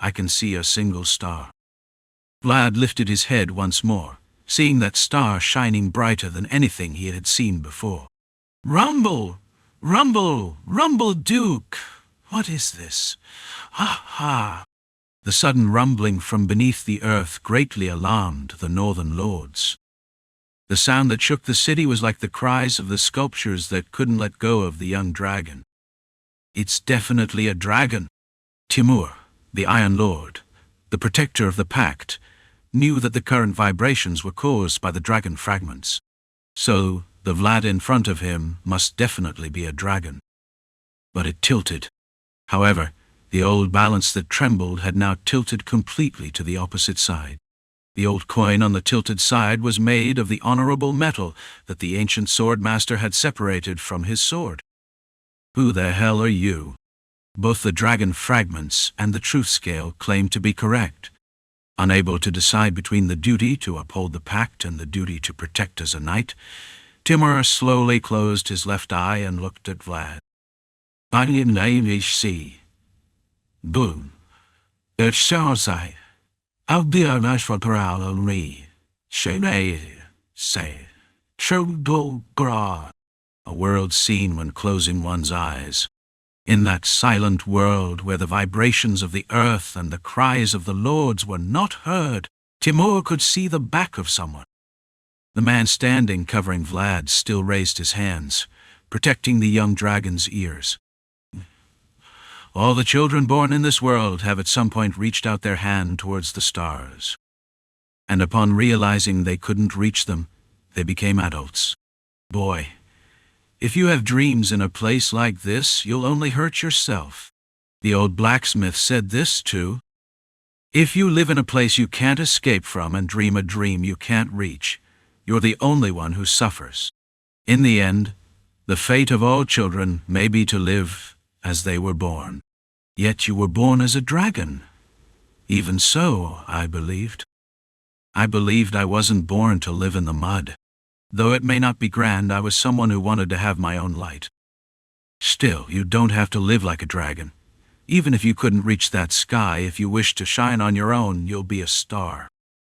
I can see a single star. Vlad lifted his head once more, seeing that star shining brighter than anything he had seen before. Rumble! Rumble! Rumble, Duke! What is this? Ha ha! The sudden rumbling from beneath the earth greatly alarmed the northern lords. The sound that shook the city was like the cries of the sculptures that couldn't let go of the young dragon. It's definitely a dragon. Timur, the Iron Lord, the protector of the pact, knew that the current vibrations were caused by the dragon fragments. So, the Vlad in front of him must definitely be a dragon. But it tilted. However, the old balance that trembled had now tilted completely to the opposite side. The old coin on the tilted side was made of the honorable metal that the ancient swordmaster had separated from his sword. Who the hell are you? Both the dragon fragments and the truth scale claimed to be correct. Unable to decide between the duty to uphold the pact and the duty to protect as a knight, Timur slowly closed his left eye and looked at Vlad. "I Boom. It sounds like I'll be a nice for me. Say. A world seen when closing one's eyes. In that silent world where the vibrations of the earth and the cries of the lords were not heard, Timur could see the back of someone. The man standing covering Vlad still raised his hands, protecting the young dragon's ears. All the children born in this world have at some point reached out their hand towards the stars. And upon realizing they couldn't reach them, they became adults. Boy, if you have dreams in a place like this, you'll only hurt yourself. The old blacksmith said this too. If you live in a place you can't escape from and dream a dream you can't reach, you're the only one who suffers. In the end, the fate of all children may be to live as they were born. Yet you were born as a dragon. Even so, I believed. I believed I wasn't born to live in the mud. Though it may not be grand, I was someone who wanted to have my own light. Still, you don't have to live like a dragon. Even if you couldn't reach that sky, if you wish to shine on your own, you'll be a star.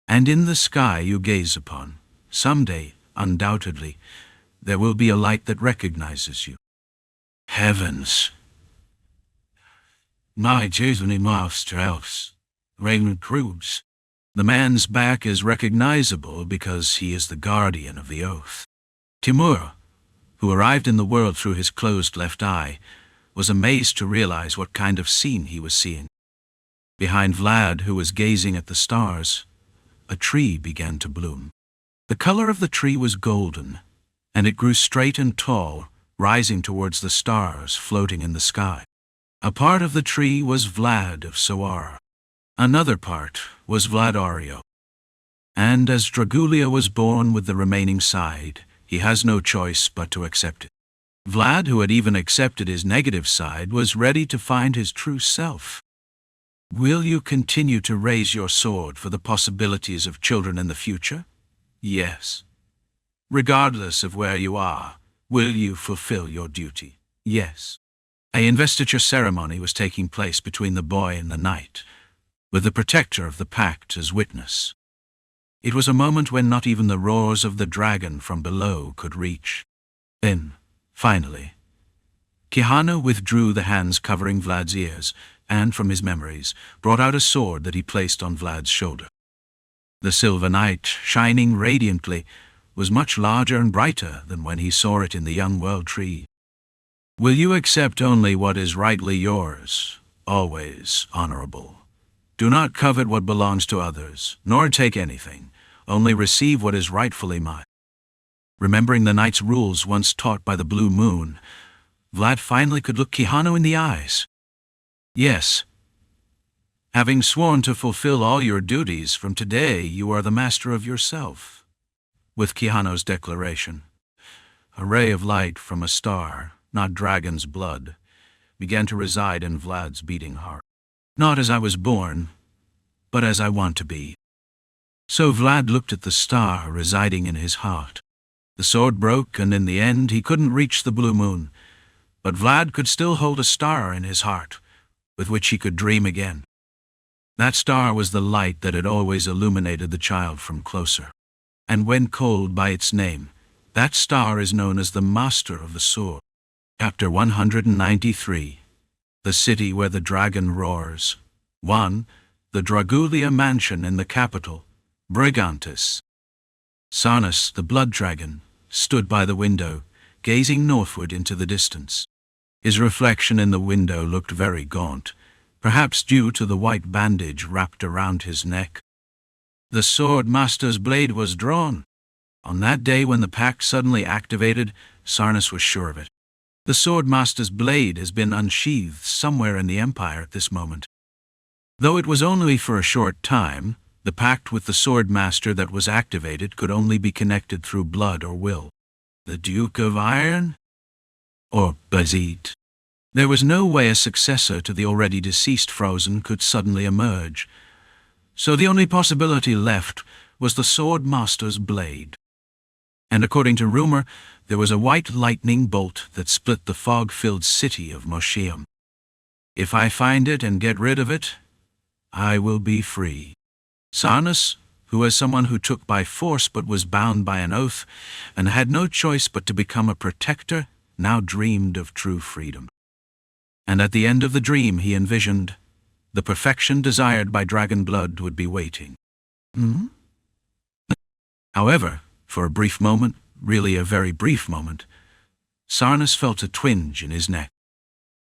And in the sky you gaze upon, someday, undoubtedly, there will be a light that recognizes you. Heavens! My Jason Mouse, Raymond Cruz. The man's back is recognizable because he is the guardian of the oath. Timur, who arrived in the world through his closed left eye, was amazed to realize what kind of scene he was seeing. Behind Vlad, who was gazing at the stars, a tree began to bloom. The color of the tree was golden, and it grew straight and tall, rising towards the stars floating in the sky. A part of the tree was Vlad of Soara. Another part was Vlad Oreo. And as Dragulia was born with the remaining side, he has no choice but to accept it. Vlad, who had even accepted his negative side, was ready to find his true self. Will you continue to raise your sword for the possibilities of children in the future? Yes. Regardless of where you are, will you fulfill your duty? Yes. An investiture ceremony was taking place between the boy and the knight, with the protector of the pact as witness. It was a moment when not even the roars of the dragon from below could reach. Then, finally, Kihano withdrew the hands covering Vlad's ears, and from his memories, brought out a sword that he placed on Vlad's shoulder. The silver knight, shining radiantly, was much larger and brighter than when he saw it in the young world tree. Will you accept only what is rightly yours, always honorable? Do not covet what belongs to others, nor take anything, only receive what is rightfully mine. Remembering the knight's rules once taught by the blue moon, Vlad finally could look Kihano in the eyes. Yes. Having sworn to fulfill all your duties, from today you are the master of yourself. With Kihano's declaration, a ray of light from a star, not dragon's blood, began to reside in Vlad's beating heart. Not as I was born, but as I want to be. So Vlad looked at the star residing in his heart. The sword broke, and in the end he couldn't reach the blue moon, but Vlad could still hold a star in his heart, with which he could dream again. That star was the light that had always illuminated the child from closer. And when called by its name, that star is known as the Master of the Sword. Chapter 193. The City Where the Dragon Roars. 1. The Dragulia Mansion in the capital, Brigantis. Sarnas, the blood dragon, stood by the window, gazing northward into the distance. His reflection in the window looked very gaunt, perhaps due to the white bandage wrapped around his neck. The swordmaster's blade was drawn. On that day when the pact suddenly activated, Sarnas was sure of it. The swordmaster's blade has been unsheathed somewhere in the Empire at this moment. Though it was only for a short time, the pact with the swordmaster that was activated could only be connected through blood or will. The Duke of Iron? Or Bazit? There was no way a successor to the already deceased Frozen could suddenly emerge, so the only possibility left was the swordmaster's blade. And according to rumor, there was a white lightning bolt that split the fog-filled city of Mosheim. If I find it and get rid of it, I will be free. Sarnas, who was someone who took by force but was bound by an oath and had no choice but to become a protector, now dreamed of true freedom. And at the end of the dream he envisioned the perfection desired by dragon blood would be waiting. However, for a brief moment, really a very brief moment, Sarnas felt a twinge in his neck.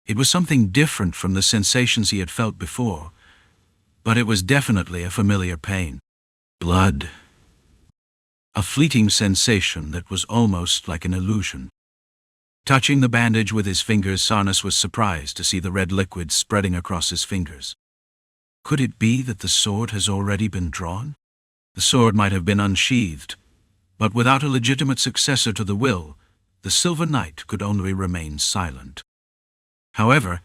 It was something different from the sensations he had felt before, but it was definitely a familiar pain. Blood. A fleeting sensation that was almost like an illusion. Touching the bandage with his fingers, Sarnas was surprised to see the red liquid spreading across his fingers. Could it be that the sword has already been drawn? The sword might have been unsheathed, but without a legitimate successor to the will, the Silver Knight could only remain silent. However,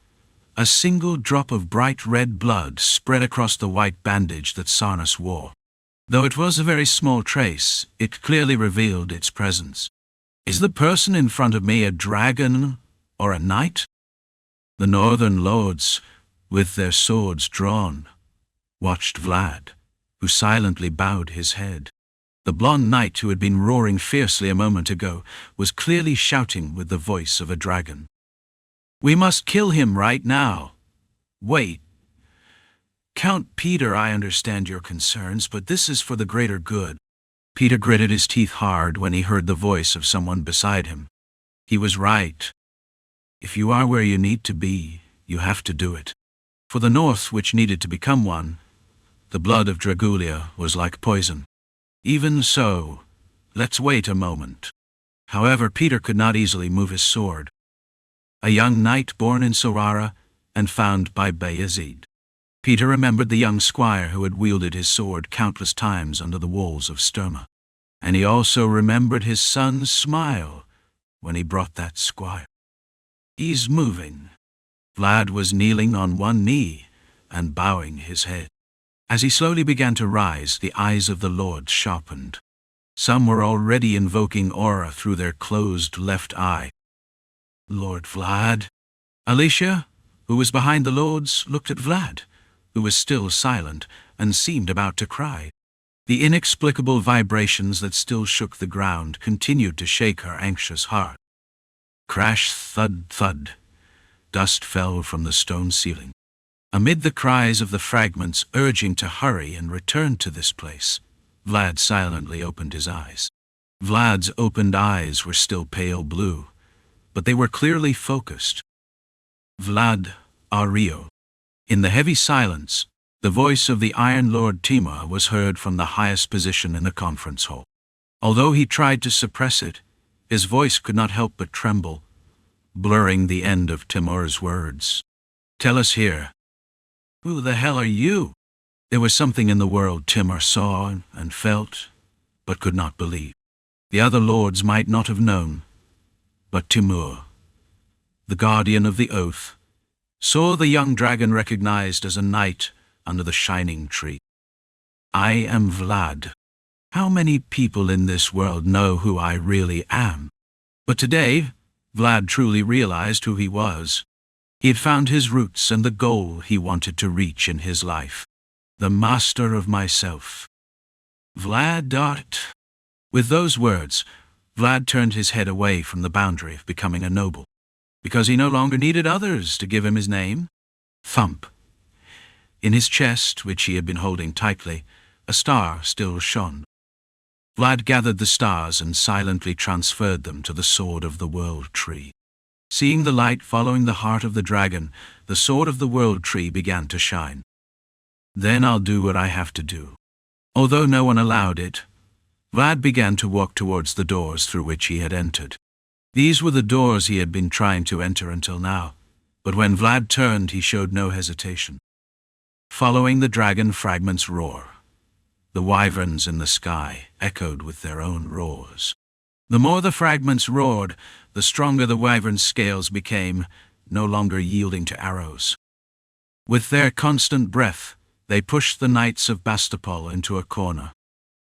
a single drop of bright red blood spread across the white bandage that Sarnas wore. Though it was a very small trace, it clearly revealed its presence. Is the person in front of me a dragon or a knight? The northern lords, with their swords drawn, watched Vlad, who silently bowed his head. The blond knight who had been roaring fiercely a moment ago was clearly shouting with the voice of a dragon. We must kill him right now. Wait. Count Peter, I understand your concerns, but this is for the greater good. Peter gritted his teeth hard when he heard the voice of someone beside him. He was right. If you are where you need to be, you have to do it. For the North, which needed to become one, the blood of Dragulia was like poison. Even so, let's wait a moment. However, Peter could not easily move his sword. A young knight born in Sorara and found by Bayezid. Peter remembered the young squire who had wielded his sword countless times under the walls of Sturma. And he also remembered his son's smile when he brought that squire. He's moving. Vlad was kneeling on one knee and bowing his head. As he slowly began to rise, the eyes of the lords sharpened. Some were already invoking aura through their closed left eye. Lord Vlad. Alicia, who was behind the lords, looked at Vlad, who was still silent and seemed about to cry. The inexplicable vibrations that still shook the ground continued to shake her anxious heart. Crash, thud, thud. Dust fell from the stone ceiling. Amid the cries of the fragments urging to hurry and return to this place, Vlad silently opened his eyes. Vlad's opened eyes were still pale blue, but they were clearly focused. Vlad, Oreo. In the heavy silence, the voice of the Iron Lord Timur was heard from the highest position in the conference hall. Although he tried to suppress it, his voice could not help but tremble, blurring the end of Timur's words. Tell us here. Who the hell are you? There was something in the world Timur saw and felt, but could not believe. The other lords might not have known, but Timur, the guardian of the oath, saw the young dragon recognized as a knight under the shining tree. I am Vlad. How many people in this world know who I really am? But today, Vlad truly realized who he was. He had found his roots and the goal he wanted to reach in his life. The master of myself. Vlad. With those words, Vlad turned his head away from the boundary of becoming a noble, because he no longer needed others to give him his name. Thump. In his chest, which he had been holding tightly, a star still shone. Vlad gathered the stars and silently transferred them to the sword of the world tree. Seeing the light following the heart of the dragon, the sword of the world tree began to shine. Then I'll do what I have to do. Although no one allowed it, Vlad began to walk towards the doors through which he had entered. These were the doors he had been trying to enter until now, but when Vlad turned, he showed no hesitation. Following the dragon, fragments roar. The wyverns in the sky echoed with their own roars. The more the fragments roared, the stronger the wyvern's scales became, no longer yielding to arrows. With their constant breath, they pushed the knights of Bastapol into a corner.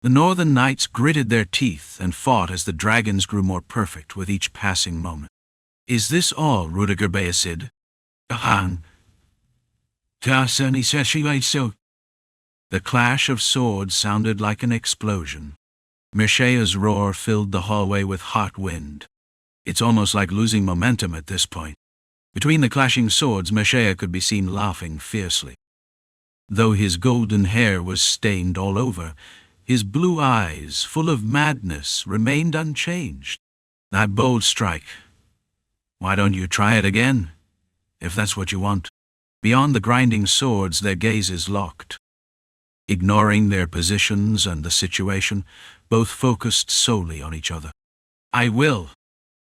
The northern knights gritted their teeth and fought as the dragons grew more perfect with each passing moment. Is this all, Rudiger Bayasid? Ahan. The clash of swords sounded like an explosion. Mirshea's roar filled the hallway with hot wind. It's almost like losing momentum at this point. Between the clashing swords, Mirshea could be seen laughing fiercely. Though his golden hair was stained all over, his blue eyes, full of madness, remained unchanged. That bold strike. Why don't you try it again, if that's what you want? Beyond the grinding swords, their gazes locked. Ignoring their positions and the situation, both focused solely on each other. I will.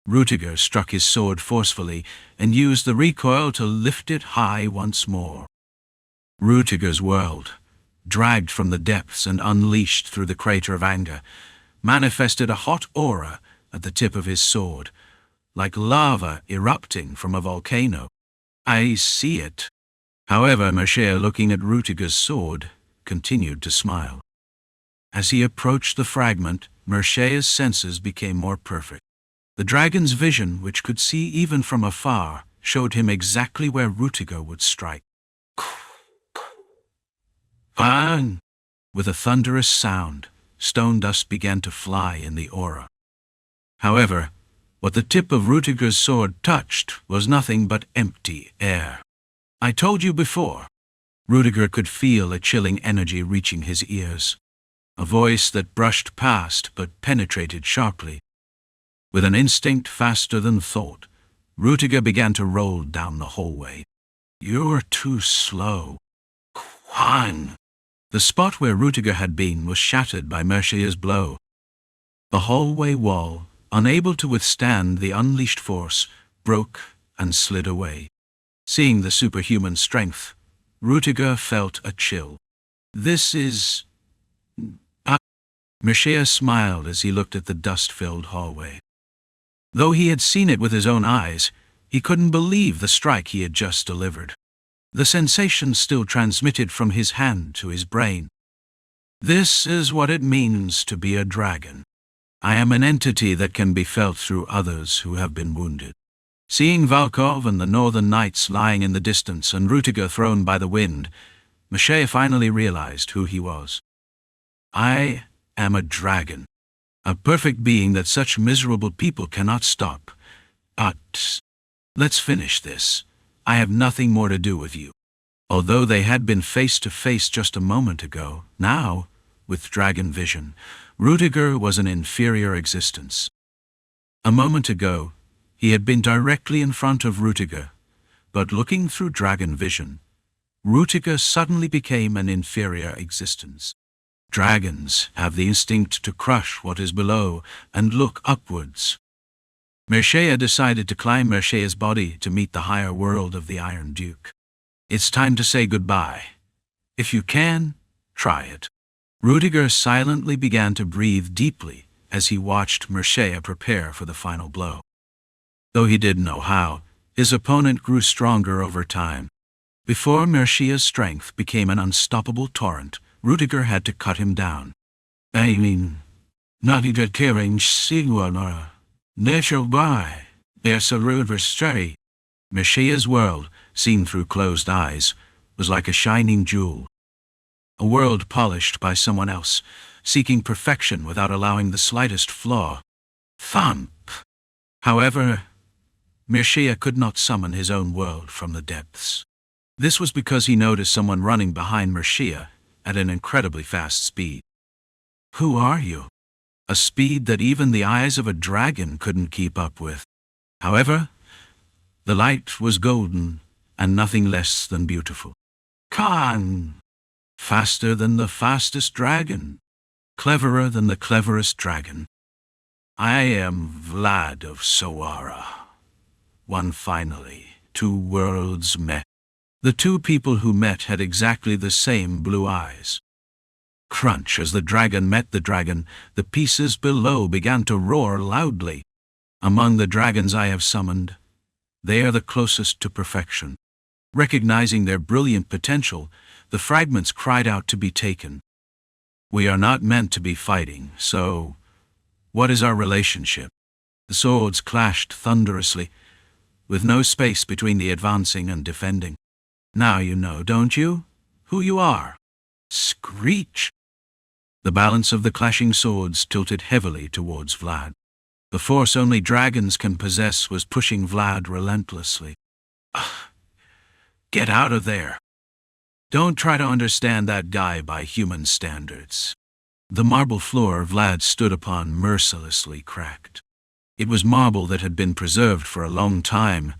Rutiger struck his sword forcefully and used the recoil to lift it high once more. Rutiger's world, dragged from the depths and unleashed through the crater of anger, manifested a hot aura at the tip of his sword, like lava erupting from a volcano. I see it. However, Mirshea, looking at Rutiger's sword, continued to smile. As he approached the fragment, Mirshea's senses became more perfect. The dragon's vision, which could see even from afar, showed him exactly where Rutiger would strike. Bang! With a thunderous sound, stone dust began to fly in the aura. However, what the tip of Rutiger's sword touched was nothing but empty air. I told you before. Rutiger could feel a chilling energy reaching his ears. A voice that brushed past but penetrated sharply. With an instinct faster than thought, Rutiger began to roll down the hallway. You're too slow. Quang! The spot where Rutiger had been was shattered by Mirshea's blow. The hallway wall, unable to withstand the unleashed force, broke and slid away. Seeing the superhuman strength, Rutiger felt a chill. This is... Mirshea smiled as he looked at the dust-filled hallway. Though he had seen it with his own eyes, he couldn't believe the strike he had just delivered. The sensation still transmitted from his hand to his brain. This is what it means to be a dragon. I am an entity that can be felt through others who have been wounded. Seeing Valkov and the northern knights lying in the distance and Rutiger thrown by the wind, Mirshea finally realized who he was. I am a dragon, a perfect being that such miserable people cannot stop. But let's finish this. I have nothing more to do with you. Although they had been face to face just a moment ago, now, with dragon vision, Rutiger was an inferior existence. A moment ago, he had been directly in front of Rutiger, but looking through dragon vision, Rutiger suddenly became an inferior existence. Dragons have the instinct to crush what is below and look upwards. Mirshea decided to climb Mirshea's body to meet the higher world of the Iron Duke. It's time to say goodbye. If you can, try it. Rutiger silently began to breathe deeply as he watched Mirshea prepare for the final blow. Though he didn't know how, his opponent grew stronger over time. Before Mirshea's strength became an unstoppable torrent, Rudiger had to cut him down. I mean, not even caring sigwanara. Natural by. There's a river straight. Mishia's world, seen through closed eyes, was like a shining jewel. A world polished by someone else, seeking perfection without allowing the slightest flaw. Thump! However, Mircea could not summon his own world from the depths. This was because he noticed someone running behind Mircea at an incredibly fast speed. Who are you? A speed that even the eyes of a dragon couldn't keep up with. However, the light was golden and nothing less than beautiful. Khan! Faster than the fastest dragon. Cleverer than the cleverest dragon. I am Vlad of Sowara. One finally, 2 worlds met. The 2 people who met had exactly the same blue eyes. Crunch, as the dragon met the dragon, the pieces below began to roar loudly. Among the dragons I have summoned, they are the closest to perfection. Recognizing their brilliant potential, the fragments cried out to be taken. We are not meant to be fighting, so what is our relationship? The swords clashed thunderously, with no space between the advancing and defending. Now you know, don't you? Who you are. Screech! The balance of the clashing swords tilted heavily towards Vlad. The force only dragons can possess was pushing Vlad relentlessly. Get out of there. Don't try to understand that guy by human standards. The marble floor Vlad stood upon mercilessly cracked. It was marble that had been preserved for a long time,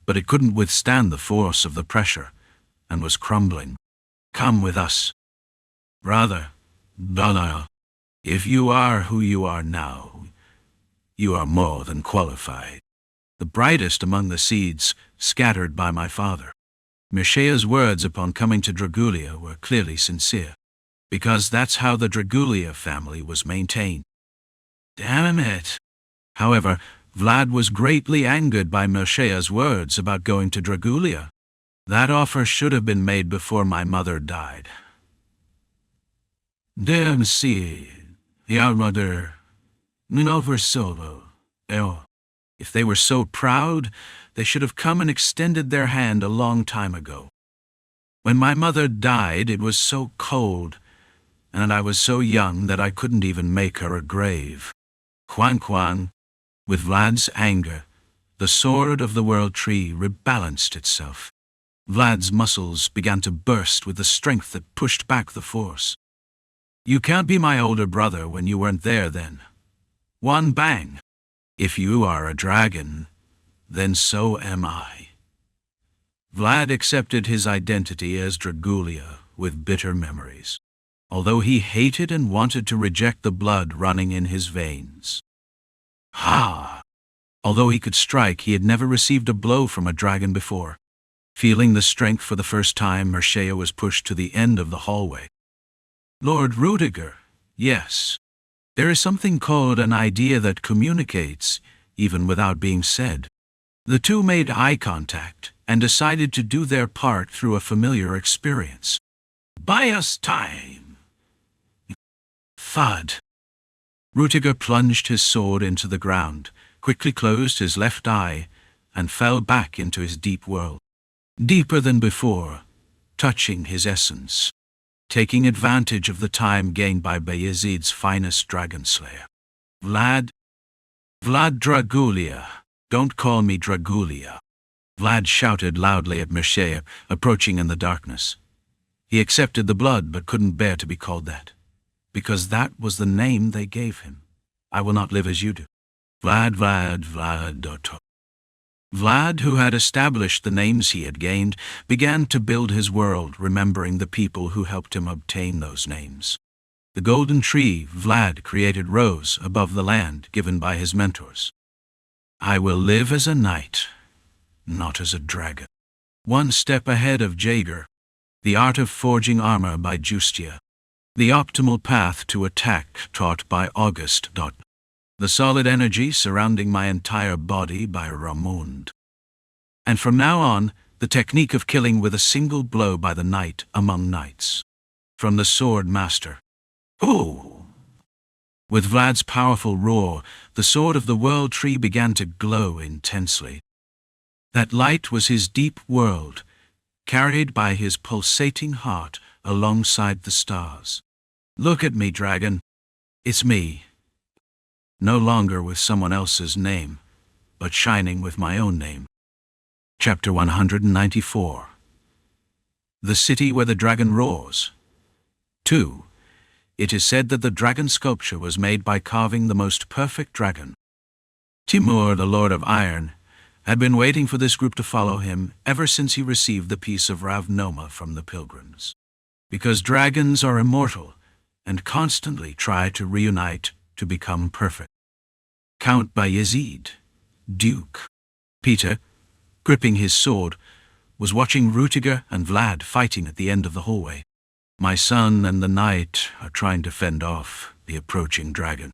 but it couldn't withstand the force of the pressure, and was crumbling. Come with us. Brother, Nidalar, if you are who you are now, you are more than qualified. The brightest among the seeds scattered by my father. Mircea's words upon coming to Dragulia were clearly sincere, because that's how the Dragulia family was maintained. Damn it! However, Vlad was greatly angered by Mircea's words about going to Dragulia. That offer should have been made before my mother died. Damn see, your mother, Nidavalier. If they were so proud, they should have come and extended their hand a long time ago. When my mother died, it was so cold, and I was so young that I couldn't even make her a grave. Quan. With Vlad's anger, the sword of the world tree rebalanced itself. Vlad's muscles began to burst with the strength that pushed back the force. You can't be my older brother when you weren't there then. One bang. If you are a dragon, then so am I. Vlad accepted his identity as Dragulia with bitter memories, although he hated and wanted to reject the blood running in his veins. Ha! Although he could strike, he had never received a blow from a dragon before. Feeling the strength for the first time, Mircea was pushed to the end of the hallway. Lord Rudiger, yes. There is something called an idea that communicates, even without being said. The 2 made eye contact and decided to do their part through a familiar experience. Buy us time. Thud. Rudiger plunged his sword into the ground, quickly closed his left eye, and fell back into his deep world. Deeper than before, touching his essence, taking advantage of the time gained by Bayezid's finest dragon slayer. Vlad Dragulia. Don't call me Dragulia. Vlad shouted loudly at Mircea, approaching in the darkness. He accepted the blood but couldn't bear to be called that, because that was the name they gave him. I will not live as you do. Vlad. Vlad, who had established the names he had gained, began to build his world, remembering the people who helped him obtain those names. The golden tree Vlad created rose above the land given by his mentors. I will live as a knight, not as a dragon. One step ahead of Jaeger, The Art of Forging Armor by Justia. The Optimal Path to Attack taught by August. The Solid Energy Surrounding My Entire Body by Ramond. And from now on, the technique of killing with a single blow by the knight among knights. from the Swordmaster. "Ooh!" With Vlad's powerful roar, the sword of the world tree began to glow intensely. That light was his deep world, carried by his pulsating heart alongside the stars. "Look at me, dragon. It's me. No longer with someone else's name, but shining with my own name." Chapter 194. The City Where the Dragon Roars. 2. It is said that the dragon sculpture was made by carving the most perfect dragon. Timur, the Lord of Iron, had been waiting for this group to follow him ever since he received the piece of Ravnoma from the pilgrims. Because dragons are immortal and constantly try to reunite to become perfect. Count Bayezid, Duke. Peter, gripping his sword, was watching Rutiger and Vlad fighting at the end of the hallway. My son and the knight are trying to fend off the approaching dragon.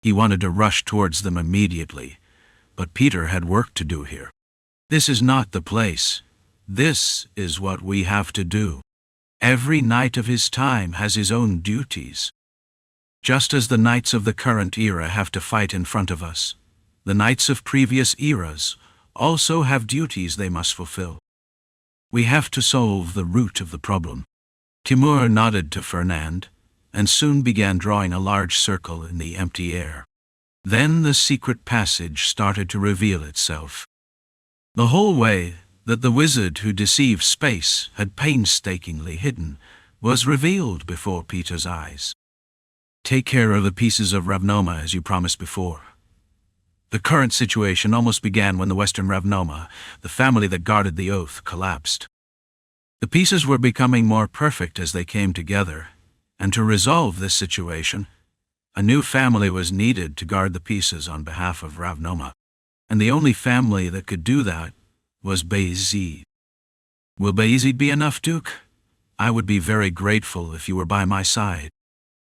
He wanted to rush towards them immediately, but Peter had work to do here. This is not the place. This is what we have to do. Every knight of his time has his own duties. Just as the knights of the current era have to fight in front of us, the knights of previous eras also have duties they must fulfill. We have to solve the root of the problem. Timur nodded to Fernand, and soon began drawing a large circle in the empty air. Then the secret passage started to reveal itself. The hallway that the wizard who deceived space had painstakingly hidden was revealed before Peter's eyes. "Take care of the pieces of Ravnoma as you promised before." The current situation almost began when the Western Ravnoma, the family that guarded the oath, collapsed. The pieces were becoming more perfect as they came together, and to resolve this situation, a new family was needed to guard the pieces on behalf of Ravnoma, and the only family that could do that was Bayezid. "Will Bayezid be enough, Duke? I would be very grateful if you were by my side."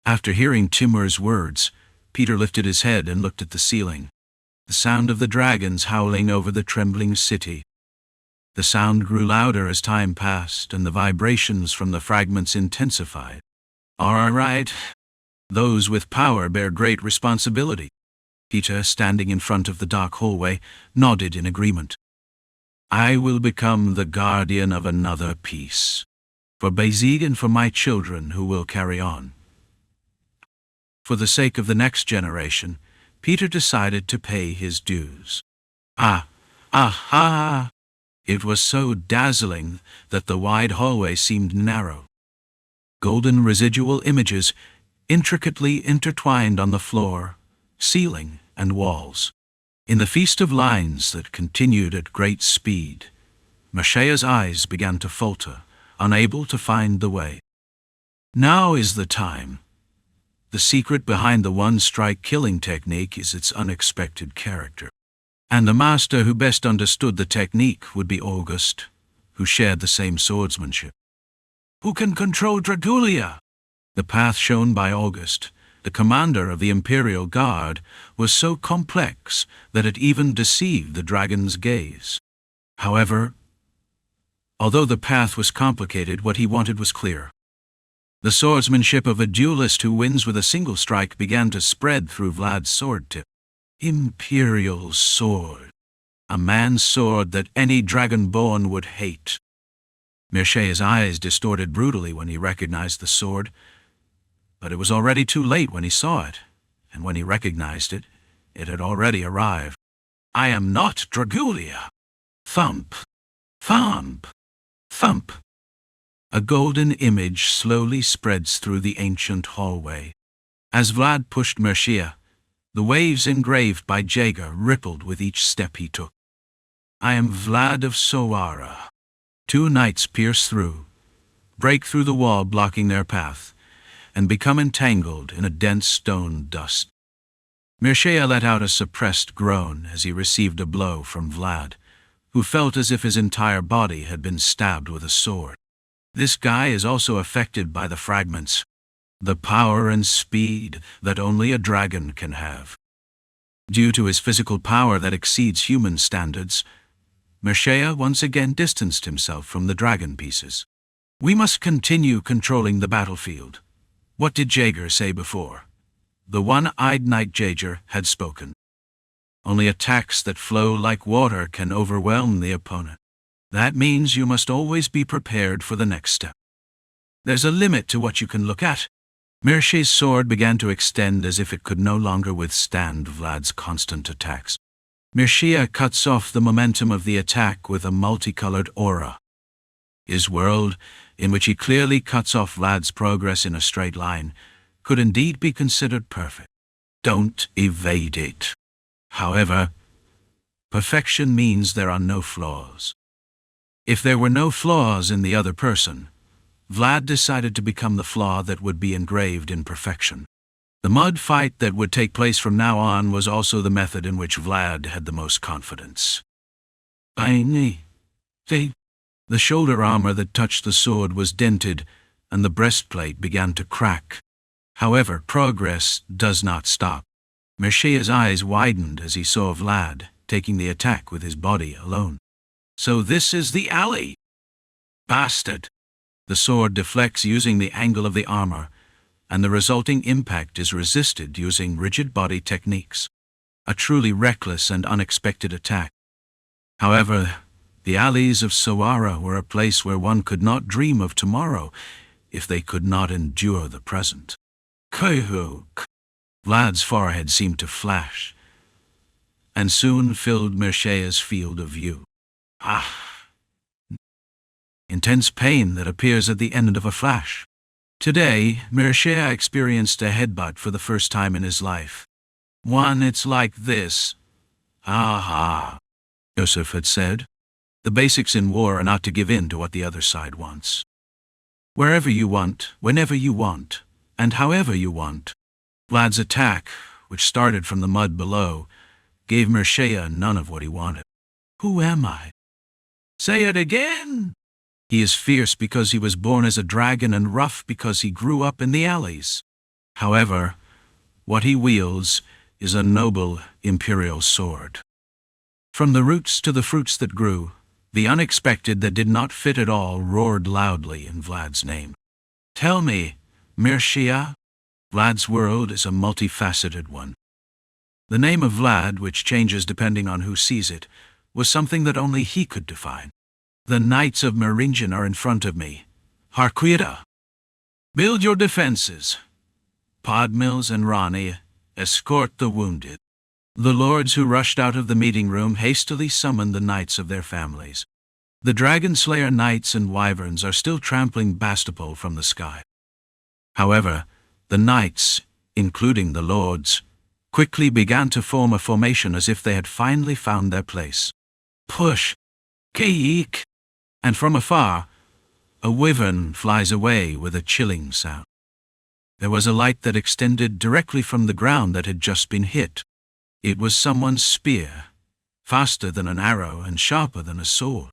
After hearing Timur's words, Peter lifted his head and looked at the ceiling, the sound of the dragons howling over the trembling city. The sound grew louder as time passed, and the vibrations from the fragments intensified. "All right. Those with power bear great responsibility." Peter, standing in front of the dark hallway, nodded in agreement. "I will become the guardian of another piece, for Bayezid and for my children who will carry on." For the sake of the next generation, Peter decided to pay his dues. Aha! It was so dazzling that the wide hallway seemed narrow. Golden residual images intricately intertwined on the floor, ceiling, and walls. In the feast of lines that continued at great speed, Mershea's eyes began to falter, unable to find the way. Now is the time. The secret behind the one-strike killing technique is its unexpected character. And the master who best understood the technique would be August, who shared the same swordsmanship. Who can control Dragulia? The path shown by August, the commander of the Imperial Guard, was so complex that it even deceived the dragon's gaze. However, although the path was complicated, what he wanted was clear. The swordsmanship of a duelist who wins with a single strike began to spread through Vlad's sword tip. Imperial sword. A man's sword that any dragonborn would hate. Mershea's eyes distorted brutally when he recognized the sword, but it was already too late when he saw it, and when he recognized it, it had already arrived. "I am not Dragulia." Thump, thump, thump. A golden image slowly spreads through the ancient hallway. As Vlad pushed Mershea, the waves engraved by Jaeger rippled with each step he took. "I am Vlad of Soara." Two knights pierce through, break through the wall blocking their path, and become entangled in a dense stone dust. Mershea let out a suppressed groan as he received a blow from Vlad, who felt as if his entire body had been stabbed with a sword. This guy is also affected by the fragments, the power and speed that only a dragon can have. Due to his physical power that exceeds human standards, Mershea once again distanced himself from the dragon pieces. We must continue controlling the battlefield. What did Jaeger say before? The one-eyed Night Jaeger had spoken. Only attacks that flow like water can overwhelm the opponent. That means you must always be prepared for the next step. There's a limit to what you can look at. Mircé's sword began to extend as if it could no longer withstand Vlad's constant attacks. Mircea cuts off the momentum of the attack with a multicolored aura. His world, in which he clearly cuts off Vlad's progress in a straight line, could indeed be considered perfect. Don't evade it. However, perfection means there are no flaws. If there were no flaws in the other person, Vlad decided to become the flaw that would be engraved in perfection. The mud fight that would take place from now on was also the method in which Vlad had the most confidence. The shoulder armor that touched the sword was dented, and the breastplate began to crack. However, progress does not stop. Mircea's eyes widened as he saw Vlad taking the attack with his body alone. So this is the alley! Bastard! The sword deflects using the angle of the armor, and the resulting impact is resisted using rigid body techniques. A truly reckless and unexpected attack. However, the alleys of Sawara were a place where one could not dream of tomorrow if they could not endure the present. Kuhuk! Vlad's forehead seemed to flash, and soon filled Mircea's field of view. Intense pain that appears at the end of a flash. Today, Mircea experienced a headbutt for the first time in his life. It's like this. Yosef had said. The basics in war are not to give in to what the other side wants. Wherever you want, whenever you want, and however you want. Vlad's attack, which started from the mud below, gave Mircea none of what he wanted. Who am I? Say it again! He is fierce because he was born as a dragon and rough because he grew up in the alleys. However, what he wields is a noble imperial sword. From the roots to the fruits that grew, the unexpected that did not fit at all roared loudly in Vlad's name. Tell me, Mircea? Vlad's world is a multifaceted one. The name of Vlad, which changes depending on who sees it, was something that only he could define. The knights of Meringian are in front of me. Harquita. Build your defenses. Podmills and Rani, escort the wounded. The lords who rushed out of the meeting room hastily summoned the knights of their families. The Dragon Slayer knights and wyverns are still trampling Bastapol from the sky. However, the knights, including the lords, quickly began to form a formation as if they had finally found their place. Push! Keik! And from afar, a wyvern flies away with a chilling sound. There was a light that extended directly from the ground that had just been hit. It was someone's spear, faster than an arrow and sharper than a sword.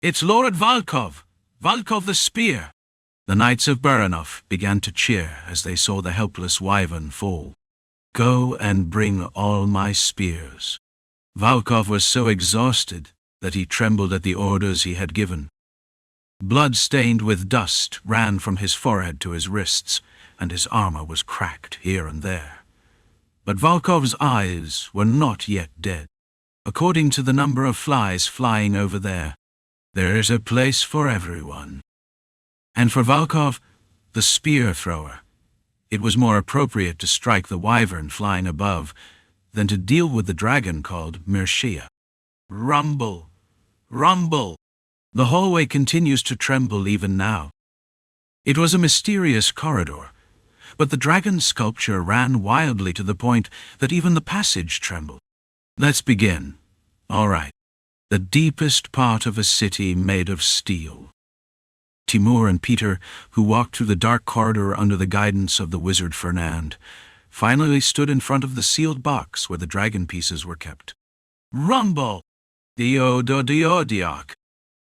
It's Lord Volkov! Volkov the spear! The knights of Baranov began to cheer as they saw the helpless wyvern fall. Go and bring all my spears. Volkov was so exhausted that he trembled at the orders he had given. Blood stained with dust ran from his forehead to his wrists, and his armor was cracked here and there. But Volkov's eyes were not yet dead. According to the number of flies flying over there is a place for everyone. And for Volkov, the spear thrower, it was more appropriate to strike the wyvern flying above than to deal with the dragon called Mircea. Rumble! Rumble! The hallway continues to tremble even now. It was a mysterious corridor, but the dragon's sculpture ran wildly to the point that even the passage trembled. Let's begin. All right. The deepest part of a city made of steel. Timur and Peter, who walked through the dark corridor under the guidance of the wizard Fernand, finally stood in front of the sealed box where the dragon pieces were kept. Rumble! Diodiok.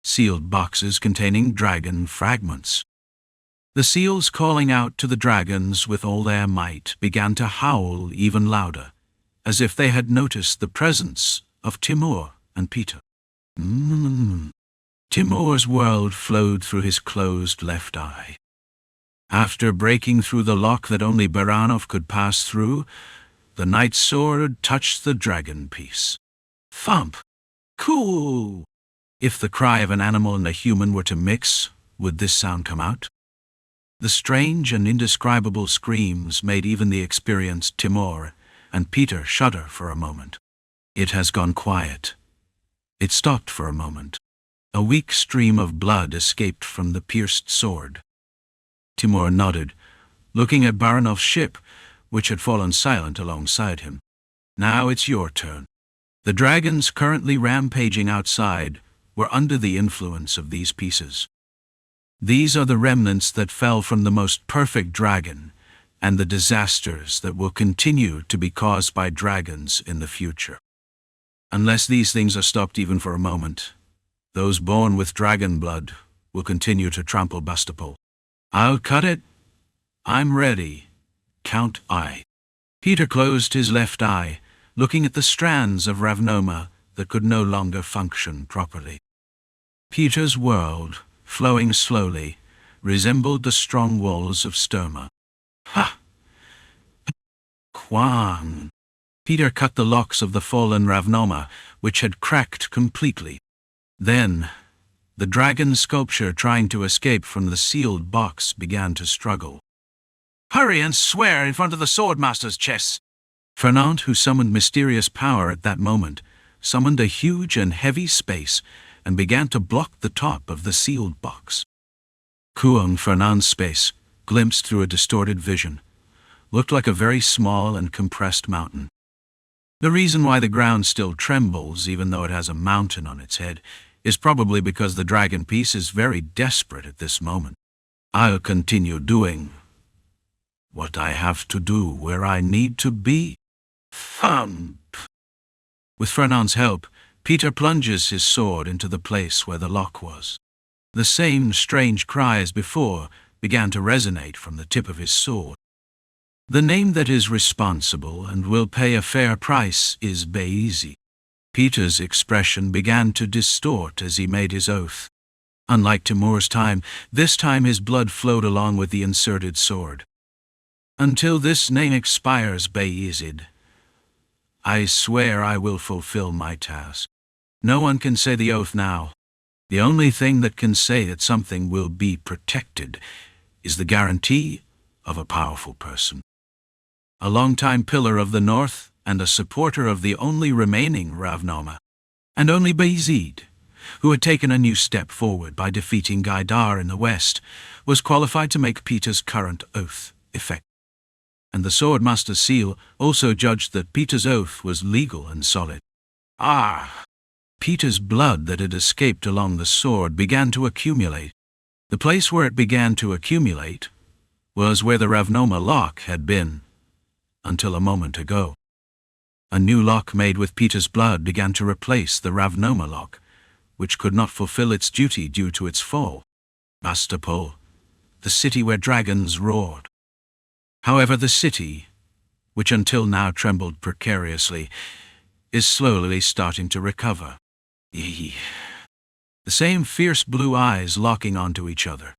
Sealed boxes containing dragon fragments. The seals, calling out to the dragons with all their might, began to howl even louder, as if they had noticed the presence of Timur and Peter. Timur's world flowed through his closed left eye. After breaking through the lock that only Baranov could pass through, the knight's sword touched the dragon piece. Thump! Cool! If the cry of an animal and a human were to mix, would this sound come out? The strange and indescribable screams made even the experienced Timur and Peter shudder for a moment. It has gone quiet. It stopped for a moment. A weak stream of blood escaped from the pierced sword. Timur nodded, looking at Baranov's ship, which had fallen silent alongside him. Now it's your turn. The dragons currently rampaging outside were under the influence of these pieces. These are the remnants that fell from the most perfect dragon, and the disasters that will continue to be caused by dragons in the future. Unless these things are stopped even for a moment, those born with dragon blood will continue to trample Bastapol. I'll cut it. I'm ready. Count I. Peter closed his left eye, looking at the strands of Ravnoma that could no longer function properly. Peter's world, flowing slowly, resembled the strong walls of Sturma. Ha! Quang! Peter cut the locks of the fallen Ravnoma, which had cracked completely. Then, the dragon sculpture trying to escape from the sealed box began to struggle. Hurry and swear in front of the Swordmaster's Ch. Fernand, who summoned mysterious power at that moment, summoned a huge and heavy space and began to block the top of the sealed box. Kuang Fernand's space, glimpsed through a distorted vision, looked like a very small and compressed mountain. The reason why the ground still trembles, even though it has a mountain on its head, is probably because the dragon piece is very desperate at this moment. I'll continue doing what I have to do where I need to be. Thump! With Fernand's help, Peter plunges his sword into the place where the lock was. The same strange cry as before began to resonate from the tip of his sword. The name that is responsible and will pay a fair price is Beizi. Peter's expression began to distort as he made his oath. Unlike Timur's time, this time his blood flowed along with the inserted sword. Until this name expires, Bayezid, I swear I will fulfill my task. No one can say the oath now. The only thing that can say that something will be protected is the guarantee of a powerful person. A longtime pillar of the North and a supporter of the only remaining Ravnoma, and only Bayezid, who had taken a new step forward by defeating Gaidar in the West, was qualified to make Peter's current oath effective. And the Swordmaster's seal also judged that Peter's oath was legal and solid. Peter's blood that had escaped along the sword began to accumulate. The place where it began to accumulate was where the Ravnoma lock had been until a moment ago. A new lock made with Peter's blood began to replace the Ravnoma lock, which could not fulfill its duty due to its fall. Bastapol, the city where dragons roared. However, the city, which until now trembled precariously, is slowly starting to recover. The same fierce blue eyes locking onto each other.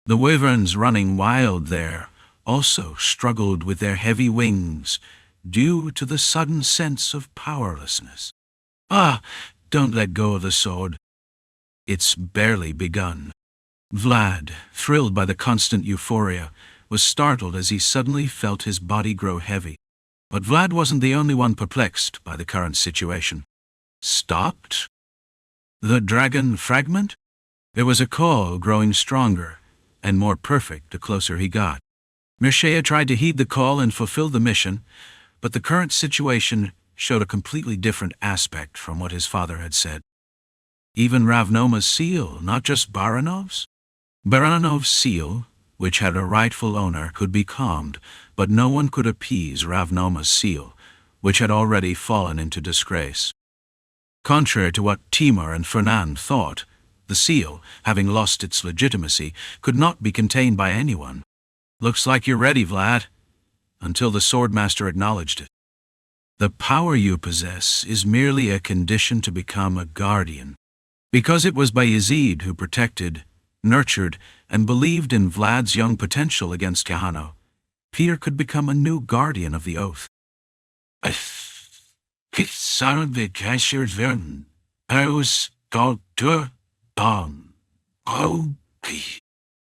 The wyverns running wild there also struggled with their heavy wings due to the sudden sense of powerlessness. Don't let go of the sword. It's barely begun. Vlad, thrilled by the constant euphoria, was startled as he suddenly felt his body grow heavy. But Vlad wasn't the only one perplexed by the current situation. Stopped? The dragon fragment? There was a call growing stronger and more perfect the closer he got. Mircea tried to heed the call and fulfill the mission, but the current situation showed a completely different aspect from what his father had said. Even Ravnoma's seal, not just Baranov's? Baranov's seal, which had a rightful owner, could be calmed, but no one could appease Ravnoma's seal, which had already fallen into disgrace. Contrary to what Timur and Fernand thought, the seal, having lost its legitimacy, could not be contained by anyone. Looks like you're ready, Vlad, until the Swordmaster acknowledged it. The power you possess is merely a condition to become a guardian. Because it was Bayezid who protected, nurtured, and believed in Vlad's young potential against Kahano, Peter could become a new guardian of the oath.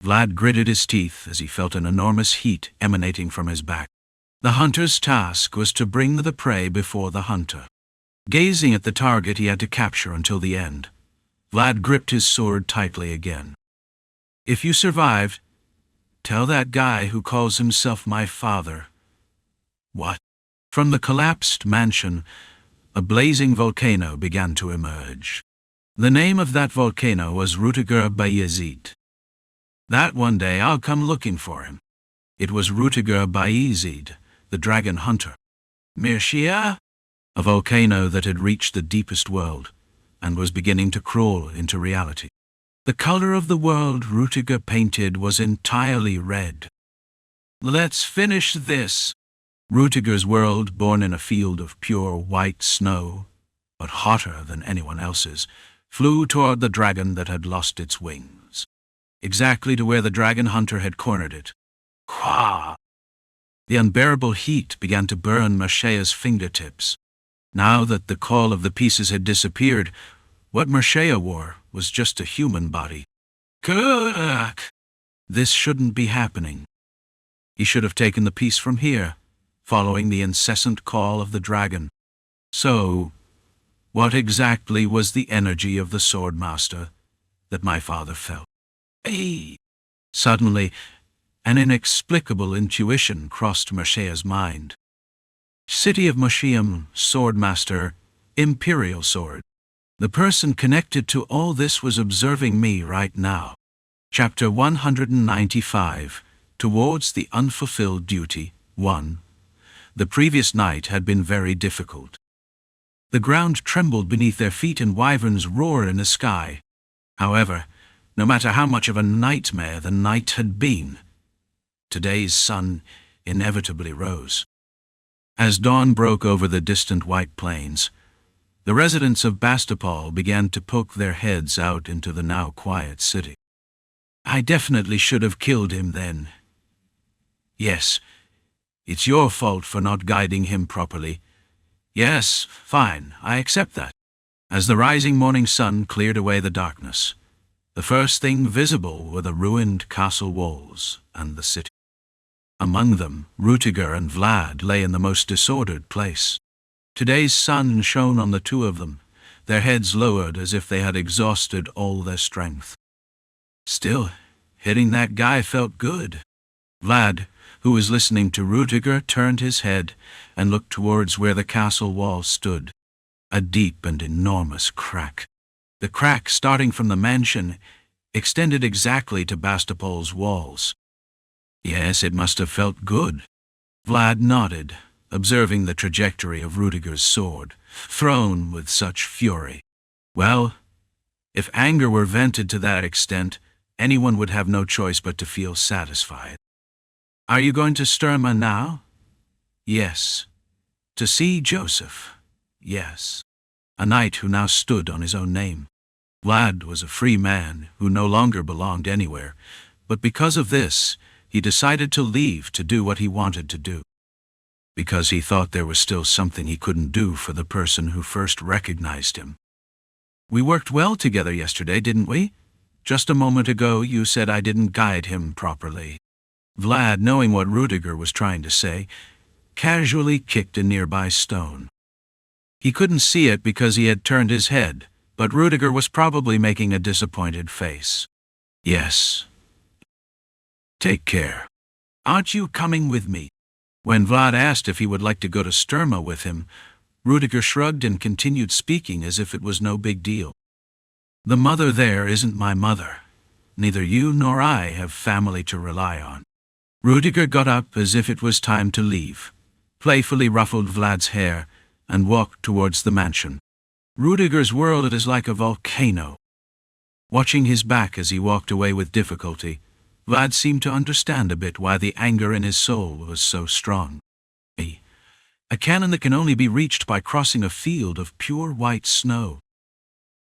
Vlad gritted his teeth as he felt an enormous heat emanating from his back. The hunter's task was to bring the prey before the hunter. Gazing at the target he had to capture until the end, Vlad gripped his sword tightly again. If you survived, tell that guy who calls himself my father. What? From the collapsed mansion, a blazing volcano began to emerge. The name of that volcano was Rutiger Bayezid. That one day I'll come looking for him. It was Rutiger Bayezid, the dragon hunter. Mirshia? A volcano that had reached the deepest world and was beginning to crawl into reality. The color of the world Rutiger painted was entirely red. Let's finish this. Rutiger's world, born in a field of pure white snow, but hotter than anyone else's, flew toward the dragon that had lost its wings, exactly to where the dragon hunter had cornered it. Quah! The unbearable heat began to burn Mershea's fingertips. Now that the call of the pieces had disappeared, what Mershea wore was just a human body. Kurk! This shouldn't be happening. He should have taken the piece from here, following the incessant call of the dragon. So, what exactly was the energy of the Swordmaster that my father felt? Hey! Suddenly, an inexplicable intuition crossed Mershea's mind. City of Moshiam, Swordmaster, Imperial Sword. The person connected to all this was observing me right now. Chapter 195, Towards the Unfulfilled Duty, 1. The previous night had been very difficult. The ground trembled beneath their feet and wyverns roared in the sky. However, no matter how much of a nightmare the night had been, today's sun inevitably rose. As dawn broke over the distant white plains, the residents of Bastapol began to poke their heads out into the now quiet city. I definitely should have killed him then. Yes, it's your fault for not guiding him properly. Yes, fine, I accept that. As the rising morning sun cleared away the darkness, the first thing visible were the ruined castle walls and the city. Among them, Rutiger and Vlad lay in the most disordered place. Today's sun shone on the two of them, their heads lowered as if they had exhausted all their strength. Still, hitting that guy felt good. Vlad, who was listening to Rutiger, turned his head and looked towards where the castle wall stood. A deep and enormous crack. The crack, starting from the mansion, extended exactly to Bastapol's walls. Yes, it must have felt good. Vlad nodded, observing the trajectory of Rutiger's sword, thrown with such fury. Well, if anger were vented to that extent, anyone would have no choice but to feel satisfied. Are you going to Sturma now? Yes. To see Joseph? Yes. A knight who now stood on his own name. Vlad was a free man who no longer belonged anywhere, but because of this, he decided to leave to do what he wanted to do. Because he thought there was still something he couldn't do for the person who first recognized him. We worked well together yesterday, didn't we? Just a moment ago you said I didn't guide him properly. Vlad, knowing what Rutiger was trying to say, casually kicked a nearby stone. He couldn't see it because he had turned his head, but Rutiger was probably making a disappointed face. Yes. Take care. Aren't you coming with me? When Vlad asked if he would like to go to Sturma with him, Rutiger shrugged and continued speaking as if it was no big deal. The mother there isn't my mother. Neither you nor I have family to rely on. Rutiger got up as if it was time to leave, playfully ruffled Vlad's hair, and walked towards the mansion. Rutiger's world is like a volcano. Watching his back as he walked away with difficulty, Vlad seemed to understand a bit why the anger in his soul was so strong. A cannon that can only be reached by crossing a field of pure white snow.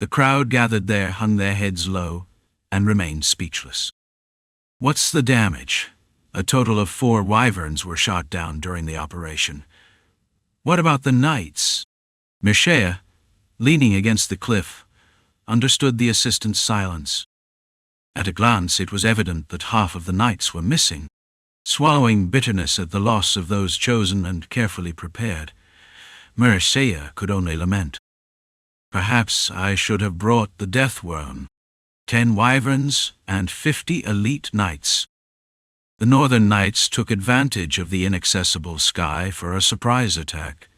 The crowd gathered there hung their heads low and remained speechless. What's the damage? A total of 4 wyverns were shot down during the operation. What about the knights? Mircea, leaning against the cliff, understood the assistant's silence. At a glance it was evident that half of the knights were missing. Swallowing bitterness at the loss of those chosen and carefully prepared, Mircea could only lament. Perhaps I should have brought the death worm. 10 wyverns and 50 elite knights. The northern knights took advantage of the inaccessible sky for a surprise attack,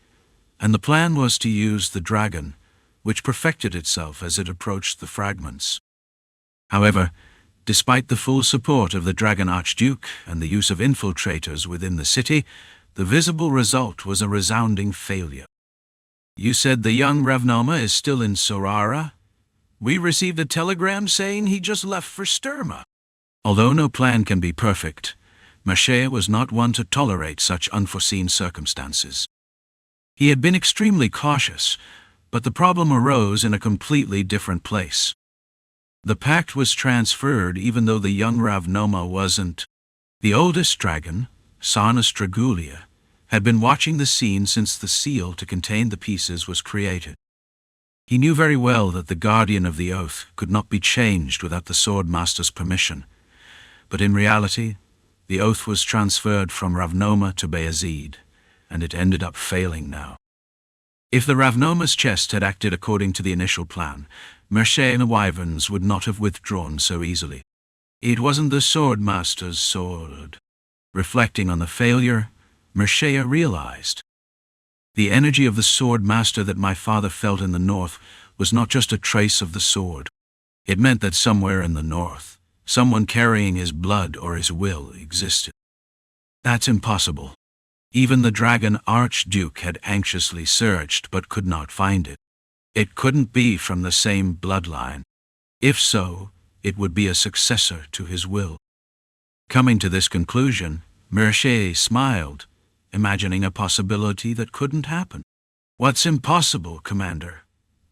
and the plan was to use the dragon, which perfected itself as it approached the fragments. However, despite the full support of the Dragon Archduke and the use of infiltrators within the city, the visible result was a resounding failure. You said the young Ravnoma is still in Sorara? We received a telegram saying he just left for Sturma. Although no plan can be perfect, Mircea was not one to tolerate such unforeseen circumstances. He had been extremely cautious, but the problem arose in a completely different place. The pact was transferred even though the young Ravnoma wasn't. The oldest dragon, Sanus Dragulia, had been watching the scene since the seal to contain the pieces was created. He knew very well that the Guardian of the Oath could not be changed without the Swordmaster's permission, but in reality, the oath was transferred from Ravnoma to Bayezid, and it ended up failing now. If the Ravnoma's chest had acted according to the initial plan, Mircea and the wyverns would not have withdrawn so easily. It wasn't the Swordmaster's sword. Reflecting on the failure, Mircea realized. The energy of the Swordmaster that my father felt in the north was not just a trace of the sword. It meant that somewhere in the north, someone carrying his blood or his will existed. That's impossible. Even the Dragon Archduke had anxiously searched but could not find it. It couldn't be from the same bloodline. If so, it would be a successor to his will. Coming to this conclusion, Mircea smiled, imagining a possibility that couldn't happen. What's impossible, Commander?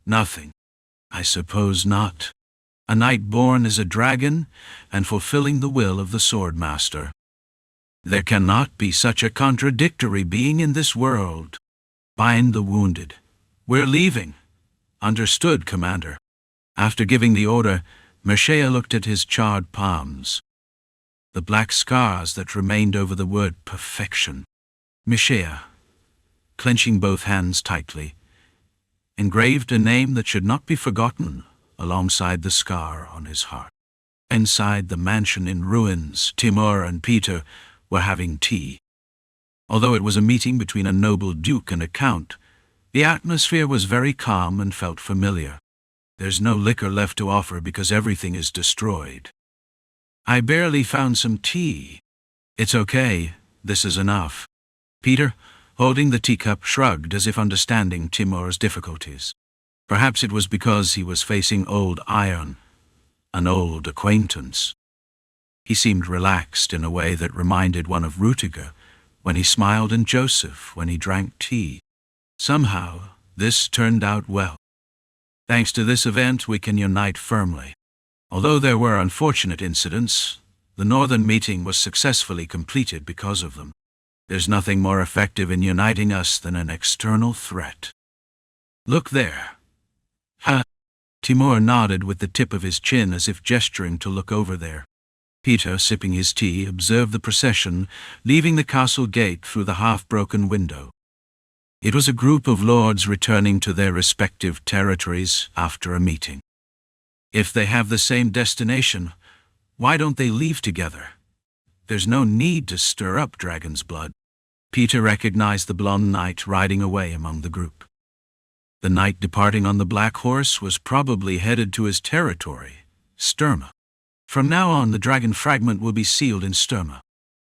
Nothing. I suppose not. A knight born as a dragon and fulfilling the will of the Swordmaster. There cannot be such a contradictory being in this world. Bind the wounded. We're leaving. Understood, Commander. After giving the order, Mircea looked at his charred palms. The black scars that remained over the word perfection. Mircea, clenching both hands tightly, engraved a name that should not be forgotten alongside the scar on his heart. Inside the mansion in ruins, Timur and Peter were having tea. Although it was a meeting between a noble duke and a count, the atmosphere was very calm and felt familiar. There's no liquor left to offer because everything is destroyed. I barely found some tea. It's okay, this is enough. Peter, holding the teacup, shrugged as if understanding Timur's difficulties. Perhaps it was because he was facing old iron, an old acquaintance. He seemed relaxed in a way that reminded one of Rüdiger when he smiled and Joseph when he drank tea. Somehow, this turned out well. Thanks to this event, we can unite firmly. Although there were unfortunate incidents, the northern meeting was successfully completed because of them. There's nothing more effective in uniting us than an external threat. Look there. Ha! Timur nodded with the tip of his chin as if gesturing to look over there. Peter, sipping his tea, observed the procession leaving the castle gate through the half-broken window. It was a group of lords returning to their respective territories after a meeting. If they have the same destination, why don't they leave together? There's no need to stir up dragon's blood. Peter recognized the blonde knight riding away among the group. The knight departing on the black horse was probably headed to his territory, Sturma. From now on, the dragon fragment will be sealed in Sturma.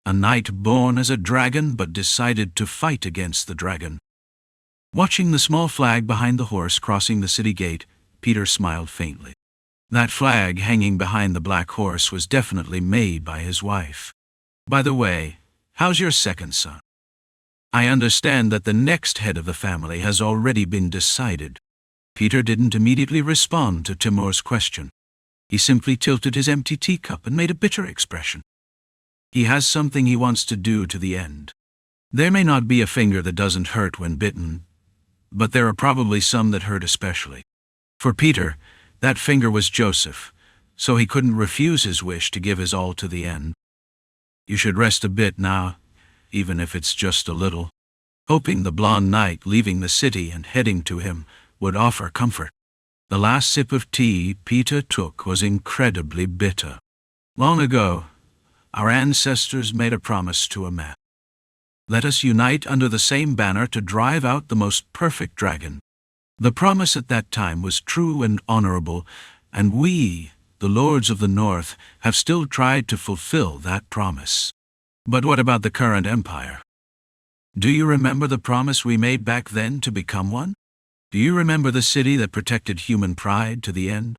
A knight born as a dragon but decided to fight against the dragon. Watching the small flag behind the horse crossing the city gate, Peter smiled faintly. That flag hanging behind the black horse was definitely made by his wife. By the way, how's your second son? I understand that the next head of the family has already been decided. Peter didn't immediately respond to Timur's question. He simply tilted his empty teacup and made a bitter expression. He has something he wants to do to the end. There may not be a finger that doesn't hurt when bitten, but there are probably some that hurt especially. For Peter, that finger was Joseph, so he couldn't refuse his wish to give his all to the end. You should rest a bit now, even if it's just a little. Hoping the blonde knight leaving the city and heading to him would offer comfort. The last sip of tea Peter took was incredibly bitter. Long ago, our ancestors made a promise to a man. Let us unite under the same banner to drive out the most perfect dragon. The promise at that time was true and honorable, and we, the lords of the North, have still tried to fulfill that promise. But what about the current empire? Do you remember the promise we made back then to become one? Do you remember the city that protected human pride to the end?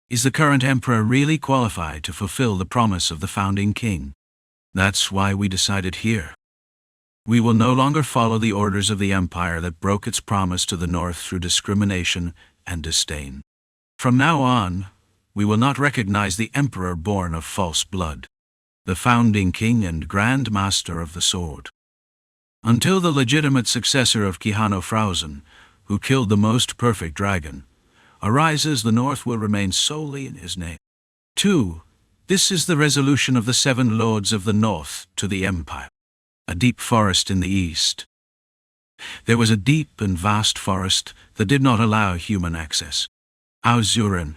Is the current emperor really qualified to fulfill the promise of the founding king? That's why we decided here. We will no longer follow the orders of the empire that broke its promise to the North through discrimination and disdain. From now on, we will not recognize the emperor born of false blood, the founding king and grand master of the sword. Until the legitimate successor of Kihano-Frausen, who killed the most perfect dragon, arises, the North will remain solely in his name. 2. This is the resolution of the 7 lords of the North to the empire. A deep forest in the east. There was a deep and vast forest that did not allow human access. Auzurin,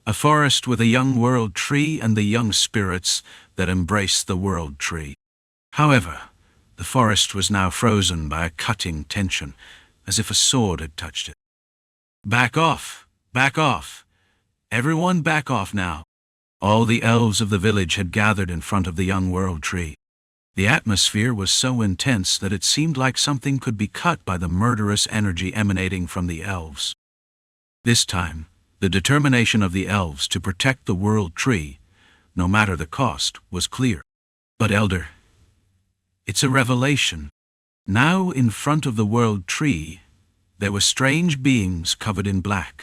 a forest with a young world tree and the young spirits that embraced the world tree. However, the forest was now frozen by a cutting tension, as if a sword had touched it. Back off! Back off! Everyone back off now! All the elves of the village had gathered in front of the young world tree. The atmosphere was so intense that it seemed like something could be cut by the murderous energy emanating from the elves. This time, the determination of the elves to protect the world tree, no matter the cost, was clear. But Elder, it's a revelation. Now in front of the world tree, there were strange beings covered in black.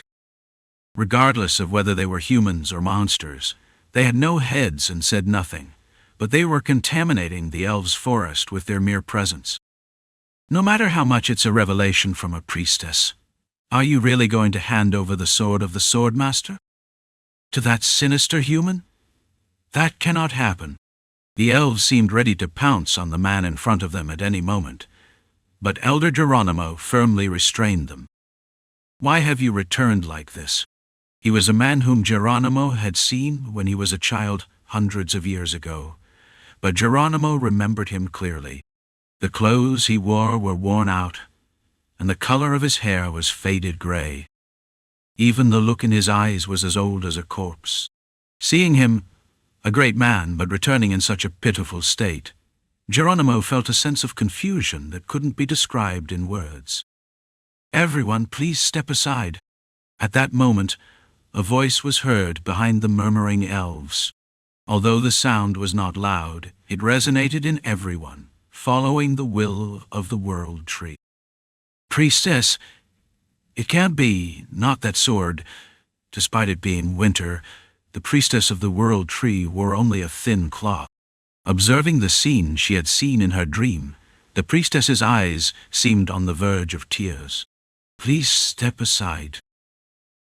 Regardless of whether they were humans or monsters, they had no heads and said nothing. But they were contaminating the elves' forest with their mere presence. No matter how much it's a revelation from a priestess, are you really going to hand over the sword of the Swordmaster? To that sinister human? That cannot happen. The elves seemed ready to pounce on the man in front of them at any moment, but Elder Geronimo firmly restrained them. Why have you returned like this? He was a man whom Geronimo had seen when he was a child hundreds of years ago. But Geronimo remembered him clearly. The clothes he wore were worn out, and the color of his hair was faded gray. Even the look in his eyes was as old as a corpse. Seeing him, a great man, but returning in such a pitiful state, Geronimo felt a sense of confusion that couldn't be described in words. Everyone, please step aside. At that moment, a voice was heard behind the murmuring elves. Although the sound was not loud, it resonated in everyone, following the will of the world tree. Priestess, it can't be, not that sword. Despite it being winter, the priestess of the world tree wore only a thin cloth. Observing the scene she had seen in her dream, the priestess's eyes seemed on the verge of tears. Please step aside.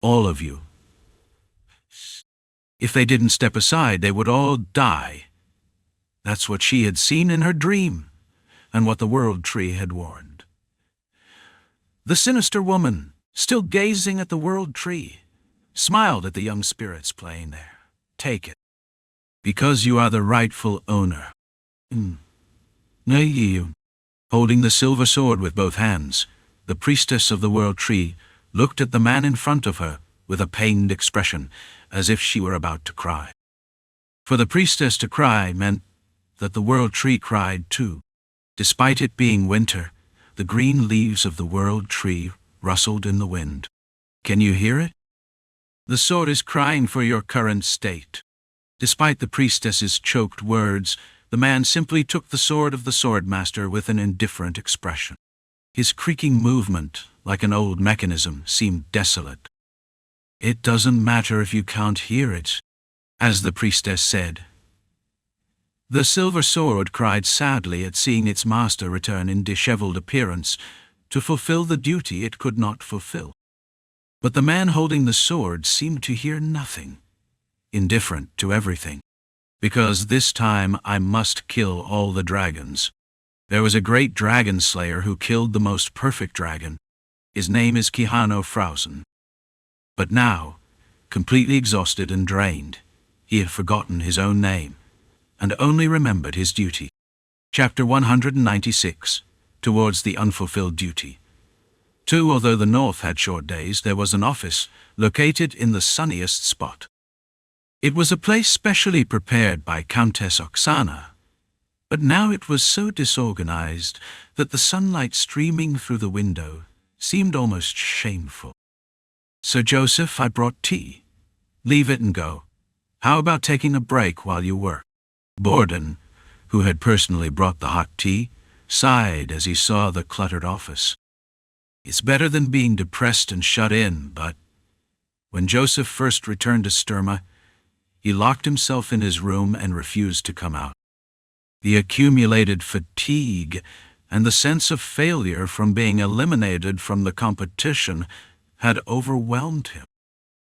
All of you. If they didn't step aside, they would all die. That's what she had seen in her dream, and what the world tree had warned. The sinister woman, still gazing at the world tree, smiled at the young spirits playing there. Take it, because you are the rightful owner. You. Holding the silver sword with both hands, the priestess of the world tree looked at the man in front of her with a pained expression, as if she were about to cry. For the priestess to cry meant that the world tree cried too. Despite it being winter, the green leaves of the world tree rustled in the wind. Can you hear it? The sword is crying for your current state. Despite the priestess's choked words, the man simply took the sword of the swordmaster with an indifferent expression. His creaking movement, like an old mechanism, seemed desolate. "It doesn't matter if you can't hear it," as the priestess said. The silver sword cried sadly at seeing its master return in disheveled appearance to fulfill the duty it could not fulfill. But the man holding the sword seemed to hear nothing, indifferent to everything. "Because this time I must kill all the dragons. There was a great dragon slayer who killed the most perfect dragon. His name is Kihano Frausen. But now, completely exhausted and drained, he had forgotten his own name and only remembered his duty." Chapter 196, Towards the Unfulfilled Duty. 2. Although the north had short days, there was an office located in the sunniest spot. It was a place specially prepared by Countess Oksana, but now it was so disorganized that the sunlight streaming through the window seemed almost shameful. "Sir Joseph, I brought tea. Leave it and go. How about taking a break while you work?" Borden, who had personally brought the hot tea, sighed as he saw the cluttered office. "It's better than being depressed and shut in, but..." When Joseph first returned to Sturma, he locked himself in his room and refused to come out. The accumulated fatigue and the sense of failure from being eliminated from the competition had overwhelmed him.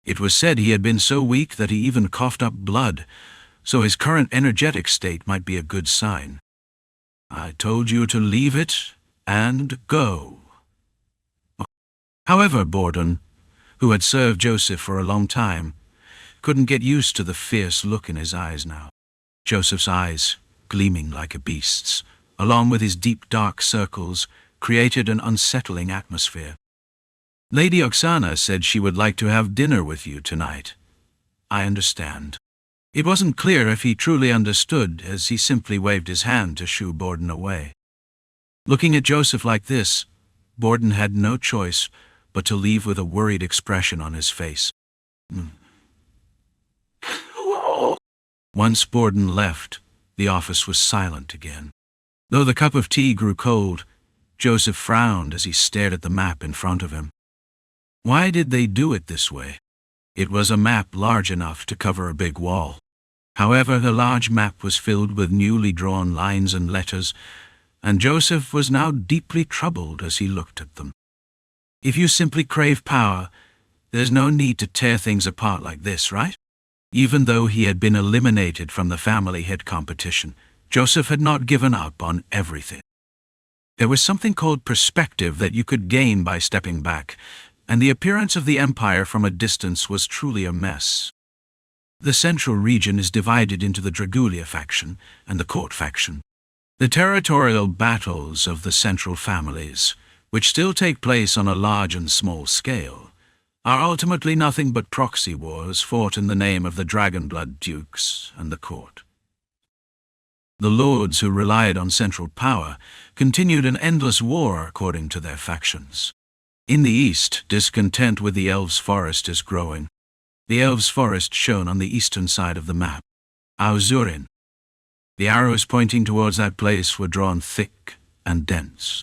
It was said he had been so weak that he even coughed up blood, so his current energetic state might be a good sign. "I told you to leave it and go." However, Borden, who had served Joseph for a long time, couldn't get used to the fierce look in his eyes now. Joseph's eyes, gleaming like a beast's, along with his deep dark circles, created an unsettling atmosphere. "Lady Oksana said she would like to have dinner with you tonight." "I understand." It wasn't clear if he truly understood, as he simply waved his hand to shoo Borden away. Looking at Joseph like this, Borden had no choice but to leave with a worried expression on his face. Once Borden left, the office was silent again. Though the cup of tea grew cold, Joseph frowned as he stared at the map in front of him. Why did they do it this way? It was a map large enough to cover a big wall. However, the large map was filled with newly drawn lines and letters, and Joseph was now deeply troubled as he looked at them. If you simply crave power, there's no need to tear things apart like this, right? Even though he had been eliminated from the family head competition, Joseph had not given up on everything. There was something called perspective that you could gain by stepping back, and the appearance of the empire from a distance was truly a mess. The central region is divided into the Dragulia faction and the court faction. The territorial battles of the central families, which still take place on a large and small scale, are ultimately nothing but proxy wars fought in the name of the Dragonblood dukes and the court. The lords who relied on central power continued an endless war according to their factions. In the east, discontent with the elves' forest is growing. The elves' forest shown on the eastern side of the map, Auzurin. The arrows pointing towards that place were drawn thick and dense.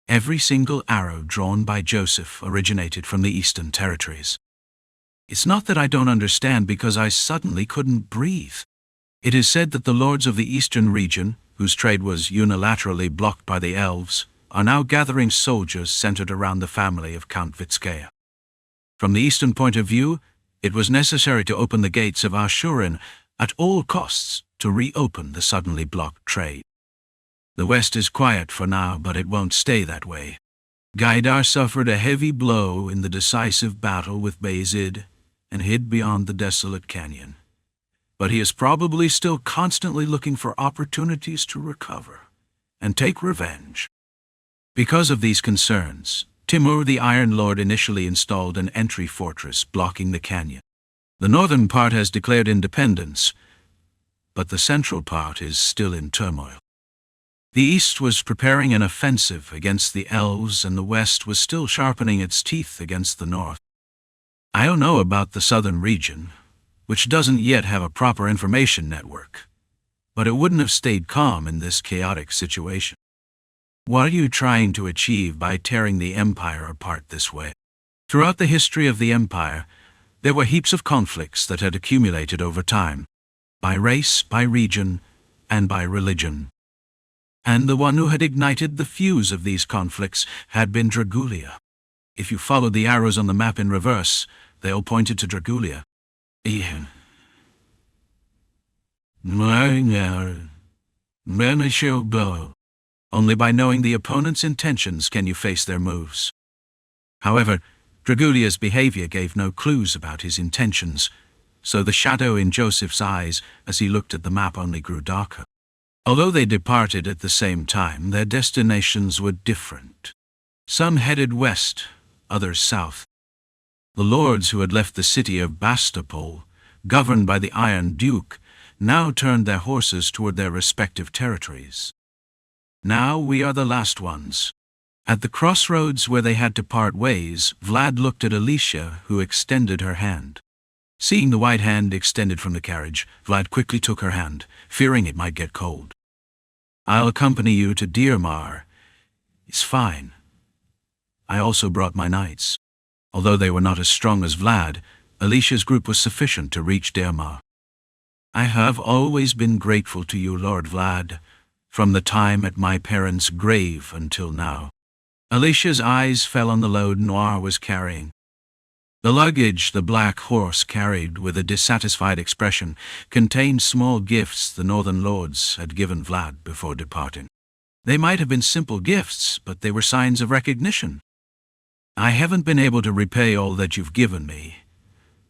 Every single arrow drawn by Joseph originated from the eastern territories. It's not that I don't understand, because I suddenly couldn't breathe. It is said that the lords of the eastern region, whose trade was unilaterally blocked by the elves, are now gathering soldiers centered around the family of Count Vitskaya. From the eastern point of view, it was necessary to open the gates of Ashurin at all costs to reopen the suddenly blocked trade. The west is quiet for now, but it won't stay that way. Gaidar suffered a heavy blow in the decisive battle with Bayezid and hid beyond the desolate canyon. But he is probably still constantly looking for opportunities to recover and take revenge. Because of these concerns, Timur the Iron Lord initially installed an entry fortress blocking the canyon. The northern part has declared independence, but the central part is still in turmoil. The east was preparing an offensive against the elves, and the west was still sharpening its teeth against the north. I don't know about the southern region, which doesn't yet have a proper information network, but it wouldn't have stayed calm in this chaotic situation. What are you trying to achieve by tearing the Empire apart this way? Throughout the history of the Empire, there were heaps of conflicts that had accumulated over time, by race, by region, and by religion. And the one who had ignited the fuse of these conflicts had been Dragulia. If you followed the arrows on the map in reverse, they all pointed to Dragulia. Only by knowing the opponent's intentions can you face their moves. However, Dragulia's behavior gave no clues about his intentions, so the shadow in Joseph's eyes as he looked at the map only grew darker. Although they departed at the same time, their destinations were different. Some headed west, others south. The lords who had left the city of Bastapol, governed by the Iron Duke, now turned their horses toward their respective territories. Now we are the last ones. At the crossroads where they had to part ways, Vlad looked at Alicia, who extended her hand. Seeing the white hand extended from the carriage, Vlad quickly took her hand, fearing it might get cold. "I'll accompany you to Dearmar. It's fine. I also brought my knights." Although they were not as strong as Vlad, Alicia's group was sufficient to reach Dearmar. "I have always been grateful to you, Lord Vlad, from the time at my parents' grave until now." Alicia's eyes fell on the load Noir was carrying. The luggage the black horse carried with a dissatisfied expression contained small gifts the northern lords had given Vlad before departing. They might have been simple gifts, but they were signs of recognition. "I haven't been able to repay all that you've given me,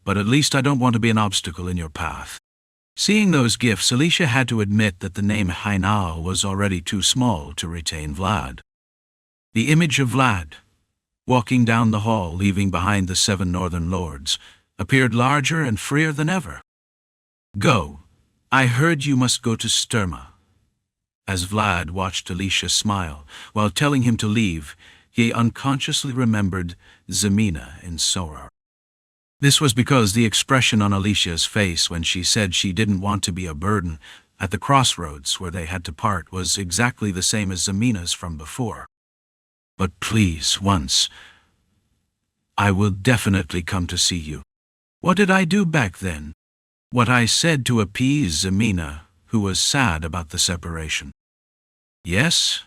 but at least I don't want to be an obstacle in your path." Seeing those gifts, Alicia had to admit that the name Hainal was already too small to retain Vlad. The image of Vlad, walking down the hall leaving behind the 7 northern lords, appeared larger and freer than ever. "Go. I heard you must go to Sturma." As Vlad watched Alicia smile, while telling him to leave, he unconsciously remembered Zemina in Sorar. This was because the expression on Alicia's face when she said she didn't want to be a burden at the crossroads where they had to part was exactly the same as Zemina's from before. "But please, once. I will definitely come to see you." What did I do back then? What I said to appease Zemina, who was sad about the separation. Yes,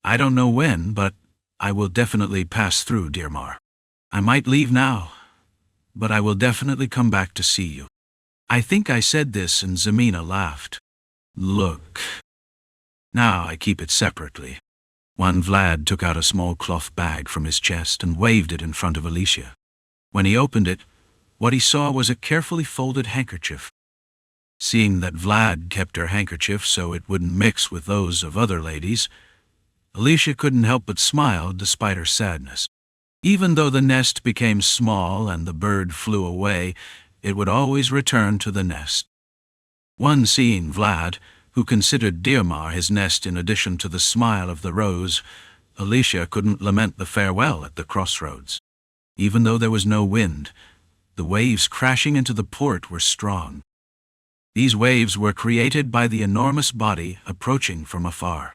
I don't know when, but I will definitely pass through Dearmar. I might leave now, but I will definitely come back to see you. I think I said this and Zemina laughed. "Look. Now I keep it separately." One Vlad took out a small cloth bag from his chest and waved it in front of Alicia. When he opened it, what he saw was a carefully folded handkerchief. Seeing that Vlad kept her handkerchief so it wouldn't mix with those of other ladies, Alicia couldn't help but smile despite her sadness. Even though the nest became small and the bird flew away, it would always return to the nest. One seeing Vlad, who considered Dearmar his nest in addition to the smile of the rose, Alicia couldn't lament the farewell at the crossroads. Even though there was no wind, the waves crashing into the port were strong. These waves were created by the enormous body approaching from afar.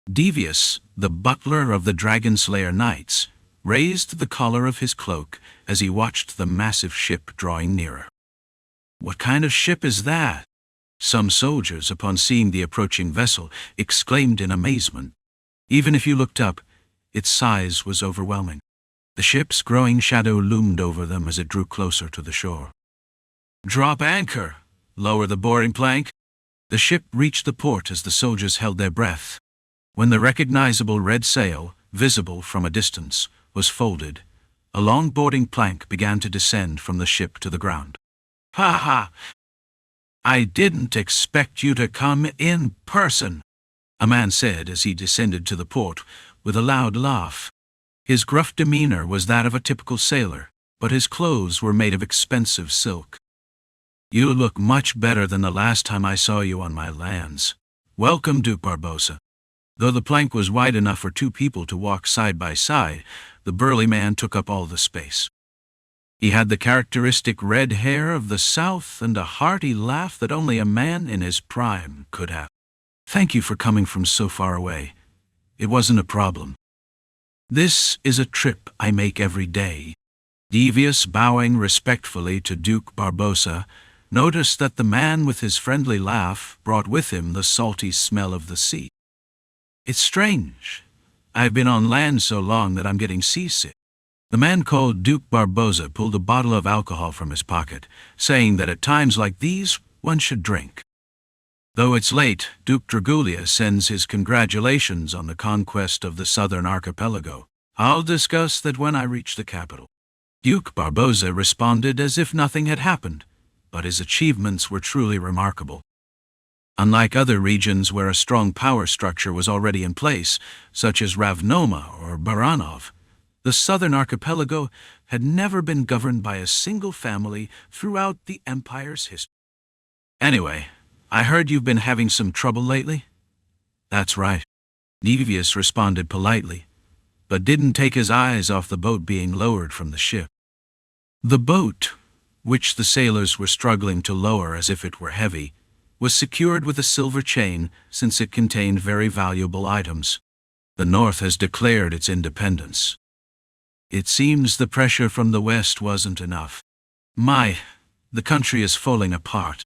Devious, the butler of the Dragon Slayer Knights, raised the collar of his cloak as he watched the massive ship drawing nearer. "What kind of ship is that?" Some soldiers, upon seeing the approaching vessel, exclaimed in amazement. Even if you looked up, its size was overwhelming. The ship's growing shadow loomed over them as it drew closer to the shore. "Drop anchor! Lower the mooring plank!" The ship reached the port as the soldiers held their breath. When the recognizable red sail, visible from a distance, was folded, a long boarding plank began to descend from the ship to the ground. "Ha ha! I didn't expect you to come in person," a man said as he descended to the port with a loud laugh. His gruff demeanor was that of a typical sailor, but his clothes were made of expensive silk. "You look much better than the last time I saw you on my lands. Welcome, Duke Barbosa." Though the plank was wide enough for 2 people to walk side by side, the burly man took up all the space. He had the characteristic red hair of the South and a hearty laugh that only a man in his prime could have. "Thank you for coming from so far away. It wasn't a problem. This is a trip I make every day. Devious, bowing respectfully to Duke Barbossa, noticed that the man with his friendly laugh brought with him the salty smell of the sea. It's strange. I've been on land so long that I'm getting seasick. The man called Duke Barbossa pulled a bottle of alcohol from his pocket, saying that at times like these, one should drink. Though it's late, Duke Dragulia sends his congratulations on the conquest of the southern archipelago. I'll discuss that when I reach the capital. Duke Barbossa responded as if nothing had happened, but his achievements were truly remarkable. Unlike other regions where a strong power structure was already in place, such as Ravnoma or Baranov, the southern archipelago had never been governed by a single family throughout the empire's history. Anyway, I heard you've been having some trouble lately? That's right. Devious responded politely, but didn't take his eyes off the boat being lowered from the ship. The boat, which the sailors were struggling to lower as if it were heavy, was secured with a silver chain since it contained very valuable items. The North has declared its independence. It seems the pressure from the West wasn't enough. The country is falling apart.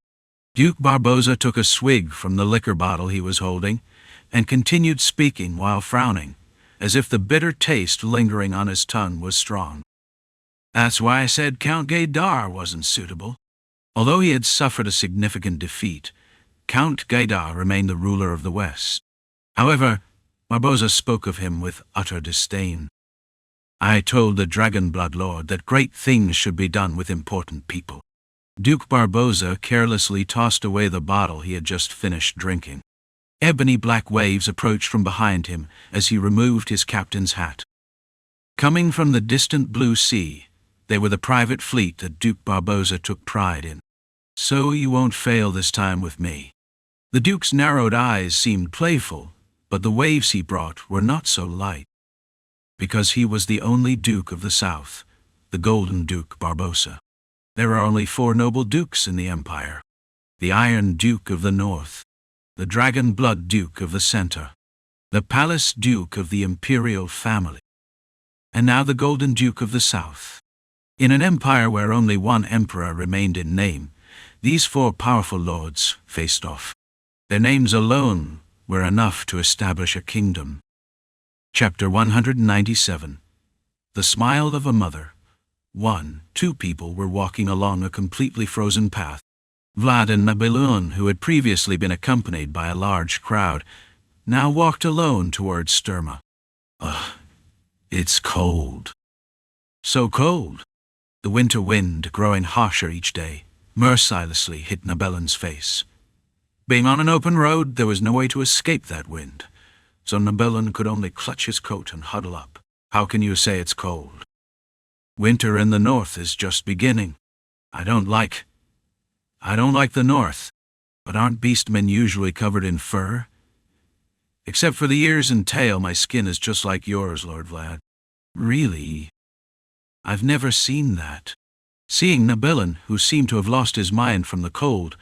Duke Barbossa took a swig from the liquor bottle he was holding and continued speaking while frowning, as if the bitter taste lingering on his tongue was strong. That's why I said Count Gaidar wasn't suitable. Although he had suffered a significant defeat, Count Gaidar remained the ruler of the West. However, Barbossa spoke of him with utter disdain. I told the Dragon Blood Lord that great things should be done with important people. Duke Barbossa carelessly tossed away the bottle he had just finished drinking. Ebony black waves approached from behind him as he removed his captain's hat. Coming from the distant blue sea, they were the private fleet that Duke Barbossa took pride in. So you won't fail this time with me. The Duke's narrowed eyes seemed playful, but the waves he brought were not so light. Because he was the only Duke of the South, the Golden Duke Barbossa. There are only 4 noble dukes in the Empire. The Iron Duke of the North, the Dragon Blood Duke of the Center, the Palace Duke of the Imperial family, and now the Golden Duke of the South. In an empire where only one emperor remained in name, these 4 powerful lords faced off. Their names alone were enough to establish a kingdom. Chapter 197. The Smile of a Mother. 1. 2 people were walking along a completely frozen path. Vlad and Nidavalier, who had previously been accompanied by a large crowd, now walked alone towards Sturma. It's cold. So cold. The winter wind, growing harsher each day, mercilessly hit Nidavalien's face. Being on an open road, there was no way to escape that wind, so Nidavalier could only clutch his coat and huddle up. How can you say it's cold? Winter in the North is just beginning. I don't like the North, but aren't beastmen usually covered in fur? Except for the ears and tail, my skin is just like yours, Lord Vlad. Really? I've never seen that. Seeing Nidavalier, who seemed to have lost his mind from the cold,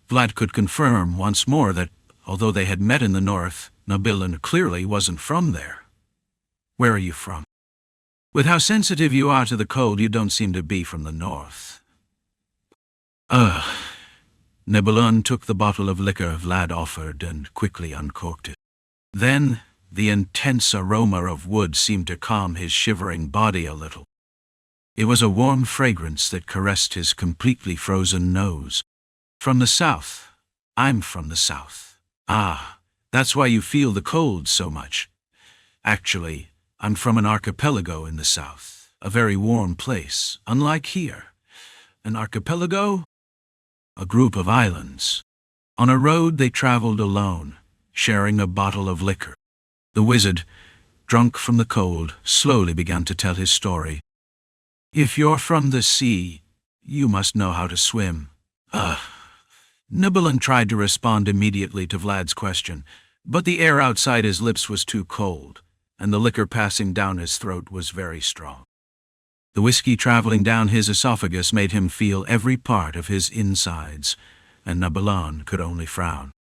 Vlad could confirm once more that, although they had met in the North, Nidavalier clearly wasn't from there. Where are you from? With how sensitive you are to the cold, you don't seem to be from the North. Nidavalier took the bottle of liquor Vlad offered and quickly uncorked it. Then, the intense aroma of wood seemed to calm his shivering body a little. It was a warm fragrance that caressed his completely frozen nose. From the South. I'm from the South. That's why you feel the cold so much. Actually, I'm from an archipelago in the South, a very warm place, unlike here. An archipelago? A group of islands. On a road they traveled alone, sharing a bottle of liquor. The wizard, drunk from the cold, slowly began to tell his story. If you're from the sea, you must know how to swim. Nidavalier tried to respond immediately to Vlad's question, but the air outside his lips was too cold, and the liquor passing down his throat was very strong. The whiskey traveling down his esophagus made him feel every part of his insides, and Nidavalier could only frown.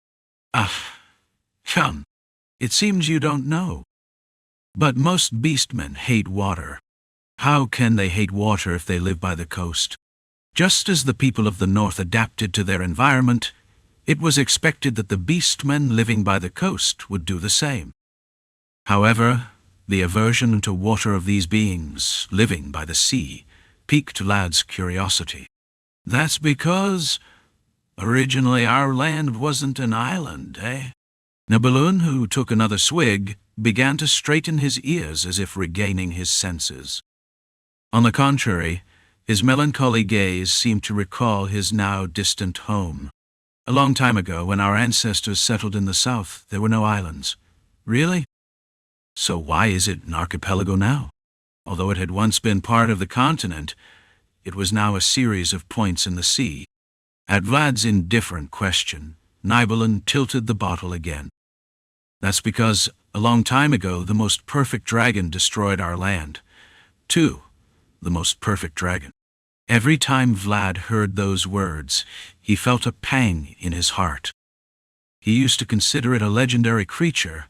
It seems you don't know. But most beastmen hate water. How can they hate water if they live by the coast? Just as the people of the north adapted to their environment, it was expected that the beastmen living by the coast would do the same. However, the aversion to water of these beings living by the sea piqued Vlad's curiosity. That's because originally our land wasn't an island, eh? Nibelung, who took another swig, began to straighten his ears as if regaining his senses. On the contrary, his melancholy gaze seemed to recall his now distant home. A long time ago, when our ancestors settled in the south, there were no islands. Really? So why is it an archipelago now? Although it had once been part of the continent, it was now a series of points in the sea. At Vlad's indifferent question, Nibelung tilted the bottle again. That's because, a long time ago, the most perfect dragon destroyed our land. The most perfect dragon. Every time Vlad heard those words, he felt a pang in his heart. He used to consider it a legendary creature,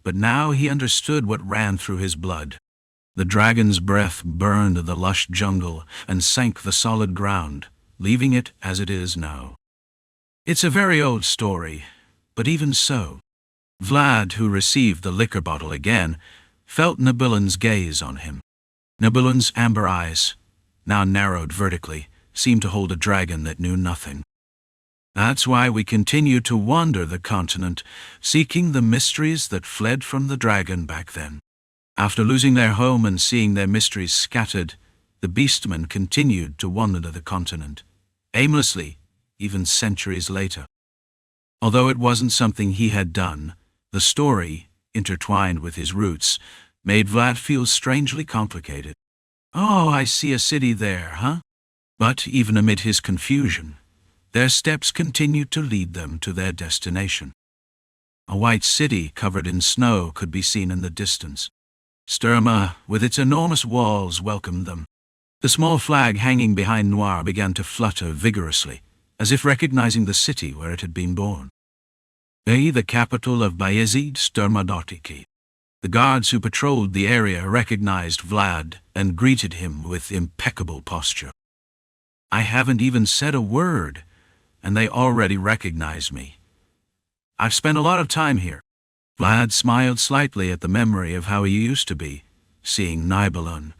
but now he understood what ran through his blood. The dragon's breath burned the lush jungle and sank the solid ground, leaving it as it is now. It's a very old story, but even so, Vlad, who received the liquor bottle again, felt Nibelung's gaze on him. Nibelung's amber eyes, now narrowed vertically, seemed to hold a dragon that knew nothing. That's why we continue to wander the continent, seeking the mysteries that fled from the dragon back then. After losing their home and seeing their mysteries scattered, the beastmen continued to wander the continent, aimlessly, even centuries later. Although it wasn't something he had done, the story, intertwined with his roots, made Vlad feel strangely complicated. Oh, I see a city there, huh? But even amid his confusion, their steps continued to lead them to their destination. A white city covered in snow could be seen in the distance. Sturma, with its enormous walls, welcomed them. The small flag hanging behind Noir began to flutter vigorously, as if recognizing the city where it had been born. The capital of Bayezid Sturmadotiki. The guards who patrolled the area recognized Vlad and greeted him with impeccable posture. I haven't even said a word, and they already recognize me. I've spent a lot of time here. Vlad smiled slightly at the memory of how he used to be, seeing Nibelung,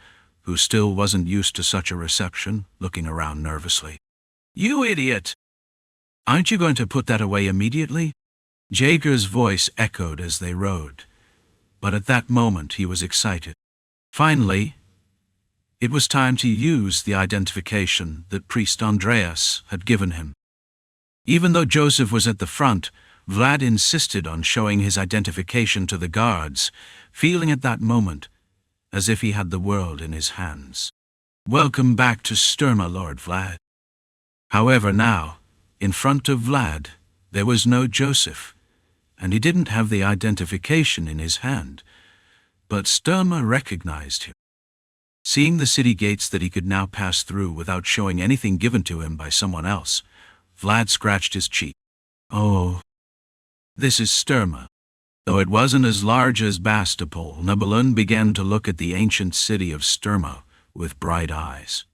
who still wasn't used to such a reception, looking around nervously. You idiot! Aren't you going to put that away immediately? Jager's voice echoed as they rode. But at that moment he was excited. Finally, it was time to use the identification that Priest Andreas had given him. Even though Joseph was at the front, Vlad insisted on showing his identification to the guards, feeling at that moment as if he had the world in his hands. Welcome back to Sturma, Lord Vlad. However, now, in front of Vlad, there was no Joseph, and he didn't have the identification in his hand, but Sturma recognized him. Seeing the city gates that he could now pass through without showing anything given to him by someone else, Vlad scratched his cheek. Oh, this is Sturma. Though it wasn't as large as Bastapol, Nibelung began to look at the ancient city of Sturma with bright eyes.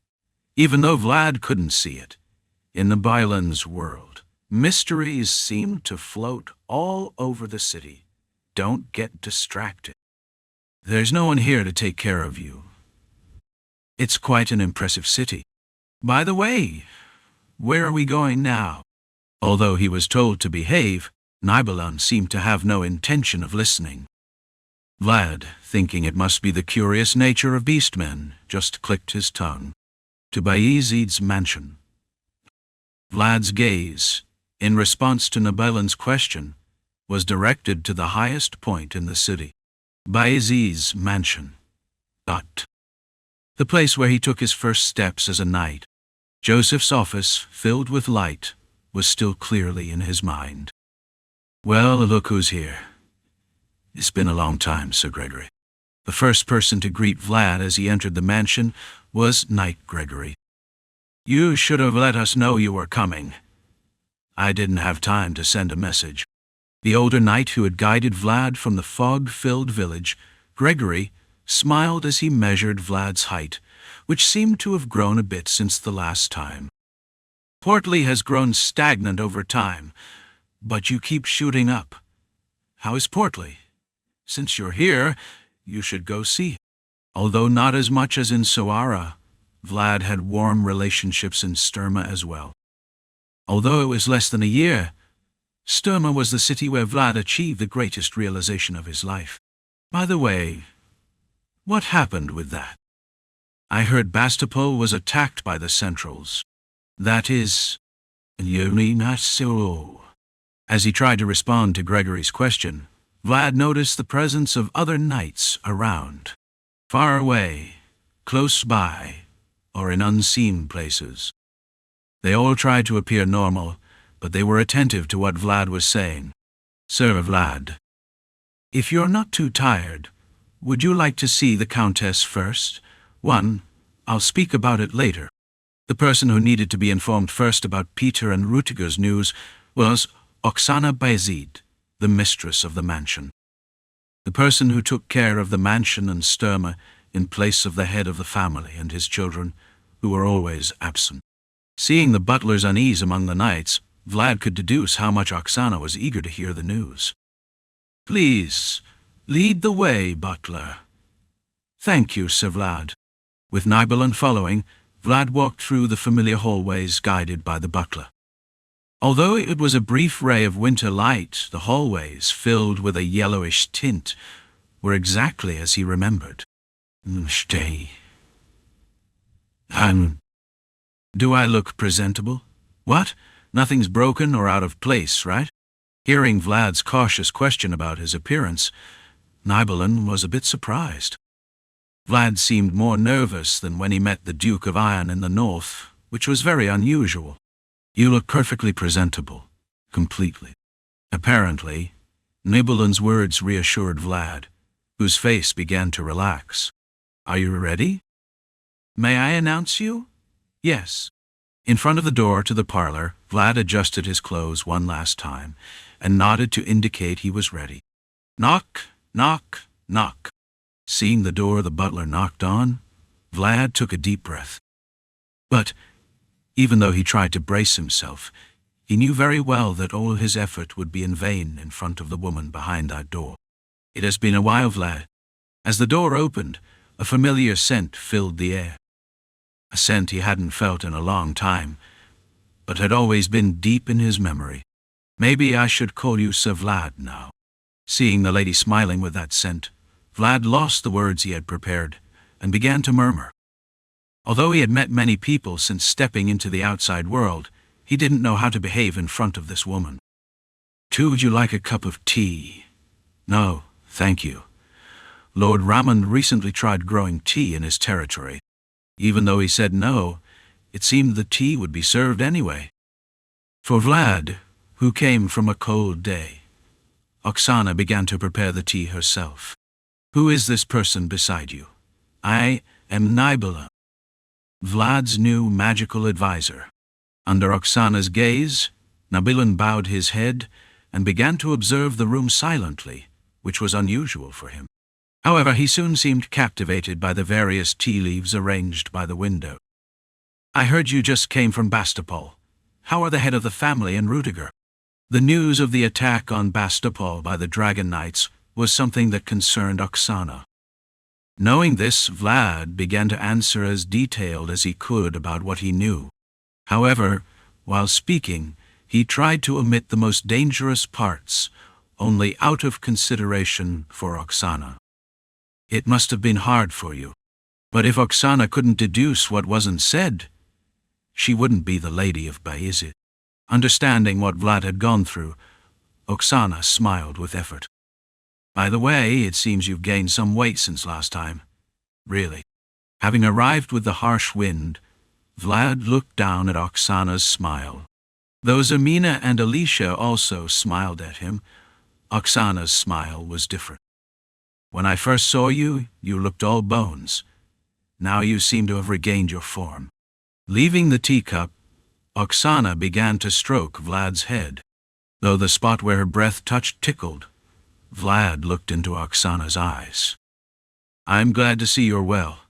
Even though Vlad couldn't see it, in Nibelung's world, mysteries seemed to float all over the city. Don't get distracted. There's no one here to take care of you. It's quite an impressive city. By the way, where are we going now? Although he was told to behave, Nibelung seemed to have no intention of listening. Vlad, thinking it must be the curious nature of beastmen, just clicked his tongue. To Bayezid's mansion. Vlad's gaze, in response to Nibelung's question, was directed to the highest point in the city. Bayezid's mansion. The place where he took his first steps as a knight. Joseph's office, filled with light, was still clearly in his mind. Well, look who's here. It's been a long time, Sir Gregory. The first person to greet Vlad as he entered the mansion was Knight Gregory. You should have let us know you were coming. I didn't have time to send a message. The older knight who had guided Vlad from the fog-filled village Gregory smiled as he measured Vlad's height, which seemed to have grown a bit since the last time. Portly has grown stagnant over time, but you keep shooting up. How is Portly? Since you're here, you should go see. Although not as much as in Soara, Vlad had warm relationships in Sturma as well. Although it was less than a year, Sturma was the city where Vlad achieved the greatest realization of his life. By the way, what happened with that? I heard Bastapol was attacked by the Centrals. That is, you're not so. As he tried to respond to Gregory's question, Vlad noticed the presence of other knights around. Far away, close by, or in unseen places. They all tried to appear normal, but they were attentive to what Vlad was saying. Sir Vlad, if you're not too tired, would you like to see the Countess first? I'll speak about it later. The person who needed to be informed first about Peter and Rüdiger's news was Oksana Bayezid, the mistress of the mansion. The person who took care of the mansion and Sturma in place of the head of the family and his children, who were always absent. Seeing the butler's unease among the knights, Vlad could deduce how much Oksana was eager to hear the news. Please, lead the way, butler. Thank you, Sir Vlad. With Nidavalier following, Vlad walked through the familiar hallways guided by the butler. Although it was a brief ray of winter light, the hallways, filled with a yellowish tint, were exactly as he remembered. Stay. Do I look presentable? What? Nothing's broken or out of place, right? Hearing Vlad's cautious question about his appearance, Nidavalier was a bit surprised. Vlad seemed more nervous than when he met the Duke of Iron in the north, which was very unusual. You look perfectly presentable. Completely. Apparently, Nidavalier's words reassured Vlad, whose face began to relax. Are you ready? May I announce you? Yes. In front of the door to the parlor, Vlad adjusted his clothes one last time and nodded to indicate he was ready. Knock, knock, knock. Seeing the door the butler knocked on, Vlad took a deep breath. But, even though he tried to brace himself, he knew very well that all his effort would be in vain in front of the woman behind that door. It has been a while, Vlad. As the door opened, a familiar scent filled the air. A scent he hadn't felt in a long time, but had always been deep in his memory. Maybe I should call you Sir Vlad now. Seeing the lady smiling with that scent, Vlad lost the words he had prepared and began to murmur. Although he had met many people since stepping into the outside world, he didn't know how to behave in front of this woman. Would you like a cup of tea? No, thank you. Lord Ramon recently tried growing tea in his territory. Even though he said no, it seemed the tea would be served anyway. For Vlad, who came from a cold day, Oksana began to prepare the tea herself. Who is this person beside you? I am Nidavalier, Vlad's new magical advisor. Under Oksana's gaze, Nidavalier bowed his head and began to observe the room silently, which was unusual for him. However, he soon seemed captivated by the various tea leaves arranged by the window. I heard you just came from Bastapol. How are the head of the family and Rüdiger? The news of the attack on Bastapol by the Dragon Knights was something that concerned Oksana. Knowing this, Vlad began to answer as detailed as he could about what he knew. However, while speaking, he tried to omit the most dangerous parts, only out of consideration for Oksana. It must have been hard for you. But if Oksana couldn't deduce what wasn't said, she wouldn't be the Lady of Bayezid. Understanding what Vlad had gone through, Oksana smiled with effort. By the way, it seems you've gained some weight since last time. Really. Having arrived with the harsh wind, Vlad looked down at Oksana's smile. Though Zemina and Alicia also smiled at him, Oksana's smile was different. When I first saw you, you looked all bones. Now you seem to have regained your form. Leaving the teacup, Oksana began to stroke Vlad's head. Though the spot where her breath touched tickled, Vlad looked into Oksana's eyes. I'm glad to see you're well.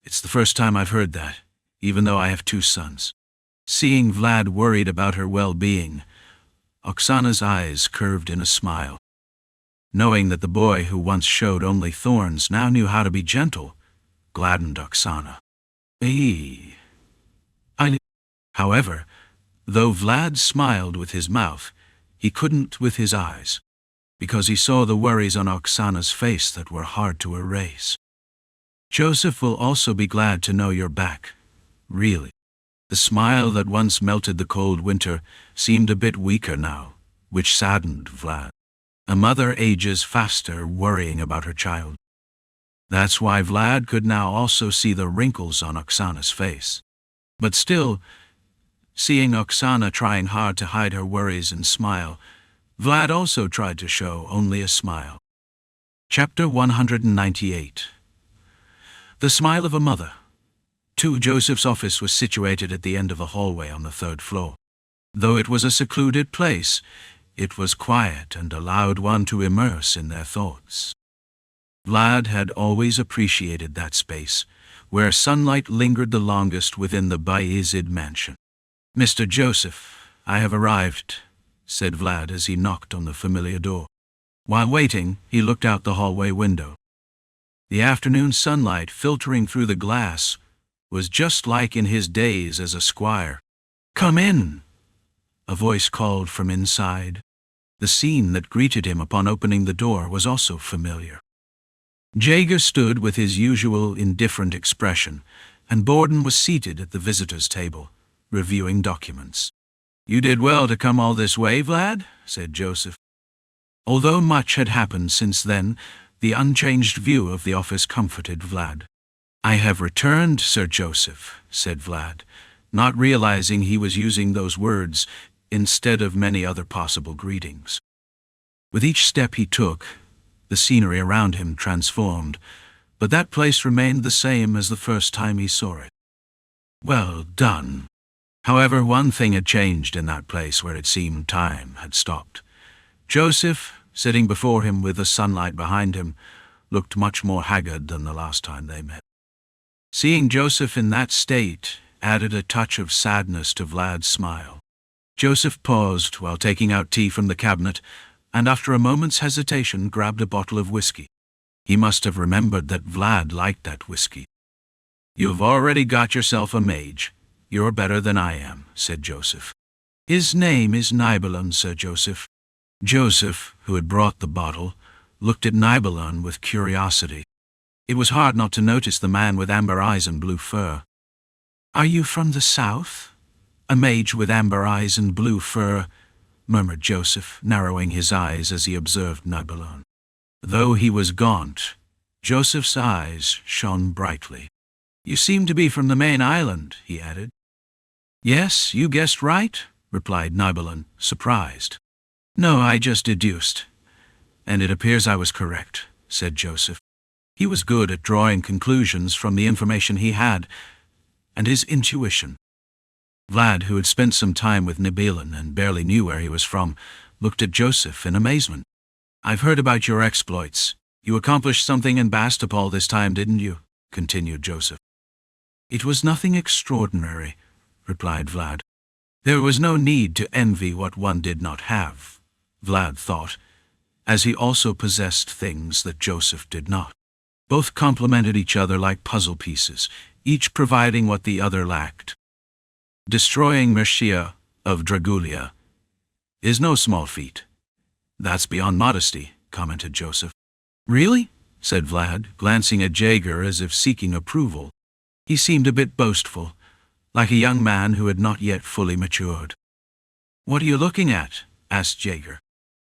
It's the first time I've heard that, even though I have 2 sons. Seeing Vlad worried about her well-being, Oksana's eyes curved in a smile. Knowing that the boy who once showed only thorns now knew how to be gentle, gladdened Oksana. However, though Vlad smiled with his mouth, he couldn't with his eyes, because he saw the worries on Oksana's face that were hard to erase. Joseph will also be glad to know you're back, really. The smile that once melted the cold winter seemed a bit weaker now, which saddened Vlad. A mother ages faster worrying about her child. That's why Vlad could now also see the wrinkles on Oksana's face. But still, seeing Oksana trying hard to hide her worries and smile, Vlad also tried to show only a smile. Chapter 198. The Smile of a Mother. Joseph's office was situated at the end of a hallway on the 3rd floor. Though it was a secluded place, it was quiet and allowed one to immerse in their thoughts. Vlad had always appreciated that space, where sunlight lingered the longest within the Bayezid mansion. "Mr. Joseph, I have arrived," said Vlad as he knocked on the familiar door. While waiting, he looked out the hallway window. The afternoon sunlight filtering through the glass was just like in his days as a squire. "Come in," a voice called from inside. The scene that greeted him upon opening the door was also familiar. Jaeger stood with his usual indifferent expression, and Borden was seated at the visitors' table, reviewing documents. "You did well to come all this way, Vlad," said Joseph. Although much had happened since then, the unchanged view of the office comforted Vlad. "I have returned, Sir Joseph," said Vlad, not realizing he was using those words instead of many other possible greetings. With each step he took, the scenery around him transformed, but that place remained the same as the first time he saw it. Well done. However, one thing had changed in that place where it seemed time had stopped. Joseph, sitting before him with the sunlight behind him, looked much more haggard than the last time they met. Seeing Joseph in that state added a touch of sadness to Vlad's smile. Joseph paused while taking out tea from the cabinet, and after a moment's hesitation grabbed a bottle of whiskey. He must have remembered that Vlad liked that whiskey. "You've already got yourself a mage. You're better than I am," said Joseph. "His name is Nidavalier, Sir Joseph." Joseph, who had brought the bottle, looked at Nidavalier with curiosity. It was hard not to notice the man with amber eyes and blue fur. "Are you from the south? A mage with amber eyes and blue fur," murmured Joseph, narrowing his eyes as he observed Nidavalier. Though he was gaunt, Joseph's eyes shone brightly. "You seem to be from the main island," he added. "Yes, you guessed right," replied Nidavalier, surprised. "No, I just deduced. And it appears I was correct," said Joseph. He was good at drawing conclusions from the information he had, and his intuition. Vlad, who had spent some time with Nidavalier and barely knew where he was from, looked at Joseph in amazement. "I've heard about your exploits. You accomplished something in Bastopol this time, didn't you?" continued Joseph. "It was nothing extraordinary," replied Vlad. There was no need to envy what one did not have, Vlad thought, as he also possessed things that Joseph did not. Both complemented each other like puzzle pieces, each providing what the other lacked. Destroying Mercia of Dragulia is no small feat. "That's beyond modesty," commented Joseph. "Really?" said Vlad, glancing at Jaeger as if seeking approval. He seemed a bit boastful, like a young man who had not yet fully matured. "What are you looking at?" asked Jaeger.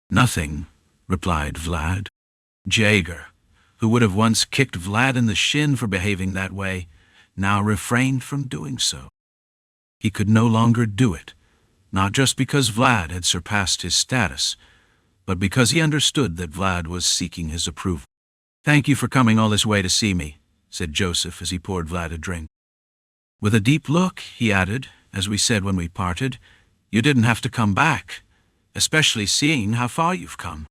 "Nothing," replied Vlad. Jaeger, who would have once kicked Vlad in the shin for behaving that way, now refrained from doing so. He could no longer do it, not just because Vlad had surpassed his status, but because he understood that Vlad was seeking his approval. "Thank you for coming all this way to see me," said Joseph as he poured Vlad a drink. With a deep look, he added, as we said when we parted, "You didn't have to come back, especially seeing how far you've come."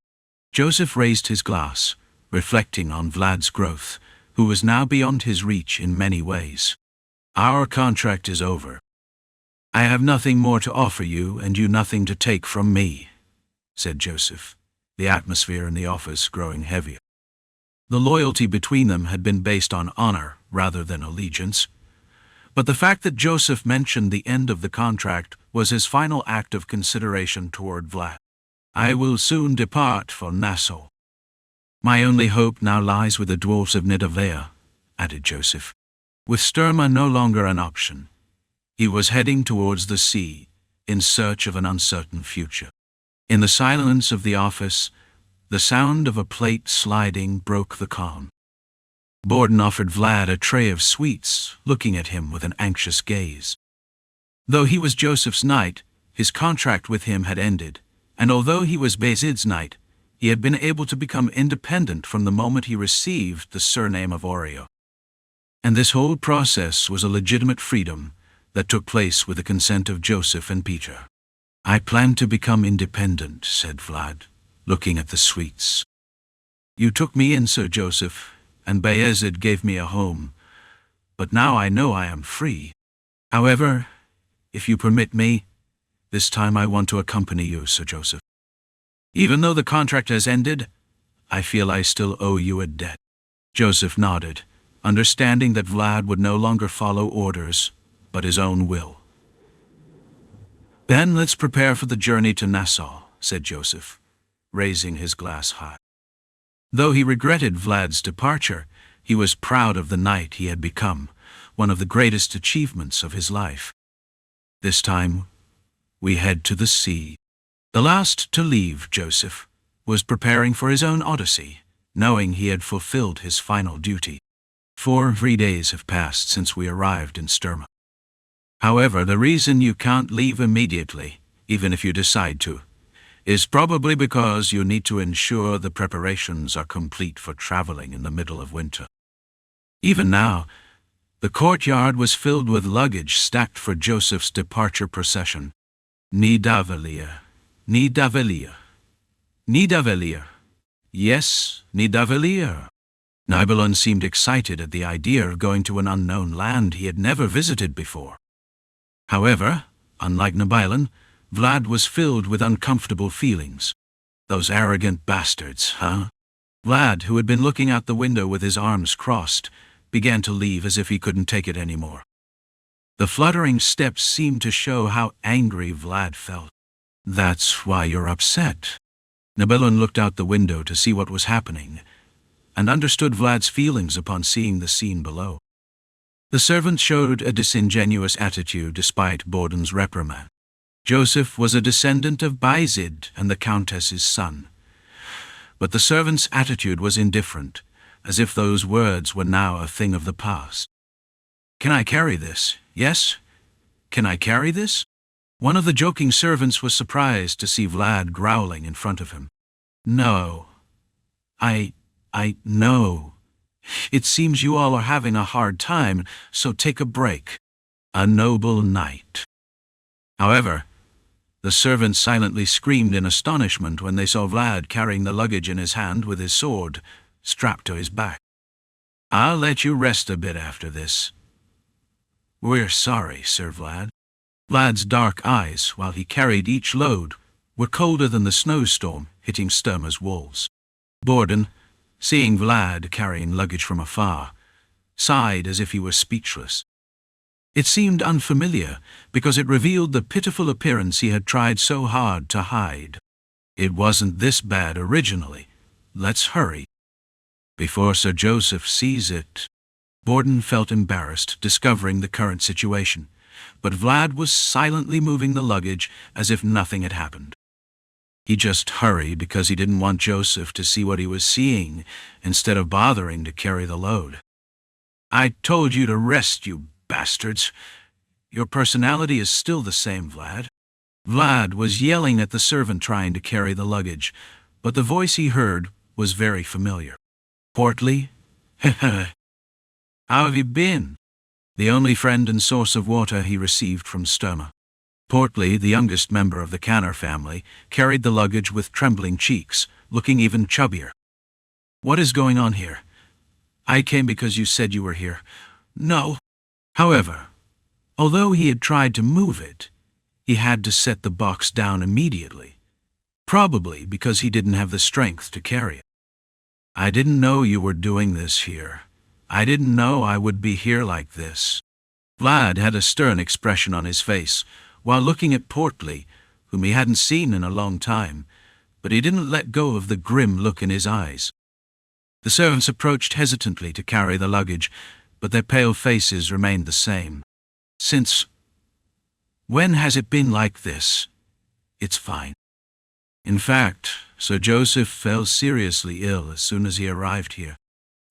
Joseph raised his glass, reflecting on Vlad's growth, who was now beyond his reach in many ways. "Our contract is over. I have nothing more to offer you, and you nothing to take from me," said Joseph, the atmosphere in the office growing heavier. The loyalty between them had been based on honor rather than allegiance, but the fact that Joseph mentioned the end of the contract was his final act of consideration toward Vlad. "I will soon depart for Nassau. My only hope now lies with the dwarfs of Nidavalier," added Joseph. With Sturma no longer an option, he was heading towards the sea, in search of an uncertain future. In the silence of the office, the sound of a plate sliding broke the calm. Borden offered Vlad a tray of sweets, looking at him with an anxious gaze. Though he was Joseph's knight, his contract with him had ended, and although he was Bayezid's knight, he had been able to become independent from the moment he received the surname of Oreo. And this whole process was a legitimate freedom that took place with the consent of Joseph and Peter. "I plan to become independent," said Vlad, looking at the sweets. "You took me in, Sir Joseph, and Bayezid gave me a home, but now I know I am free. However, if you permit me, this time I want to accompany you, Sir Joseph. Even though the contract has ended, I feel I still owe you a debt." Joseph nodded, understanding that Vlad would no longer follow orders, but his own will. "Then let's prepare for the journey to Nassau," said Joseph, raising his glass high. Though he regretted Vlad's departure, he was proud of the knight he had become, one of the greatest achievements of his life. "This time, we head to the sea." The last to leave, Joseph was preparing for his own odyssey, knowing he had fulfilled his final duty. 4 free days have passed since we arrived in Sturma. However, the reason you can't leave immediately, even if you decide to, is probably because you need to ensure the preparations are complete for traveling in the middle of winter. Even now, the courtyard was filled with luggage stacked for Joseph's departure procession. Nidavalier, Nidavalier, Nidavalier. Yes, Nidavalier. Nibelung seemed excited at the idea of going to an unknown land he had never visited before. However, unlike Nibelung, Vlad was filled with uncomfortable feelings. "Those arrogant bastards, huh?" Vlad, who had been looking out the window with his arms crossed, began to leave as if he couldn't take it anymore. The fluttering steps seemed to show how angry Vlad felt. "That's why you're upset." Nibelung looked out the window to see what was happening, and understood Vlad's feelings upon seeing the scene below. The servant showed a disingenuous attitude despite Borden's reprimand. Joseph was a descendant of Bayezid and the Countess's son. But the servant's attitude was indifferent, as if those words were now a thing of the past. "Can I carry this? Yes? Can I carry this?" One of the joking servants was surprised to see Vlad growling in front of him. "No. No. It seems you all are having a hard time, so take a break." A noble knight. However, the servants silently screamed in astonishment when they saw Vlad carrying the luggage in his hand with his sword strapped to his back. "I'll let you rest a bit after this." "We're sorry, Sir Vlad." Vlad's dark eyes, while he carried each load, were colder than the snowstorm hitting Sturma's walls. Borden, seeing Vlad carrying luggage from afar, sighed as if he were speechless. It seemed unfamiliar because it revealed the pitiful appearance he had tried so hard to hide. "It wasn't this bad originally. Let's hurry before Sir Joseph sees it." Borden felt embarrassed discovering the current situation, but Vlad was silently moving the luggage as if nothing had happened. He just hurried because he didn't want Joseph to see what he was seeing instead of bothering to carry the load. "I told you to rest, you bastards. Your personality is still the same, Vlad." Vlad was yelling at the servant trying to carry the luggage, but the voice he heard was very familiar. "Portly? How have you been?" The only friend and source of water he received from Sturma. Portly, the youngest member of the Canner family, carried the luggage with trembling cheeks, looking even chubbier. "What is going on here? I came because you said you were here. No. However, although he had tried to move it, he had to set the box down immediately, probably because he didn't have the strength to carry it. I didn't know you were doing this here. I didn't know I would be here like this. Vlad had a stern expression on his face, while looking at Portly, whom he hadn't seen in a long time, but he didn't let go of the grim look in his eyes. The servants approached hesitantly to carry the luggage, but their pale faces remained the same. Since when has it been like this? It's fine. In fact, Sir Joseph fell seriously ill as soon as he arrived here.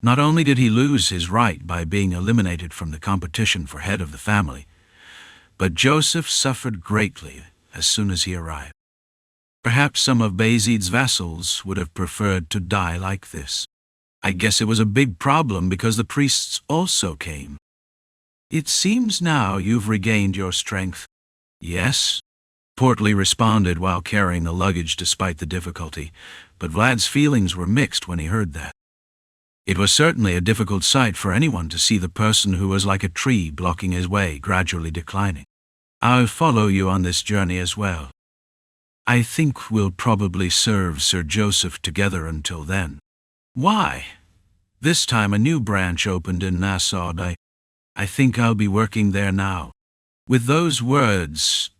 Not only did he lose his right by being eliminated from the competition for head of the family, but Joseph suffered greatly as soon as he arrived. Perhaps some of Bayezid's vassals would have preferred to die like this. I guess it was a big problem because the priests also came. It seems now you've regained your strength. Yes? Portly responded while carrying the luggage despite the difficulty, but Vlad's feelings were mixed when he heard that. It was certainly a difficult sight for anyone to see the person who was like a tree blocking his way gradually declining. I'll follow you on this journey as well. I think we'll probably serve Sir Joseph together until then. Why? This time a new branch opened in Nassau. I think I'll be working there now. With those words,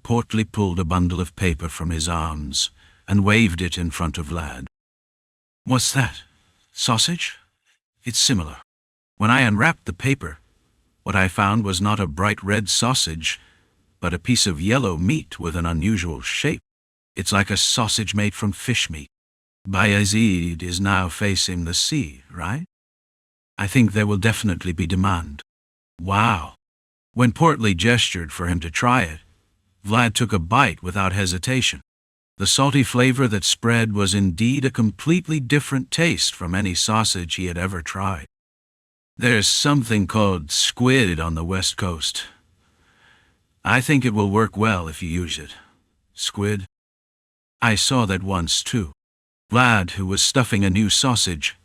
Portly pulled a bundle of paper from his arms and waved it in front of Vlad. What's that? Sausage? It's similar. When I unwrapped the paper, what I found was not a bright red sausage, but a piece of yellow meat with an unusual shape. It's like a sausage made from fish meat. Bayezid is now facing the sea, right? I think there will definitely be demand. Wow. When Portly gestured for him to try it, Vlad took a bite without hesitation. The salty flavor that spread was indeed a completely different taste from any sausage he had ever tried. There's something called squid on the West Coast. I think it will work well if you use it. Squid? I saw that once too. Vlad, who was stuffing a new sausage,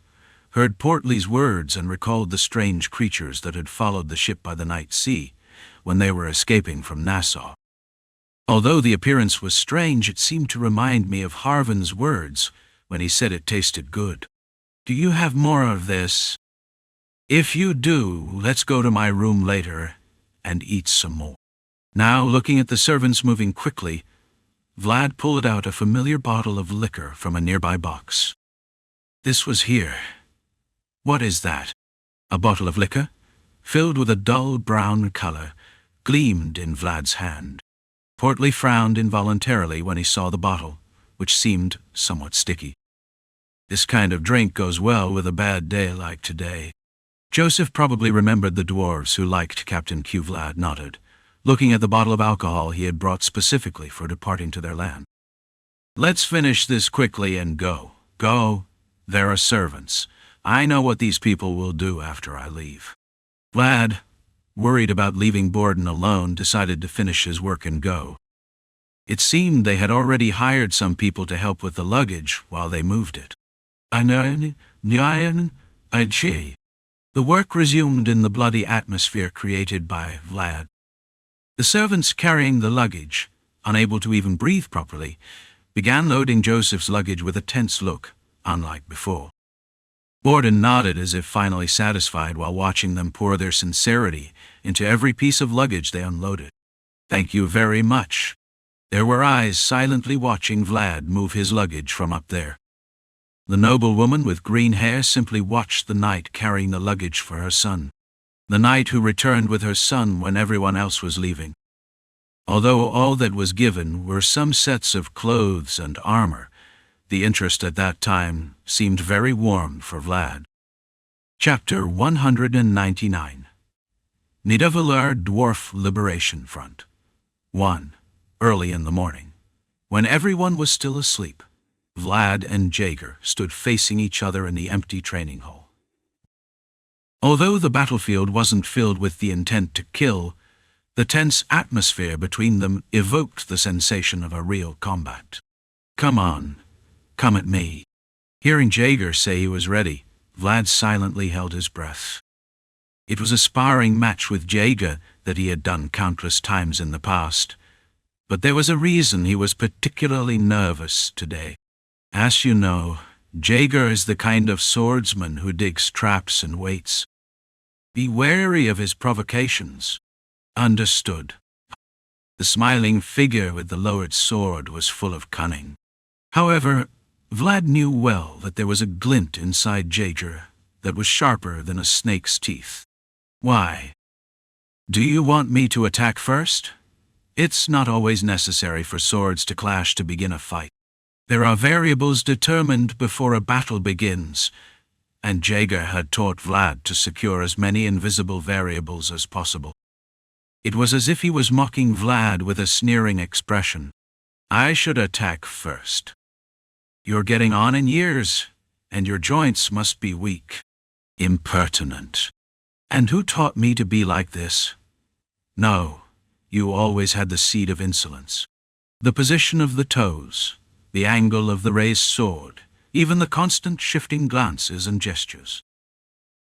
heard Portly's words and recalled the strange creatures that had followed the ship by the night sea when they were escaping from Nassau. Although the appearance was strange, it seemed to remind me of Harvin's words when he said it tasted good. Do you have more of this? If you do, let's go to my room later and eat some more. Now, looking at the servants moving quickly, Vlad pulled out a familiar bottle of liquor from a nearby box. This was here. What is that? A bottle of liquor, filled with a dull brown color, gleamed in Vlad's hand. Portly frowned involuntarily when he saw the bottle, which seemed somewhat sticky. This kind of drink goes well with a bad day like today. Joseph probably remembered the dwarves who liked Captain Q. Vlad nodded, looking at the bottle of alcohol he had brought specifically for departing to their land. Let's finish this quickly and go. Go. There are servants. I know what these people will do after I leave. Vlad, worried about leaving Borden alone, decided to finish his work and go. It seemed they had already hired some people to help with the luggage while they moved it. The work resumed in the bloody atmosphere created by Vlad. The servants carrying the luggage, unable to even breathe properly, began loading Joseph's luggage with a tense look, unlike before. Borden nodded as if finally satisfied while watching them pour their sincerity into every piece of luggage they unloaded. Thank you very much. There were eyes silently watching Vlad move his luggage from up there. The noble woman with green hair simply watched the knight carrying the luggage for her son. The knight who returned with her son when everyone else was leaving. Although all that was given were some sets of clothes and armor, the interest at that time seemed very warm for Vlad. Chapter 199. Nidavalier Dwarf Liberation Front. 1. Early in the morning. When everyone was still asleep, Vlad and Jaeger stood facing each other in the empty training hall. Although the battlefield wasn't filled with the intent to kill, the tense atmosphere between them evoked the sensation of a real combat. Come on. Come at me. Hearing Jaeger say he was ready, Vlad silently held his breath. It was a sparring match with Jaeger that he had done countless times in the past, but there was a reason he was particularly nervous today. As you know, Jaeger is the kind of swordsman who digs traps and waits. Be wary of his provocations. Understood. The smiling figure with the lowered sword was full of cunning. However, Vlad knew well that there was a glint inside Jaeger that was sharper than a snake's teeth. Why? Do you want me to attack first? It's not always necessary for swords to clash to begin a fight. There are variables determined before a battle begins, and Jaeger had taught Vlad to secure as many invisible variables as possible. It was as if he was mocking Vlad with a sneering expression. I should attack first. You're getting on in years, and your joints must be weak. Impertinent. And who taught me to be like this? No, you always had the seed of insolence. The position of the toes, the angle of the raised sword, even the constant shifting glances and gestures.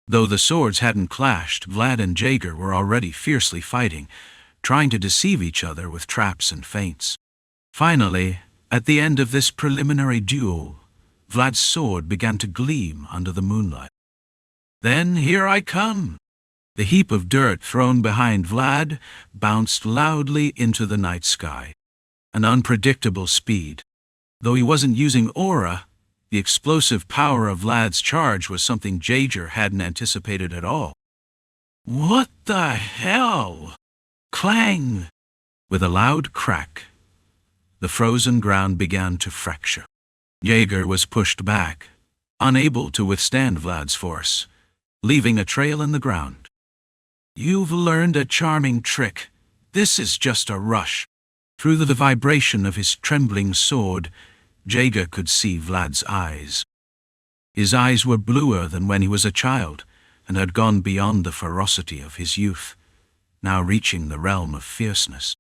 Though the swords hadn't clashed, Vlad and Jaeger were already fiercely fighting, trying to deceive each other with traps and feints. Finally, at the end of this preliminary duel, Vlad's sword began to gleam under the moonlight. Then here I come! The heap of dirt thrown behind Vlad bounced loudly into the night sky. An unpredictable speed. Though he wasn't using aura, the explosive power of Vlad's charge was something Jaeger hadn't anticipated at all. What the hell? Clang! With a loud crack, the frozen ground began to fracture. Jaeger was pushed back, unable to withstand Vlad's force, leaving a trail in the ground. You've learned a charming trick. This is just a rush. Through the vibration of his trembling sword, Jaeger could see Vlad's eyes. His eyes were bluer than when he was a child, and had gone beyond the ferocity of his youth, now reaching the realm of fierceness.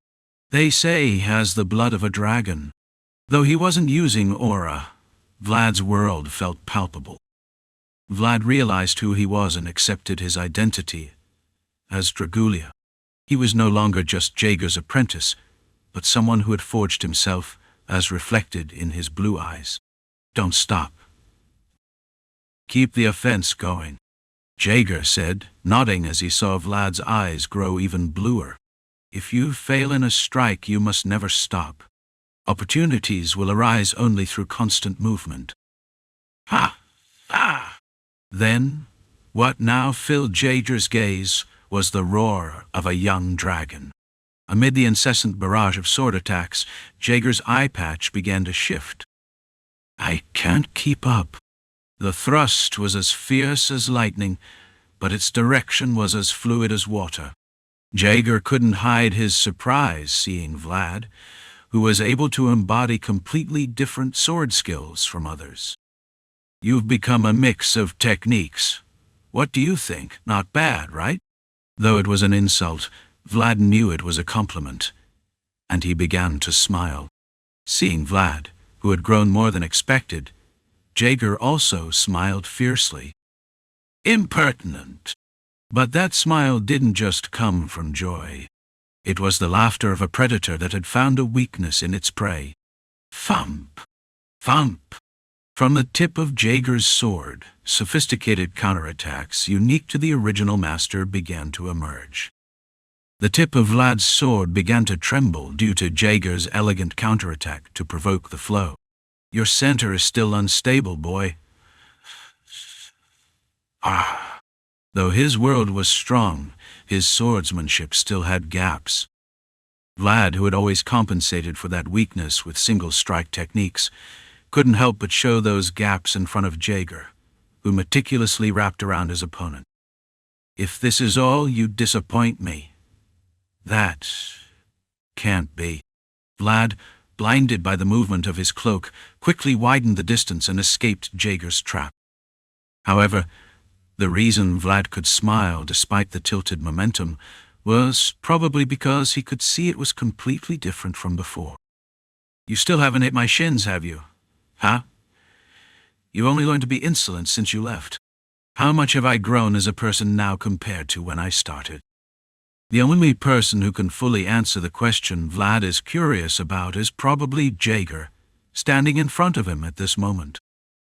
They say he has the blood of a dragon. Though he wasn't using aura, Vlad's world felt palpable. Vlad realized who he was and accepted his identity as Dragulia. He was no longer just Jaeger's apprentice, but someone who had forged himself as reflected in his blue eyes. Don't stop. Keep the offense going, Jaeger said, nodding as he saw Vlad's eyes grow even bluer. If you fail in a strike, you must never stop. Opportunities will arise only through constant movement. Ha! Ha! Then, what now filled Jaeger's gaze was the roar of a young dragon. Amid the incessant barrage of sword attacks, Jaeger's eye patch began to shift. I can't keep up. The thrust was as fierce as lightning, but its direction was as fluid as water. Jaeger couldn't hide his surprise seeing Vlad, who was able to embody completely different sword skills from others. You've become a mix of techniques. What do you think? Not bad, right? Though it was an insult, Vlad knew it was a compliment, and he began to smile. Seeing Vlad, who had grown more than expected, Jaeger also smiled fiercely. Impertinent! But that smile didn't just come from joy. It was the laughter of a predator that had found a weakness in its prey. Thump! Thump! From the tip of Jaeger's sword, sophisticated counterattacks unique to the original master began to emerge. The tip of Vlad's sword began to tremble due to Jaeger's elegant counterattack to provoke the flow. Your center is still unstable, boy. Ah! Though his world was strong, his swordsmanship still had gaps. Vlad, who had always compensated for that weakness with single-strike techniques, couldn't help but show those gaps in front of Jaeger, who meticulously wrapped around his opponent. If this is all, you disappoint me. That can't be. Vlad, blinded by the movement of his cloak, quickly widened the distance and escaped Jaeger's trap. However, the reason Vlad could smile despite the tilted momentum was probably because he could see it was completely different from before. You still haven't hit my shins, have you? Huh? You only learned to be insolent since you left. How much have I grown as a person now compared to when I started? The only person who can fully answer the question Vlad is curious about is probably Jaeger, standing in front of him at this moment.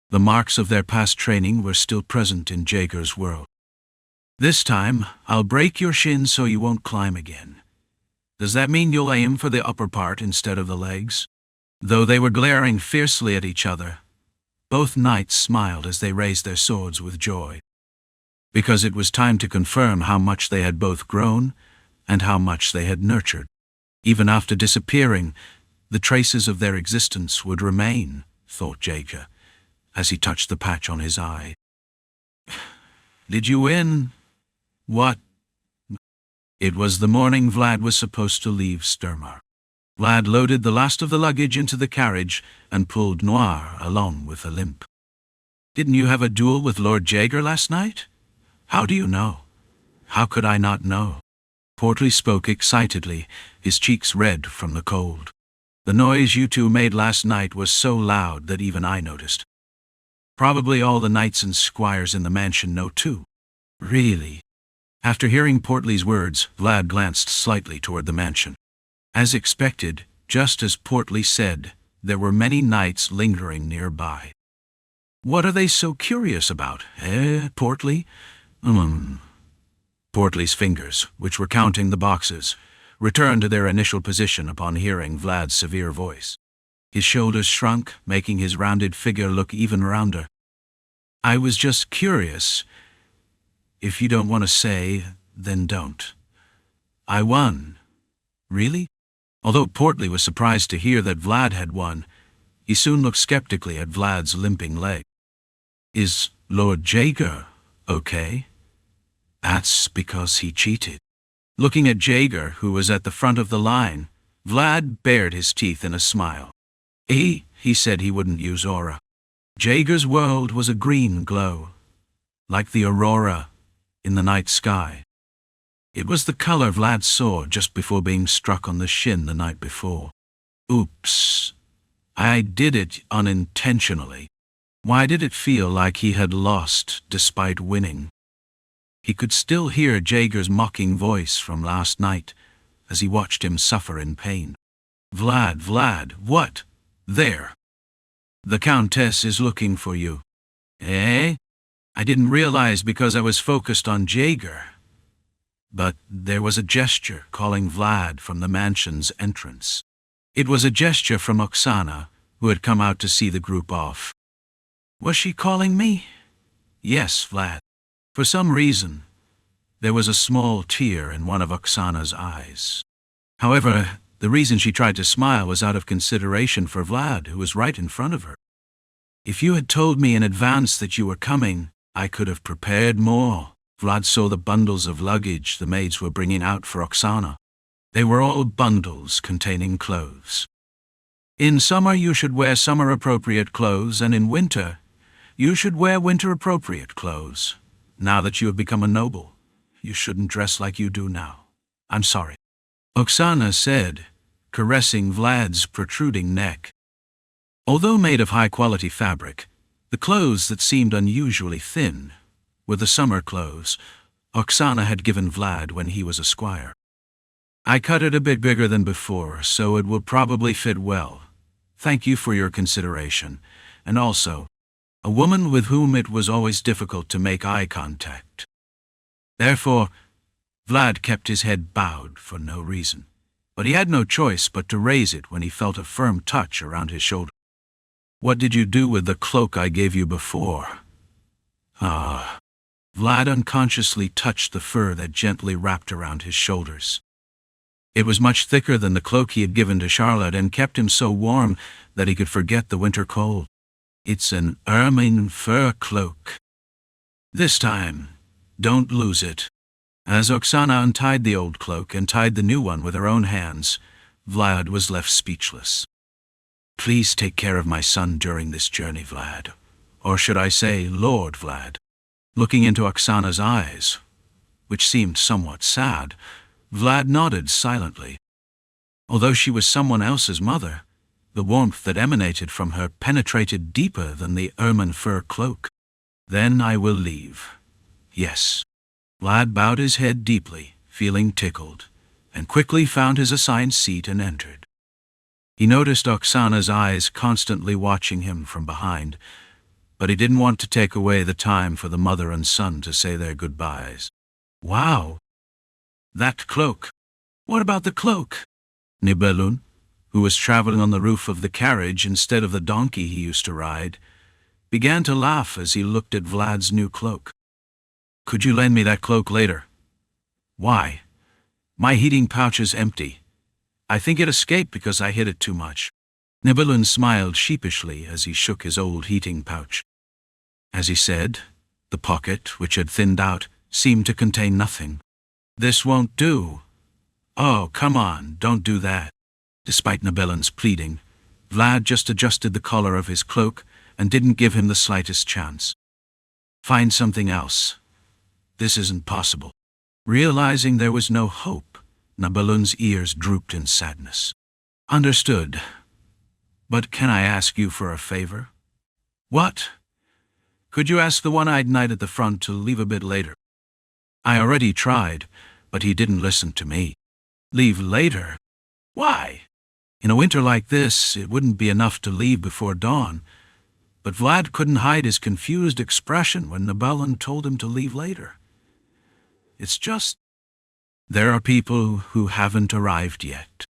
The marks of their past training were still present in Jaeger's world. This time, I'll break your shin so you won't climb again. Does that mean you'll aim for the upper part instead of the legs? Though they were glaring fiercely at each other, both knights smiled as they raised their swords with joy. Because it was time to confirm how much they had both grown and how much they had nurtured. Even after disappearing, the traces of their existence would remain, thought Jaeger, as he touched the patch on his eye. Did you win? What? It was the morning Vlad was supposed to leave Sturmar. Vlad loaded the last of the luggage into the carriage and pulled Noir along with a limp. Didn't you have a duel with Lord Jaeger last night? How do you know? How could I not know? Portley spoke excitedly, his cheeks red from the cold. The noise you two made last night was so loud that even I noticed. Probably all the knights and squires in the mansion know too. Really? After hearing Portley's words, Vlad glanced slightly toward the mansion. As expected, just as Portley said, there were many knights lingering nearby. What are they so curious about, Portley? Portley's fingers, which were counting the boxes, returned to their initial position upon hearing Vlad's severe voice. His shoulders shrunk, making his rounded figure look even rounder. I was just curious. If you don't want to say, then don't. I won. Really? Although Portley was surprised to hear that Vlad had won, he soon looked skeptically at Vlad's limping leg. Is Lord Jaeger okay? That's because he cheated. Looking at Jaeger, who was at the front of the line, Vlad bared his teeth in a smile. He said he wouldn't use aura. Jaeger's world was a green glow, like the aurora in the night sky. It was the color Vlad saw just before being struck on the shin the night before. Oops. I did it unintentionally. Why did it feel like he had lost despite winning? He could still hear Jaeger's mocking voice from last night as he watched him suffer in pain. Vlad, what? There. The Countess is looking for you. Eh? I didn't realize because I was focused on Jaeger. But there was a gesture calling Vlad from the mansion's entrance. It was a gesture from Oksana, who had come out to see the group off. Was she calling me? Yes, Vlad. For some reason, there was a small tear in one of Oksana's eyes. However, the reason she tried to smile was out of consideration for Vlad, who was right in front of her. If you had told me in advance that you were coming, I could have prepared more. Vlad saw the bundles of luggage the maids were bringing out for Oksana. They were all bundles containing clothes. In summer you should wear summer-appropriate clothes, and in winter you should wear winter-appropriate clothes. Now that you have become a noble, you shouldn't dress like you do now. I'm sorry. Oksana said, caressing Vlad's protruding neck. Although made of high-quality fabric, the clothes that seemed unusually thin were the summer clothes Oksana had given Vlad when he was a squire. I cut it a bit bigger than before, so it will probably fit well. Thank you for your consideration, and also, a woman with whom it was always difficult to make eye contact. Therefore, Vlad kept his head bowed for no reason, but he had no choice but to raise it when he felt a firm touch around his shoulder. What did you do with the cloak I gave you before? Vlad unconsciously touched the fur that gently wrapped around his shoulders. It was much thicker than the cloak he had given to Charlotte and kept him so warm that he could forget the winter cold. It's an ermine fur cloak. This time, don't lose it. As Oksana untied the old cloak and tied the new one with her own hands, Vlad was left speechless. Please take care of my son during this journey, Vlad. Or should I say, Lord Vlad. Looking into Oksana's eyes, which seemed somewhat sad, Vlad nodded silently. Although she was someone else's mother, the warmth that emanated from her penetrated deeper than the ermine fur cloak. Then I will leave. Yes. Vlad bowed his head deeply, feeling tickled, and quickly found his assigned seat and entered. He noticed Oksana's eyes constantly watching him from behind, but he didn't want to take away the time for the mother and son to say their goodbyes. Wow! That cloak! What about the cloak? Nibelung, who was traveling on the roof of the carriage instead of the donkey he used to ride, began to laugh as he looked at Vlad's new cloak. Could you lend me that cloak later? Why? My heating pouch is empty. I think it escaped because I hid it too much. Nibelung smiled sheepishly as he shook his old heating pouch. As he said, the pocket, which had thinned out, seemed to contain nothing. This won't do. Oh, come on, don't do that. Despite Nibelung's pleading, Vlad just adjusted the collar of his cloak and didn't give him the slightest chance. Find something else. This isn't possible. Realizing there was no hope, Nibelung's ears drooped in sadness. Understood. But can I ask you for a favor? What? Could you ask the one-eyed knight at the front to leave a bit later? I already tried, but he didn't listen to me. Leave later? Why? In a winter like this, it wouldn't be enough to leave before dawn. But Vlad couldn't hide his confused expression when Nibelung told him to leave later. It's just... There are people who haven't arrived yet.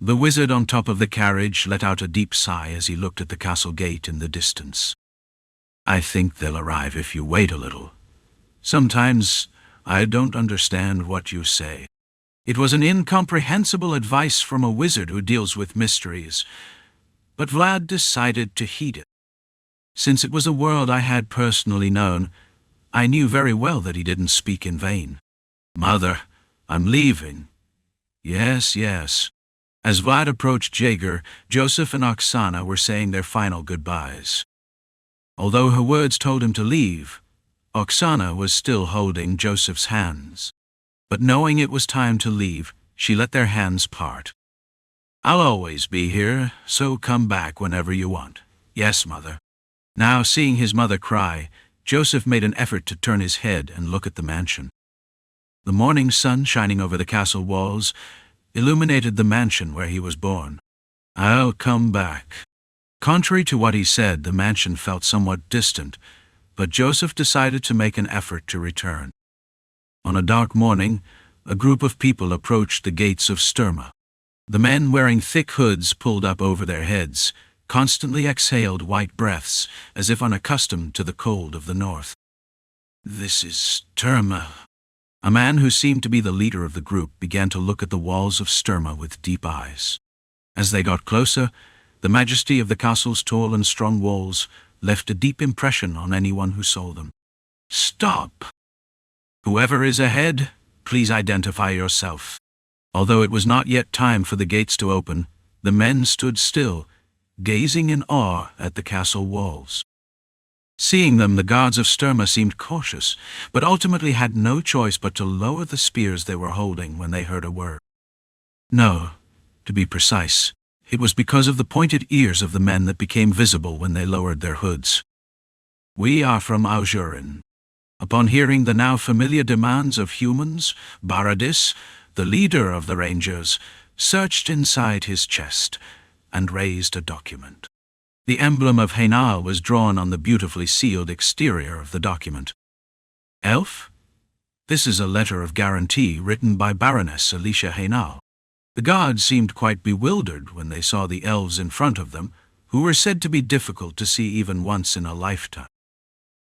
The wizard on top of the carriage let out a deep sigh as he looked at the castle gate in the distance. I think they'll arrive if you wait a little. Sometimes I don't understand what you say. It was an incomprehensible advice from a wizard who deals with mysteries, but Vlad decided to heed it. Since it was a world I had personally known, I knew very well that he didn't speak in vain. Mother, I'm leaving. Yes, yes. As Vlad approached Jaeger, Joseph and Oksana were saying their final goodbyes. Although her words told him to leave, Oksana was still holding Joseph's hands. But knowing it was time to leave, she let their hands part. I'll always be here, so come back whenever you want. Yes, Mother. Now, seeing his mother cry, Joseph made an effort to turn his head and look at the mansion. The morning sun shining over the castle walls illuminated the mansion where he was born. I'll come back. Contrary to what he said, the mansion felt somewhat distant, but Joseph decided to make an effort to return. On a dark morning, a group of people approached the gates of Sturma. The men wearing thick hoods pulled up over their heads, constantly exhaled white breaths, as if unaccustomed to the cold of the north. This is Sturma. A man who seemed to be the leader of the group began to look at the walls of Sturma with deep eyes. As they got closer, the majesty of the castle's tall and strong walls left a deep impression on anyone who saw them. Stop! Whoever is ahead, please identify yourself. Although it was not yet time for the gates to open, the men stood still, gazing in awe at the castle walls. Seeing them, the guards of Sturma seemed cautious, but ultimately had no choice but to lower the spears they were holding when they heard a word. No, to be precise, it was because of the pointed ears of the men that became visible when they lowered their hoods. We are from Aujurin. Upon hearing the now familiar demands of humans, Baradis, the leader of the Rangers, searched inside his chest and raised a document. The emblem of Hainal was drawn on the beautifully sealed exterior of the document. Elf? This is a letter of guarantee written by Baroness Alicia Hainal. The guards seemed quite bewildered when they saw the elves in front of them, who were said to be difficult to see even once in a lifetime.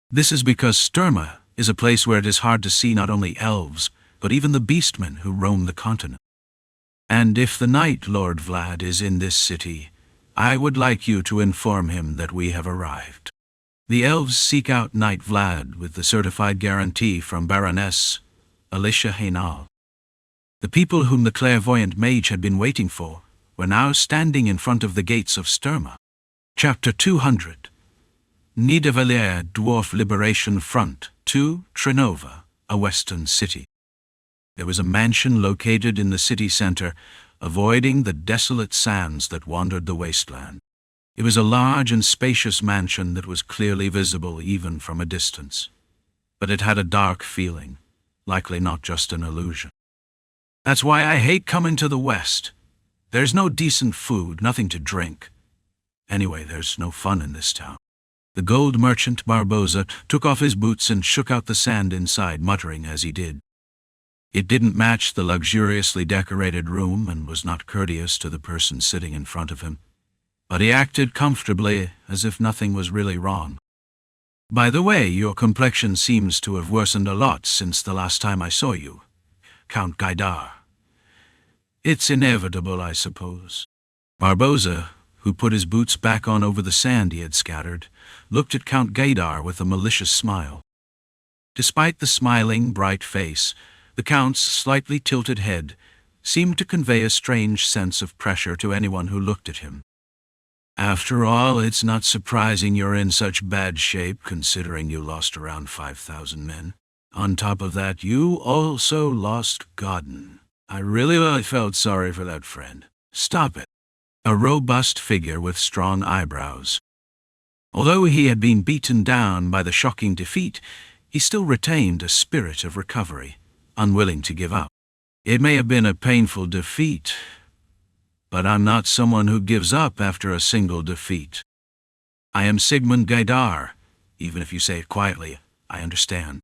This is because Sturma is a place where it is hard to see not only elves, but even the beastmen who roam the continent. And if the Night Lord Vlad is in this city, I would like you to inform him that we have arrived. The elves seek out Knight Vlad with the certified guarantee from Baroness Alicia Hainal. The people whom the clairvoyant mage had been waiting for were now standing in front of the gates of Sturma. Chapter 200. Nidavalier Dwarf Liberation Front to Trinova, a western city. There was a mansion located in the city center, avoiding the desolate sands that wandered the wasteland. It was a large and spacious mansion that was clearly visible even from a distance. But it had a dark feeling, likely not just an illusion. That's why I hate coming to the West. There's no decent food, nothing to drink. Anyway, there's no fun in this town. The gold merchant Barboza took off his boots and shook out the sand inside, muttering as he did. It didn't match the luxuriously decorated room and was not courteous to the person sitting in front of him, but he acted comfortably as if nothing was really wrong. By the way, your complexion seems to have worsened a lot since the last time I saw you, Count Gaidar. It's inevitable, I suppose. Barboza, who put his boots back on over the sand he had scattered, looked at Count Gaidar with a malicious smile. Despite the smiling, bright face, the Count's slightly tilted head seemed to convey a strange sense of pressure to anyone who looked at him. After all, it's not surprising you're in such bad shape, considering you lost around 5,000 men. On top of that, you also lost Godden. I really felt sorry for that friend. Stop it. A robust figure with strong eyebrows. Although he had been beaten down by the shocking defeat, he still retained a spirit of recovery, unwilling to give up. It may have been a painful defeat, but I'm not someone who gives up after a single defeat. I am Sigmund Gaidar. Even if you say it quietly, I understand.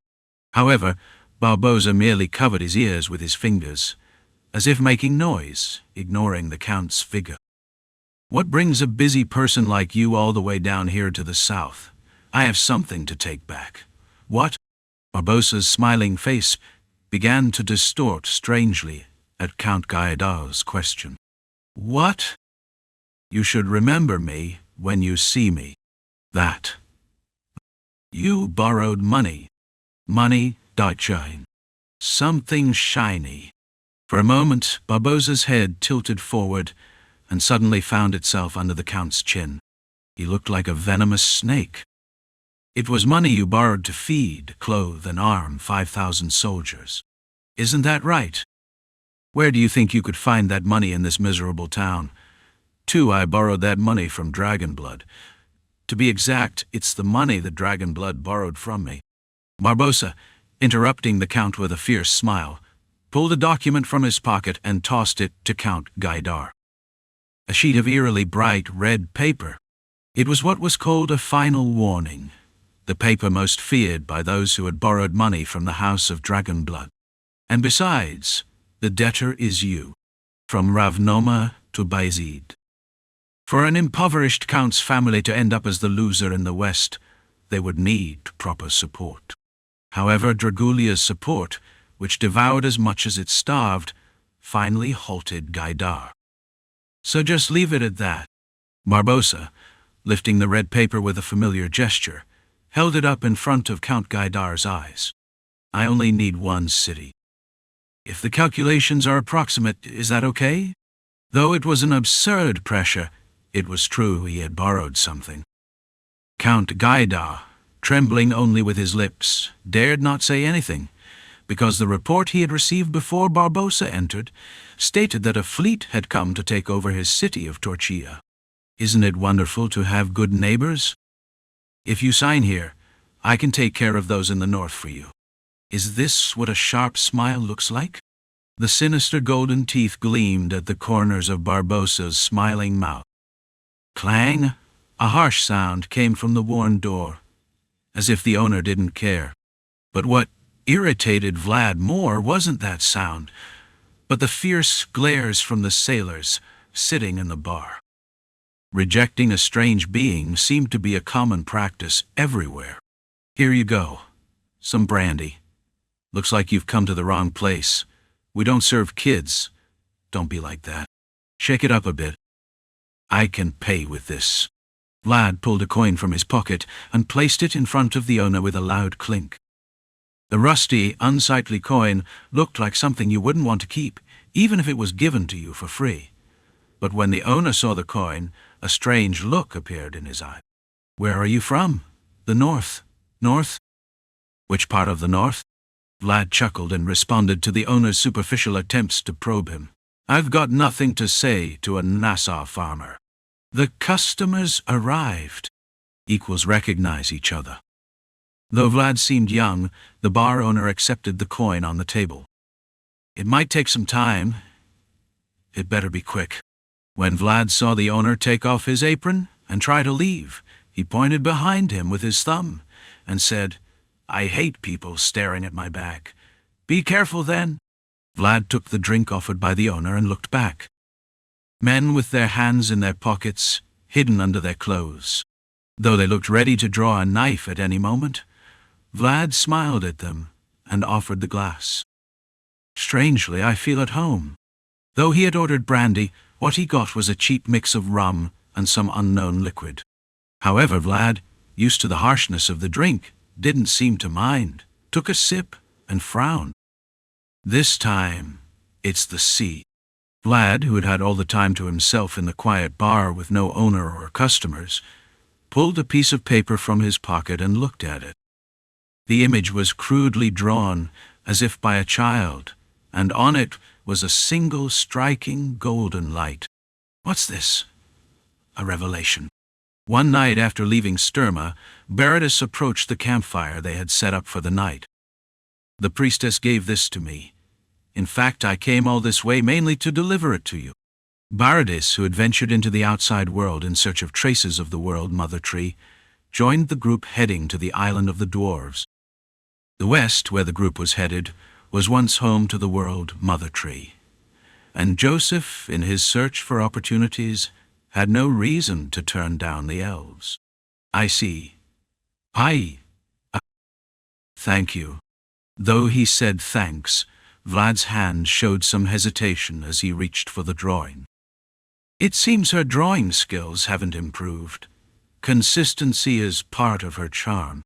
However, Barboza merely covered his ears with his fingers, as if making noise, ignoring the Count's vigor. What brings a busy person like you all the way down here to the south? I have something to take back. What? Barboza's smiling face began to distort strangely at Count Gaidar's question. What? You should remember me when you see me. That. You borrowed money. Money, Deutschein. Something shiny. For a moment, Barboza's head tilted forward and suddenly found itself under the Count's chin. He looked like a venomous snake. It was money you borrowed to feed, clothe, and arm 5,000 soldiers. Isn't that right? Where do you think you could find that money in this miserable town? I borrowed that money from Dragonblood. To be exact, it's the money that Dragonblood borrowed from me. Barboza, interrupting the Count with a fierce smile, pulled a document from his pocket and tossed it to Count Gaidar. A sheet of eerily bright red paper. It was what was called a final warning, the paper most feared by those who had borrowed money from the House of Dragonblood. And besides, the debtor is you, from Ravnoma to Bayezid. For an impoverished Count's family to end up as the loser in the West, they would need proper support. However, Dragulia's support, which devoured as much as it starved, finally halted Gaidar. So just leave it at that. Barboza, lifting the red paper with a familiar gesture, held it up in front of Count Gaidar's eyes. I only need one city. If the calculations are approximate, is that okay? Though it was an absurd pressure, it was true he had borrowed something. Count Gaidar, trembling only with his lips, dared not say anything, because the report he had received before Barboza entered stated that a fleet had come to take over his city of Torchia. Isn't it wonderful to have good neighbors? If you sign here, I can take care of those in the north for you. Is this what a sharp smile looks like? The sinister golden teeth gleamed at the corners of Barboza's smiling mouth. Clang! A harsh sound came from the worn door, as if the owner didn't care. But what irritated Vlad more wasn't that sound, but the fierce glares from the sailors sitting in the bar. Rejecting a strange being seemed to be a common practice everywhere. Here you go. Some brandy. Looks like you've come to the wrong place. We don't serve kids. Don't be like that. Shake it up a bit. I can pay with this. Vlad pulled a coin from his pocket and placed it in front of the owner with a loud clink. The rusty, unsightly coin looked like something you wouldn't want to keep, even if it was given to you for free. But when the owner saw the coin, a strange look appeared in his eye. Where are you from? The north. North? Which part of the north? Vlad chuckled and responded to the owner's superficial attempts to probe him. I've got nothing to say to a Nassau farmer. The customers arrived. Equals recognize each other. Though Vlad seemed young, the bar owner accepted the coin on the table. It might take some time. It better be quick. When Vlad saw the owner take off his apron and try to leave, he pointed behind him with his thumb and said, "I hate people staring at my back. Be careful then." Vlad took the drink offered by the owner and looked back. Men with their hands in their pockets, hidden under their clothes. Though they looked ready to draw a knife at any moment, Vlad smiled at them and offered the glass. Strangely, I feel at home. Though he had ordered brandy, what he got was a cheap mix of rum and some unknown liquid. However, Vlad, used to the harshness of the drink, didn't seem to mind, took a sip and frowned. This time, it's the sea. Vlad, who had had all the time to himself in the quiet bar with no owner or customers, pulled a piece of paper from his pocket and looked at it. The image was crudely drawn, as if by a child, and on it was a single striking golden light. What's this? A revelation. One night after leaving Sturma, Baradis approached the campfire they had set up for the night. "The priestess gave this to me. In fact, I came all this way mainly to deliver it to you." Baradis, who had ventured into the outside world in search of traces of the World Mother Tree, joined the group heading to the island of the Dwarves. The west, where the group was headed, was once home to the World Mother Tree, and Joseph, in his search for opportunities, had no reason to turn down the elves. "I see. Thank you." Though he said thanks, Vlad's hand showed some hesitation as he reached for the drawing. It seems her drawing skills haven't improved. Consistency is part of her charm.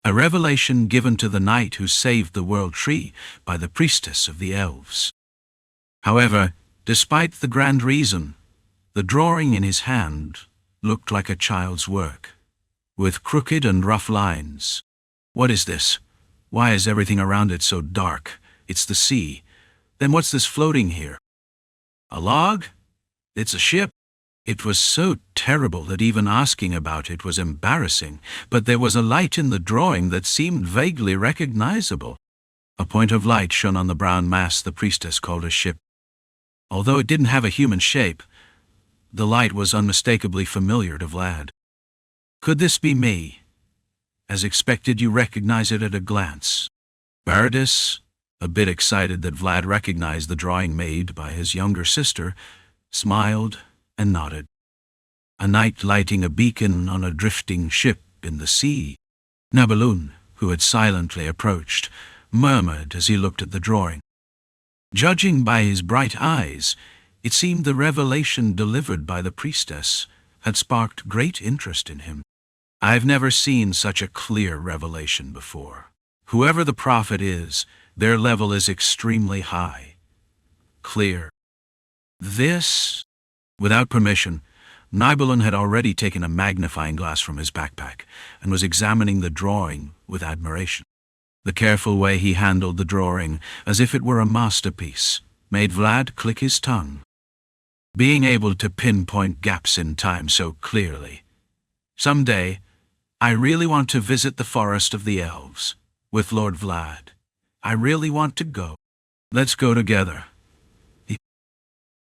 A revelation given to the knight who saved the World Tree by the priestess of the elves. However, despite the grand reason, the drawing in his hand looked like a child's work, with crooked and rough lines. What is this? Why is everything around it so dark? It's the sea. Then what's this floating here? A log? It's a ship. It was so terrible that even asking about it was embarrassing, but there was a light in the drawing that seemed vaguely recognizable. A point of light shone on the brown mass the priestess called a ship. Although it didn't have a human shape, the light was unmistakably familiar to Vlad. Could this be me? As expected, you recognize it at a glance. Baradis, a bit excited that Vlad recognized the drawing made by his younger sister, smiled and nodded. A knight lighting a beacon on a drifting ship in the sea. Nabalun, who had silently approached, murmured as he looked at the drawing. Judging by his bright eyes, it seemed the revelation delivered by the priestess had sparked great interest in him. "I've never seen such a clear revelation before. Whoever the prophet is, their level is extremely high. Clear." This, without permission, Nidalar had already taken a magnifying glass from his backpack and was examining the drawing with admiration. The careful way he handled the drawing, as if it were a masterpiece, made Vlad click his tongue. Being able to pinpoint gaps in time so clearly. "Someday, I really want to visit the Forest of the Elves with Lord Vlad. I really want to go. Let's go together.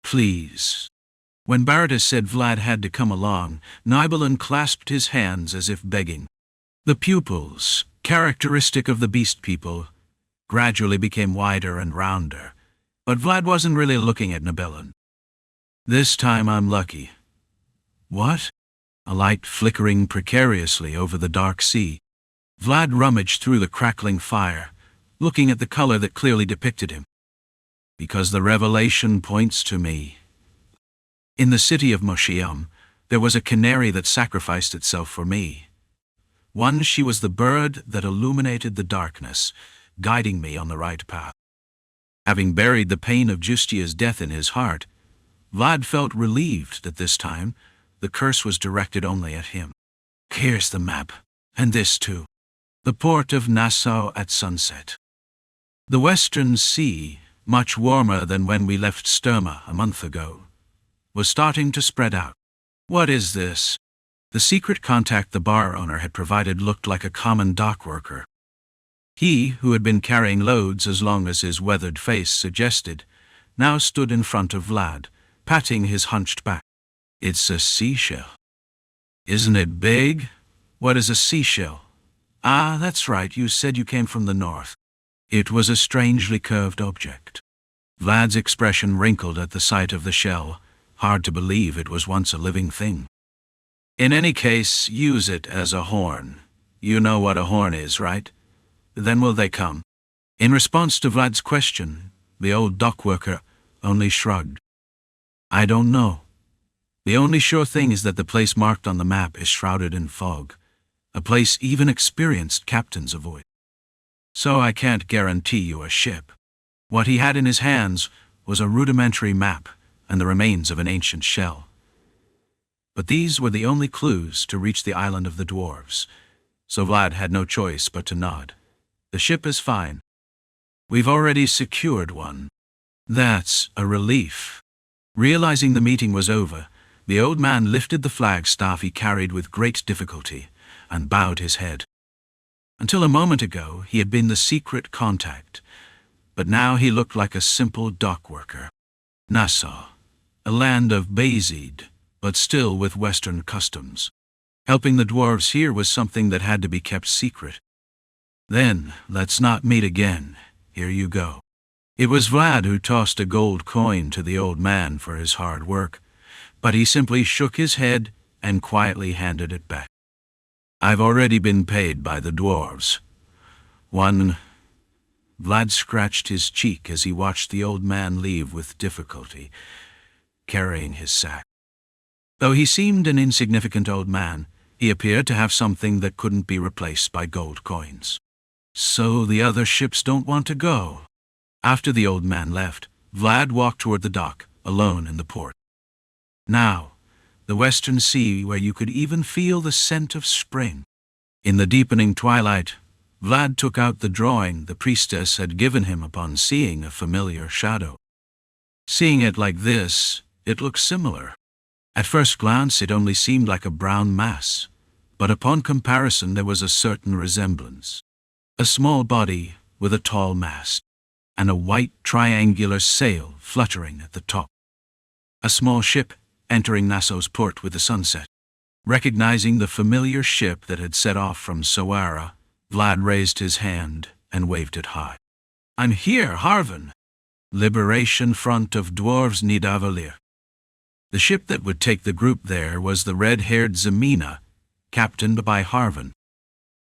Please." When Baradis said Vlad had to come along, Nidalar clasped his hands as if begging. The pupils, characteristic of the beast people, gradually became wider and rounder, but Vlad wasn't really looking at Nidalar. "This time I'm lucky." "What?" A light flickering precariously over the dark sea. Vlad rummaged through the crackling fire, looking at the color that clearly depicted him. "Because the revelation points to me. In the city of Moshiam, there was a canary that sacrificed itself for me. One, she was the bird that illuminated the darkness, guiding me on the right path." Having buried the pain of Justia's death in his heart, Vlad felt relieved that this time the curse was directed only at him. "Here's the map, and this too. The port of Nassau at sunset. The western sea, much warmer than when we left Sturma a month ago, was starting to spread out. What is this? The secret contact the bar owner had provided looked like a common dock worker. He, who had been carrying loads as long as his weathered face suggested, now stood in front of Vlad, patting his hunched back. It's a seashell. Isn't it big? What is a seashell? Ah, that's right, you said you came from the north. It was a strangely curved object. Vlad's expression wrinkled at the sight of the shell. Hard to believe it was once a living thing. In any case, use it as a horn. You know what a horn is, right? Then will they come? In response to Vlad's question, the old dock worker only shrugged. I don't know. The only sure thing is that the place marked on the map is shrouded in fog, a place even experienced captains avoid. So I can't guarantee you a ship. What he had in his hands was a rudimentary map and the remains of an ancient shell. But these were the only clues to reach the island of the dwarves, so Vlad had no choice but to nod. The ship is fine. We've already secured one. That's a relief. Realizing the meeting was over, the old man lifted the flagstaff he carried with great difficulty and bowed his head. Until a moment ago, he had been the secret contact, but now he looked like a simple dock worker. Nassau, a land of Bayzid, but still with Western customs. Helping the dwarves here was something that had to be kept secret. Then, let's not meet again. Here you go. It was Vlad who tossed a gold coin to the old man for his hard work, but he simply shook his head and quietly handed it back. I've already been paid by the dwarves. One. Vlad scratched his cheek as he watched the old man leave with difficulty, carrying his sack. Though he seemed an insignificant old man, he appeared to have something that couldn't be replaced by gold coins. So the other ships don't want to go. After the old man left, Vlad walked toward the dock, alone in the port. Now, the western sea where you could even feel the scent of spring. In the deepening twilight, Vlad took out the drawing the priestess had given him upon seeing a familiar shadow. Seeing it like this, it looked similar. At first glance, it only seemed like a brown mass, but upon comparison there was a certain resemblance. A small body with a tall mast, and a white triangular sail fluttering at the top. A small ship entering Nassau's port with the sunset. Recognizing the familiar ship that had set off from Sawara, Vlad raised his hand and waved it high. I'm here, Harvan. Liberation Front of Dwarves Nidavalier. The ship that would take the group there was the red-haired Zemina, captained by Harvan.